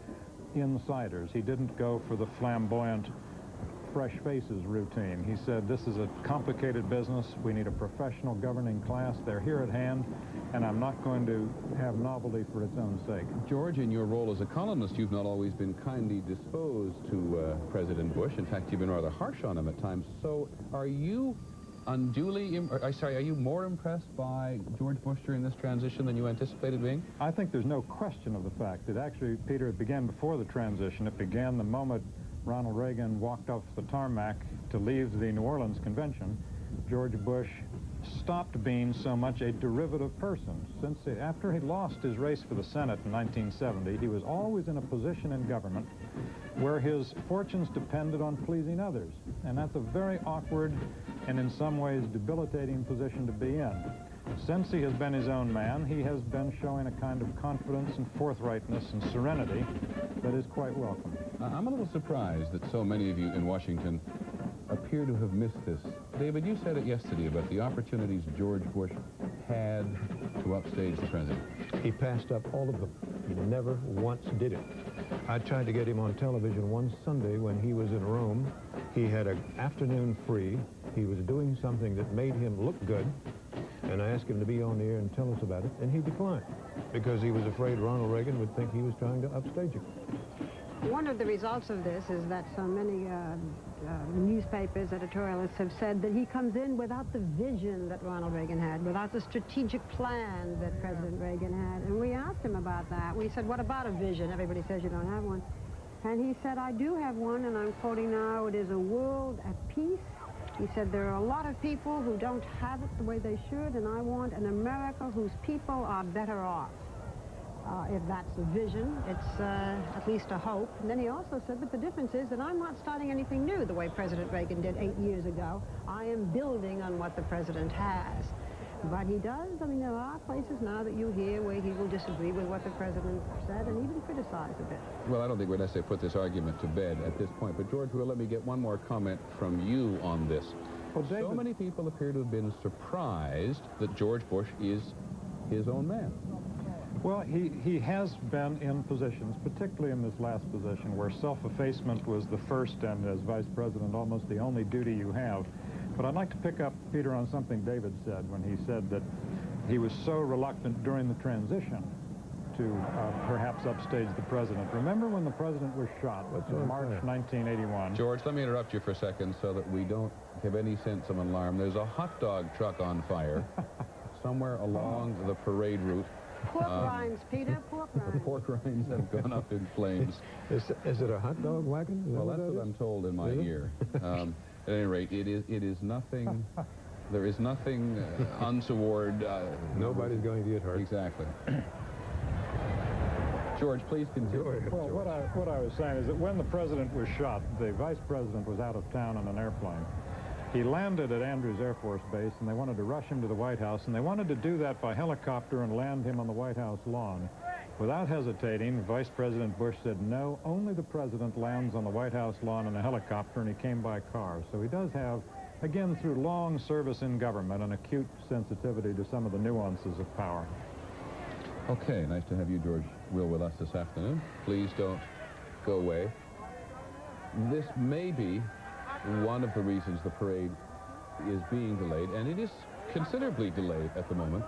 insiders. He didn't go for the flamboyant fresh faces routine. He said, this is a complicated business. We need a professional governing class. They're here at hand, and I'm not going to have novelty for its own sake. George, in your role as a columnist, you've not always been kindly disposed to President Bush. In fact, you've been rather harsh on him at times. So are you are you more impressed by George Bush during this transition than you anticipated being? I think there's no question of the fact that actually, Peter, it began before the transition. It began the moment Ronald Reagan walked off the tarmac to leave the New Orleans convention. George Bush stopped being so much a derivative person. After he lost his race for the Senate in 1970, he was always in a position in government where his fortunes depended on pleasing others. And that's a very awkward and in some ways debilitating position to be in. Since he has been his own man, he has been showing a kind of confidence and forthrightness and serenity that is quite welcome. I'm a little surprised that so many of you in Washington appear to have missed this. David, you said it yesterday about the opportunities George Bush had to upstage the president. He passed up all of them. He never once did it. I tried to get him on television one Sunday when he was in Rome. He had an afternoon free. He was doing something that made him look good. And I asked him to be on the air and tell us about it, and he declined because he was afraid Ronald Reagan would think he was trying to upstage him. One of the results of this is that so many newspapers, editorialists have said that he comes in without the vision that Ronald Reagan had, without the strategic plan that President Reagan had. And we asked him about that. We said, what about a vision? Everybody says you don't have one. And he said, I do have one, and I'm quoting now, it is a world at peace. He said, there are a lot of people who don't have it the way they should, and I want an America whose people are better off. If that's a vision, it's at least a hope. And then he also said that the difference is that I'm not starting anything new the way President Reagan did 8 years ago. I am building on what the president has. But he does, I mean, there are places now that you hear where he will disagree with what the president said and even criticize a bit. Well, I don't think we're necessarily put this argument to bed at this point. But, George, will let me get one more comment from you on this. Well, David, so many people appear to have been surprised that George Bush is his own man. Well, he has been in positions, particularly in this last position, where self-effacement was the first and, as vice president, almost the only duty you have. But I'd like to pick up, Peter, on something David said when he said that he was so reluctant during the transition to perhaps upstage the president. Remember when the president was shot in March 1981? George, let me interrupt you for a second so that we don't have any sense of alarm. There's a hot dog truck on fire somewhere along the parade route. Pork rinds, Peter, pork rinds. Pork rinds have gone up in flames. Is it a hot dog wagon? Well, that's what I'm told in my ear. At any rate, it is nothing. There is nothing untoward. Nobody's going to get hurt. Exactly. George, please continue. Well, what I was saying is that when the president was shot, the vice president was out of town on an airplane. He landed at Andrews Air Force Base, and they wanted to rush him to the White House, and they wanted to do that by helicopter and land him on the White House lawn. Without hesitating, Vice President Bush said, no, only the president lands on the White House lawn in a helicopter, and he came by car. So he does have, again, through long service in government, an acute sensitivity to some of the nuances of power. Okay, nice to have you, George Will, with us this afternoon. Please don't go away. This may be one of the reasons the parade is being delayed, and it is considerably delayed at the moment.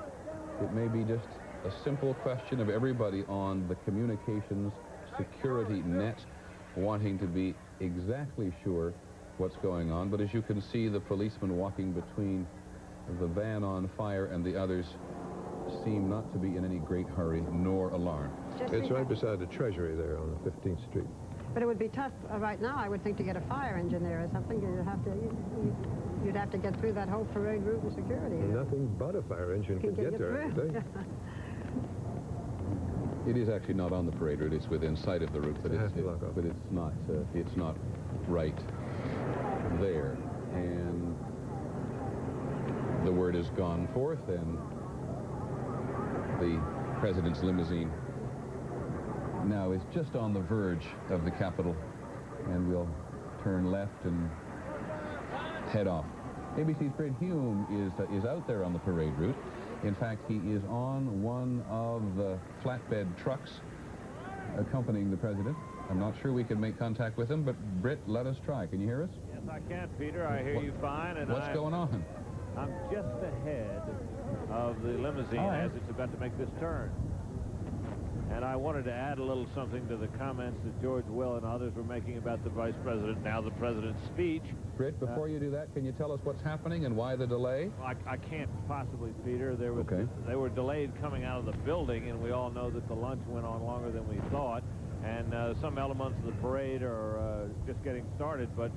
It may be just a simple question of everybody on the communications security net wanting to be exactly sure what's going on. But as you can see, the policemen walking between the van on fire and the others seem not to be in any great hurry nor alarmed. It's right beside the Treasury there on the 15th Street. But it would be tough right now, I would think, to get a fire engine there or something. You'd have to get through that whole parade route and security. Nothing but a fire engine could get there, I think. It is actually not on the parade route. It's within sight of the route, but it's not right there. And the word has gone forth, and the president's limousine now is just on the verge of the Capitol, and we'll turn left and head off. ABC's Brent Hume is out there on the parade route. In fact, he is on one of the flatbed trucks accompanying the president. I'm not sure we can make contact with him, but Britt, let us try. Can you hear us? Yes, I can, Peter. I hear you fine. And what's going on? I'm just ahead of the limousine as it's about to make this turn. And I wanted to add a little something to the comments that George Will and others were making about the vice president, now the president's speech. Britt, before you do that, can you tell us what's happening and why the delay? I can't possibly, Peter. They were delayed coming out of the building, and we all know that the lunch went on longer than we thought. And some elements of the parade are just getting started, but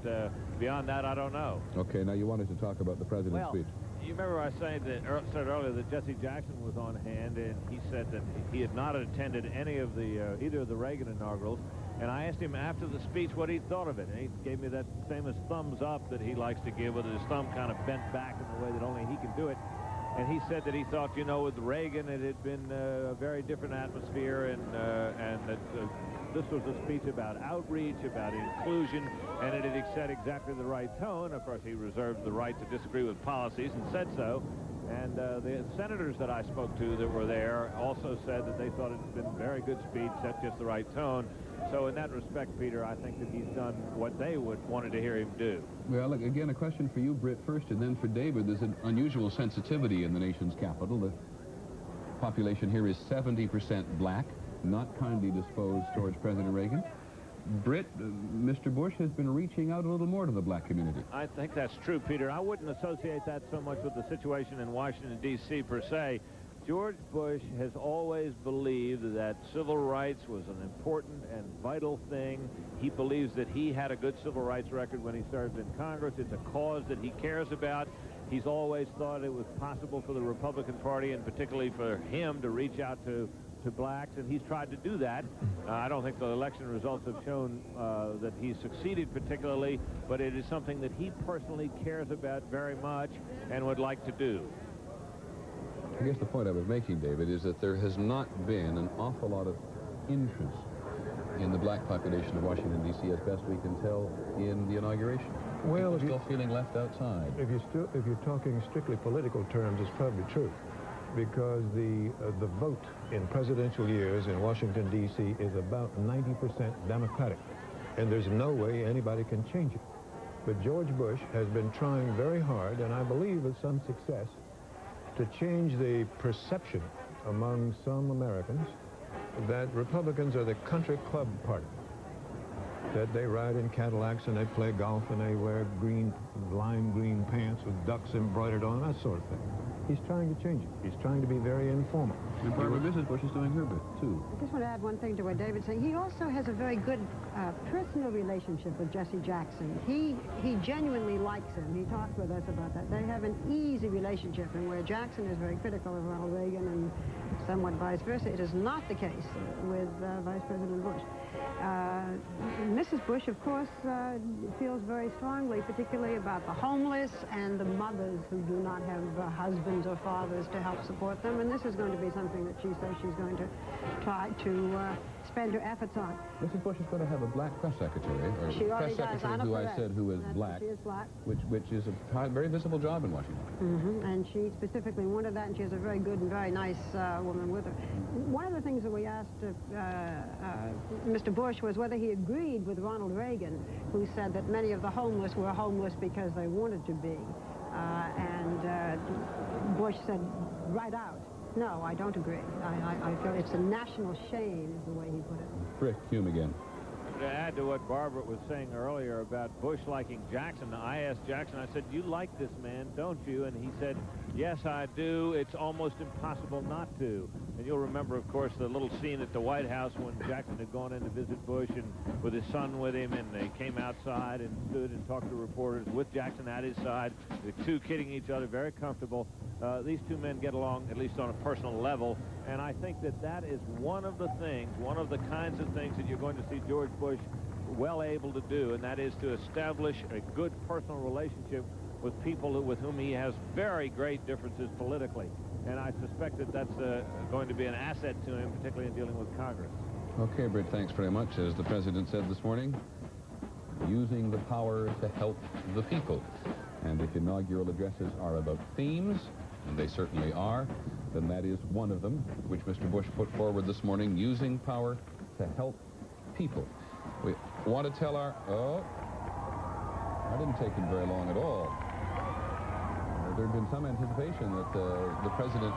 beyond that, I don't know. Okay, now you wanted to talk about the president's speech. You remember I said earlier that Jesse Jackson was on hand, and he said that he had not attended any of the either of the Reagan inaugurals. And I asked him after the speech what he thought of it, and he gave me that famous thumbs up that he likes to give, with his thumb kind of bent back in the way that only he can do it. And he said that he thought, you know, with Reagan it had been a very different atmosphere, and that this was a speech about outreach, about inclusion, and it had set exactly the right tone. Of course, he reserved the right to disagree with policies and said so. And the senators that I spoke to that were there also said that they thought it had been a very good speech, set just the right tone. So in that respect, Peter, I think that he's done what they wanted to hear him do. Well, again, a question for you, Britt, first, and then for David. There's an unusual sensitivity in the nation's capital. The population here is 70% black, not kindly disposed towards President Reagan. Britt, Mr. Bush has been reaching out a little more to the black community. I think that's true, Peter. I wouldn't associate that so much with the situation in Washington, D.C. per se. George Bush has always believed that civil rights was an important and vital thing. He believes that he had a good civil rights record when he served in Congress. It's a cause that he cares about. He's always thought it was possible for the Republican Party, and particularly for him, to reach out to blacks, and he's tried to do that. I don't think the election results have shown that he's succeeded particularly, but it is something that he personally cares about very much and would like to do. I guess the point I was making, David, is that there has not been an awful lot of interest in the black population of Washington, D.C., as best we can tell, in the inauguration. Well, if you're still feeling left outside. If you're talking strictly political terms, it's probably true, because the vote in presidential years in Washington, D.C. is about 90% Democratic, and there's no way anybody can change it. But George Bush has been trying very hard, and I believe with some success, to change the perception among some Americans that Republicans are the country club party. That they ride in Cadillacs and they play golf and they wear lime green pants with ducks embroidered on, that sort of thing. He's trying to change it. He's trying to be very informal. And Barbara, Mrs. Bush is doing her bit, too. I just want to add one thing to what David's saying. He also has a very good personal relationship with Jesse Jackson. He genuinely likes him. He talked with us about that. They have an easy relationship, and where Jackson is very critical of Ronald Reagan and somewhat vice versa, it is not the case with Vice President Bush. Mrs. Bush, of course, feels very strongly, particularly about the homeless and the mothers who do not have husbands or fathers to help support them, and this is going to be something that she says she's going to try to spend her efforts on. Mrs. Bush is going to have a black press secretary, or She press secretary who I said who is black, she is black. which is a very visible job in Washington. Mm-hmm. And she specifically wanted that, and she has a very good and very nice woman with her. One of the things that we asked Mr. Bush was whether he agreed with Ronald Reagan, who said that many of the homeless were homeless because they wanted to be. Bush said right out, no, I don't agree. I feel it's a national shame, is the way he put it. Rick Hume again. To add to what Barbara was saying earlier about Bush liking Jackson, I asked Jackson, I said, you like this man, don't you? And he said, yes, I do. It's almost impossible not to. And you'll remember, of course, the little scene at the White House when Jackson had gone in to visit Bush and with his son with him, and they came outside and stood and talked to reporters with Jackson at his side, the two kidding each other, very comfortable. These two men get along, at least on a personal level, and I think that that is one of the things, one of the kinds of things that you're going to see George Bush well able to do, and that is to establish a good personal relationship with people with whom he has very great differences politically. And I suspect that that's going to be an asset to him, particularly in dealing with Congress. Okay, Britt, thanks very much. As the President said this morning, using the power to help the people. And if inaugural addresses are about themes, and they certainly are, then that is one of them, which Mr. Bush put forward this morning, using power to help people. We want to tell our... Oh, that didn't take him very long at all. There had been some anticipation that the President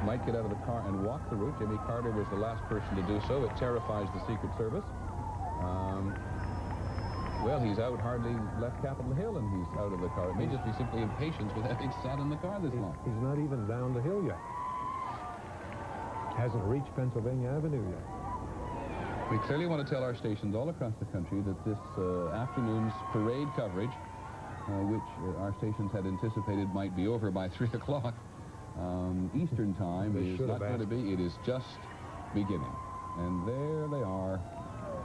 might get out of the car and walk the route. Jimmy Carter was the last person to do so. It terrifies the Secret Service. Well, he's out, hardly left Capitol Hill, and he's out of the car. It may just be simply impatience with having sat in the car this long. He's not even down the hill yet. Hasn't reached Pennsylvania Avenue yet. We clearly want to tell our stations all across the country that this afternoon's parade coverage, which our stations had anticipated might be over by 3 o'clock Eastern time, is not going to be. It is just beginning. And there they are,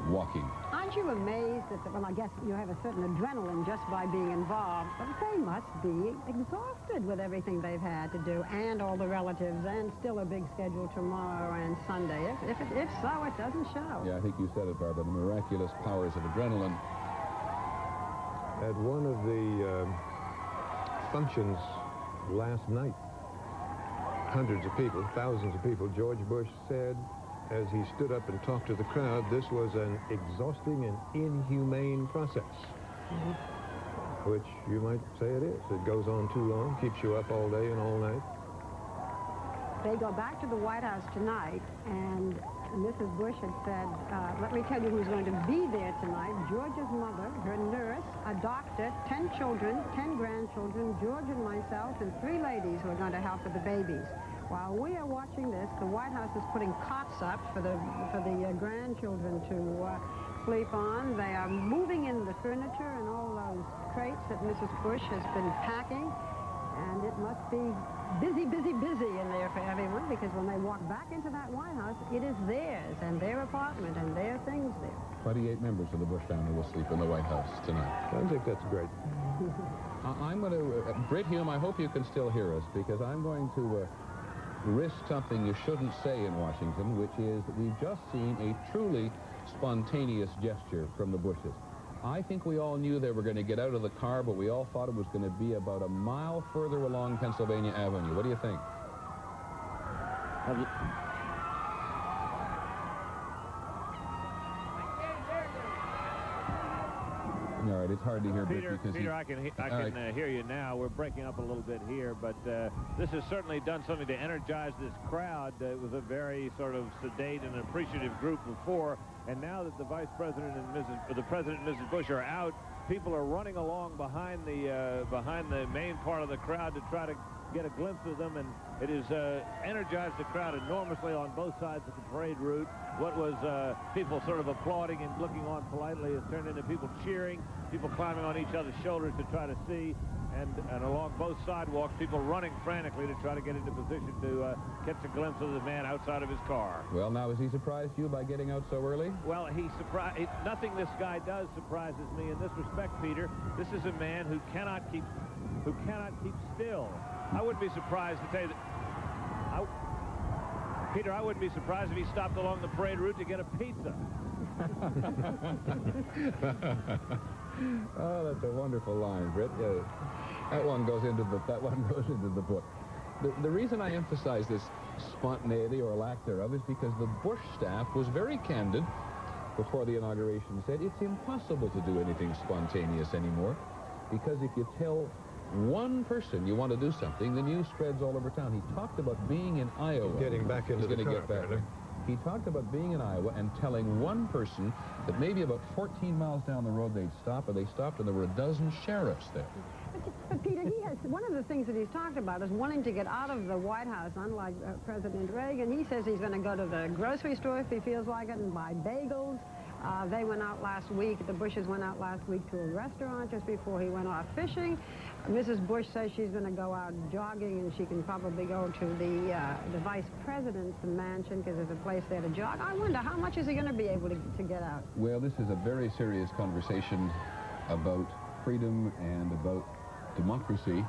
walking. Aren't you amazed that, well, I guess you have a certain adrenaline just by being involved, but they must be exhausted with everything they've had to do, and all the relatives, and still a big schedule tomorrow and Sunday. If so, it doesn't show. Yeah, I think you said it, Barbara, the miraculous powers of adrenaline. At one of the functions last night, hundreds of people, thousands of people, George Bush said, as he stood up and talked to the crowd, this was an exhausting and inhumane process. Mm-hmm. Which you might say it is. It goes on too long, keeps you up all day and all night. They go back to the White House tonight, and Mrs. Bush had said, let me tell you who's going to be there tonight. George's mother, her nurse, a doctor, 10 children, 10 grandchildren, George and myself, and 3 ladies who are going to help with the babies. While we are watching this, the White House is putting cots up for the grandchildren to sleep on. They are moving in the furniture and all those crates that Mrs. Bush has been packing. And it must be busy, busy, busy in there for everyone, because when they walk back into that White House, it is theirs and their apartment and their things there. 28 members of the Bush family will sleep in the White House tonight. I think that's great. I'm going to... Britt Hume, I hope you can still hear us, because I'm going to risk something you shouldn't say in Washington, which is that we've just seen a truly spontaneous gesture from the Bushes. I think we all knew they were going to get out of the car, but we all thought it was going to be about a mile further along Pennsylvania Avenue. What do you think? All right, it's hard to hear, Peter, because I can hear you now. We're breaking up a little bit here, but this has certainly done something to energize this crowd. It was a very sort of sedate and appreciative group before, and now that the Vice President and the President and Mrs. Bush are out, people are running along behind the main part of the crowd to try to get a glimpse of them, and it has energized the crowd enormously on both sides of the parade route. What was people sort of applauding and looking on politely has turned into people cheering, people climbing on each other's shoulders to try to see, and along both sidewalks, people running frantically to try to get into position to catch a glimpse of the man outside of his car. Well, now, has he surprised you by getting out so early? Well, nothing this guy does surprises me in this respect, Peter. This is a man who cannot keep still. I wouldn't be surprised to tell you that. Peter, I wouldn't be surprised if he stopped along the parade route to get a pizza. Oh, that's a wonderful line, Britt. That one goes into the book. The reason I emphasize this spontaneity or lack thereof is because the Bush staff was very candid before the inauguration, said it's impossible to do anything spontaneous anymore, because if you tell one person you want to do something, the news spreads all over town. He talked about being in Iowa. Getting back into the car. He talked about being in Iowa and telling one person that maybe about 14 miles down the road they'd stop, and they stopped, and there were a dozen sheriffs there. But Peter, one of the things that he's talked about is wanting to get out of the White House, unlike President Reagan. He says he's going to go to the grocery store if he feels like it and buy bagels. They went out last week. The Bushes went out last week to a restaurant just before he went off fishing. Mrs. Bush says she's going to go out jogging, and she can probably go to the vice president's mansion because there's a place there to jog. I wonder, how much is he going to be able to get out? Well, this is a very serious conversation about freedom and about democracy,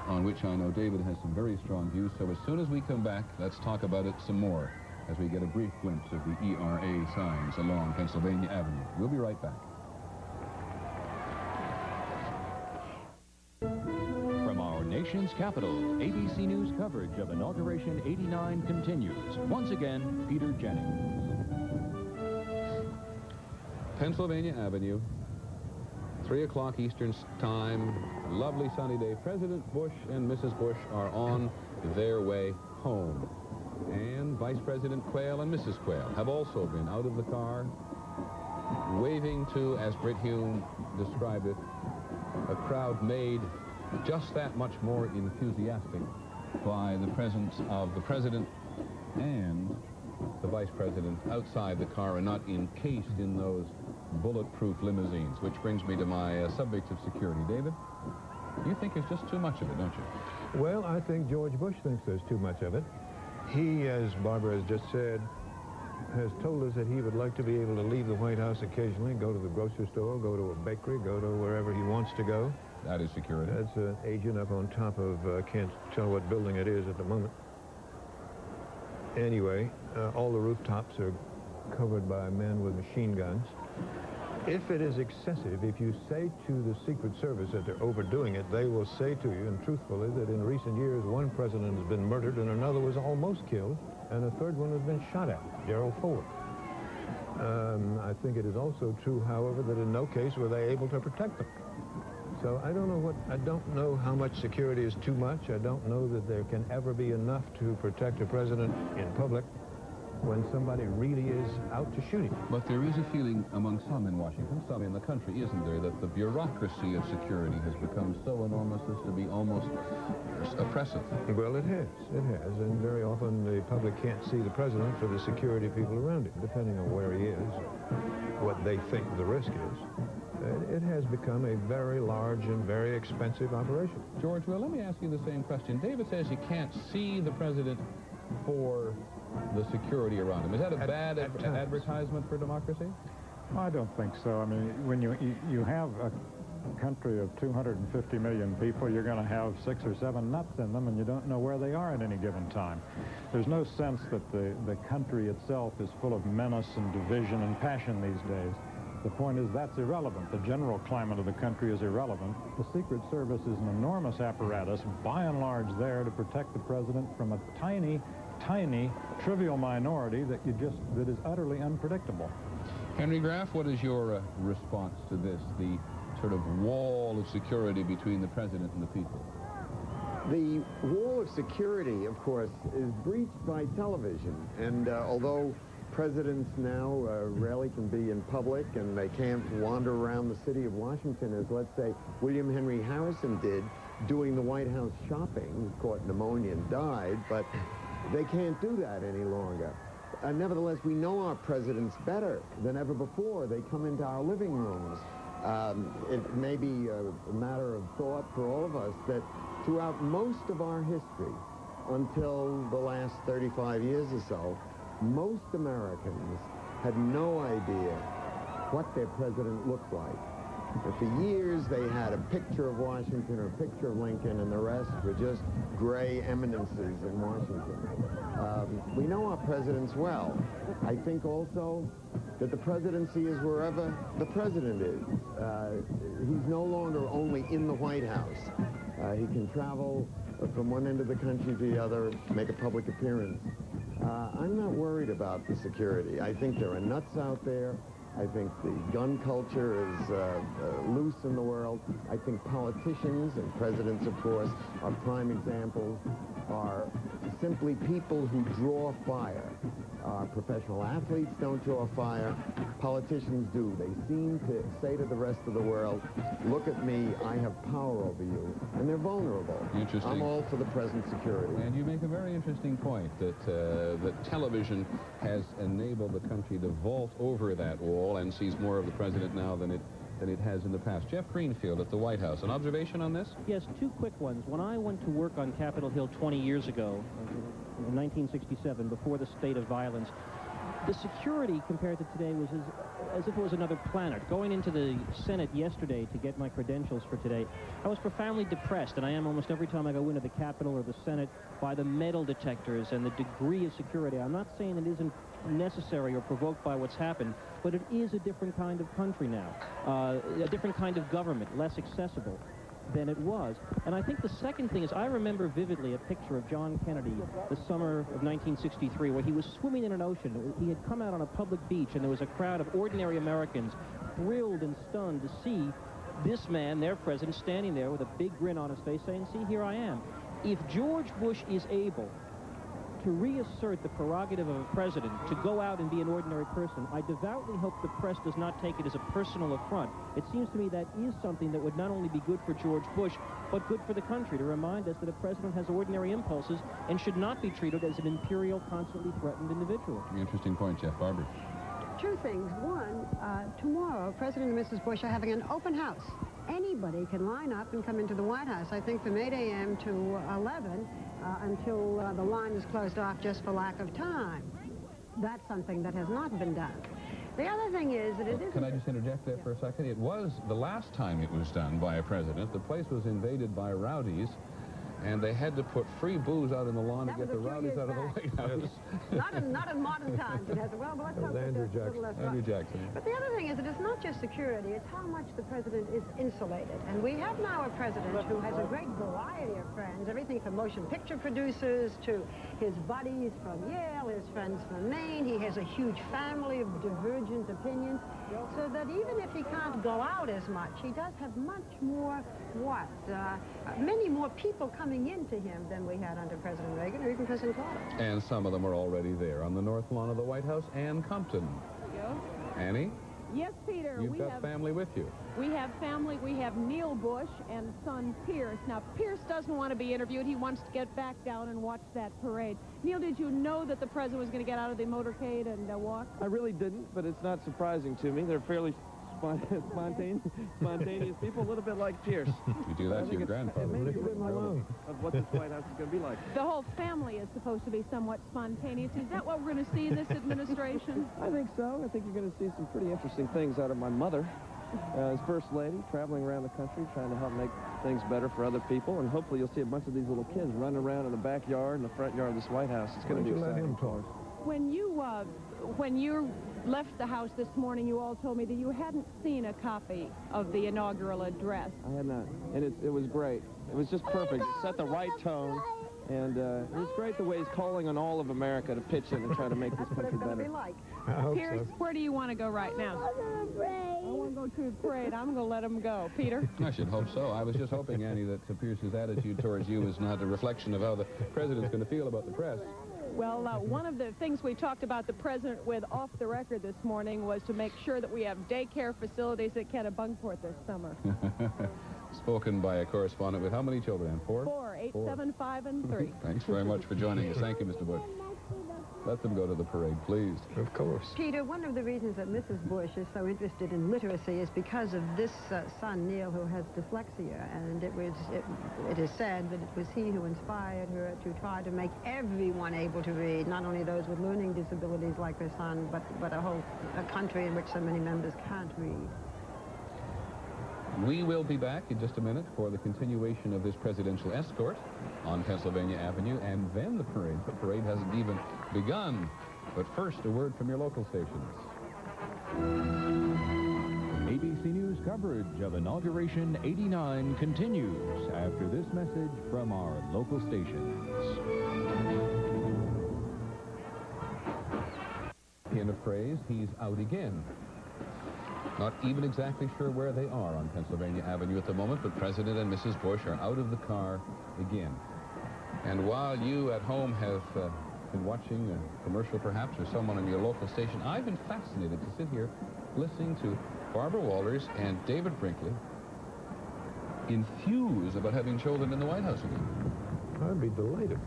on which I know David has some very strong views. So as soon as we come back, let's talk about it some more as we get a brief glimpse of the ERA signs along Pennsylvania Avenue. We'll be right back. From our nation's capital, ABC News coverage of Inauguration 89 continues. Once again, Peter Jennings. Pennsylvania Avenue, 3 o'clock Eastern Time, lovely sunny day. President Bush and Mrs. Bush are on their way home. And Vice President Quayle and Mrs. Quayle have also been out of the car, waving to, as Britt Hume described it, a crowd made just that much more enthusiastic by the presence of the President and the Vice President outside the car and not encased in those bulletproof limousines, which brings me to my subject of security. David, you think there's just too much of it, don't you? Well, I think George Bush thinks there's too much of it. He, as Barbara has just said, has told us that he would like to be able to leave the White House occasionally, go to the grocery store, go to a bakery, go to wherever he wants to go. That is security. That's an agent up on top of, can't tell what building it is at the moment. Anyway, all the rooftops are covered by men with machine guns. If it is excessive, if you say to the Secret Service that they're overdoing it, they will say to you, and truthfully, that in recent years, one president has been murdered and another was almost killed, and a third one has been shot at, Gerald Ford. I think it is also true, however, that in no case were they able to protect them. So I don't know how much security is too much. I don't know that there can ever be enough to protect a president in public when somebody really is out to shoot him. But there is a feeling among some in Washington, some in the country, isn't there, that the bureaucracy of security has become so enormous as to be almost oppressive. Well, it has, and very often the public can't see the president for the security people around him, depending on where he is, what they think the risk is. It has become a very large and very expensive operation. George, well, let me ask you the same question. David says you can't see the president for the security around him. Is that a bad advertisement for democracy? I don't think so. I mean, when you have a country of 250 million people, you're going to have 6 or 7 nuts in them, and you don't know where they are at any given time. There's no sense that the country itself is full of menace and division and passion these days. The point is that's irrelevant. The general climate of the country is irrelevant. The Secret Service is an enormous apparatus, by and large there to protect the president from a tiny, trivial minority that is utterly unpredictable. Henry Graff, what is your response to this? The sort of wall of security between the president and the people? The wall of security, of course, is breached by television. And although presidents now rarely can be in public and they can't wander around the city of Washington as, let's say, William Henry Harrison did doing the White House shopping, caught pneumonia and died, but they can't do that any longer. Nevertheless, we know our presidents better than ever before. They come into our living rooms. It may be a matter of thought for all of us that throughout most of our history, until the last 35 years or so, most Americans had no idea what their president looked like. And for years, they had a picture of Washington or a picture of Lincoln, and the rest were just gray eminences in Washington. We know our presidents well. I think also that the presidency is wherever the president is. He's no longer only in the White House. He can travel from one end of the country to the other, make a public appearance. I'm not worried about the security. I think there are nuts out there. I think the gun culture is loose in the world. I think politicians and presidents, of course, are prime examples, are simply people who draw fire. Professional athletes don't draw fire. Politicians do. They seem to say to the rest of the world, look at me, I have power over you. And they're vulnerable. Interesting. I'm all for the present security. And you make a very interesting point that that television has enabled the country to vault over that wall and sees more of the president now than it has in the past. Jeff Greenfield at the White House. An observation on this? Yes, two quick ones. When I went to work on Capitol Hill 20 years ago, in 1967, before the state of violence, the security compared to today was as if it was another planet. Going into the Senate yesterday to get my credentials for today, I was profoundly depressed, and I am almost every time I go into the Capitol or the Senate, by the metal detectors and the degree of security. I'm not saying it isn't necessary or provoked by what's happened, but it is a different kind of country now, a different kind of government, less accessible than it was. And I think the second thing is I remember vividly a picture of John Kennedy the summer of 1963 where he was swimming in an ocean. He had come out on a public beach and there was a crowd of ordinary Americans thrilled and stunned to see this man, their president, standing there with a big grin on his face saying, see, here I am. If George Bush is able to reassert the prerogative of a president to go out and be an ordinary person, I devoutly hope the press does not take it as a personal affront. It seems to me that is something that would not only be good for George Bush, but good for the country, to remind us that a president has ordinary impulses and should not be treated as an imperial, constantly threatened individual. Interesting point, Jeff. Barbara. Two things. One, tomorrow, President and Mrs. Bush are having an open house. Anybody can line up and come into the White House, I think, from 8 a.m. to 11 until the line is closed off just for lack of time. That's something that has not been done. The other thing is that it isn't... Can I just interject there for a second? It was the last time it was done by a president. The place was invaded by rowdies, and they had to put free booze out in the lawn to get the rowdies out of the White House. not in modern times. It has, well, let's hope Andrew it's a little less Andrew rough. Jackson. But the other thing is that it's not just security, it's how much the president is insulated. And we have now a president who has a great variety of friends, everything from motion picture producers to his buddies from Yale, his friends from Maine. He has a huge family of divergent opinions, so that even if he can't go out as much, he does have much more, many more people coming into him than we had under President Reagan or even President Carter. And some of them are already there on the north lawn of the White House. Ann Compton. Annie? Yes, Peter. You've got family with you. We have family. We have Neil Bush and son Pierce. Now, Pierce doesn't want to be interviewed. He wants to get back down and watch that parade. Neil, did you know that the president was going to get out of the motorcade and walk? I really didn't, but it's not surprising to me. They're fairly spontaneous people, a little bit like Pierce. You do that to your grandfather. Maybe of what this White House is going to be like. The whole family is supposed to be somewhat spontaneous. Is that what we're going to see in this administration? I think so. I think you're going to see some pretty interesting things out of my mother as First Lady, traveling around the country, trying to help make things better for other people. And hopefully you'll see a bunch of these little kids running around in the backyard and the front yard of this White House. It's going to be exciting. Let him talk. When you left the House this morning, you all told me that you hadn't seen a copy of the inaugural address. I had not, and it was great. It was just perfect. It set the right tone. And it's great the way he's calling on all of America to pitch in and try to make this country better. Pierce, where do you want to go right now? I want to go to the parade. I'm going to let him go. Peter? I should hope so. I was just hoping, Annie, that Pierce's attitude towards you is not a reflection of how the president's going to feel about the press. Well, one of the things we talked about the president with off the record this morning was to make sure that we have daycare facilities at Kennebunkport this summer. Spoken by a correspondent with how many children? 4? 4, 8, 7, 5, and 3. Thanks very much for joining us. Thank you, Mr. Bush. Let them go to the parade, please. Of course. Peter, one of the reasons that Mrs. Bush is so interested in literacy is because of this son, Neil, who has dyslexia. And it is said that it was he who inspired her to try to make everyone able to read, not only those with learning disabilities like her son, but a country in which so many members can't read. We will be back in just a minute for the continuation of this presidential escort on Pennsylvania Avenue, and then the parade. The parade hasn't even begun. But first, a word from your local stations. ABC News coverage of Inauguration 89 continues after this message from our local stations. In a phrase, he's out again. Not even exactly sure where they are on Pennsylvania Avenue at the moment, but President and Mrs. Bush are out of the car again. And while you at home have been watching a commercial perhaps or someone on your local station, I've been fascinated to sit here listening to Barbara Walters and David Brinkley enthuse about having children in the White House again. I'd be delighted.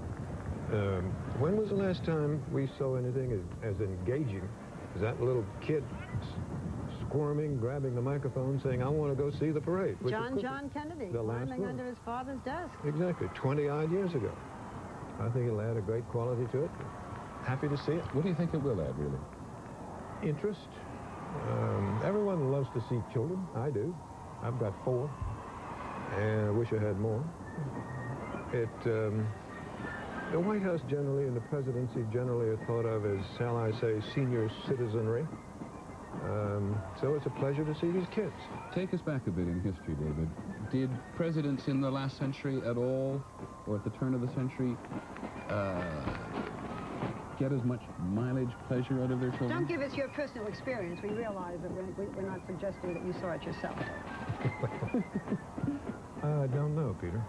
When was the last time we saw anything as engaging as that little kid squirming, grabbing the microphone, saying, I want to go see the parade? John Kennedy, climbing under his father's desk. Exactly, 20-odd years ago. I think it'll add a great quality to it. Happy to see it. What do you think it will add, really? Interest. Everyone loves to see children. I do. I've got 4, and I wish I had more. The White House generally and the presidency generally are thought of as, shall I say, senior citizenry. So it's a pleasure to see these kids. Take us back a bit in history, David. Did presidents in the last century at all, or at the turn of the century, get as much mileage, pleasure out of their children? Don't give us your personal experience. We realize that we're not suggesting that you saw it yourself. I don't know, Peter.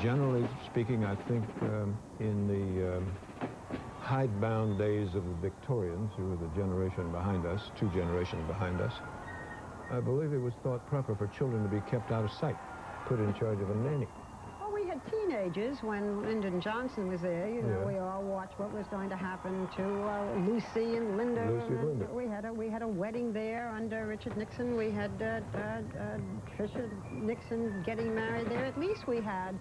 Generally speaking, I think in the hidebound days of the Victorians, who were the generation behind us, 2 generations behind us, I believe it was thought proper for children to be kept out of sight, put in charge of a nanny. Well, we had teenagers when Lyndon Johnson was there. You know, we all watched what was going to happen to Lucy and Linda. We had a wedding there under Richard Nixon. We had Tricia Nixon getting married there. At least we had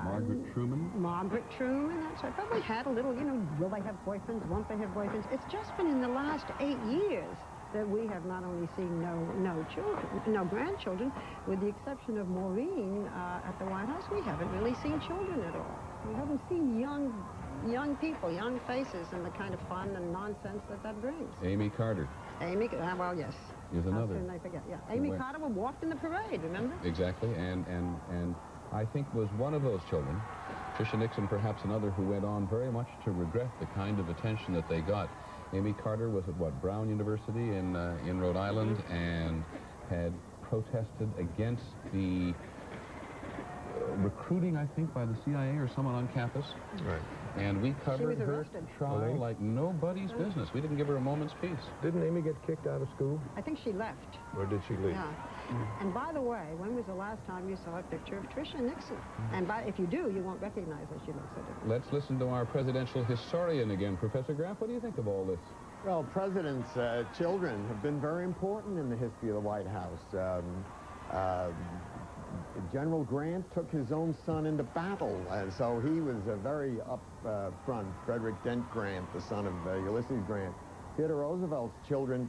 Margaret Truman? Margaret Truman, that's right. But we had a little, you know, will they have boyfriends, won't they have boyfriends? It's just been in the last 8 years that we have not only seen no children, no grandchildren, with the exception of Maureen at the White House, we haven't really seen children at all. We haven't seen young people, young faces, and the kind of fun and nonsense that brings. Amy Carter. Amy, well, yes. Is another. How soon I forget, yeah. Amy Carter walked in the parade, remember? Exactly, and I think was one of those children, Tricia Nixon perhaps another, who went on very much to regret the kind of attention that they got. Amy Carter was at, what, Brown University in Rhode Island, and had protested against the recruiting, I think, by the CIA or someone on campus. Right. And we covered her trial like nobody's business. We didn't give her a moment's peace. Didn't Amy get kicked out of school? I think she left. Or did she leave? Yeah. And by the way, when was the last time you saw a picture of Tricia Nixon? And if you do, you won't recognize her. She looks so different. Let's listen to our presidential historian again. Professor Graff, what do you think of all this? Well, presidents' children have been very important in the history of the White House. General Grant took his own son into battle, and so he was very up front. Frederick Dent Grant, the son of Ulysses Grant. Theodore Roosevelt's children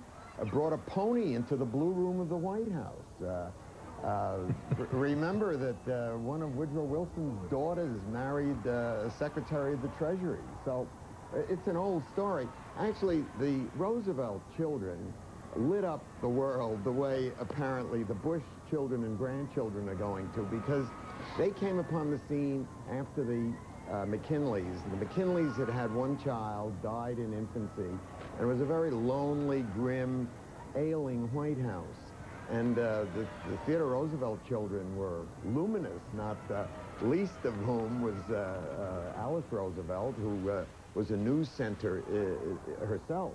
brought a pony into the Blue Room of the White House. Remember that one of Woodrow Wilson's daughters married a Secretary of the Treasury. So it's an old story. Actually, the Roosevelt children lit up the world the way apparently the Bush children and grandchildren are going to, because they came upon the scene after the McKinleys. The McKinleys had had one child, died in infancy, and it was a very lonely, grim, ailing White House. And the Theodore Roosevelt children were luminous, not least of whom was Alice Roosevelt, who was a news center herself.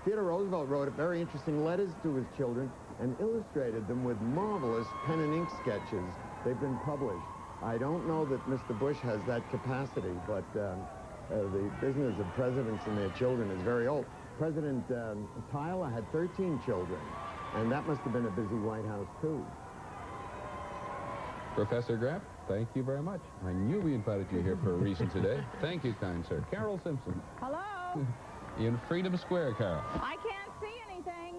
Theodore Roosevelt wrote very interesting letters to his children and illustrated them with marvelous pen and ink sketches. They've been published. I don't know that Mr. Bush has that capacity, but the business of presidents and their children is very old. President Tyler had 13 children, and that must have been a busy White House, too. Professor Graff, thank you very much. I knew we invited you here for a reason today. Thank you, kind sir. Carol Simpson. Hello. In Freedom Square, Carol. I can't see anything.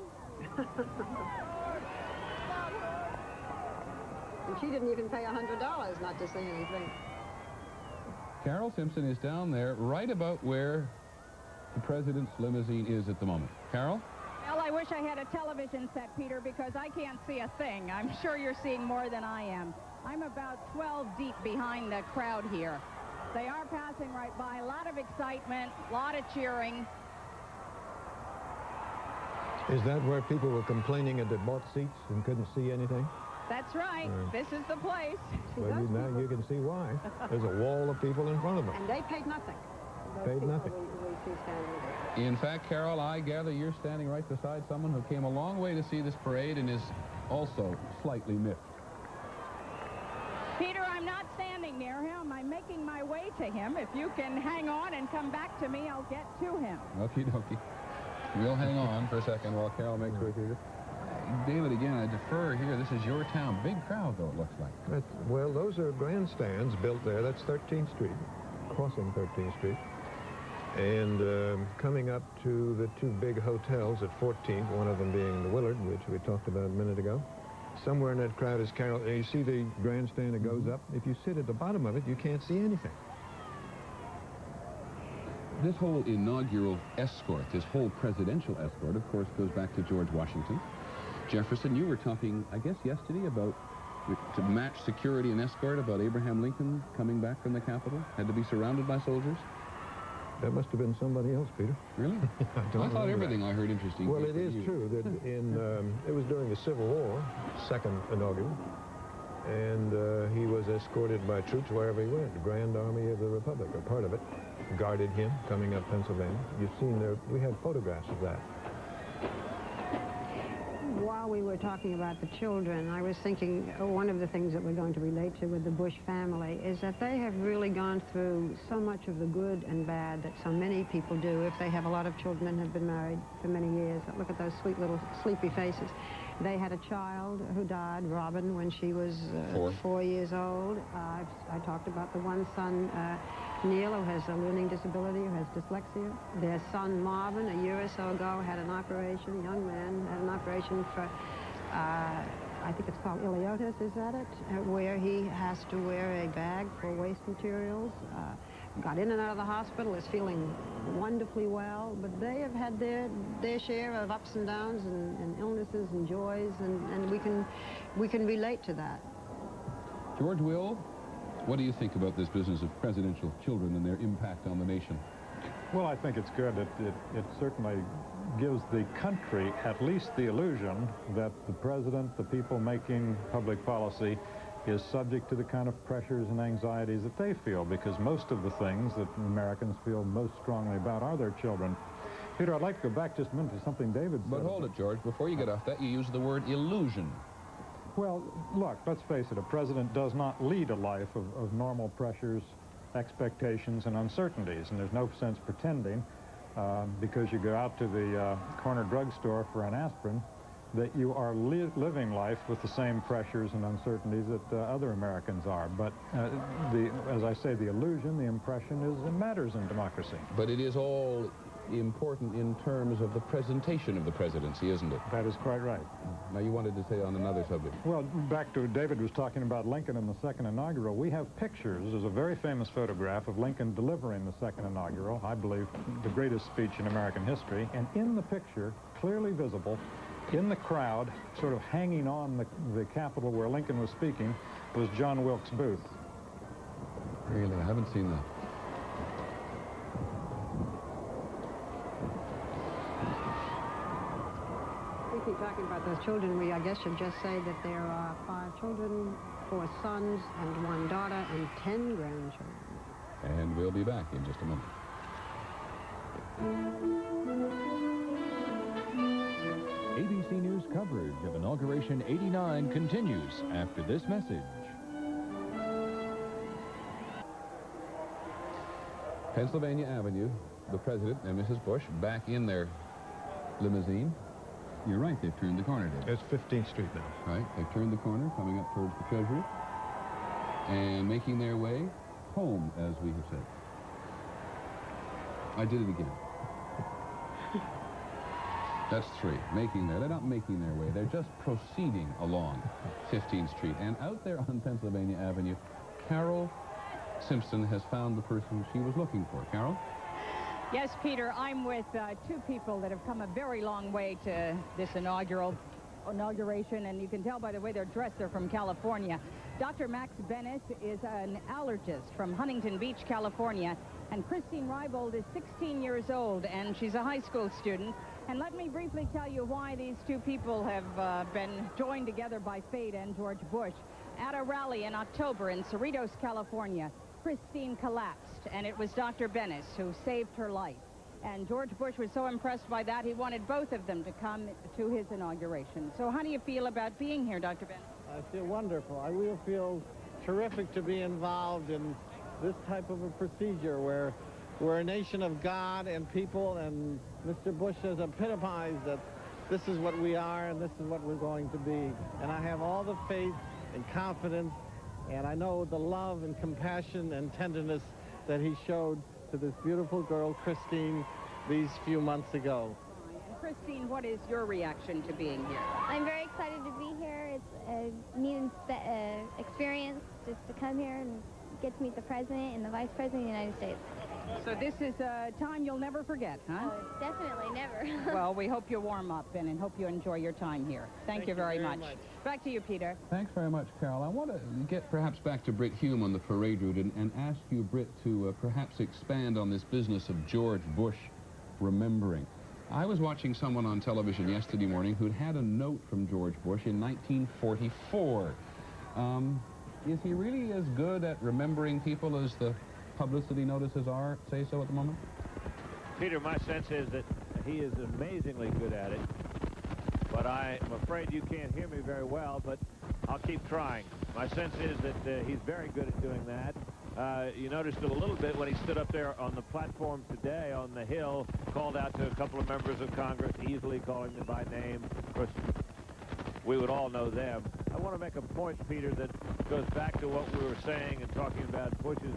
And she didn't even pay $100 not to see anything. Carol Simpson is down there right about where the president's limousine is at the moment. Carol? Well, I wish I had a television set, Peter, because I can't see a thing. I'm sure you're seeing more than I am. I'm about 12 deep behind the crowd here. They are passing right by. A lot of excitement, a lot of cheering. Is that where people were complaining that they bought seats and couldn't see anything? That's right. This is the place. Well, now you can see why. There's a wall of people in front of them. And they paid nothing. Paid nothing. We see standing there. In fact, Carol, I gather you're standing right beside someone who came a long way to see this parade and is also slightly miffed. Peter, I'm not standing near him. I'm making my way to him. If you can hang on and come back to me, I'll get to him. Okie dokie. We'll hang on for a second while Carol makes her way through. David, again, I defer here. This is your town. Big crowd, though, it looks like. Well, those are grandstands built there. That's 13th Street, crossing 13th Street. And coming up to the two big hotels at 14th, one of them being the Willard, which we talked about a minute ago. Somewhere in that crowd is Carol. You see the grandstand that goes up? If you sit at the bottom of it, you can't see anything. This whole inaugural escort, this whole presidential escort, of course, goes back to George Washington. Jefferson, you were talking, I guess, yesterday about, to match security and escort, about Abraham Lincoln coming back from the Capitol? Had to be surrounded by soldiers? That must have been somebody else, Peter. Really? I thought everything I heard interesting. Well, it is true that it was during the Civil War, second inaugural, and he was escorted by troops wherever he went. The Grand Army of the Republic, or part of it, guarded him coming up Pennsylvania. You've seen there, we had photographs of that. While we were talking about the children, I was thinking one of the things that we're going to relate to with the Bush family is that they have really gone through so much of the good and bad that so many people do if they have a lot of children and have been married for many years. Look at those sweet little sleepy faces. They had a child who died, Robin, when she was 4 years old. I talked about the one son, Neil, who has a learning disability, who has dyslexia. Their son, Marvin, a year or so ago, had an operation, a young man, had an operation for, I think it's called ileotis, is that it? Where he has to wear a bag for waste materials. Got in and out of the hospital, is feeling wonderfully well, but they have had their share of ups and downs and illnesses and joys, and we can relate to that. George Will, what do you think about this business of presidential children and their impact on the nation? Well, I think it's good. It certainly gives the country at least the illusion that the president, the people making public policy, is subject to the kind of pressures and anxieties that they feel, because most of the things that Americans feel most strongly about are their children. Peter, I'd like to go back just a minute to something David said. But hold it, George. Before you get off that, you use the word illusion. Well, look, let's face it, a president does not lead a life of normal pressures, expectations, and uncertainties, and there's no sense pretending because you go out to the corner drugstore for an aspirin that you are living life with the same pressures and uncertainties that other Americans are. But as I say, the illusion, the impression it matters in democracy. But it is all important in terms of the presentation of the presidency, isn't it? That is quite right. Now, you wanted to say on another subject. Well, back to David was talking about Lincoln in the second inaugural. We have pictures. There's a very famous photograph of Lincoln delivering the second inaugural, I believe the greatest speech in American history. And in the picture, clearly visible, in the crowd, sort of hanging on the Capitol where Lincoln was speaking, was John Wilkes Booth. Really, I haven't seen that. We keep talking about those children. We, I guess, should just say that there are 5 children, 4 sons and 1 daughter, and 10 grandchildren. And we'll be back in just a moment. ABC News coverage of Inauguration 89 continues after this message. Pennsylvania Avenue, the President and Mrs. Bush back in their limousine. You're right, they've turned the corner, David. It's 15th Street now. Right, they've turned the corner, coming up towards the Treasury, and making their way home, as we have said. I did it again. That's 3. Making their, they're not making their way, they're just proceeding along 15th Street. And out there on Pennsylvania Avenue, Carol Simpson has found the person she was looking for. Carol? Yes, Peter, I'm with 2 people that have come a very long way to this inauguration, and you can tell by the way they're dressed, they're from California. Dr. Max Bennis is an allergist from Huntington Beach, California, and Christine Reibold is 16 years old, and she's a high school student. And let me briefly tell you why these 2 people have been joined together by fate and George Bush. At a rally in October in Cerritos, California, Christine collapsed, and it was Dr. Bennis who saved her life. And George Bush was so impressed by that, he wanted both of them to come to his inauguration. So how do you feel about being here, Dr. Bennis? I feel wonderful. I will feel terrific to be involved in this type of a procedure where we're a nation of God and people, and Mr. Bush has epitomized that this is what we are and this is what we're going to be. And I have all the faith and confidence, and I know the love and compassion and tenderness that he showed to this beautiful girl, Christine, these few months ago. And Christine, what is your reaction to being here? I'm very excited to be here. It's a neat experience just to come here and get to meet the President and the Vice President of the United States. So this is a time you'll never forget, huh? Definitely never. Well, we hope you warm up and hope you enjoy your time here. Thank you very much. Back to you, Peter. Thanks very much, Carol. I want to get perhaps back to Britt Hume on the parade route and ask you, Britt, to perhaps expand on this business of George Bush remembering. I was watching someone on television yesterday morning who'd had a note from George Bush in 1944. Is he really as good at remembering people as the publicity notices say so at the moment? Peter, my sense is that he is amazingly good at it, but I'm afraid you can't hear me very well, but I'll keep trying. My sense is that he's very good at doing that. You noticed it a little bit when he stood up there on the platform today on the Hill, called out to a couple of members of Congress, easily calling them by name. Of course, we would all know them. I want to make a point, Peter, that goes back to what we were saying and talking about Bush's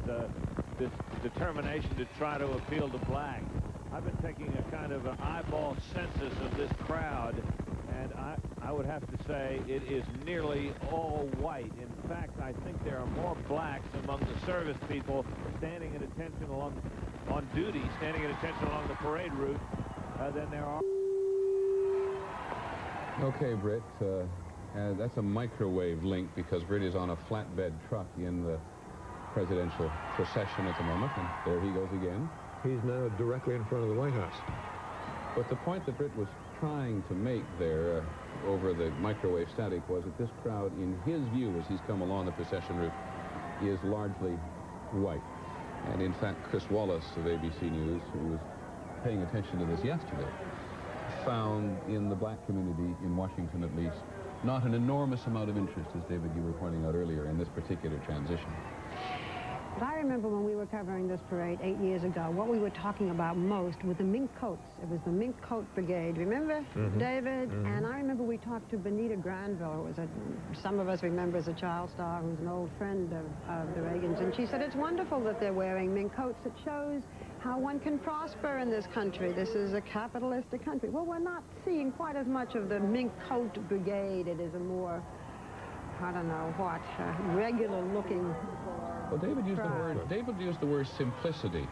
this determination to try to appeal to black. I've been taking a kind of an eyeball census of this crowd, and I would have to say it is nearly all white. In fact, I think there are more blacks among the service people standing at attention on duty, standing at attention along the parade route than there are. Okay, Britt, that's a microwave link because Britt is on a flatbed truck in the presidential procession at the moment, and there he goes again. He's now directly in front of the White House. But the point that Britt was trying to make there over the microwave static was that this crowd, in his view, as he's come along the procession route, is largely white. And in fact, Chris Wallace of ABC News, who was paying attention to this yesterday, found in the black community, in Washington at least, not an enormous amount of interest, as David, you were pointing out earlier, in this particular transition. But I remember when we were covering this parade 8 years ago, what we were talking about most were the mink coats. It was the mink coat brigade. Remember, David? And I remember we talked to Benita Granville, who was some of us remember as a child star, who's an old friend of the Reagans, and she said it's wonderful that they're wearing mink coats. It shows how one can prosper in this country. This is a capitalistic country. Well, we're not seeing quite as much of the mink coat brigade. It is a more, I don't know what, regular looking. Well, David used the word simplicity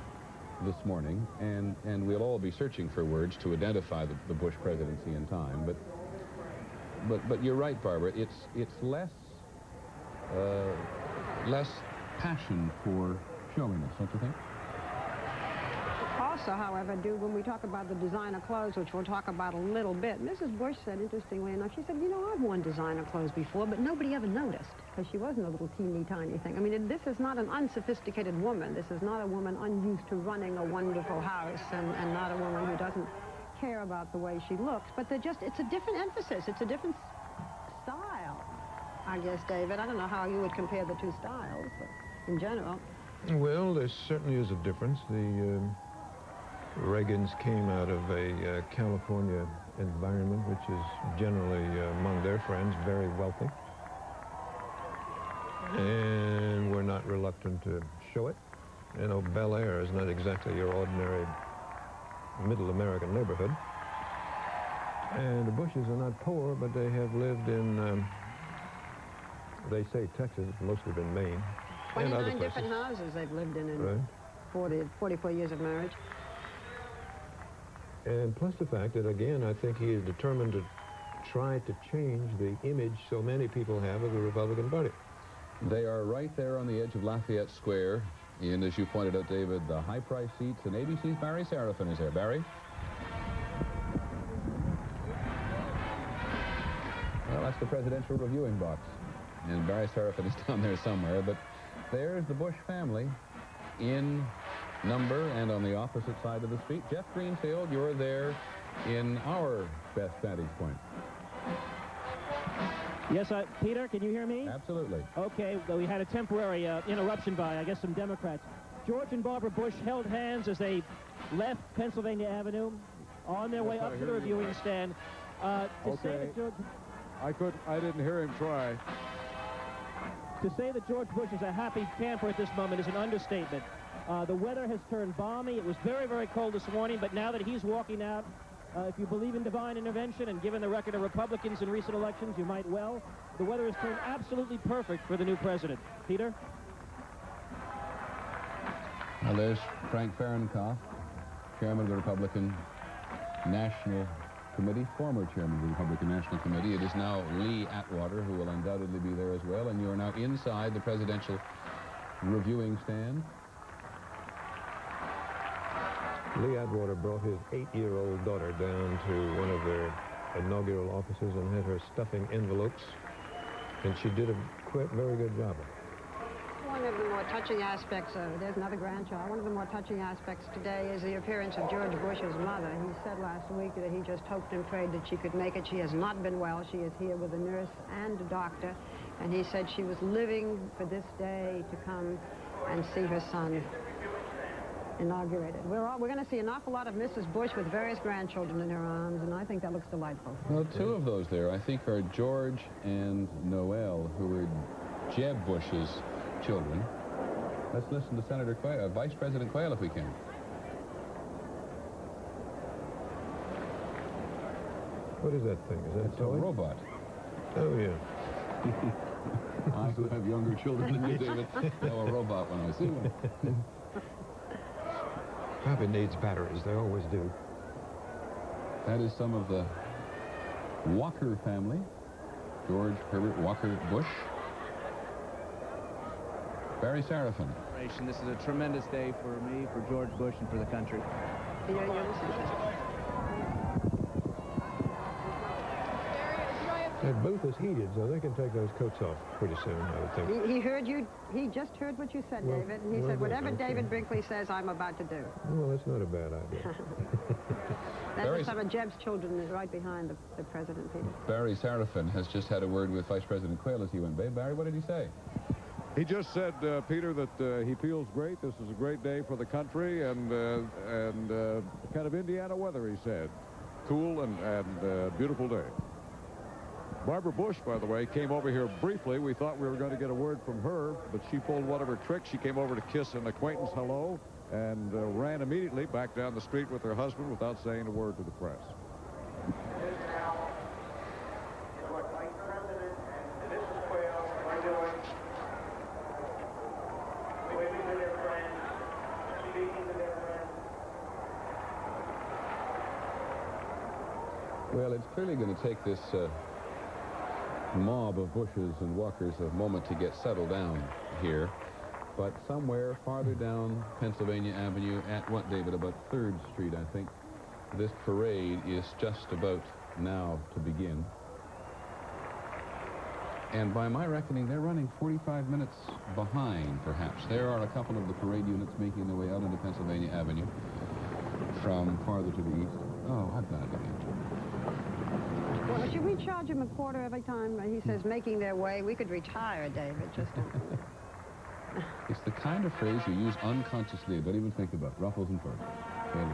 this morning, and we'll all be searching for words to identify the Bush presidency in time. But you're right, Barbara. It's less passion for showiness, don't you think? Also, however, when we talk about the designer clothes, which we'll talk about a little bit, Mrs. Bush said, interestingly enough, she said, you know, I've worn designer clothes before, but nobody ever noticed, because she wasn't a little teeny tiny thing. I mean, this is not an unsophisticated woman. This is not a woman unused to running a wonderful house and not a woman who doesn't care about the way she looks. But it's a different emphasis. It's a different style, I guess, David. I don't know how you would compare the two styles, but in general. Well, there certainly is a difference. The Reagans came out of a California environment, which is generally, among their friends, very wealthy. And we're not reluctant to show it. You know, Bel Air is not exactly your ordinary middle American neighborhood. And the Bushes are not poor, but they have lived in, they say Texas, it's mostly been Maine. 29 different houses they've lived in right. 44 years of marriage. And plus the fact that, again, I think he is determined to try to change the image so many people have of the Republican Party. They are right there on the edge of Lafayette Square. And as you pointed out, David, the high-price seats, and ABC's Barry Serafin is there. Barry? Well, that's the presidential reviewing box. And Barry Serafin is down there somewhere. But there's the Bush family in number and on the opposite side of the street. Jeff Greenfield, you're there in our best vantage point. Yes, Peter, can you hear me? Absolutely. Okay, well, we had a temporary interruption by, I guess, some Democrats. George and Barbara Bush held hands as they left Pennsylvania Avenue on their way up to the reviewing stand. To say that George... I didn't hear him try. To say that George Bush is a happy camper at this moment is an understatement. The weather has turned balmy. It was very, very cold this morning, but now that he's walking out, if you believe in divine intervention, and given the record of Republicans in recent elections, you might well, the weather has turned absolutely perfect for the new president. Peter? Well, there's Frank Fahrenkopf, chairman of the Republican National Committee, former chairman of the Republican National Committee. It is now Lee Atwater, who will undoubtedly be there as well, and you are now inside the presidential reviewing stand. Lee Atwater brought his 8-year-old daughter down to one of their inaugural offices and had her stuffing envelopes, and she did a very good job of it. One of the more touching aspects there's another grandchild. One of the more touching aspects today is the appearance of George Bush's mother. He said last week that he just hoped and prayed that she could make it. She has not been well. She is here with a nurse and a doctor, and he said she was living for this day to come and see her son inaugurated. We're going to see an awful lot of Mrs. Bush with various grandchildren in her arms, and I think that looks delightful. Well, two of those there, I think, are George and Noel, who were Jeb Bush's children. Let's listen to Senator Quayle, Vice President Quayle, if we can. What is that thing? Is that it's a robot? Oh, yeah. I who have younger children than you, David, know a robot when I see one. Probably needs batteries. They always do. That is some of the Walker family. George Herbert Walker Bush. Barry Serafin. This is a tremendous day for me, for George Bush, and for the country. That booth is heated, so they can take those coats off pretty soon, I would think. He heard you. He just heard what you said, well, David. And he said, whatever David Brinkley says, I'm about to do. Well, that's not a bad idea. That's some of Jeb's children is right behind the president, Peter. Barry Serafin has just had a word with Vice President Quayle as he went. Barry, what did he say? He just said, Peter, that he feels great. This is a great day for the country, and kind of Indiana weather, he said. Cool and beautiful day. Barbara Bush, by the way, came over here briefly. We thought we were going to get a word from her, but she pulled one of her tricks. She came over to kiss an acquaintance hello and ran immediately back down the street with her husband without saying a word to the press. Well, it's clearly going to take this mob of Bushes and Walkers a moment to get settled down here. But somewhere farther down Pennsylvania Avenue at what, David, about 3rd Street, I think, this parade is just about now to begin. And by my reckoning, they're running 45 minutes behind, perhaps. There are a couple of the parade units making their way out into Pennsylvania Avenue from farther to the east. Oh, I've got it again. Well, should we charge him a quarter every time he says making their way? We could retire, David, just to... It's the kind of phrase you use unconsciously. Don't even think about it. Ruffles and furs. There it is.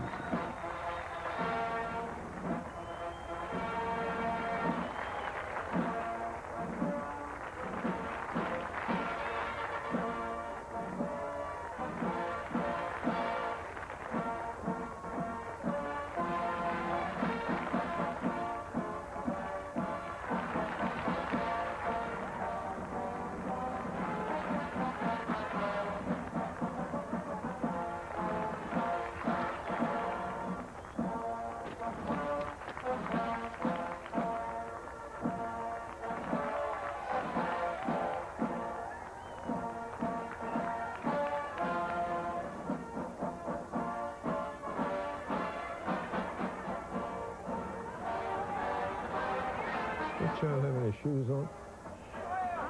That child have any shoes on?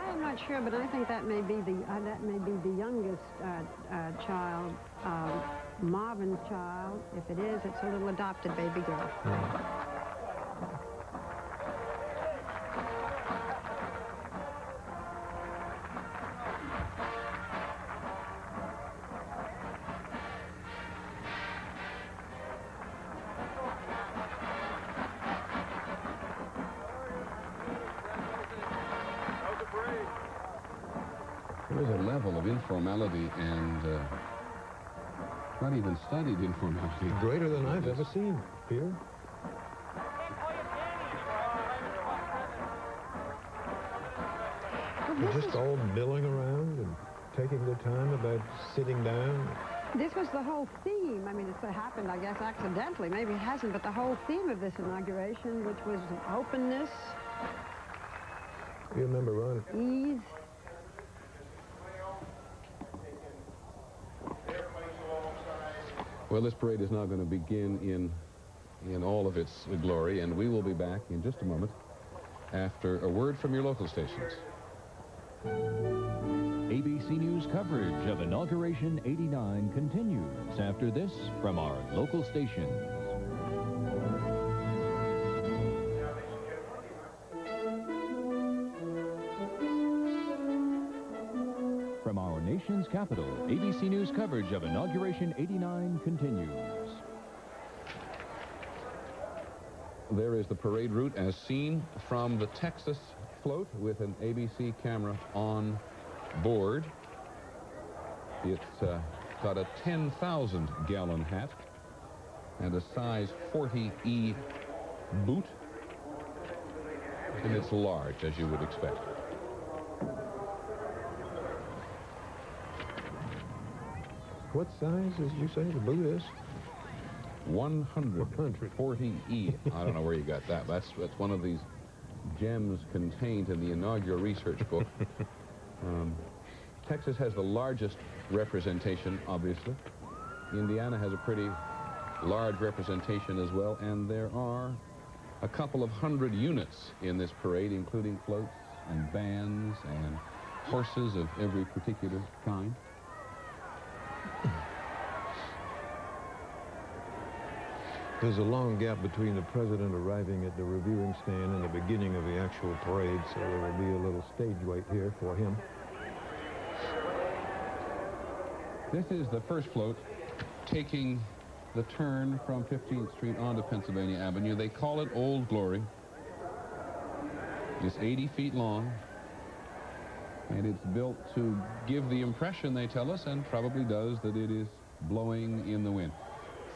I'm not sure, but I think that may be the youngest child, Marvin's child. If it is, it's a little adopted baby girl. There's a level of informality and not even studied informality. Greater than I've ever seen here. They're just all milling around and taking their time about sitting down. This was the whole theme. I mean, it's happened, I guess, accidentally. Maybe it hasn't, but the whole theme of this inauguration, which was openness. You remember, Ron? Ease. Well, this parade is now going to begin in all of its glory, and we will be back in just a moment after a word from your local stations. ABC News coverage of Inauguration 89 continues after this from our local stations. From our nation's capital, ABC News coverage of Inauguration 89 continues. There is the parade route as seen from the Texas float with an ABC camera on board. It's got a 10,000-gallon hat and a size 40E boot, and it's large, as you would expect. What size did you say the boot is? 140E. I don't know where you got that. That's one of these gems contained in the inaugural research book. Texas has the largest representation, obviously. Indiana has a pretty large representation as well, and there are a couple of hundred units in this parade, including floats and bands and horses of every particular kind. There's a long gap between the president arriving at the reviewing stand and the beginning of the actual parade, so there will be a little stage wait here for him. This is the first float taking the turn from 15th Street onto Pennsylvania Avenue. They call it Old Glory. It's 80 feet long, and it's built to give the impression, they tell us, and probably does, that it is blowing in the wind.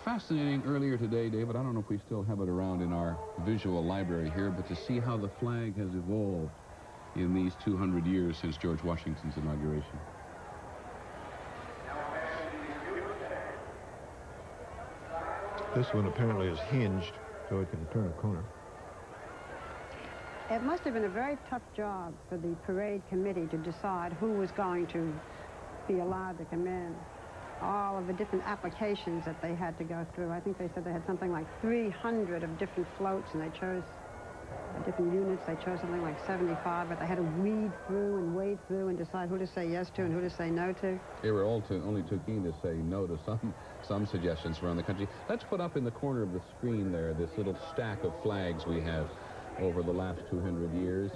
Fascinating earlier today, David, I don't know if we still have it around in our visual library here, but to see how the flag has evolved in these 200 years since George Washington's inauguration. This one apparently is hinged so it can turn a corner. It must have been a very tough job for the parade committee to decide who was going to be allowed to come in. All of the different applications that they had to go through. I think they said they had something like 300 of different floats, and they chose different units. They chose something like 75, but they had to weed through and wade through and decide who to say yes to and who to say no to. They were all only too keen to say no to some suggestions around the country. Let's put up in the corner of the screen there this little stack of flags we have over the last 200 years,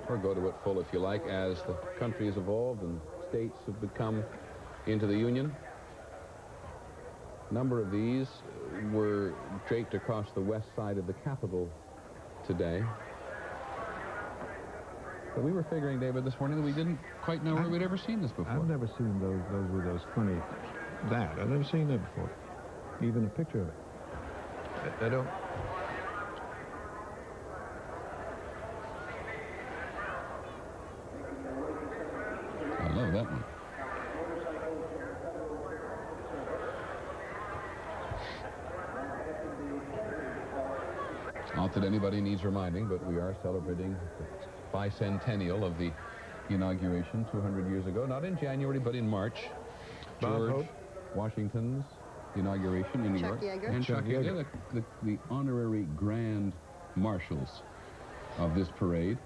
or go to it full if you like, as the country has evolved and states have become into the Union. A number of these were draped across the west side of the Capitol today. But we were figuring, David, this morning that we didn't quite know where we'd ever seen this before. I've never seen those with those funny, I've never seen that before. Even a picture of it. I don't... I love that one. Not that anybody needs reminding, but we are celebrating the bicentennial of the inauguration 200 years ago. Not in January, but in March. George Washington's inauguration in New York. And Chuck Yeager, the honorary grand marshals of this parade.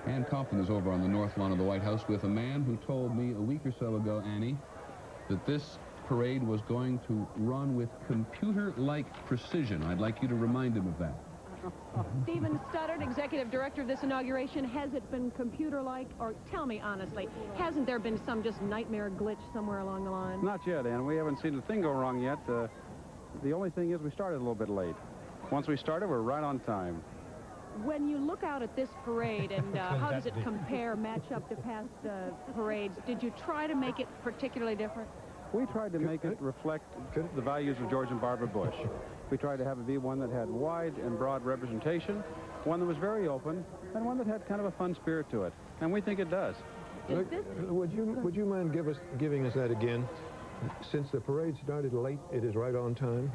Ann Compton is over on the north lawn of the White House with a man who told me a week or so ago, Annie, that this parade was going to run with computer-like precision. I'd like you to remind him of that. Stephen Studdard, executive director of this inauguration, has it been computer-like? Or tell me honestly, hasn't there been some just nightmare glitch somewhere along the line? Not yet, Ann. We haven't seen a thing go wrong yet. The only thing is we started a little bit late. Once we started, we're right on time. When you look out at this parade, and how does it compare, match up to past parades, did you try to make it particularly different? We tried to make it reflect the values of George and Barbara Bush. We tried to have it be one that had wide and broad representation, one that was very open, and one that had kind of a fun spirit to it. And we think it does. Look, would you mind giving us that again? Since the parade started late, it is right on time.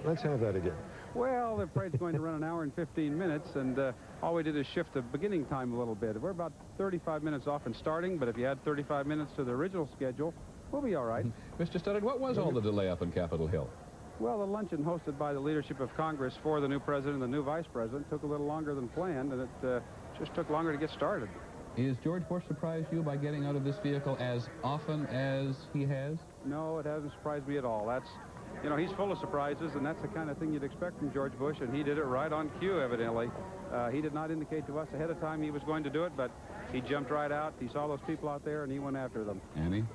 Let's have that again. Well, the parade's going to run an hour and 15 minutes, and all we did is shift the beginning time a little bit. We're about 35 minutes off in starting, but if you add 35 minutes to the original schedule, we'll be all right. Mr. Studdard, what was all the delay up in Capitol Hill? Well, the luncheon hosted by the leadership of Congress for the new president and the new vice president took a little longer than planned, and it just took longer to get started. Is George Bush surprised you by getting out of this vehicle as often as he has? No, it hasn't surprised me at all. That's, you know, he's full of surprises, and that's the kind of thing you'd expect from George Bush, and he did it right on cue, evidently. He did not indicate to us ahead of time he was going to do it, but he jumped right out. He saw those people out there, and he went after them. Annie?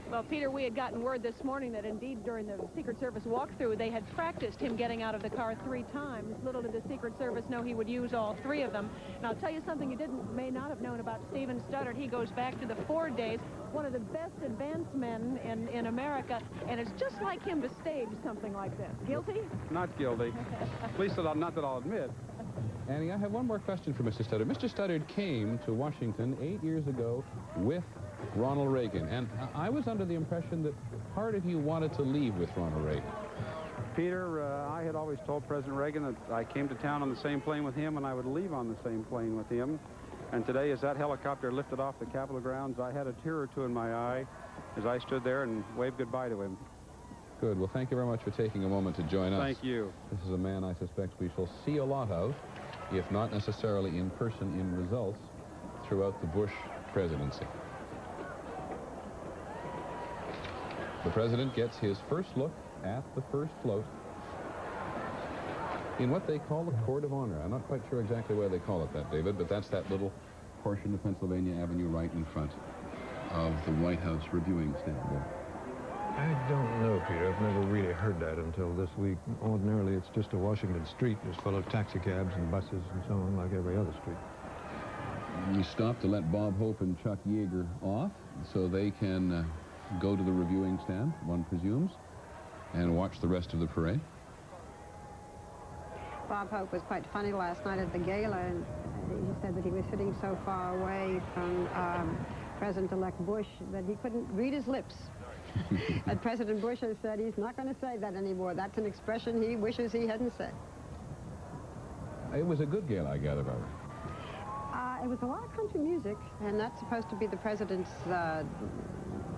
Well, Peter, we had gotten word this morning that indeed during the Secret Service walkthrough, they had practiced him getting out of the car 3 times. Little did the Secret Service know he would use all 3 of them. And I'll tell you something you may not have known about Stephen Studdard. He goes back to the Ford days, one of the best advance men in America, and it's just like him to stage something like this. Guilty? Not guilty. At least not that I'll admit. Annie, I have one more question for Mr. Studdard. Mr. Studdard came to Washington 8 years ago with Ronald Reagan, and I was under the impression that part of you wanted to leave with Ronald Reagan. Peter, I had always told President Reagan that I came to town on the same plane with him and I would leave on the same plane with him. And today, as that helicopter lifted off the Capitol grounds, I had a tear or two in my eye as I stood there and waved goodbye to him. Good. Well, thank you very much for taking a moment to join us. Thank you. This is a man I suspect we shall see a lot of, if not necessarily in person in results, throughout the Bush presidency. The president gets his first look at the first float in what they call the Court of Honor. I'm not quite sure exactly where they call it that, David, but that's that little portion of Pennsylvania Avenue right in front of the White House reviewing stand there. I don't know, Peter. I've never really heard that until this week. Ordinarily, it's just a Washington street that's full of taxi cabs and buses and so on, like every other street. We stopped to let Bob Hope and Chuck Yeager off so they can go to the reviewing stand, one presumes, and watch the rest of the parade. Bob Hope was quite funny last night at the gala, and he said that he was sitting so far away from President-elect Bush that he couldn't read his lips. And President Bush has said he's not going to say that anymore. That's an expression he wishes he hadn't said. It was a good gala, I gather, Barbara. It was a lot of country music, and that's supposed to be the president's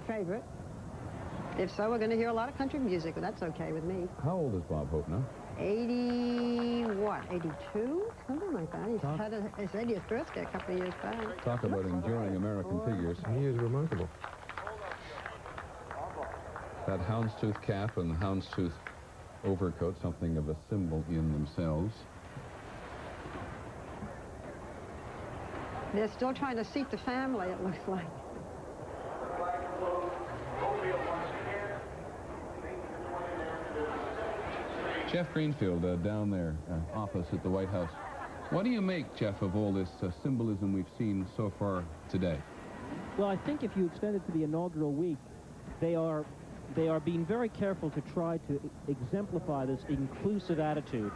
favorite. If so, we're going to hear a lot of country music, but that's okay with me. How old is Bob Hope now? 82? Something like that. He's had his 80th birthday a couple of years back. Talk about enduring American figures. He is remarkable. That houndstooth cap and houndstooth overcoat, something of a symbol in themselves. They're still trying to seat the family, it looks like. Jeff Greenfield, down there, opposite the White House. What do you make, Jeff, of all this symbolism we've seen so far today? Well, I think if you extend it to the inaugural week, they are being very careful to try to exemplify this inclusive attitude.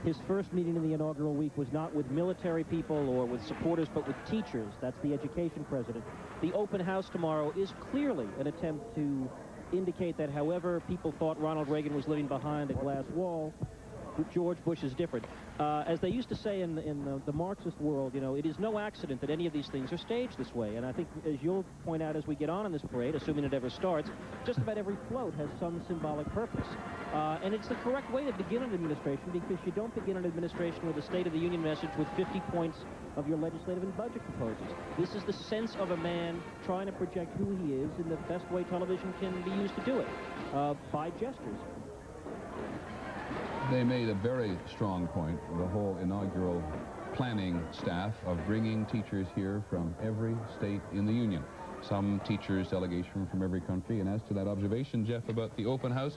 His first meeting in the inaugural week was not with military people or with supporters, but with teachers. That's the education president. The open house tomorrow is clearly an attempt to indicate that however people thought Ronald Reagan was living behind a glass wall, George Bush is different. As they used to say in the Marxist world, you know, it is no accident that any of these things are staged this way. And I think, as you'll point out as we get on in this parade, assuming it ever starts, just about every float has some symbolic purpose. And it's the correct way to begin an administration, because you don't begin an administration with a State of the Union message with 50 points of your legislative and budget proposals. This is the sense of a man trying to project who he is in the best way television can be used to do it, by gestures. They made a very strong point, the whole inaugural planning staff, of bringing teachers here from every state in the Union. Some teachers delegation from every country. And as to that observation, Jeff, about the open house,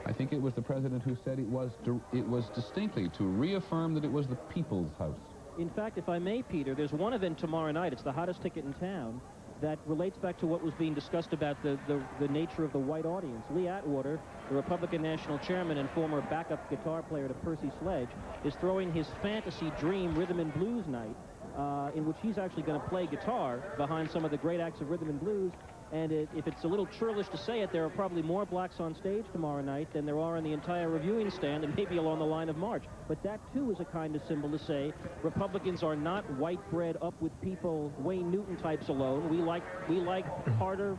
I think it was the president who said it was distinctly to reaffirm that it was the people's house. In fact, if I may, Peter, there's one event tomorrow night. It's the hottest ticket in town, that relates back to what was being discussed about the nature of the white audience. Lee Atwater, the Republican national chairman and former backup guitar player to Percy Sledge, is throwing his fantasy dream rhythm and blues night, in which he's actually going to play guitar behind some of the great acts of rhythm and blues. And if it's a little churlish to say it, there are probably more blacks on stage tomorrow night than there are in the entire reviewing stand, and maybe along the line of march. But that, too, is a kind of symbol to say Republicans are not white bread, up with people, Wayne Newton types alone. We like harder,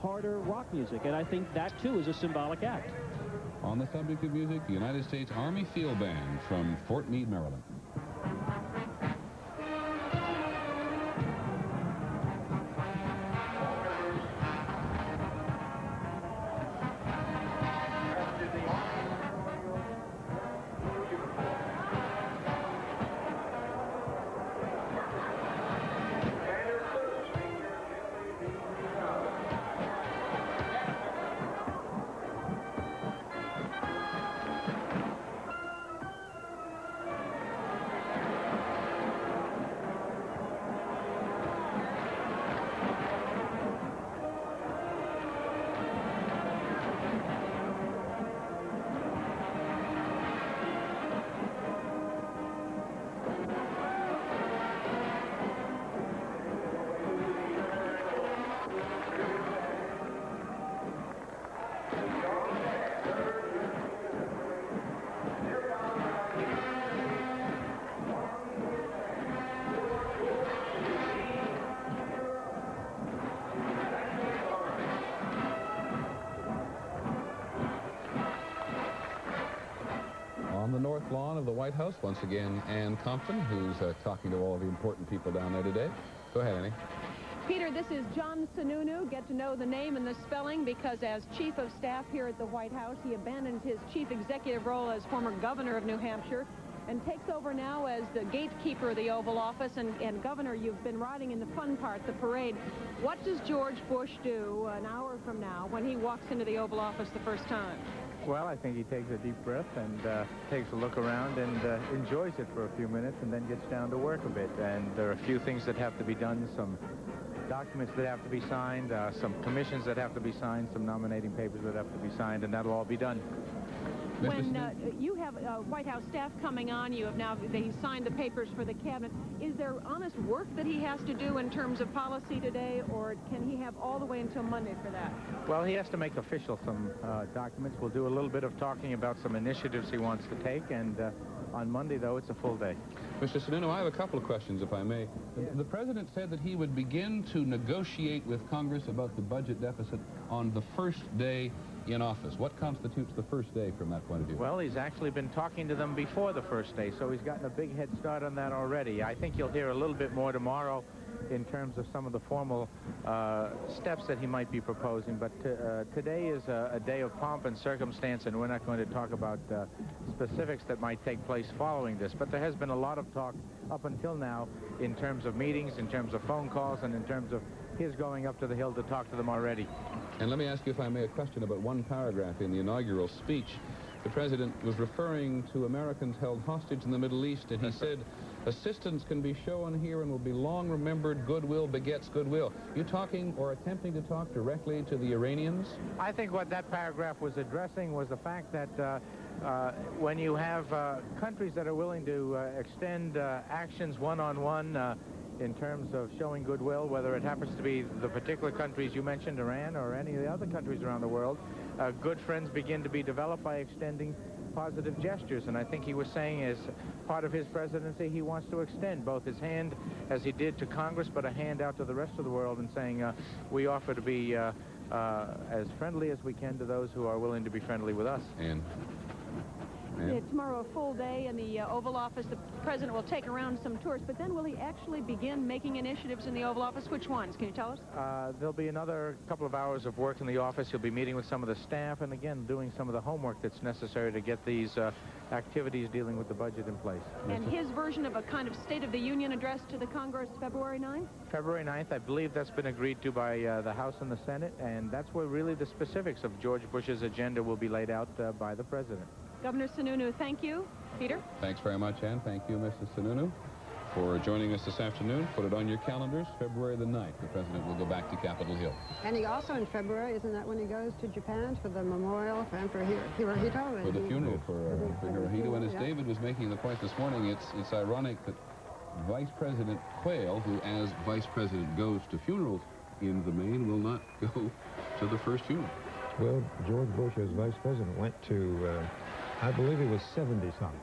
harder rock music, and I think that, too, is a symbolic act. On the subject of music, the United States Army Field Band from Fort Meade, Maryland. On the north lawn of the White House, once again, Ann Compton, who's talking to all the important people down there today. Go ahead, Annie. Peter, this is John Sununu. Get to know the name and the spelling, because as chief of staff here at the White House, he abandoned his chief executive role as former governor of New Hampshire and takes over now as the gatekeeper of the Oval Office. And Governor, you've been riding in the fun part, the parade. What does George Bush do an hour from now when he walks into the Oval Office the first time? Well, I think he takes a deep breath and takes a look around and enjoys it for a few minutes, and then gets down to work a bit. And there are a few things that have to be done, some documents that have to be signed, some commissions that have to be signed, some nominating papers that have to be signed, and that'll all be done. When you have White House staff coming on, you have now, they signed the papers for the cabinet. Is there honest work that he has to do in terms of policy today, or can he have all the way until Monday for that? Well, he has to make official some documents. We'll do a little bit of talking about some initiatives he wants to take, and on Monday, though, it's a full day. Mr. Sununu, I have a couple of questions, if I may. The President said that he would begin to negotiate with Congress about the budget deficit on the first day in office. What constitutes the first day from that point of view? Well, he's actually been talking to them before the first day, so he's gotten a big head start on that already. I think you'll hear a little bit more tomorrow in terms of some of the formal steps that he might be proposing, but today is a day of pomp and circumstance, and we're not going to talk about specifics that might take place following this, but there has been a lot of talk up until now in terms of meetings, in terms of phone calls, and in terms of his going up to the Hill to talk to them already. And let me ask you, if I may, a question about one paragraph in the inaugural speech. The President was referring to Americans held hostage in the Middle East, and he said, assistance can be shown here and will be long remembered. Goodwill begets goodwill. You talking or attempting to talk directly to the Iranians? I think what that paragraph was addressing was the fact that when you have countries that are willing to extend actions one-on-one in terms of showing goodwill, whether it happens to be the particular countries you mentioned, Iran, or any of the other countries around the world, good friends begin to be developed by extending positive gestures. And I think he was saying, as part of his presidency, he wants to extend both his hand, as he did to Congress, but a hand out to the rest of the world, and saying we offer to be as friendly as we can to those who are willing to be friendly with us. And tomorrow, a full day in the Oval Office. The President will take around some tours, but then will he actually begin making initiatives in the Oval Office? Which ones? Can you tell us? There'll be another couple of hours of work in the office. He'll be meeting with some of the staff and, again, doing some of the homework that's necessary to get these activities dealing with the budget in place. And his version of a kind of State of the Union address to the Congress February 9th? February 9th, I believe that's been agreed to by the House and the Senate, and that's where really the specifics of George Bush's agenda will be laid out by the President. Governor Sununu, thank you. Peter? Thanks very much, Ann. Thank you, Mrs. Sununu, for joining us this afternoon. Put it on your calendars. February the 9th, the President will go back to Capitol Hill. And he also, in February, isn't that when he goes to Japan for the memorial for Emperor Hirohito? For the funeral for Hirohito. And as David was making the point this morning, it's ironic that Vice President Quayle, who as Vice President goes to funerals in the main, will not go to the first funeral. Well, George Bush, as Vice President, went to, I believe he was 70-something.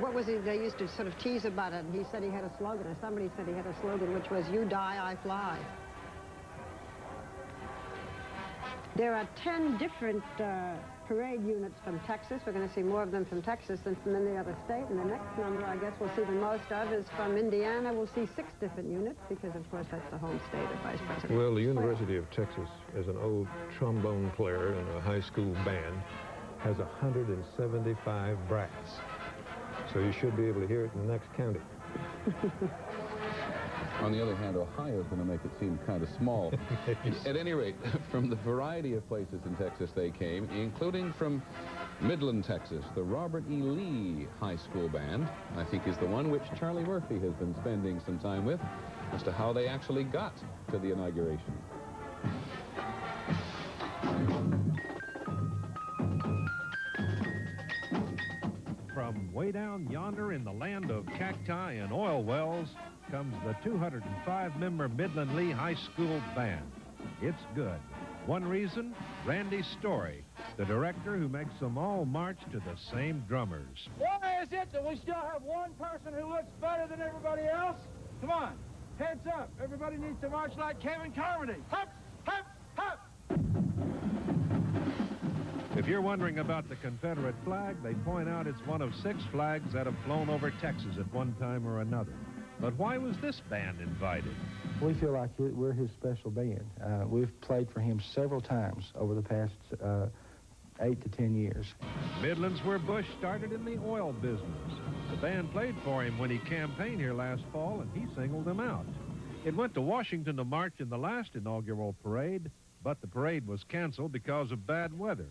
What was it? They used to sort of tease about it, and he said he had a slogan, or somebody said he had a slogan, which was, you die, I fly. There are 10 different parade units from Texas. We're going to see more of them from Texas than from any other state. And the next number, I guess, we'll see the most of is from Indiana. We'll see 6 different units, because, of course, that's the home state of Vice President. Well, the University of Texas, as an old trombone player in a high school band, has 175 brats. So you should be able to hear it in the next county. On the other hand, Ohio is going to make it seem kind of small. At any rate, from the variety of places in Texas they came, including from Midland, Texas, the Robert E. Lee High School Band, I think, is the one which Charlie Murphy has been spending some time with as to how they actually got to the inauguration. From way down yonder in the land of cacti and oil wells comes the 205-member Midland Lee High School Band. It's good. One reason, Randy Story, the director who makes them all march to the same drummers. Why is it that we still have one person who looks better than everybody else? Come on, heads up. Everybody needs to march like Kevin Carmody. Hop, hop, hop. If you're wondering about the Confederate flag, they point out it's one of 6 flags that have flown over Texas at one time or another. But why was this band invited? We feel like we're his special band. We've played for him several times over the past 8 to 10 years. Midland's where Bush started in the oil business. The band played for him when he campaigned here last fall, and he singled them out. It went to Washington to march in the last inaugural parade, but the parade was canceled because of bad weather.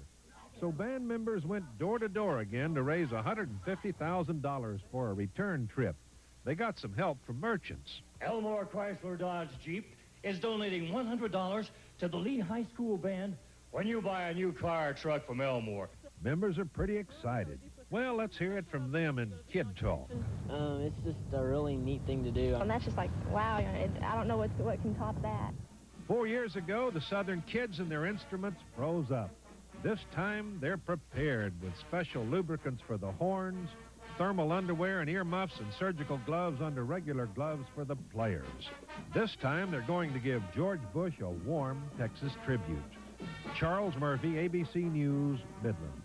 So band members went door to door again to raise $150,000 for a return trip. They got some help from merchants. Elmore Chrysler Dodge Jeep is donating $100 to the Lee High School Band when you buy a new car or truck from Elmore. Members are pretty excited. Well, let's hear it from them in Kid Talk. It's just a really neat thing to do. And that's just like, wow, I don't know what can top that. 4 years ago, the Southern kids and their instruments froze up. This time, they're prepared with special lubricants for the horns, thermal underwear and earmuffs, and surgical gloves under regular gloves for the players. This time, they're going to give George Bush a warm Texas tribute. Charles Murphy, ABC News, Midland.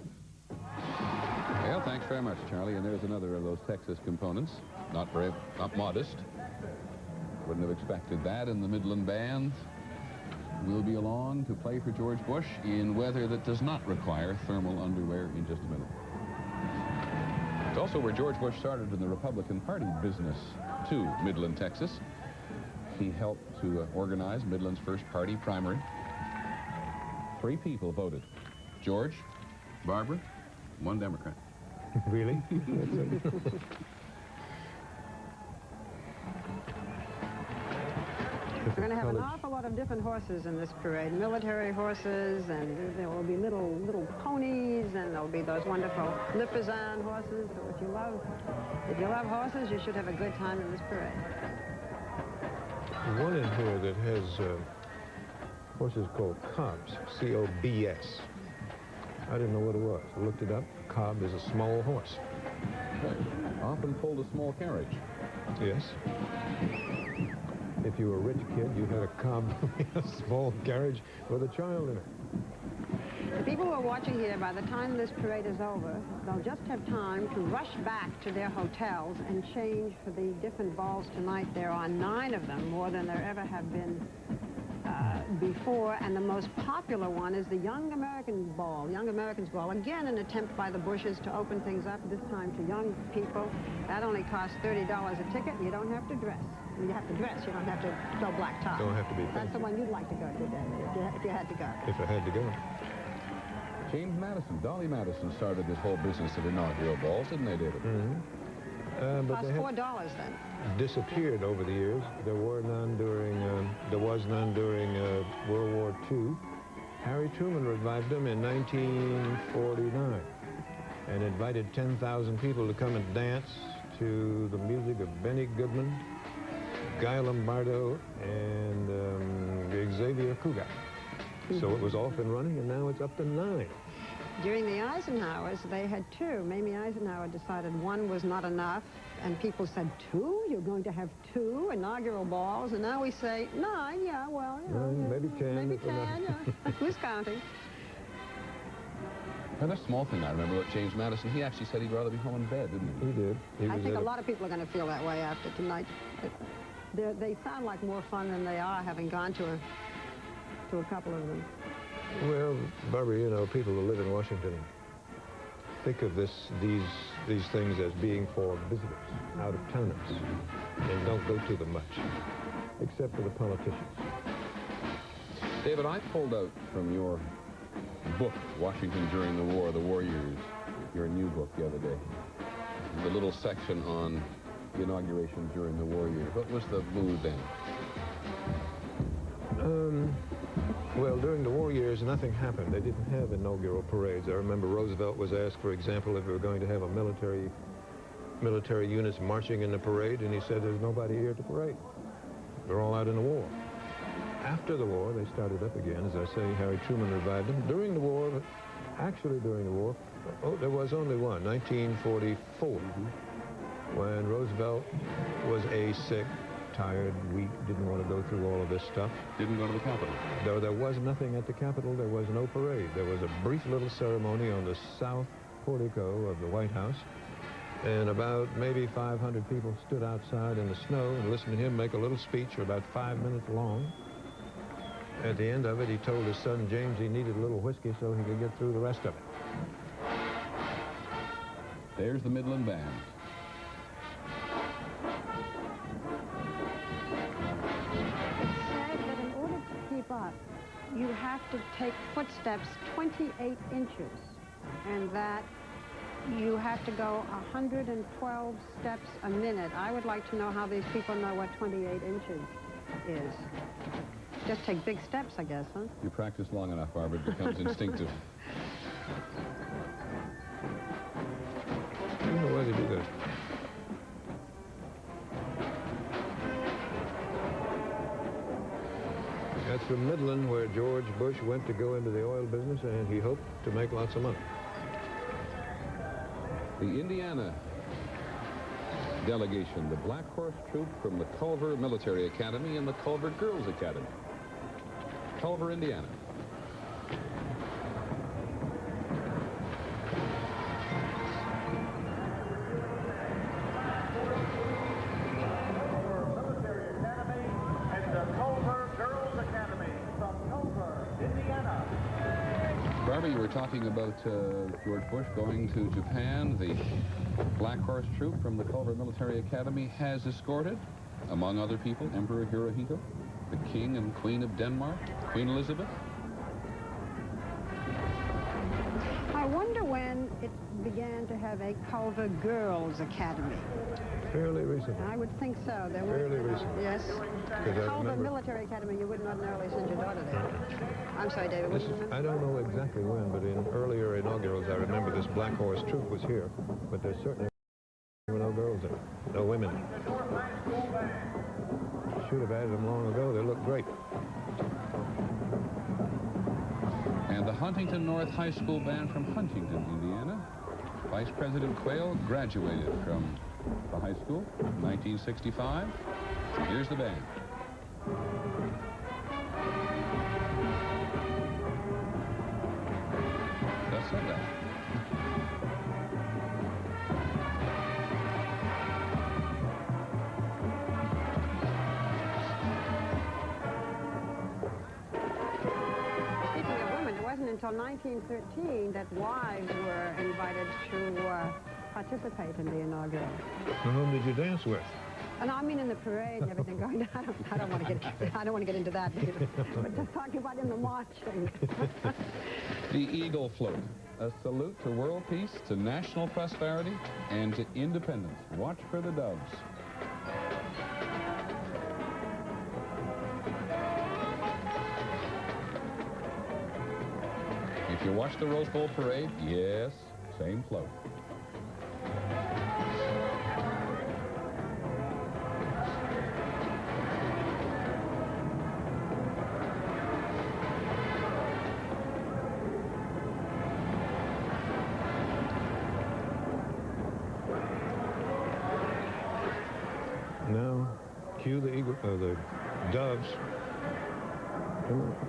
Well, thanks very much, Charlie. And there's another of those Texas components. Not modest. Wouldn't have expected that in the Midland Band. We'll be along to play for George Bush in weather that does not require thermal underwear in just a minute. It's also where George Bush started in the Republican Party business, too, Midland, Texas. He helped to organize Midland's first party primary. 3 people voted. George, Barbara, 1 Democrat. Really? We're going to have an awful lot of different horses in this parade. Military horses, and there will be little ponies, and there'll be those wonderful Lipizzan horses. So if you love horses, you should have a good time in this parade. One in here that has horses called cobs, C-O-B-S. I didn't know what it was. I looked it up. A cob is a small horse. Often pulled a small carriage. Yes. If you were a rich kid, you had a cob, a small carriage with a child in it. The people who are watching here, by the time this parade is over, they'll just have time to rush back to their hotels and change for the different balls tonight. There are 9 of them, more than there ever have been before, and the most popular one is the Young Americans Ball. Again, an attempt by the Bushes to open things up, this time to young people. That only costs $30 a ticket, and you don't have to dress. You have to dress, you don't have to go black tie. Don't have to be That's fancy. the one you'd like to go to, David, if you had to go. If I had to go. James Madison, Dolly Madison started this whole business of inaugural balls, didn't they, David? But Cost they $4 then. disappeared over the years. There was none during World War II. Harry Truman revived them in 1949 and invited 10,000 people to come and dance to the music of Benny Goodman, Guy Lombardo, and Xavier Cugat. So it was off and running, and now it's up to 9. During the Eisenhowers, they had 2. Mamie Eisenhower decided 1 was not enough, and people said, 2? You're going to have 2 inaugural balls? And now we say, 9, yeah, well, you know. Maybe 10. Maybe 10, yeah. Who's counting? And a small thing I remember about James Madison, he actually said he'd rather be home in bed, didn't he? He did. I think a lot of people are going to feel that way after tonight. They sound like more fun than they are, having gone to a couple of them. Well, Barbara, you know, people who live in Washington think of these things as being for visitors, out-of-towners, and don't go to them much, except for the politicians. David, I pulled out from your book, Washington During the War Years, your new book the other day, the little section on the inauguration during the war years. What was the mood then? Well, during the war years, nothing happened. They didn't have inaugural parades. I remember Roosevelt was asked, for example, if we were going to have a military units marching in the parade, and he said, there's nobody here to parade. They're all out in the war. After the war, they started up again. As I say, Harry Truman revived them. During the war, there was only one, 1944, when Roosevelt was sick, tired, weak, didn't want to go through all of this stuff. Didn't go to the Capitol. Though there was nothing at the Capitol, there was no parade. There was a brief little ceremony on the south portico of the White House, and about maybe 500 people stood outside in the snow and listened to him make a little speech for about 5 minutes long. At the end of it, he told his son James he needed a little whiskey so he could get through the rest of it. There's the Midland Band. Up, you have to take footsteps 28 inches, and that you have to go 112 steps a minute. I would like to know how these people know what 28 inches is. Just take big steps, I guess, huh? You practice long enough, Barbara, it becomes instinctive. from Midland, where George Bush went to go into the oil business, and he hoped to make lots of money. The Indiana delegation, the Black Horse Troop from the Culver Military Academy and the Culver Girls Academy. Culver, Indiana. Barbara, you were talking about George Bush going to Japan. The Black Horse Troop from the Culver Military Academy has escorted, among other people, Emperor Hirohito, the King and Queen of Denmark, Queen Elizabeth. I wonder when it began to have a Culver Girls Academy. Fairly recently. I would think so. There Fairly recently. Yes. Because I Culver remember... Military Academy, you wouldn't ordinarily send your daughter there. I'm sorry, David, what do you remember? I don't know exactly when, but in earlier inaugurals, I remember this Black Horse Troop was here, but there certainly were no girls there, no women. Should have added them long ago. They look great. And the Huntington North High School Band from Huntington, Indiana. Vice President Quayle graduated from the high school in 1965. Here's the band. Just said that. Until 1913 that wives were invited to participate in the inaugural. And whom did you dance with? And I mean in the parade and everything going on. I don't want to get into that, David. But just talking about in the marching. The Eagle Float, a salute to world peace, to national prosperity, and to independence. Watch for the doves. If you watch the Rose Bowl parade, yes, same float. Now, cue the eagle, the doves. Come on.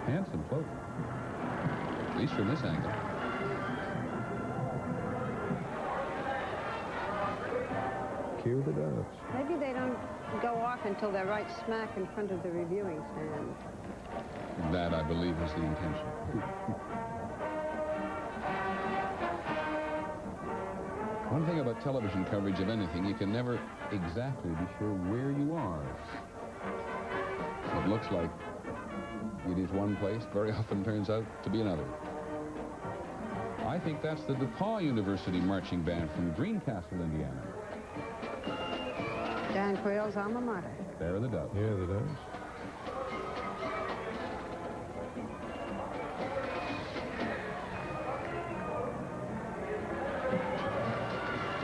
Handsome float, at least from this angle. Cue the doves. Maybe they don't go off until they're right smack in front of the reviewing stand. That, I believe, is the intention. One thing about television coverage of anything, you can never exactly be sure where you are. It looks like it is one place, very often turns out to be another. I think that's the DePaul University Marching Band from Greencastle, Indiana. Dan Quayle's alma mater. There are the doves. Yeah, the doves.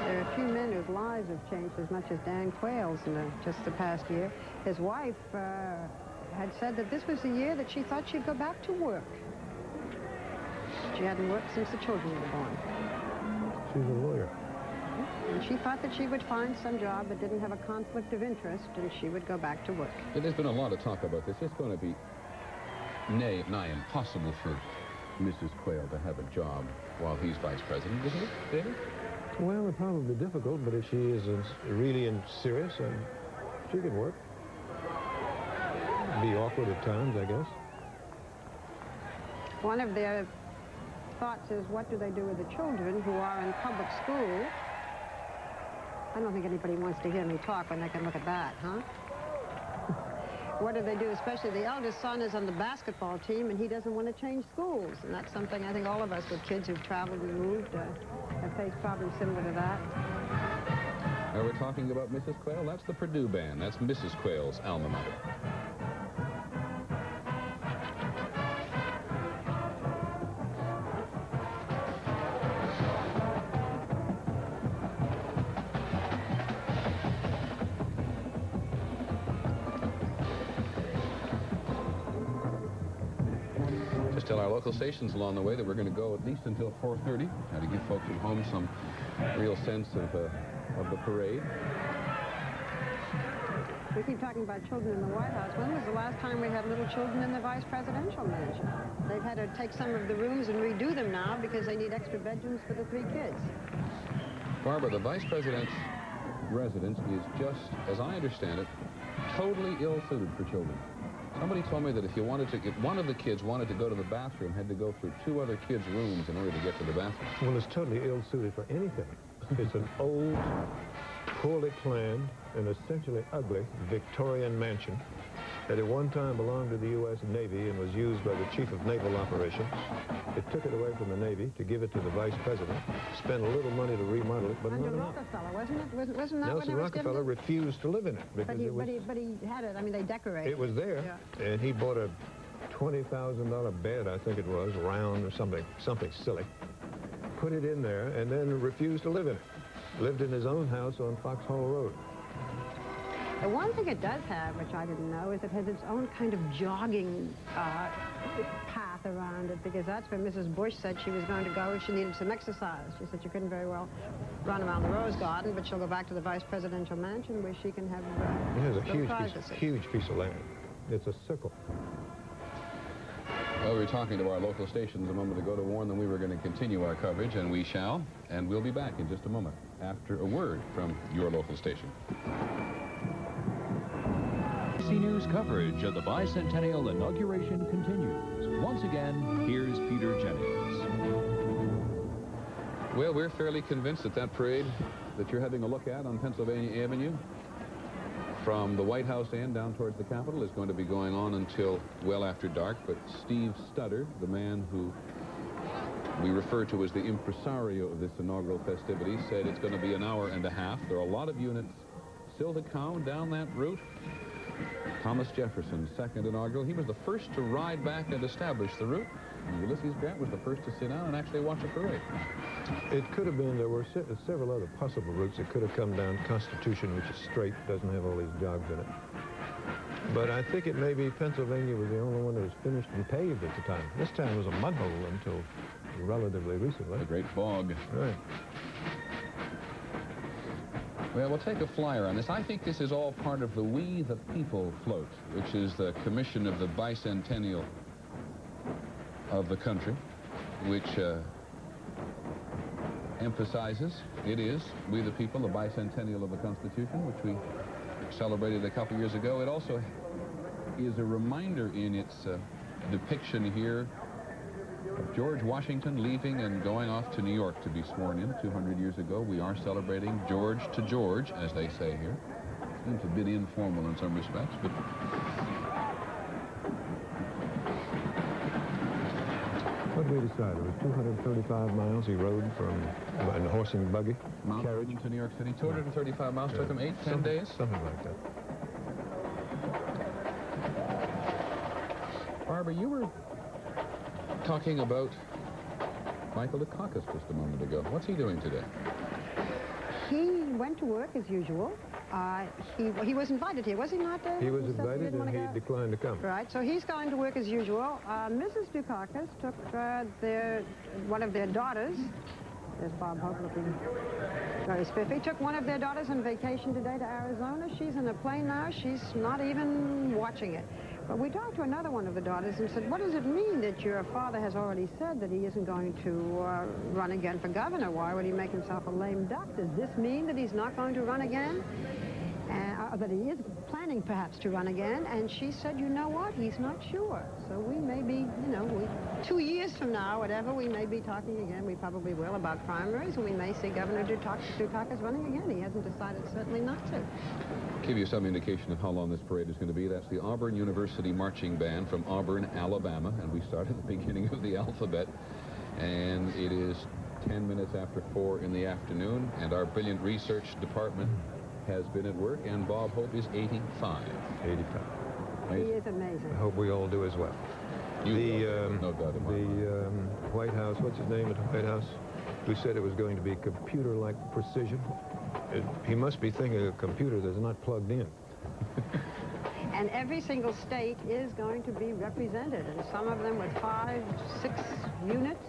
There are a few men whose lives have changed as much as Dan Quayle's in just the past year. His wife had said that this was the year that she thought she'd go back to work. She hadn't worked since the children were born. She's a lawyer. And she thought that she would find some job that didn't have a conflict of interest, and she would go back to work. There's been a lot of talk about this. It's going to be nigh impossible for Mrs. Quayle to have a job while he's vice president, isn't it, David? Well, it's probably difficult, but if she is really serious, she could work. Be awkward at times, I guess. One of their thoughts is, what do they do with the children who are in public school? I don't think anybody wants to hear me talk when they can look at that, huh? What do they do? Especially the eldest son is on the basketball team, and he doesn't want to change schools. And that's something I think all of us with kids who've traveled and moved have faced problems similar to that. Now we're talking about Mrs. Quayle. That's the Purdue Band. That's Mrs. Quayle's alma mater. local stations along the way that we're going to go at least until 4:30. Try to give folks at home some real sense of the parade. We keep talking about children in the White House. When was the last time we had little children in the vice presidential mansion? They've had to take some of the rooms and redo them now because they need extra bedrooms for the 3 kids. Barbara, the vice president's residence is just, as I understand it, totally ill-suited for children. Somebody told me that if one of the kids wanted to go to the bathroom, had to go through 2 other kids' rooms in order to get to the bathroom. Well, it's totally ill-suited for anything. It's an old, poorly planned, and essentially ugly Victorian mansion that at one time belonged to the U.S. Navy and was used by the Chief of Naval Operations. It took it away from the Navy to give it to the Vice President, spent a little money to remodel it, but Under not enough. Rockefeller, wasn't it? Wasn't that Nelson what he was Rockefeller refused to live in it because it was... But he had it. I mean, they decorated. It was there, yeah. And he bought a $20,000 bed, I think it was, round or something silly, put it in there, and then refused to live in it. Lived in his own house on Foxhall Road. The one thing it does have, which I didn't know, is it has its own kind of jogging path around it, because that's where Mrs. Bush said she was going to go if she needed some exercise. She said she couldn't very well run around the Rose Garden, but she'll go back to the vice presidential mansion where she can have It has a huge piece of land. It's a circle. Well, we were talking to our local stations a moment ago to warn them we were going to continue our coverage, and we shall. And we'll be back in just a moment after a word from your local station. ABC News coverage of the bicentennial inauguration continues. Once again, here's Peter Jennings. Well, we're fairly convinced that that parade that you're having a look at on Pennsylvania Avenue from the White House end down towards the Capitol is going to be going on until well after dark. But Steve Studdard, the man who we refer to as the impresario of this inaugural festivity, said it's going to be an hour and a half. There are a lot of units still to come down that route. Thomas Jefferson's second inaugural. He was the first to ride back and establish the route. And Ulysses Grant was the first to sit down and actually watch a parade. It could have been, there were several other possible routes. It could have come down Constitution, which is straight, doesn't have all these jogs in it. But I think it may be Pennsylvania was the only one that was finished and paved at the time. This town was a mud hole until relatively recently. A great bog. Right. Well, we'll take a flyer on this. I think this is all part of the We the People float, which is the commission of the bicentennial of the country, which emphasizes, it is We the People, the bicentennial of the Constitution, which we celebrated a couple years ago. It also is a reminder in its depiction here of George Washington leaving and going off to New York to be sworn in 200 years ago. We are celebrating George to George, as they say here. Seems a bit informal in some respects, but what did we decide? It was 235 miles he rode from in a horse and buggy. Mount Vernon to New York City. 235 miles, took him 8-10 days? Something like that. Barbara, you were talking about Michael Dukakis just a moment ago. What's he doing today? He went to work as usual. He was invited here, was he not? He was invited and he declined to come. Right, so he's going to work as usual. Mrs. Dukakis took one of their daughters. There's Bob Hope looking very spiffy. Took one of their daughters on vacation today to Arizona. She's in a plane now. She's not even watching it. But we talked to another one of the daughters and said, what does it mean that your father has already said that he isn't going to run again for governor? Why would he make himself a lame duck? Does this mean that he's not going to run again? That he is planning perhaps to run again? And she said, you know what? He's not sure. So we may be, 2 years from now, whatever, we may be talking again. We probably will about primaries, and we may see Governor Dukakis running again. He hasn't decided certainly not to. Give you some indication of how long this parade is going to be. That's the Auburn University Marching Band from Auburn, Alabama, and we start at the beginning of the alphabet, and it is 10 minutes after 4 in the afternoon, and our brilliant research department has been at work, and Bob Hope is 85. 85. He is amazing. I hope we all do as well. No doubt about the White House, what's his name at the White House, who said it was going to be computer-like precision. He must be thinking of a computer that's not plugged in. And every single state is going to be represented, and some of them with 5, 6 units.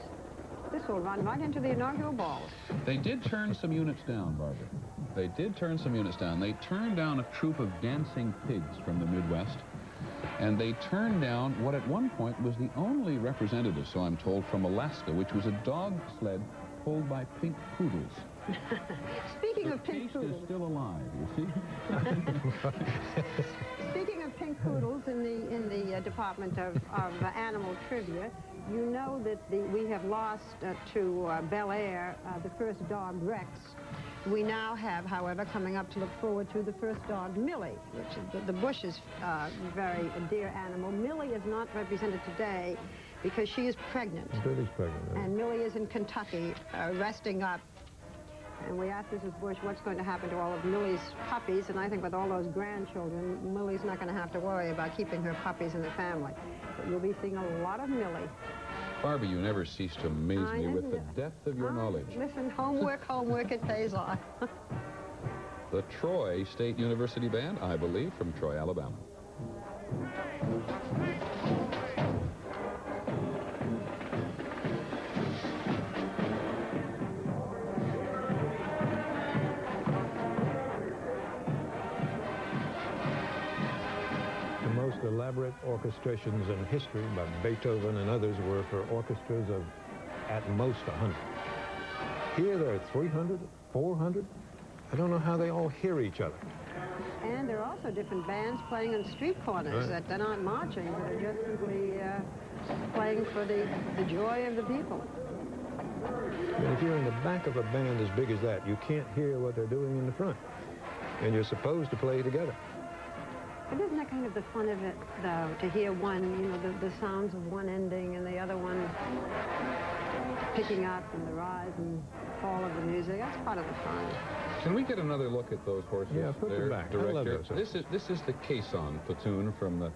This will run right into the inaugural balls. They did turn some units down, Barbara. They did turn some units down. They turned down a troop of dancing pigs from the Midwest, and they turned down what at one point was the only representative, so I'm told, from Alaska, which was a dog sled pulled by pink poodles. Speaking of pink poodles, is still alive, you see. Speaking of pink poodles in the Department of Animal Trivia, you know that we have lost to Bel Air the first dog, Rex. We now have, however, coming up to look forward to the first dog, Millie, which is the Bush's very dear animal. Millie is not represented today because she is pregnant. Billy's pregnant. Right? And Millie is in Kentucky, resting up. And we asked Mrs. Bush what's going to happen to all of Millie's puppies, and I think with all those grandchildren, Millie's not going to have to worry about keeping her puppies in the family. But you'll be seeing a lot of Millie. Barbie, you never cease to amaze me with the depth of your knowledge. Listen, homework, it pays off. The Troy State University Band, I believe, from Troy, Alabama. Elaborate orchestrations in history by Beethoven and others were for orchestras of at most 100. Here there are 300, 400. I don't know how they all hear each other. And there are also different bands playing on street corners that they're not marching, but are just simply playing for the joy of the people. And if you're in the back of a band as big as that, you can't hear what they're doing in the front. And you're supposed to play together. But isn't that kind of the fun of it, though, to hear one, you know, the sounds of one ending and the other one picking up, and the rise and fall of the music? That's part of the fun. Can we get another look at those horses? Yeah, put them back. Director. This is the Caisson platoon from the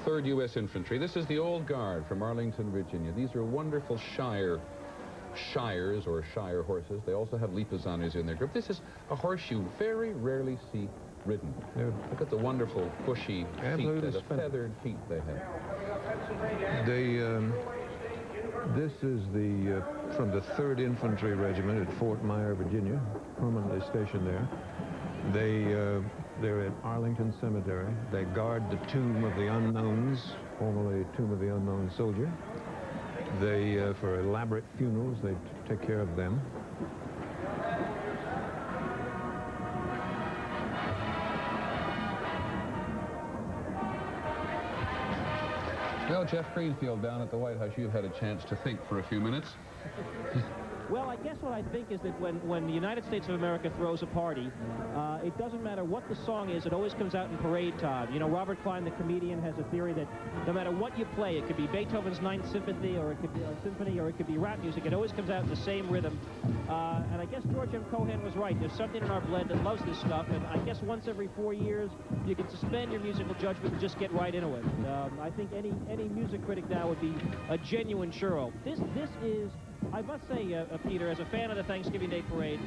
3rd U.S. Infantry. This is the Old Guard from Arlington, Virginia. These are wonderful shires or shire horses. They also have lipazanes in their group. This is a horse you very rarely see ridden. Look at the wonderful bushy feet, the feathered feet they have. This is from the 3rd Infantry Regiment at Fort Myer, Virginia, permanently stationed there. They're at Arlington Cemetery. They guard the Tomb of the Unknowns, formerly Tomb of the Unknown Soldier. They, for elaborate funerals, they take care of them. Well, Jeff Greenfield, down at the White House, you've had a chance to think for a few minutes. Well, I guess what I think is that when the United States of America throws a party, it doesn't matter what the song is, it always comes out in parade time. You know, Robert Klein, the comedian, has a theory that no matter what you play, it could be Beethoven's Ninth Symphony, or it could be a symphony, or it could be rap music, it always comes out in the same rhythm. And I guess George M. Cohan was right. There's something in our blood that loves this stuff, and I guess once every 4 years, you can suspend your musical judgment and just get right into it. I think any music critic now would be a genuine churro. This is... I must say, Peter, as a fan of the Thanksgiving Day Parade,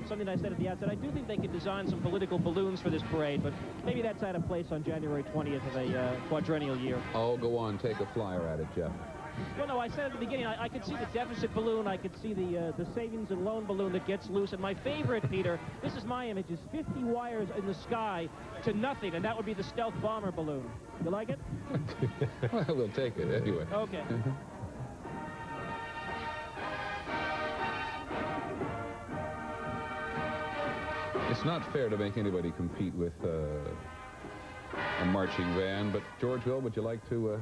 something I said at the outset, I do think they could design some political balloons for this parade, but maybe that's out of place on January 20th of a quadrennial year. Oh, go on, take a flyer at it, Jeff. Well, no, I said at the beginning, I could see the deficit balloon, I could see the savings and loan balloon that gets loose, and my favorite, Peter, this is my image, is 50 wires in the sky to nothing, and that would be the stealth bomber balloon. You like it? Well, we'll take it anyway. Okay. It's not fair to make anybody compete with a marching band, but George Will, would you like to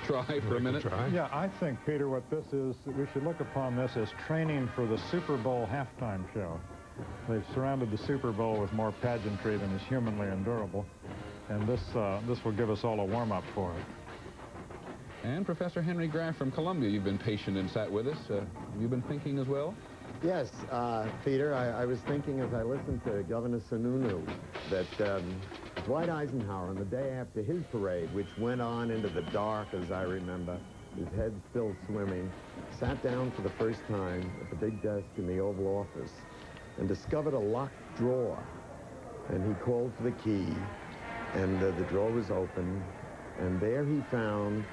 try for a minute? Yeah, I think, Peter, what this is, we should look upon this as training for the Super Bowl halftime show. They've surrounded the Super Bowl with more pageantry than is humanly endurable, and this will give us all a warm-up for it. And Professor Henry Graff from Columbia, you've been patient and sat with us. You've been thinking as well? Yes, Peter, I was thinking as I listened to Governor Sununu that Dwight Eisenhower, on the day after his parade, which went on into the dark, as I remember, his head still swimming, sat down for the first time at the big desk in the Oval Office and discovered a locked drawer. And he called for the key, and the drawer was open, and there he found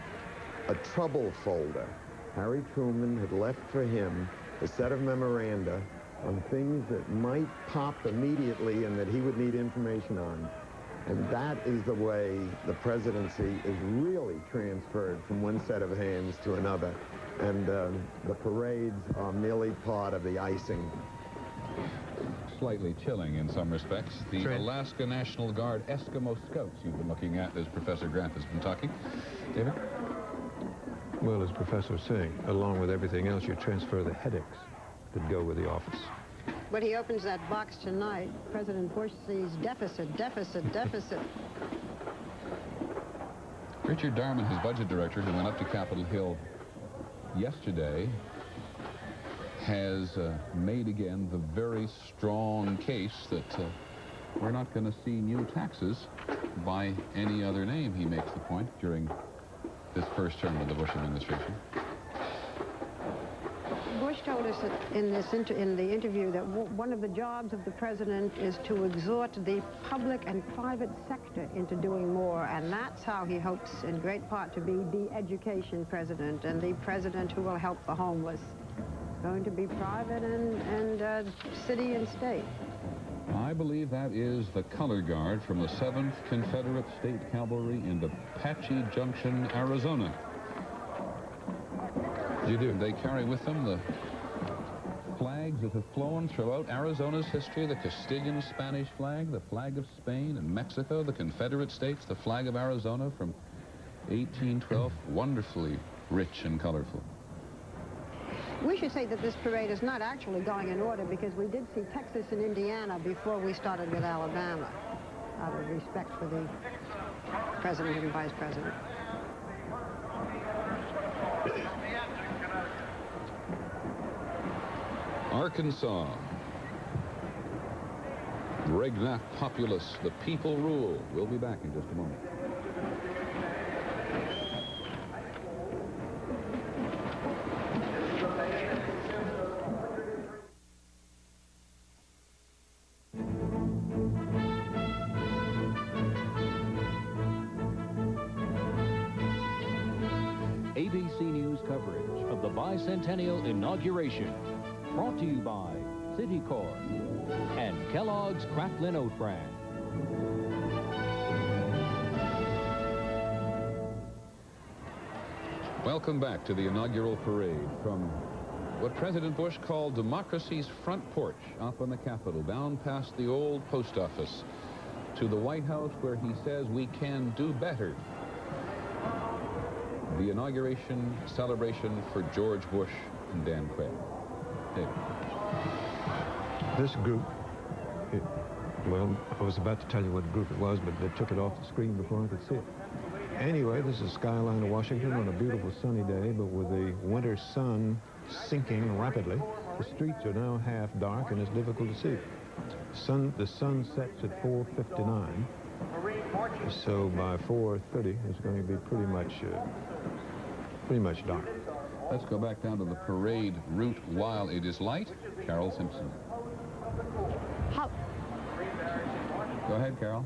a trouble folder. Harry Truman had left for him a set of memoranda on things that might pop immediately and that he would need information on. And that is the way the presidency is really transferred from one set of hands to another. And the parades are merely part of the icing. Slightly chilling in some respects. The Alaska National Guard Eskimo Scouts you've been looking at as Professor Grant has been talking. David? Well, as Professor was saying, along with everything else, you transfer the headaches that go with the office. When he opens that box tonight, President Bush sees deficit, deficit, deficit. Richard Darman, his budget director, who went up to Capitol Hill yesterday, has made again the very strong case that we're not going to see new taxes by any other name, he makes the point, during this first term of the Bush administration. Bush told us that in the interview that one of the jobs of the president is to exhort the public and private sector into doing more, and that's how he hopes in great part to be the education president and the president who will help the homeless. It's going to be private and city and state. I believe that is the color guard from the 7th Confederate State Cavalry in Apache Junction, Arizona. You do. They carry with them the flags that have flown throughout Arizona's history, the Castilian Spanish flag, the flag of Spain and Mexico, the Confederate States, the flag of Arizona from 1812, wonderfully rich and colorful. We should say that this parade is not actually going in order because we did see Texas and Indiana before we started with Alabama, out of respect for the president and vice president. Arkansas. Regnac populace, the people rule. We'll be back in just a moment. ABC News coverage of the bicentennial inauguration. Brought to you by Citicorp and Kellogg's Craftlin Oat Bran. Welcome back to the inaugural parade from what President Bush called democracy's front porch up on the Capitol, down past the old post office to the White House, where he says we can do better. The inauguration celebration for George Bush and Dan Quayle. David. This group, well, I was about to tell you what group it was, but they took it off the screen before I could see it. Anyway, this is skyline of Washington on a beautiful sunny day, but with the winter sun sinking rapidly. The streets are now half dark and it's difficult to see. The sun sets at 4:59, so by 4:30 it's going to be pretty much dark. Let's go back down to the parade route while it is light. Carol Simpson. Go ahead, Carol.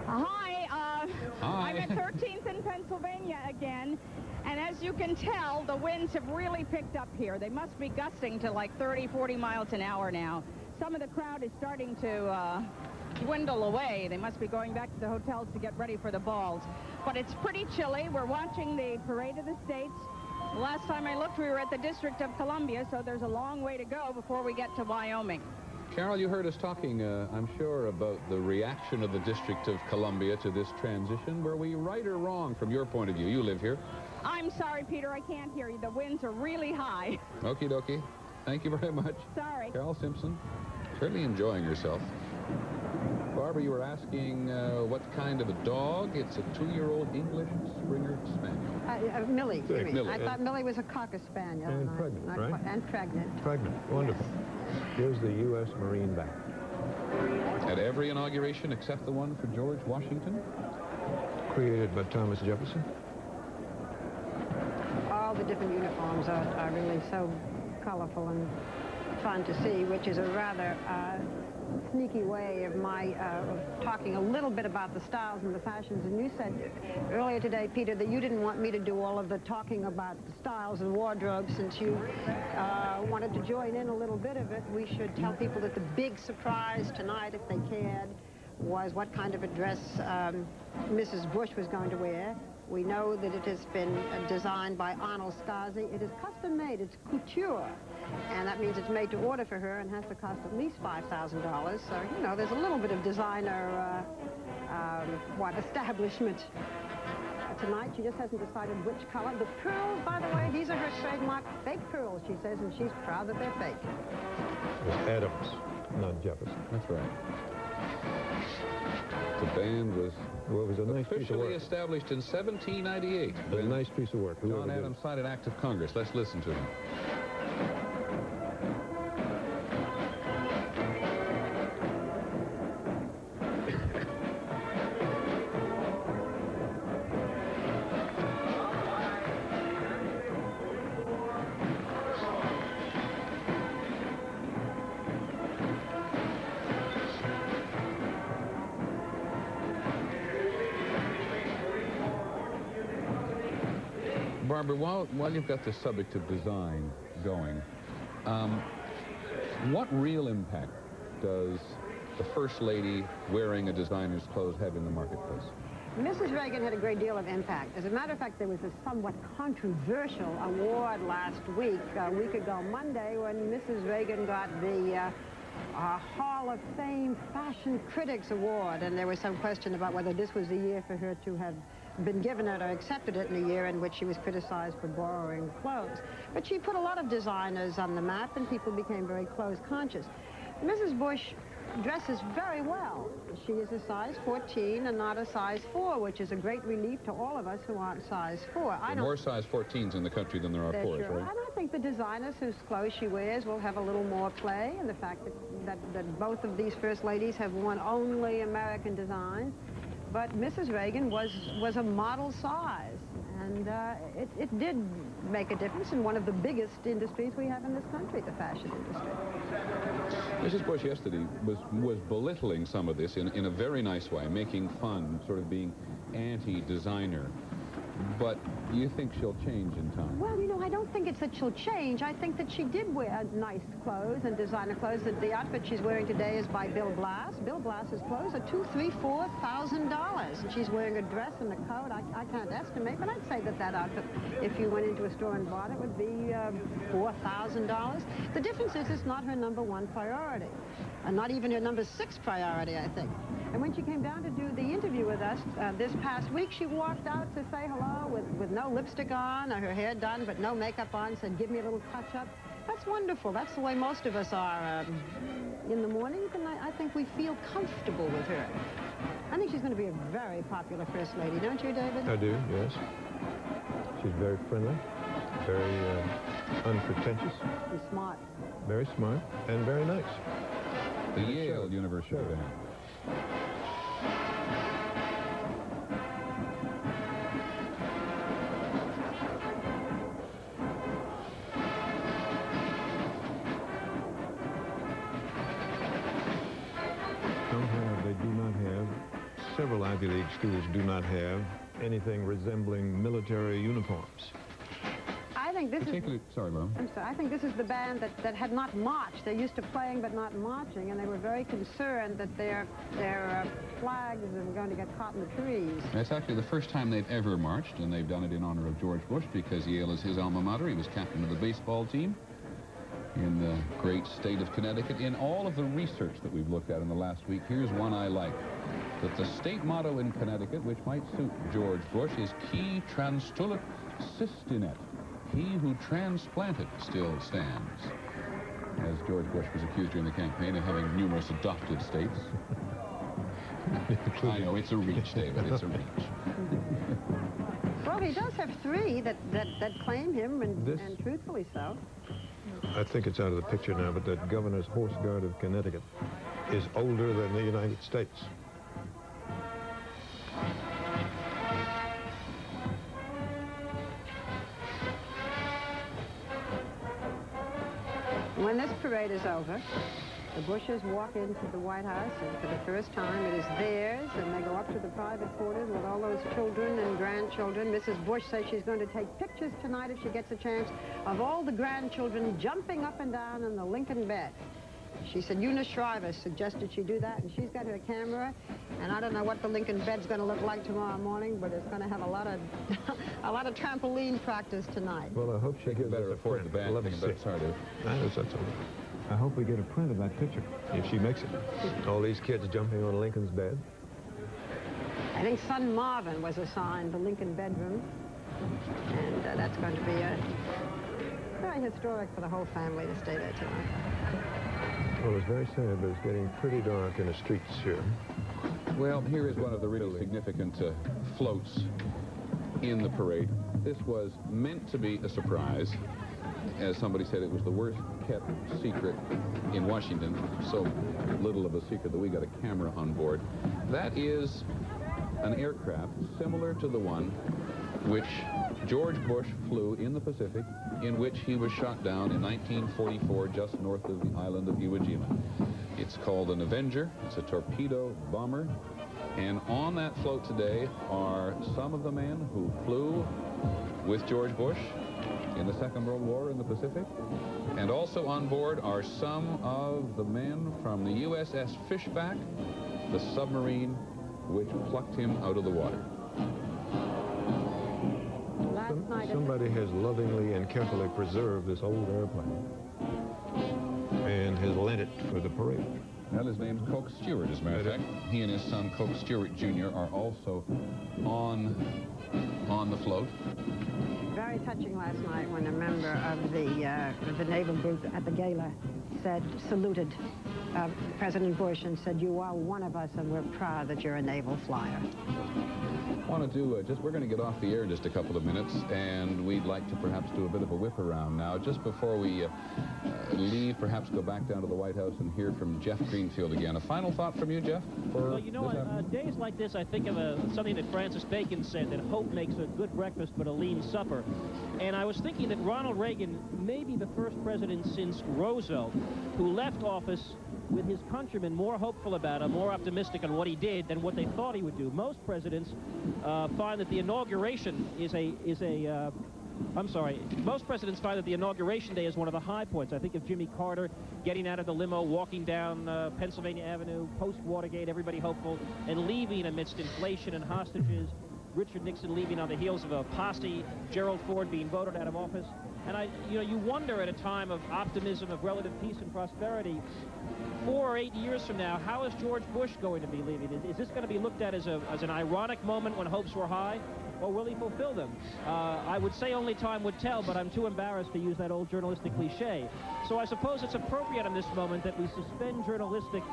Hi, Hi. I'm at 13th in Pennsylvania again, and as you can tell, the winds have really picked up here. They must be gusting to like 30, 40 miles an hour now. Some of the crowd is starting to dwindle away. They must be going back to the hotels to get ready for the balls. But it's pretty chilly. We're watching the Parade of the States. The last time I looked, we were at the District of Columbia, so there's a long way to go before we get to Wyoming. Carol, you heard us talking, I'm sure, about the reaction of the District of Columbia to this transition. Were we right or wrong from your point of view? You live here. I'm sorry, Peter, I can't hear you. The winds are really high. Okie dokie. Thank you very much. Sorry. Carol Simpson, certainly enjoying herself. Barbara, you were asking what kind of a dog? It's a 2-year-old English Springer Spaniel. Millie. Millie. I thought Millie was a Cocker Spaniel. And pregnant, right? And pregnant. Pregnant. Wonderful. Here's the U.S. Marine Bank. At every inauguration except the one for George Washington? Created by Thomas Jefferson. All the different uniforms are really so colorful and fun to see, which is a rather sneaky way of my talking a little bit about the styles and the fashions. And you said earlier today, Peter, that you didn't want me to do all of the talking about the styles and wardrobes. Since you wanted to join in a little bit of it, we should tell people that the big surprise tonight, if they can, was what kind of a dress Mrs. Bush was going to wear. We know that it has been designed by Arnold Scarzy. It is custom made. It's couture. And that means it's made to order for her and has to cost at least $5,000. So, you know, there's a little bit of designer, establishment. Tonight, she just hasn't decided which color. The pearls, by the way, these are her trademark fake pearls, she says, and she's proud that they're fake. It was Adams, not Jefferson. That's right. The band was, well, it was a nice piece of officially work. established in 1798. It was a nice piece of work. John Adams signed an act of Congress. Let's listen to him. Barbara, while you've got the subject of design going, what real impact does the First Lady wearing a designer's clothes have in the marketplace? Mrs. Reagan had a great deal of impact. As a matter of fact, there was a somewhat controversial award last week, a week ago Monday, when Mrs. Reagan got the Hall of Fame Fashion Critics Award, and there was some question about whether this was the year for her to have been given it or accepted it in a year in which she was criticized for borrowing clothes. But she put a lot of designers on the map, and people became very clothes conscious. Mrs. Bush dresses very well. She is a size 14 and not a size 4, which is a great relief to all of us who aren't size 4. There are more size 14s in the country than there are 4s, sure. right? And I think the designers whose clothes she wears will have a little more play, and the fact that both of these First Ladies have worn only American designs. But Mrs. Reagan was a model size, and it did make a difference in one of the biggest industries we have in this country, the fashion industry. Mrs. Bush yesterday was belittling some of this in a very nice way, making fun, sort of being anti-designer. But you think she'll change in time? Well, you know, I don't think it's that she'll change. I think that she did wear nice clothes and designer clothes. The outfit she's wearing today is by Bill Blass. Bill Blass's clothes are $2,000, $3,000, $4,000. And she's wearing a dress and a coat. I can't estimate, but I'd say that outfit, if you went into a store and bought it, would be $4,000. The difference is it's not her #1 priority, and not even her #6 priority, I think. And when she came down to do the interview with us this past week, she walked out to say hello with no lipstick on, or her hair done, but no makeup on, said, give me a little touch-up. That's wonderful. That's the way most of us are in the mornings, and I think we feel comfortable with her. I think she's going to be a very popular First Lady, don't you, David? I do, yes. She's very friendly, very unpretentious. She's smart. Very smart, and very nice. The Yale University band. Several Ivy League schools do not have anything resembling military uniforms. I think this is... Sorry, Mom. I'm sorry. I think this is the band that had not marched. They're used to playing but not marching, and they were very concerned that their flags were going to get caught in the trees. That's actually the first time they've ever marched, and they've done it in honor of George Bush because Yale is his alma mater. He was captain of the baseball team in the great state of Connecticut. In all of the research that we've looked at in the last week, here's one I like. That the state motto in Connecticut, which might suit George Bush, is Qui transtulit sistinet. He who transplanted still stands. As George Bush was accused during the campaign of having numerous adopted states. I know, it's a reach, David, it's a reach. Well, he does have 3 that claim him, and truthfully so. I think it's out of the picture now, but that Governor's Horse Guard of Connecticut is older than the United States. When this parade is over, The Bushes walk into the White House, and for the first time it is theirs, and they go up to the private quarters with all those children and grandchildren. Mrs. Bush says she's going to take pictures tonight if she gets a chance of all the grandchildren jumping up and down in the Lincoln bed. She said Eunice Shriver suggested she do that, and she's got her camera, and I don't know what the Lincoln bed's going to look like tomorrow morning, but it's going to have a lot of a lot of trampoline practice tonight. Well, I hope she gets better afford the band. Sorry, dude. That's all right. I hope we get a print of that picture, if she makes it. All these kids jumping on Lincoln's bed. I think son Marvin was assigned the Lincoln bedroom, and that's going to be very historic for the whole family to stay there tonight. Well, it's very sad, but it's getting pretty dark in the streets here. Well, here is one of the really significant floats in the parade. This was meant to be a surprise. As somebody said, it was the worst kept secret in Washington. So little of a secret that we got a camera on board. That is an aircraft similar to the one which George Bush flew in the Pacific, in which he was shot down in 1944 just north of the island of Iwo Jima. It's called an Avenger. It's a torpedo bomber. And on that float today are some of the men who flew with George Bush in the Second World War in the Pacific. And also on board are some of the men from the USS Fishback, the submarine which plucked him out of the water. Somebody has lovingly and carefully preserved this old airplane and has lent it for the parade. Well, his name's Coke Stewart, as a matter of fact. He and his son, Coke Stewart Jr., are also on the float. Very touching last night when a member of the naval group at the gala saluted President Bush and said, "You are one of us, and we're proud that you're a naval flyer." I want to do we're going to get off the air in just a couple of minutes, and we'd like to perhaps do a bit of a whip around now. Just before we leave, perhaps go back down to the White House and hear from Jeff Greenfield again. A final thought from you, Jeff? Well, you know, days like this, I think of something that Francis Bacon said, that hope makes a good breakfast but a lean supper. And I was thinking that Ronald Reagan may be the first president since Roosevelt who left office with his countrymen more hopeful about him, more optimistic on what he did than what they thought he would do. Most presidents find that the inauguration most presidents find that the inauguration day is one of the high points. I think of Jimmy Carter getting out of the limo, walking down Pennsylvania Avenue, post-Watergate, everybody hopeful, and leaving amidst inflation and hostages. Richard Nixon leaving on the heels of a posse, Gerald Ford being voted out of office. And you wonder at a time of optimism, of relative peace and prosperity, 4 or 8 years from now, how is George Bush going to be leaving? Is this going to be looked at as an ironic moment when hopes were high, or will he fulfill them? I would say only time would tell, but I'm too embarrassed to use that old journalistic cliche. So I suppose it's appropriate in this moment that we suspend journalistic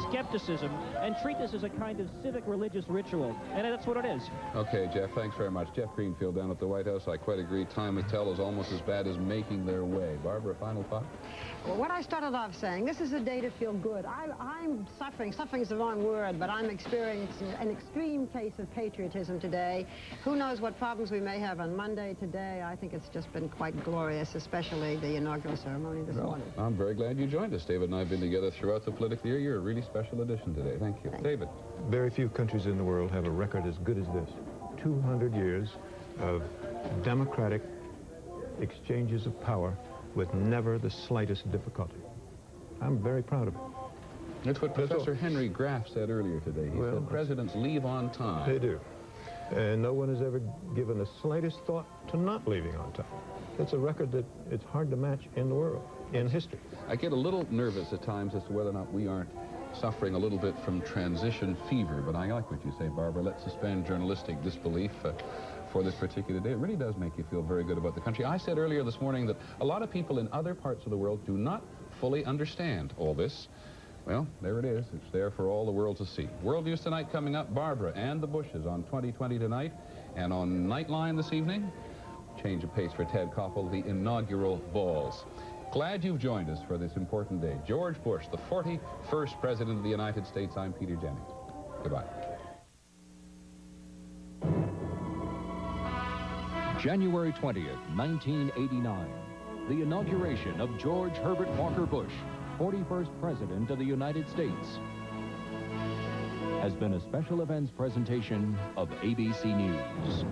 skepticism and treat this as a kind of civic religious ritual, and that's what it is. Okay, Jeff, thanks very much. Jeff Greenfield down at the White House. I quite agree. Time will tell is almost as bad as making their way. Barbara, final thought? Well, what I started off saying, this is a day to feel good. I'm suffering. Suffering is the wrong word, but I'm experiencing an extreme case of patriotism today. Who knows what problems we may have on Monday. Today, I think it's just been quite glorious, especially the inaugural ceremony this morning. I'm very glad you joined us. David and I have been together throughout the political year. You're a really special addition today. Thank you. David. Very few countries in the world have a record as good as this. 200 years of democratic exchanges of power with never the slightest difficulty. I'm very proud of it. That's what Professor Henry Graff said earlier today. He said presidents leave on time. They do. And no one has ever given the slightest thought to not leaving on time. It's a record that it's hard to match in the world, in history. I get a little nervous at times as to whether or not we aren't suffering a little bit from transition fever, but I like what you say, Barbara. Let's suspend journalistic disbelief for this particular day. It really does make you feel very good about the country. I said earlier this morning that a lot of people in other parts of the world do not fully understand all this. Well, there it is. It's there for all the world to see. World News Tonight coming up. Barbara and the Bushes on 2020 tonight. And on Nightline this evening, change of pace for Ted Koppel, the inaugural balls. Glad you've joined us for this important day. George Bush, the 41st President of the United States. I'm Peter Jennings. Goodbye. January 20th, 1989, the inauguration of George Herbert Walker Bush 41st President of the United States. Has been a special events presentation of ABC News.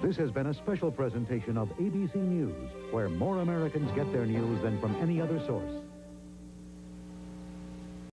This has been a special presentation of ABC News, where more Americans get their news than from any other source.